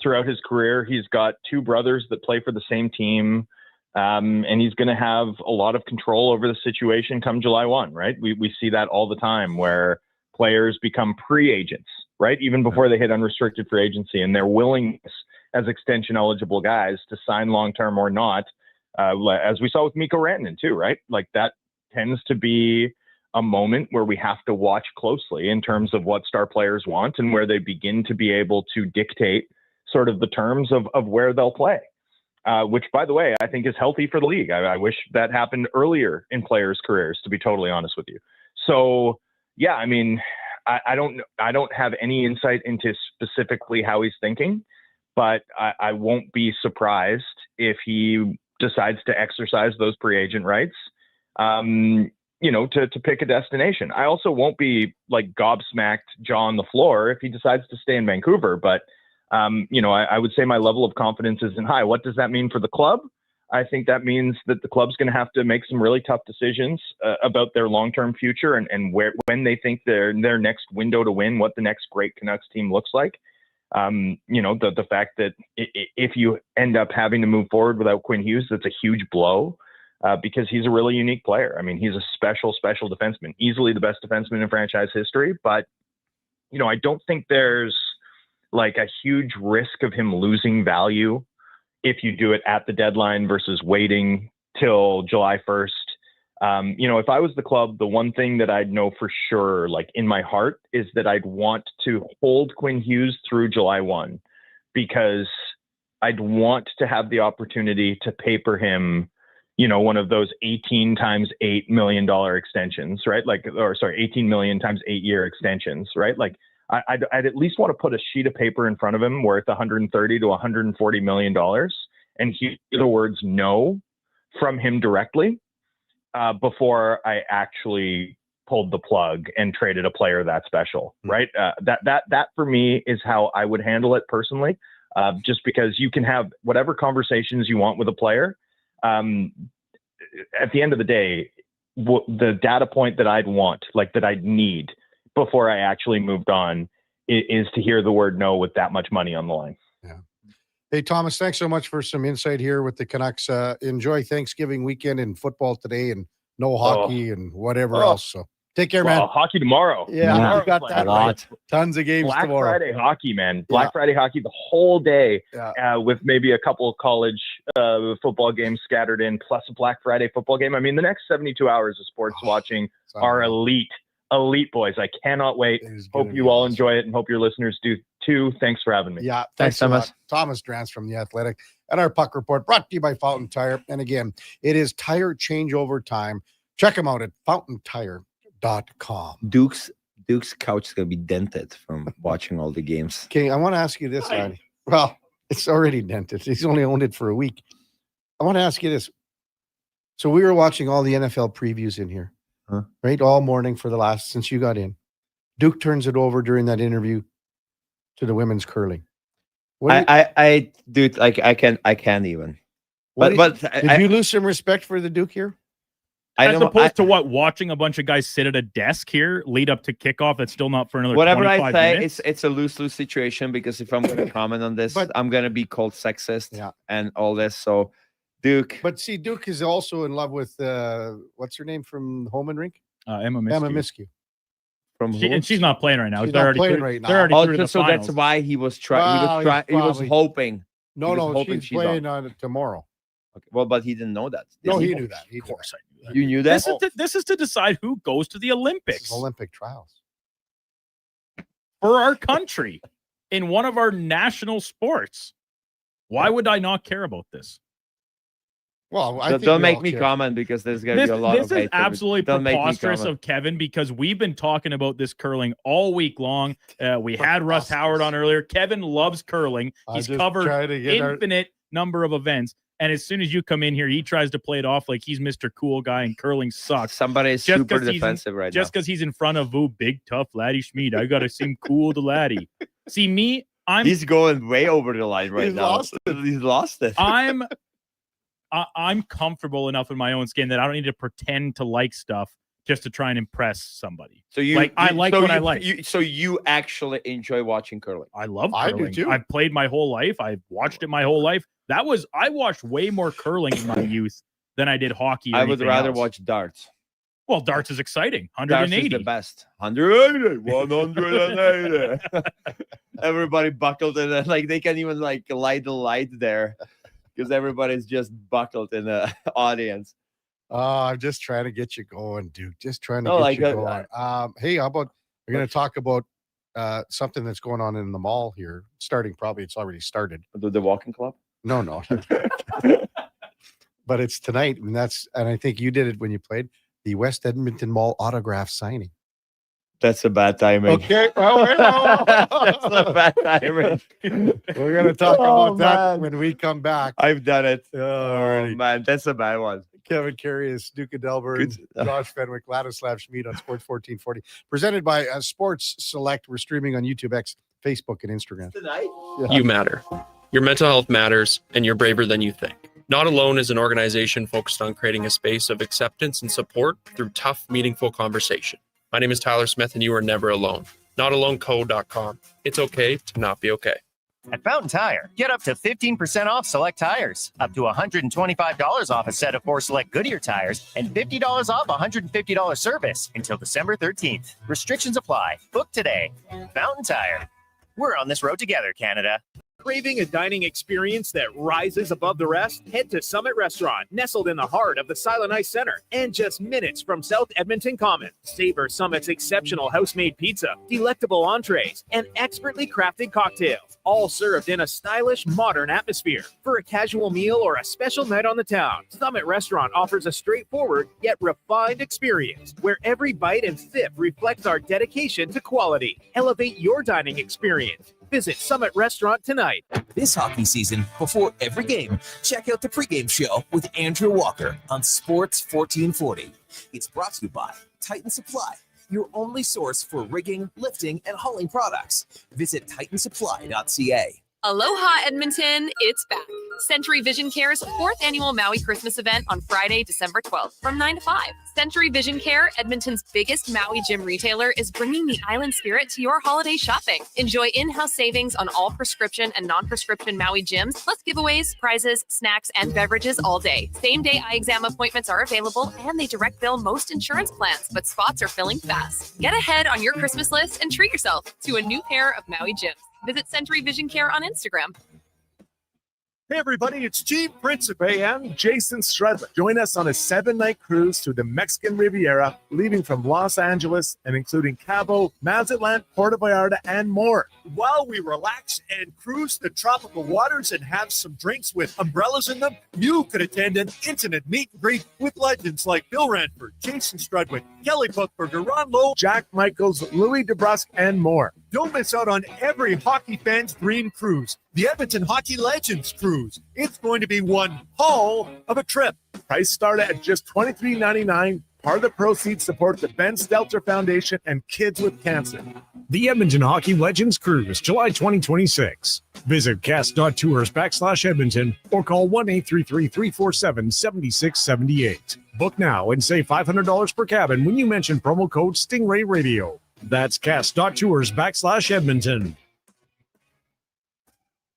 throughout his career. He's got 2 brothers that play for the same team, and he's going to have a lot of control over the situation come July 1, right? We see that all the time where players become pre-agents, right? Even before they hit unrestricted free agency, and their willingness as extension eligible guys to sign long-term or not, as we saw with Mikko Rantanen too, right? Like, that tends to be a moment where we have to watch closely in terms of what star players want and where they begin to be able to dictate sort of the terms of where they'll play, which, by the way, I think is healthy for the league. I wish that happened earlier in players' careers, to be totally honest with you. So, yeah, I mean, I don't have any insight into specifically how he's thinking, but I won't be surprised if he decides to exercise those pre-agent rights, to pick a destination. I also won't be like gobsmacked, jaw on the floor, if he decides to stay in Vancouver. But, I would say my level of confidence isn't high. What does that mean for the club? I think that means that the club's going to have to make some really tough decisions about their long-term future and when they think their next window to win, what the next great Canucks team looks like. The fact that if you end up having to move forward without Quinn Hughes, that's a huge blow because he's a really unique player. I mean, he's a special defenseman, easily the best defenseman in franchise history. But, I don't think there's like a huge risk of him losing value if you do it at the deadline versus waiting till July 1st. If I was the club, the one thing that I'd know for sure, like in my heart, is that I'd want to hold Quinn Hughes through July 1, because I'd want to have the opportunity to paper him, one of those 18 times $8 million extensions, right? 18 million times 8-year extensions, right? Like I'd at least want to put a sheet of paper in front of him worth $130 to $140 million and hear the words no from him directly before I actually pulled the plug and traded a player that special, right? That for me is how I would handle it personally, just because you can have whatever conversations you want with a player. At the end of the day, the data point that I'd want, like that I'd need before I actually moved on, is to hear the word no with that much money on the line. Yeah. Hey, Thomas, thanks so much for some insight here with the Canucks. Enjoy Thanksgiving weekend and football today and no hockey and whatever else. So take care, man. Hockey tomorrow. Yeah, you got that right. Tons of games Black tomorrow. Friday hockey, man. Black Friday hockey the whole day with maybe a couple of college football games scattered in, plus a Black Friday football game. I mean, the next 72 hours of sports watching are elite, boys. I cannot wait. Hope you all enjoy it and hope your listeners do too. Thanks for having me. Yeah, thanks Thomas. Thomas Drance from The Athletic. And our Puck Report brought to you by Fountain Tire. And again, it is tire changeover time. Check them out at fountaintire.com. Duke's couch is going to be dented from watching all the games. Okay, I want to ask you this, Andy. Well, it's already dented. He's only owned it for a week. I want to ask you this. So we were watching all the NFL previews in here, right? All morning since you got in. Duke turns it over during that interview to the women's curling. I can't even. Did you lose some respect for the Duke here? As opposed to watching a bunch of guys sit at a desk here, lead up to kickoff. That's still not for another. Whatever 25 I say, minutes. it's a lose-lose situation, because if I'm going to comment on this, I'm going to be called sexist and all this. So, Duke. But see, Duke is also in love with what's her name from Home and Rink? Emma Miskew. And she's not playing right now. She's not playing right now. They're already through the so finals. that's why he was trying. He was hoping. No, she's playing on it tomorrow. Okay. Well, but he didn't know that. No, he knew that. Of course, I knew that. You knew that. This is to decide who goes to the Olympics. Olympic trials for our country in one of our national sports. Why would I not care about this? Well, don't make me comment, because there's going to be a lot of hate. This is absolutely preposterous of Kevin, because we've been talking about this curling all week long. We had Russ Howard on earlier. Kevin loves curling. He's covered infinite number of events. And as soon as you come in here, he tries to play it off like he's Mr. Cool Guy and curling sucks. Somebody is super defensive right now. Just because he's in front of big, tough Laddie Schmid. I got to seem cool to Laddie. See, me, he's going way over the line right now. He's lost it. I'm comfortable enough in my own skin that I don't need to pretend to like stuff just to try and impress somebody. So I like. So you actually enjoy watching curling? I love curling. I do too. I've played my whole life. I've watched it my whole life. I watched way more curling in my youth than I did hockey. I would rather watch darts. Well, darts is exciting. 180. Darts is the best. 180. Everybody buckled in it. Like they can't even light the light there, because everybody's just buckled in the audience. I'm just trying to get you going, Duke. Just trying to get you going. Hey, how about we're going to talk about something that's going on in the mall here. It's already started. The walking club? No. But it's tonight, and I think you did it when you played the West Edmonton Mall autograph signing. That's a bad timing. Okay, well, that's a bad timing. We're gonna talk about that when we come back. I've done it. Alrighty. Man, that's a bad one. Kevin Karius, Duke of Delburne, Josh Fenwick, Ladislav Schmid on Sports 1440, presented by Sports Select. We're streaming on YouTube, X, Facebook, and Instagram. Tonight, You matter. Your mental health matters, and you're braver than you think. Not Alone is an organization focused on creating a space of acceptance and support through tough, meaningful conversation. My name is Tyler Smith, and you are never alone. NotAloneCo.com. It's okay to not be okay. At Fountain Tire, get up to 15% off select tires, up to $125 off a set of 4 select Goodyear tires, and $50 off $150 service until December 13th. Restrictions apply. Book today. Fountain Tire. We're on this road together, Canada. Craving a dining experience that rises above the rest? Head to Summit Restaurant, nestled in the heart of the Silent Ice Center and just minutes from South Edmonton Common. Savor Summit's exceptional house-made pizza, delectable entrees, and expertly crafted cocktails, all served in a stylish, modern atmosphere. For a casual meal or a special night on the town, Summit Restaurant offers a straightforward yet refined experience where every bite and sip reflects our dedication to quality. Elevate your dining experience. Visit Summit Restaurant tonight. This hockey season, before every game, check out the pregame show with Andrew Walker on Sports 1440. It's brought to you by Titan Supply, your only source for rigging, lifting, and hauling products. Visit titansupply.ca. Aloha, Edmonton. It's back. Century Vision Care's 4th annual Maui Christmas event on Friday, December 12th from 9 to 5. Century Vision Care, Edmonton's biggest Maui gym retailer, is bringing the island spirit to your holiday shopping. Enjoy in-house savings on all prescription and non-prescription Maui gyms, plus giveaways, prizes, snacks, and beverages all day. Same-day eye exam appointments are available, and they direct bill most insurance plans, but spots are filling fast. Get ahead on your Christmas list and treat yourself to a new pair of Maui gyms. Visit Century Vision Care on Instagram. Hey everybody, it's Chief Principe and Jason Stradler. Join us on a 7-night cruise through the Mexican Riviera, leaving from Los Angeles and including Cabo, Mazatlan, Puerto Vallarta, and more. While we relax and cruise the tropical waters and have some drinks with umbrellas in them, you could attend an intimate meet and greet with legends like Bill Ranford, Jason Strudwick, Kelly Buchberger, Ron Lowe, Jack Michaels, Louis DeBrusque, and more. Don't miss out on every hockey fan's dream cruise, the Edmonton Hockey Legends Cruise. It's going to be one hell of a trip. Price start at just $23.99. Part of the proceeds support the Ben Stelter Foundation and Kids with Cancer. The Edmonton Hockey Legends Cruise, July 2026. Visit cast.tours/Edmonton or call 1-833-347-7678. Book now and save $500 per cabin when you mention promo code Stingray Radio. That's cast.tours/Edmonton.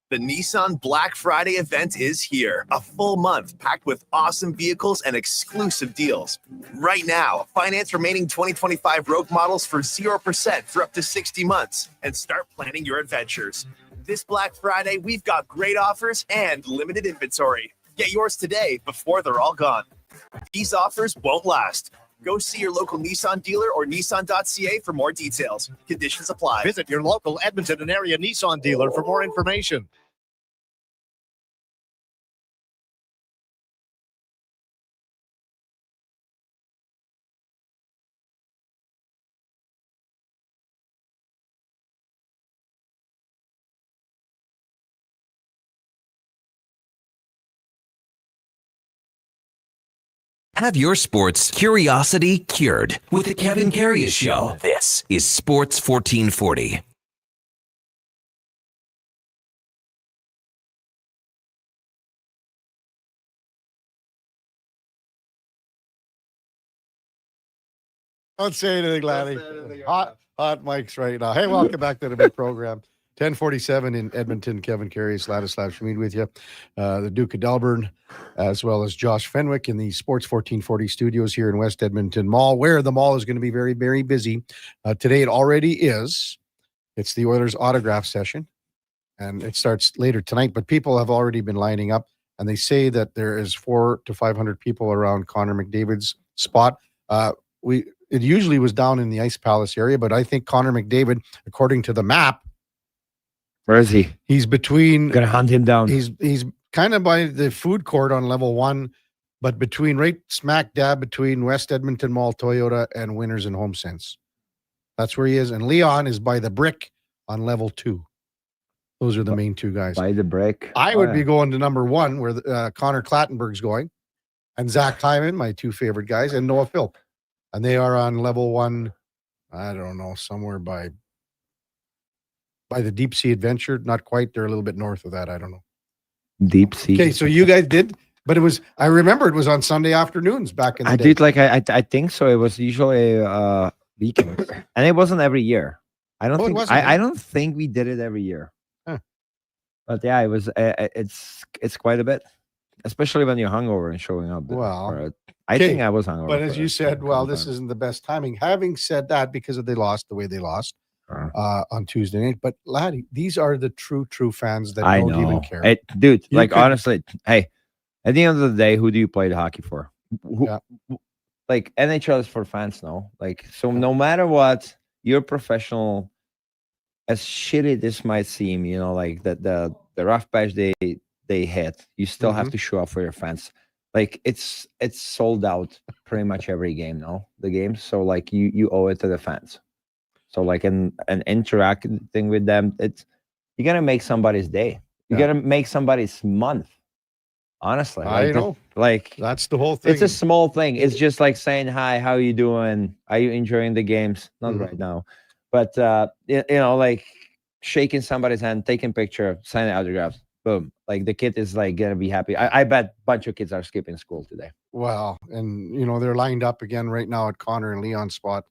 The Nissan Black Friday event is here. A full month packed with awesome vehicles and exclusive deals. Right now, finance remaining 2025 Rogue models for 0% for up to 60 months and start planning your adventures. This Black Friday, we've got great offers and limited inventory. Get yours today before they're all gone. These offers won't last. Go see your local Nissan dealer or Nissan.ca for more details. Conditions apply. Visit your local Edmonton and area Nissan dealer for more information. Have your sports curiosity cured with the Kevin Karius Show. This is Sports 1440. Don't say anything, laddie. Hot mics right now. Hey, welcome back to the big program. 1047 in Edmonton. Kevin Karius, Ladislav Schmid with you. The Duke of Delburne, as well as Josh Fenwick in the Sports 1440 studios here in West Edmonton Mall, where the mall is going to be very, very busy. Today it already is. It's the Oilers autograph session, and it starts later tonight, but people have already been lining up, and they say that there is 400 to 500 people around Connor McDavid's spot. it usually was down in the Ice Palace area, but I think Connor McDavid, according to the map, where is he? He's between. Gonna hunt him down. He's kind of by the food court on level 1, but between right smack dab between West Edmonton Mall Toyota and Winners and Home Sense. That's where he is. And Leon is by the brick on level 2. Those are the main two guys. By the brick. I would be going to number 1 where Connor Clattenburg's going, and Zach Hyman, my two favorite guys, and Noah Philp. And they are on level 1, I don't know, somewhere by the Deep Sea Adventure. Not quite. They're a little bit north of that. I don't know. Deep Sea. Okay, so you guys did, but I remember it was on Sunday afternoons back in the day. Did I think so. It was usually weekends. And it wasn't every year. I don't think we did it every year. Huh. But yeah, it was it's quite a bit. Especially when you're hungover and showing up. Well, I think I was hungover. But as you said, this isn't the best timing. Having said that, because they lost the way they lost on Tuesday night. But laddie, these are the true fans that don't even care. Dude, honestly, hey, at the end of the day, who do you play the hockey for? Like NHL is for fans now. Like, so no matter what, you're professional. As shitty this might seem, like the rough patch they hit, you still have to show up for your fans. Like it's sold out pretty much every game now, the games. So like you owe it to the fans. So like and interacting with them, you're gonna make somebody's day. You're gonna make somebody's month. Honestly, I know. Like that's the whole thing. It's a small thing. It's just like saying hi, how you doing? Are you enjoying the games? Not right now, but like shaking somebody's hand, taking picture, signing autographs. Boom. Like the kid is like gonna be happy. I bet a bunch of kids are skipping school today. Well, and they're lined up again right now at Connor and Leon's spot,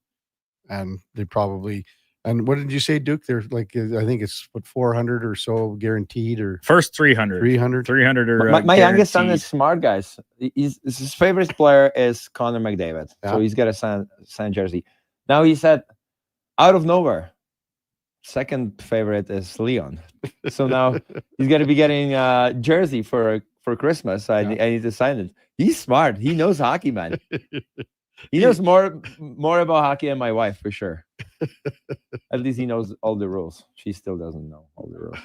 and they probably. And what did you say, Duke? They're like, I think it's 400 or so guaranteed, or first 300. 300 or my youngest son is smart, guys. His favorite player is Connor McDavid, so he's got a signed jersey. Now he said, out of nowhere, second favorite is Leon. So now he's going to be getting a jersey for Christmas. I need to sign it. He's smart. He knows hockey, man. He knows more about hockey than my wife, for sure. At least he knows all the rules. She still doesn't know all the rules.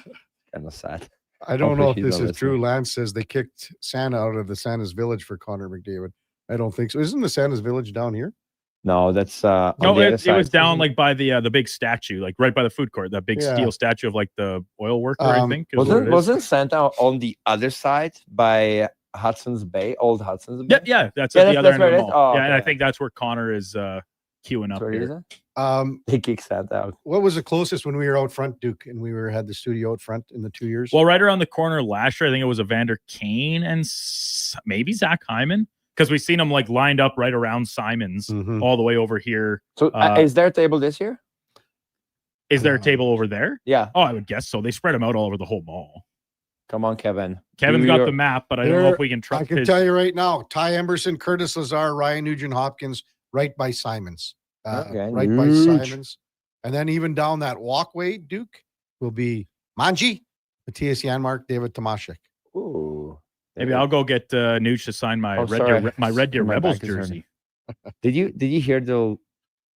Kind of sad. I don't know if this is true. Lance says they kicked Santa out of the Santa's Village for Connor McDavid. I don't think so. Isn't the Santa's Village down here? No, that's no. It was down like by the big statue, like right by the food court. That big steel statue of like the oil worker. I think wasn't Santa on the other side by Hudson's Bay, old Hudson's Bay? Yeah, that's at the other end of the mall. Oh, and I think that's where Connor is queuing up here. He kicks that out. What was the closest when we were out front, Duke, and we had the studio out front in the 2 years? Well, right around the corner last year, I think it was Evander Kane and maybe Zach Hyman, because we've seen them like lined up right around Simon's all the way over here. So is there a table this year? Is there a table over there? Yeah. Oh, I would guess so. They spread them out all over the whole mall. Come on, Kevin. Kevin's got the map, but I don't know if we can trust. I can tell you right now: Ty Emberson, Curtis Lazar, Ryan Nugent Hopkins, right by Simons. Right by Simons. And then even down that walkway, Duke, will be Manji, Matthias Janmark, David Tomashek. Ooh. Maybe I'll go get Nuge to sign my Red Deer Rebels jersey. Did you hear the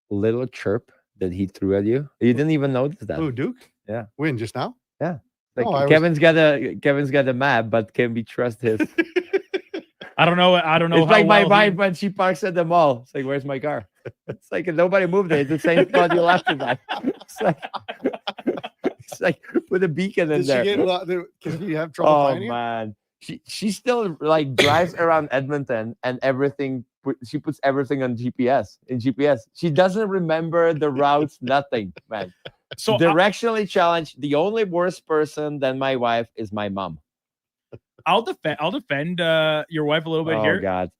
little chirp that he threw at you? You didn't even notice that. Oh, Duke? Yeah. When, just now? Yeah. Like Kevin's got a map, but can be trusted. I don't know. It's like my wife when she parks at the mall. It's like, where's my car? It's like nobody moved it. It's the same spot you left it at. It's like put a beacon in there. Can you have trouble finding it? Oh man, she still like drives around Edmonton and everything. She puts everything on GPS. In GPS, she doesn't remember the routes. Nothing, man. So directionally challenged. The only worse person than my wife is my mom. I'll defend your wife a little bit here. Oh God,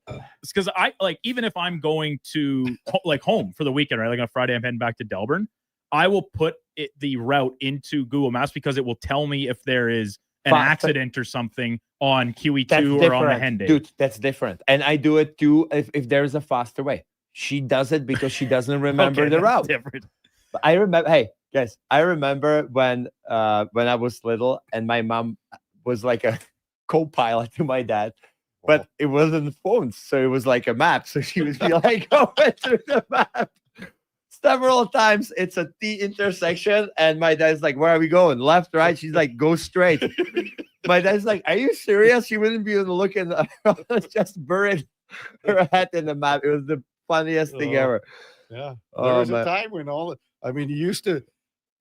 it's because I like, even if I'm going to like home for the weekend, right? Like on Friday, I'm heading back to Delburne. I will put the route into Google Maps because it will tell me if there is an accident or something on QE2 or on the Henday. Dude, that's different. And I do it too if there is a faster way. She does it because she doesn't remember the route. Different. But I remember. Hey guys, I remember when I was little and my mom was like a co-pilot to my dad. but it wasn't phones, so it was like a map. So she would be like going through the map several times. It's a T intersection, and my dad's like, "Where are we going? Left, right?" She's like, "Go straight." My dad's like, "Are you serious?" She wouldn't be even looking. Just buried her head in the map. It was the funniest thing ever. Yeah, there was a time when you used to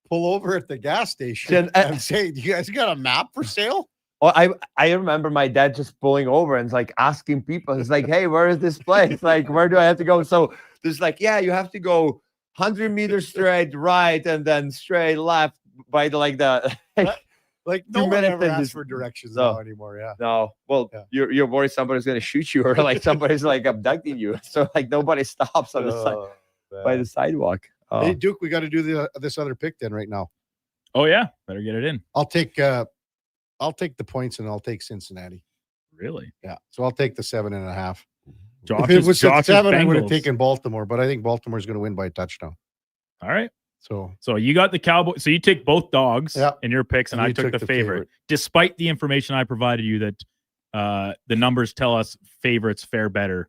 pull over at the gas station and say, "You guys got a map for sale?" Oh, I remember my dad just pulling over and like asking people. It's like, "Hey, where is this place? Like, where do I have to go?" So there's like, "Yeah, you have to go 100 meters straight right and then straight left by the like no one ever asks for directions now anymore." Yeah. No. Well, you're worried somebody's gonna shoot you or like somebody's like abducting you. So like nobody stops on the side by the sidewalk. Hey Duke, we got to do this other pick then right now. Oh yeah, better get it in. I'll take the points and I'll take Cincinnati. Really? Yeah. So I'll take the 7.5. If it was at 7, I would have taken Baltimore, but I think Baltimore's going to win by a touchdown. All right. So you got the Cowboys. So you take both dogs in your picks, and I took the favorite. Despite the information I provided you that the numbers tell us favorites fare better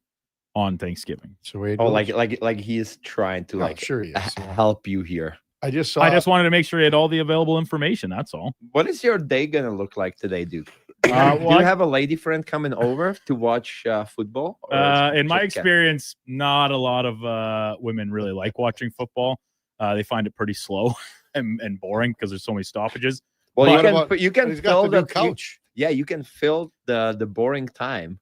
on Thanksgiving. So like he is trying to sure he is, help you here. I just wanted to make sure he had all the available information. That's all. What is your day gonna look like today, Duke? Do you have a lady friend coming over to watch football? In my experience, not a lot of women really like watching football. They find it pretty slow and boring because there's so many stoppages. Well, you can fill the couch. You can fill the boring time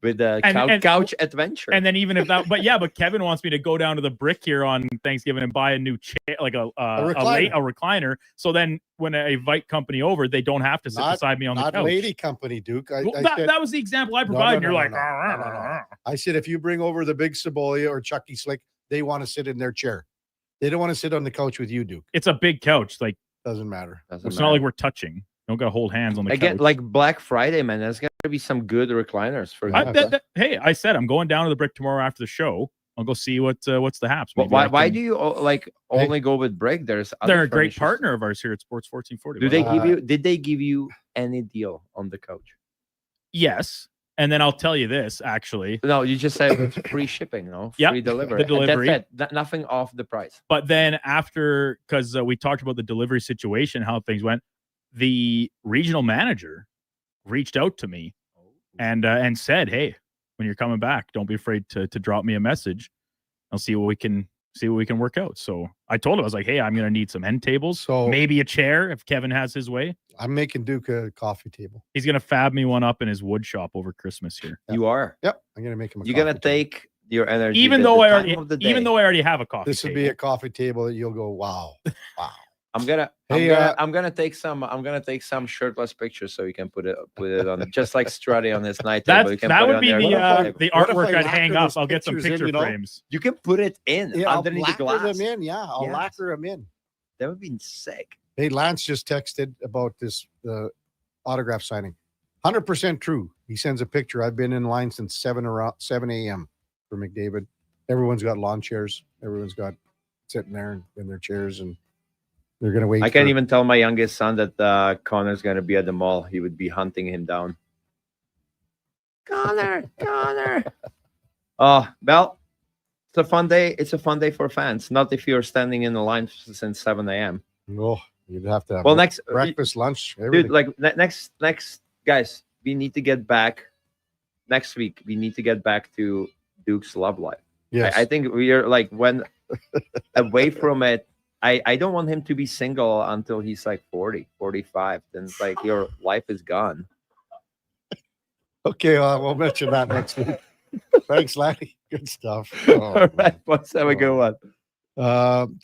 with the couch adventure. And then even if that, but Kevin wants me to go down to the Brick here on Thanksgiving and buy a new chair, like a recliner. So then when I invite company over, they don't have to sit beside me on the couch. Not lady company, Duke. That was the example I provided. No, You're like, no. I said, if you bring over the big Cebolia or Chucky Slick, they want to sit in their chair. They don't want to sit on the couch with you, Duke. It's a big couch. Like, doesn't matter. It's not like we're touching. Don't got to hold hands on the couch. Like Black Friday, man. There's gonna be some good recliners for you. Hey, I said I'm going down to the Brick tomorrow after the show. I'll go see what's the haps. Why do you only go with Brick? They're a great partner of ours here at Sports 1440. Did they give you any deal on the couch? Yes. And then I'll tell you this, actually. No, you just said it's free shipping, no? Free delivery. The delivery. That's it. Nothing off the price. But then after, because we talked about the delivery situation, how things went, the regional manager reached out to me and said, "Hey, when you're coming back, don't be afraid to drop me a message. I'll see what we can work out." So I told him, I was like, "Hey, I'm going to need some end tables, so maybe a chair if Kevin has his way." I'm making Duke a coffee table. He's going to fab me one up in his wood shop over Christmas here. Yep. You are. Yep. I'm going to make him a You're going to take your energy. Even though I already have a coffee This would be a coffee table that you'll go, wow. I'm gonna take some shirtless pictures so you can put it on just like Strutty on his night table. That would be the artwork I'd hang up. I'll get some picture frames. You can put it in underneath the glass. Them in. Yeah, I'll lacquer them in. That would be sick. Hey, Lance just texted about this autograph signing. 100% true. He sends a picture. I've been in line since 7 a.m. for McDavid. Everyone's got lawn chairs. Everyone's got sitting there in their chairs, and they're going to wait. I can't even tell my youngest son that Connor's going to be at the mall. He would be hunting him down. Connor. Well, it's a fun day. It's a fun day for fans. Not if you're standing in the line since 7 a.m. Oh, you'd have to have next breakfast, lunch, everything. Dude, like next guys, we need to get back next week. We need to get back to Duke's love life. Yes. I think we are like when away from it. I don't want him to be single until he's like 40, 45. Then it's like your life is gone. Okay, we'll mention that next week. Thanks, Laddie. Good stuff. All right, let's have a good one.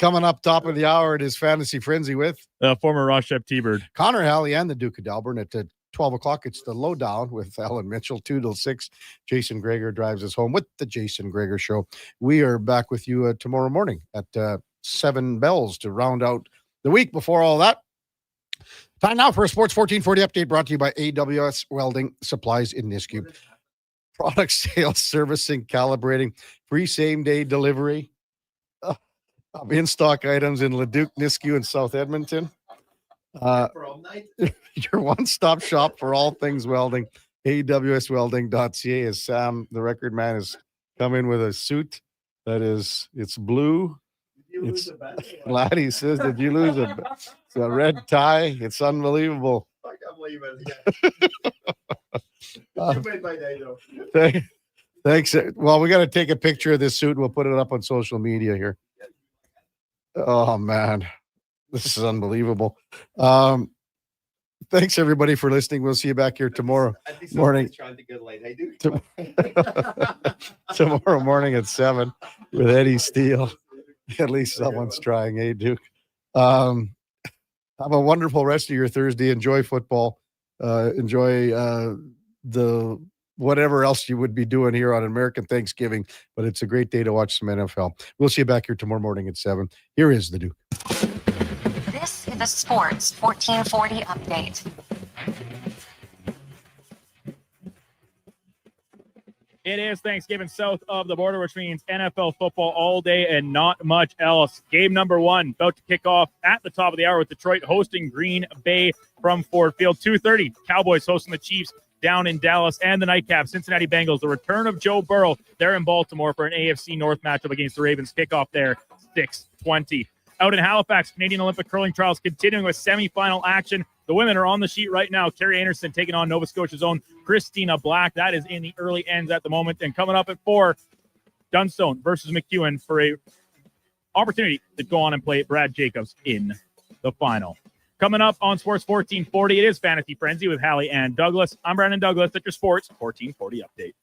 Coming up top of the hour, it is Fantasy Frenzy with former Rochep T-Bird, Connor Halley, and the Duke of Delburne. At 12 o'clock, it's the Lowdown with Alan Mitchell. 2 till 6, Jason Greger drives us home with the Jason Greger Show. We are back with you tomorrow morning at 7 bells to round out the week. Before all that, time now for a Sports 1440 update brought to you by AWS Welding Supplies in Nisku. Product sales, servicing, calibrating, free same-day delivery of in-stock items in Leduc, Nisku, and South Edmonton. Your one-stop shop for all things welding. awswelding.ca as Sam, the record man, has come in with a suit that it's blue. It's Laddie says, did you lose it's a red tie? It's unbelievable. I can't believe it. You made my day, though. Thanks. Well, we got to take a picture of this suit. We'll put it up on social media here. Oh, man. This is unbelievable. Thanks, everybody, for listening. We'll see you back here tomorrow morning. Trying to get late. Hey, Duke. Tomorrow morning at 7 with Eddie Steele. At least someone's trying, hey, Duke. Have a wonderful rest of your Thursday. Enjoy football. Enjoy the whatever else you would be doing here on American Thanksgiving. But it's a great day to watch some NFL. We'll see you back here tomorrow morning at 7. Here is the Duke. This is the Sports 1440 update. It is Thanksgiving south of the border, which means NFL football all day and not much else. Game number 1 about to kick off at the top of the hour with Detroit hosting Green Bay from Ford Field. 2:30, Cowboys hosting the Chiefs down in Dallas, and the nightcap, Cincinnati Bengals. The return of Joe Burrow. They're in Baltimore for an AFC North matchup against the Ravens. Kickoff there, 6:20. Out in Halifax, Canadian Olympic curling trials continuing with semifinal action. The women are on the sheet right now. Carrie Anderson taking on Nova Scotia's own Christina Black. That is in the early ends at the moment. And coming up at 4, Dunstone versus McEwen for a opportunity to go on and play Brad Jacobs in the final. Coming up on Sports 1440, it is Fantasy Frenzy with Hallie and Douglas. I'm Brandon Douglas at your Sports 1440 update.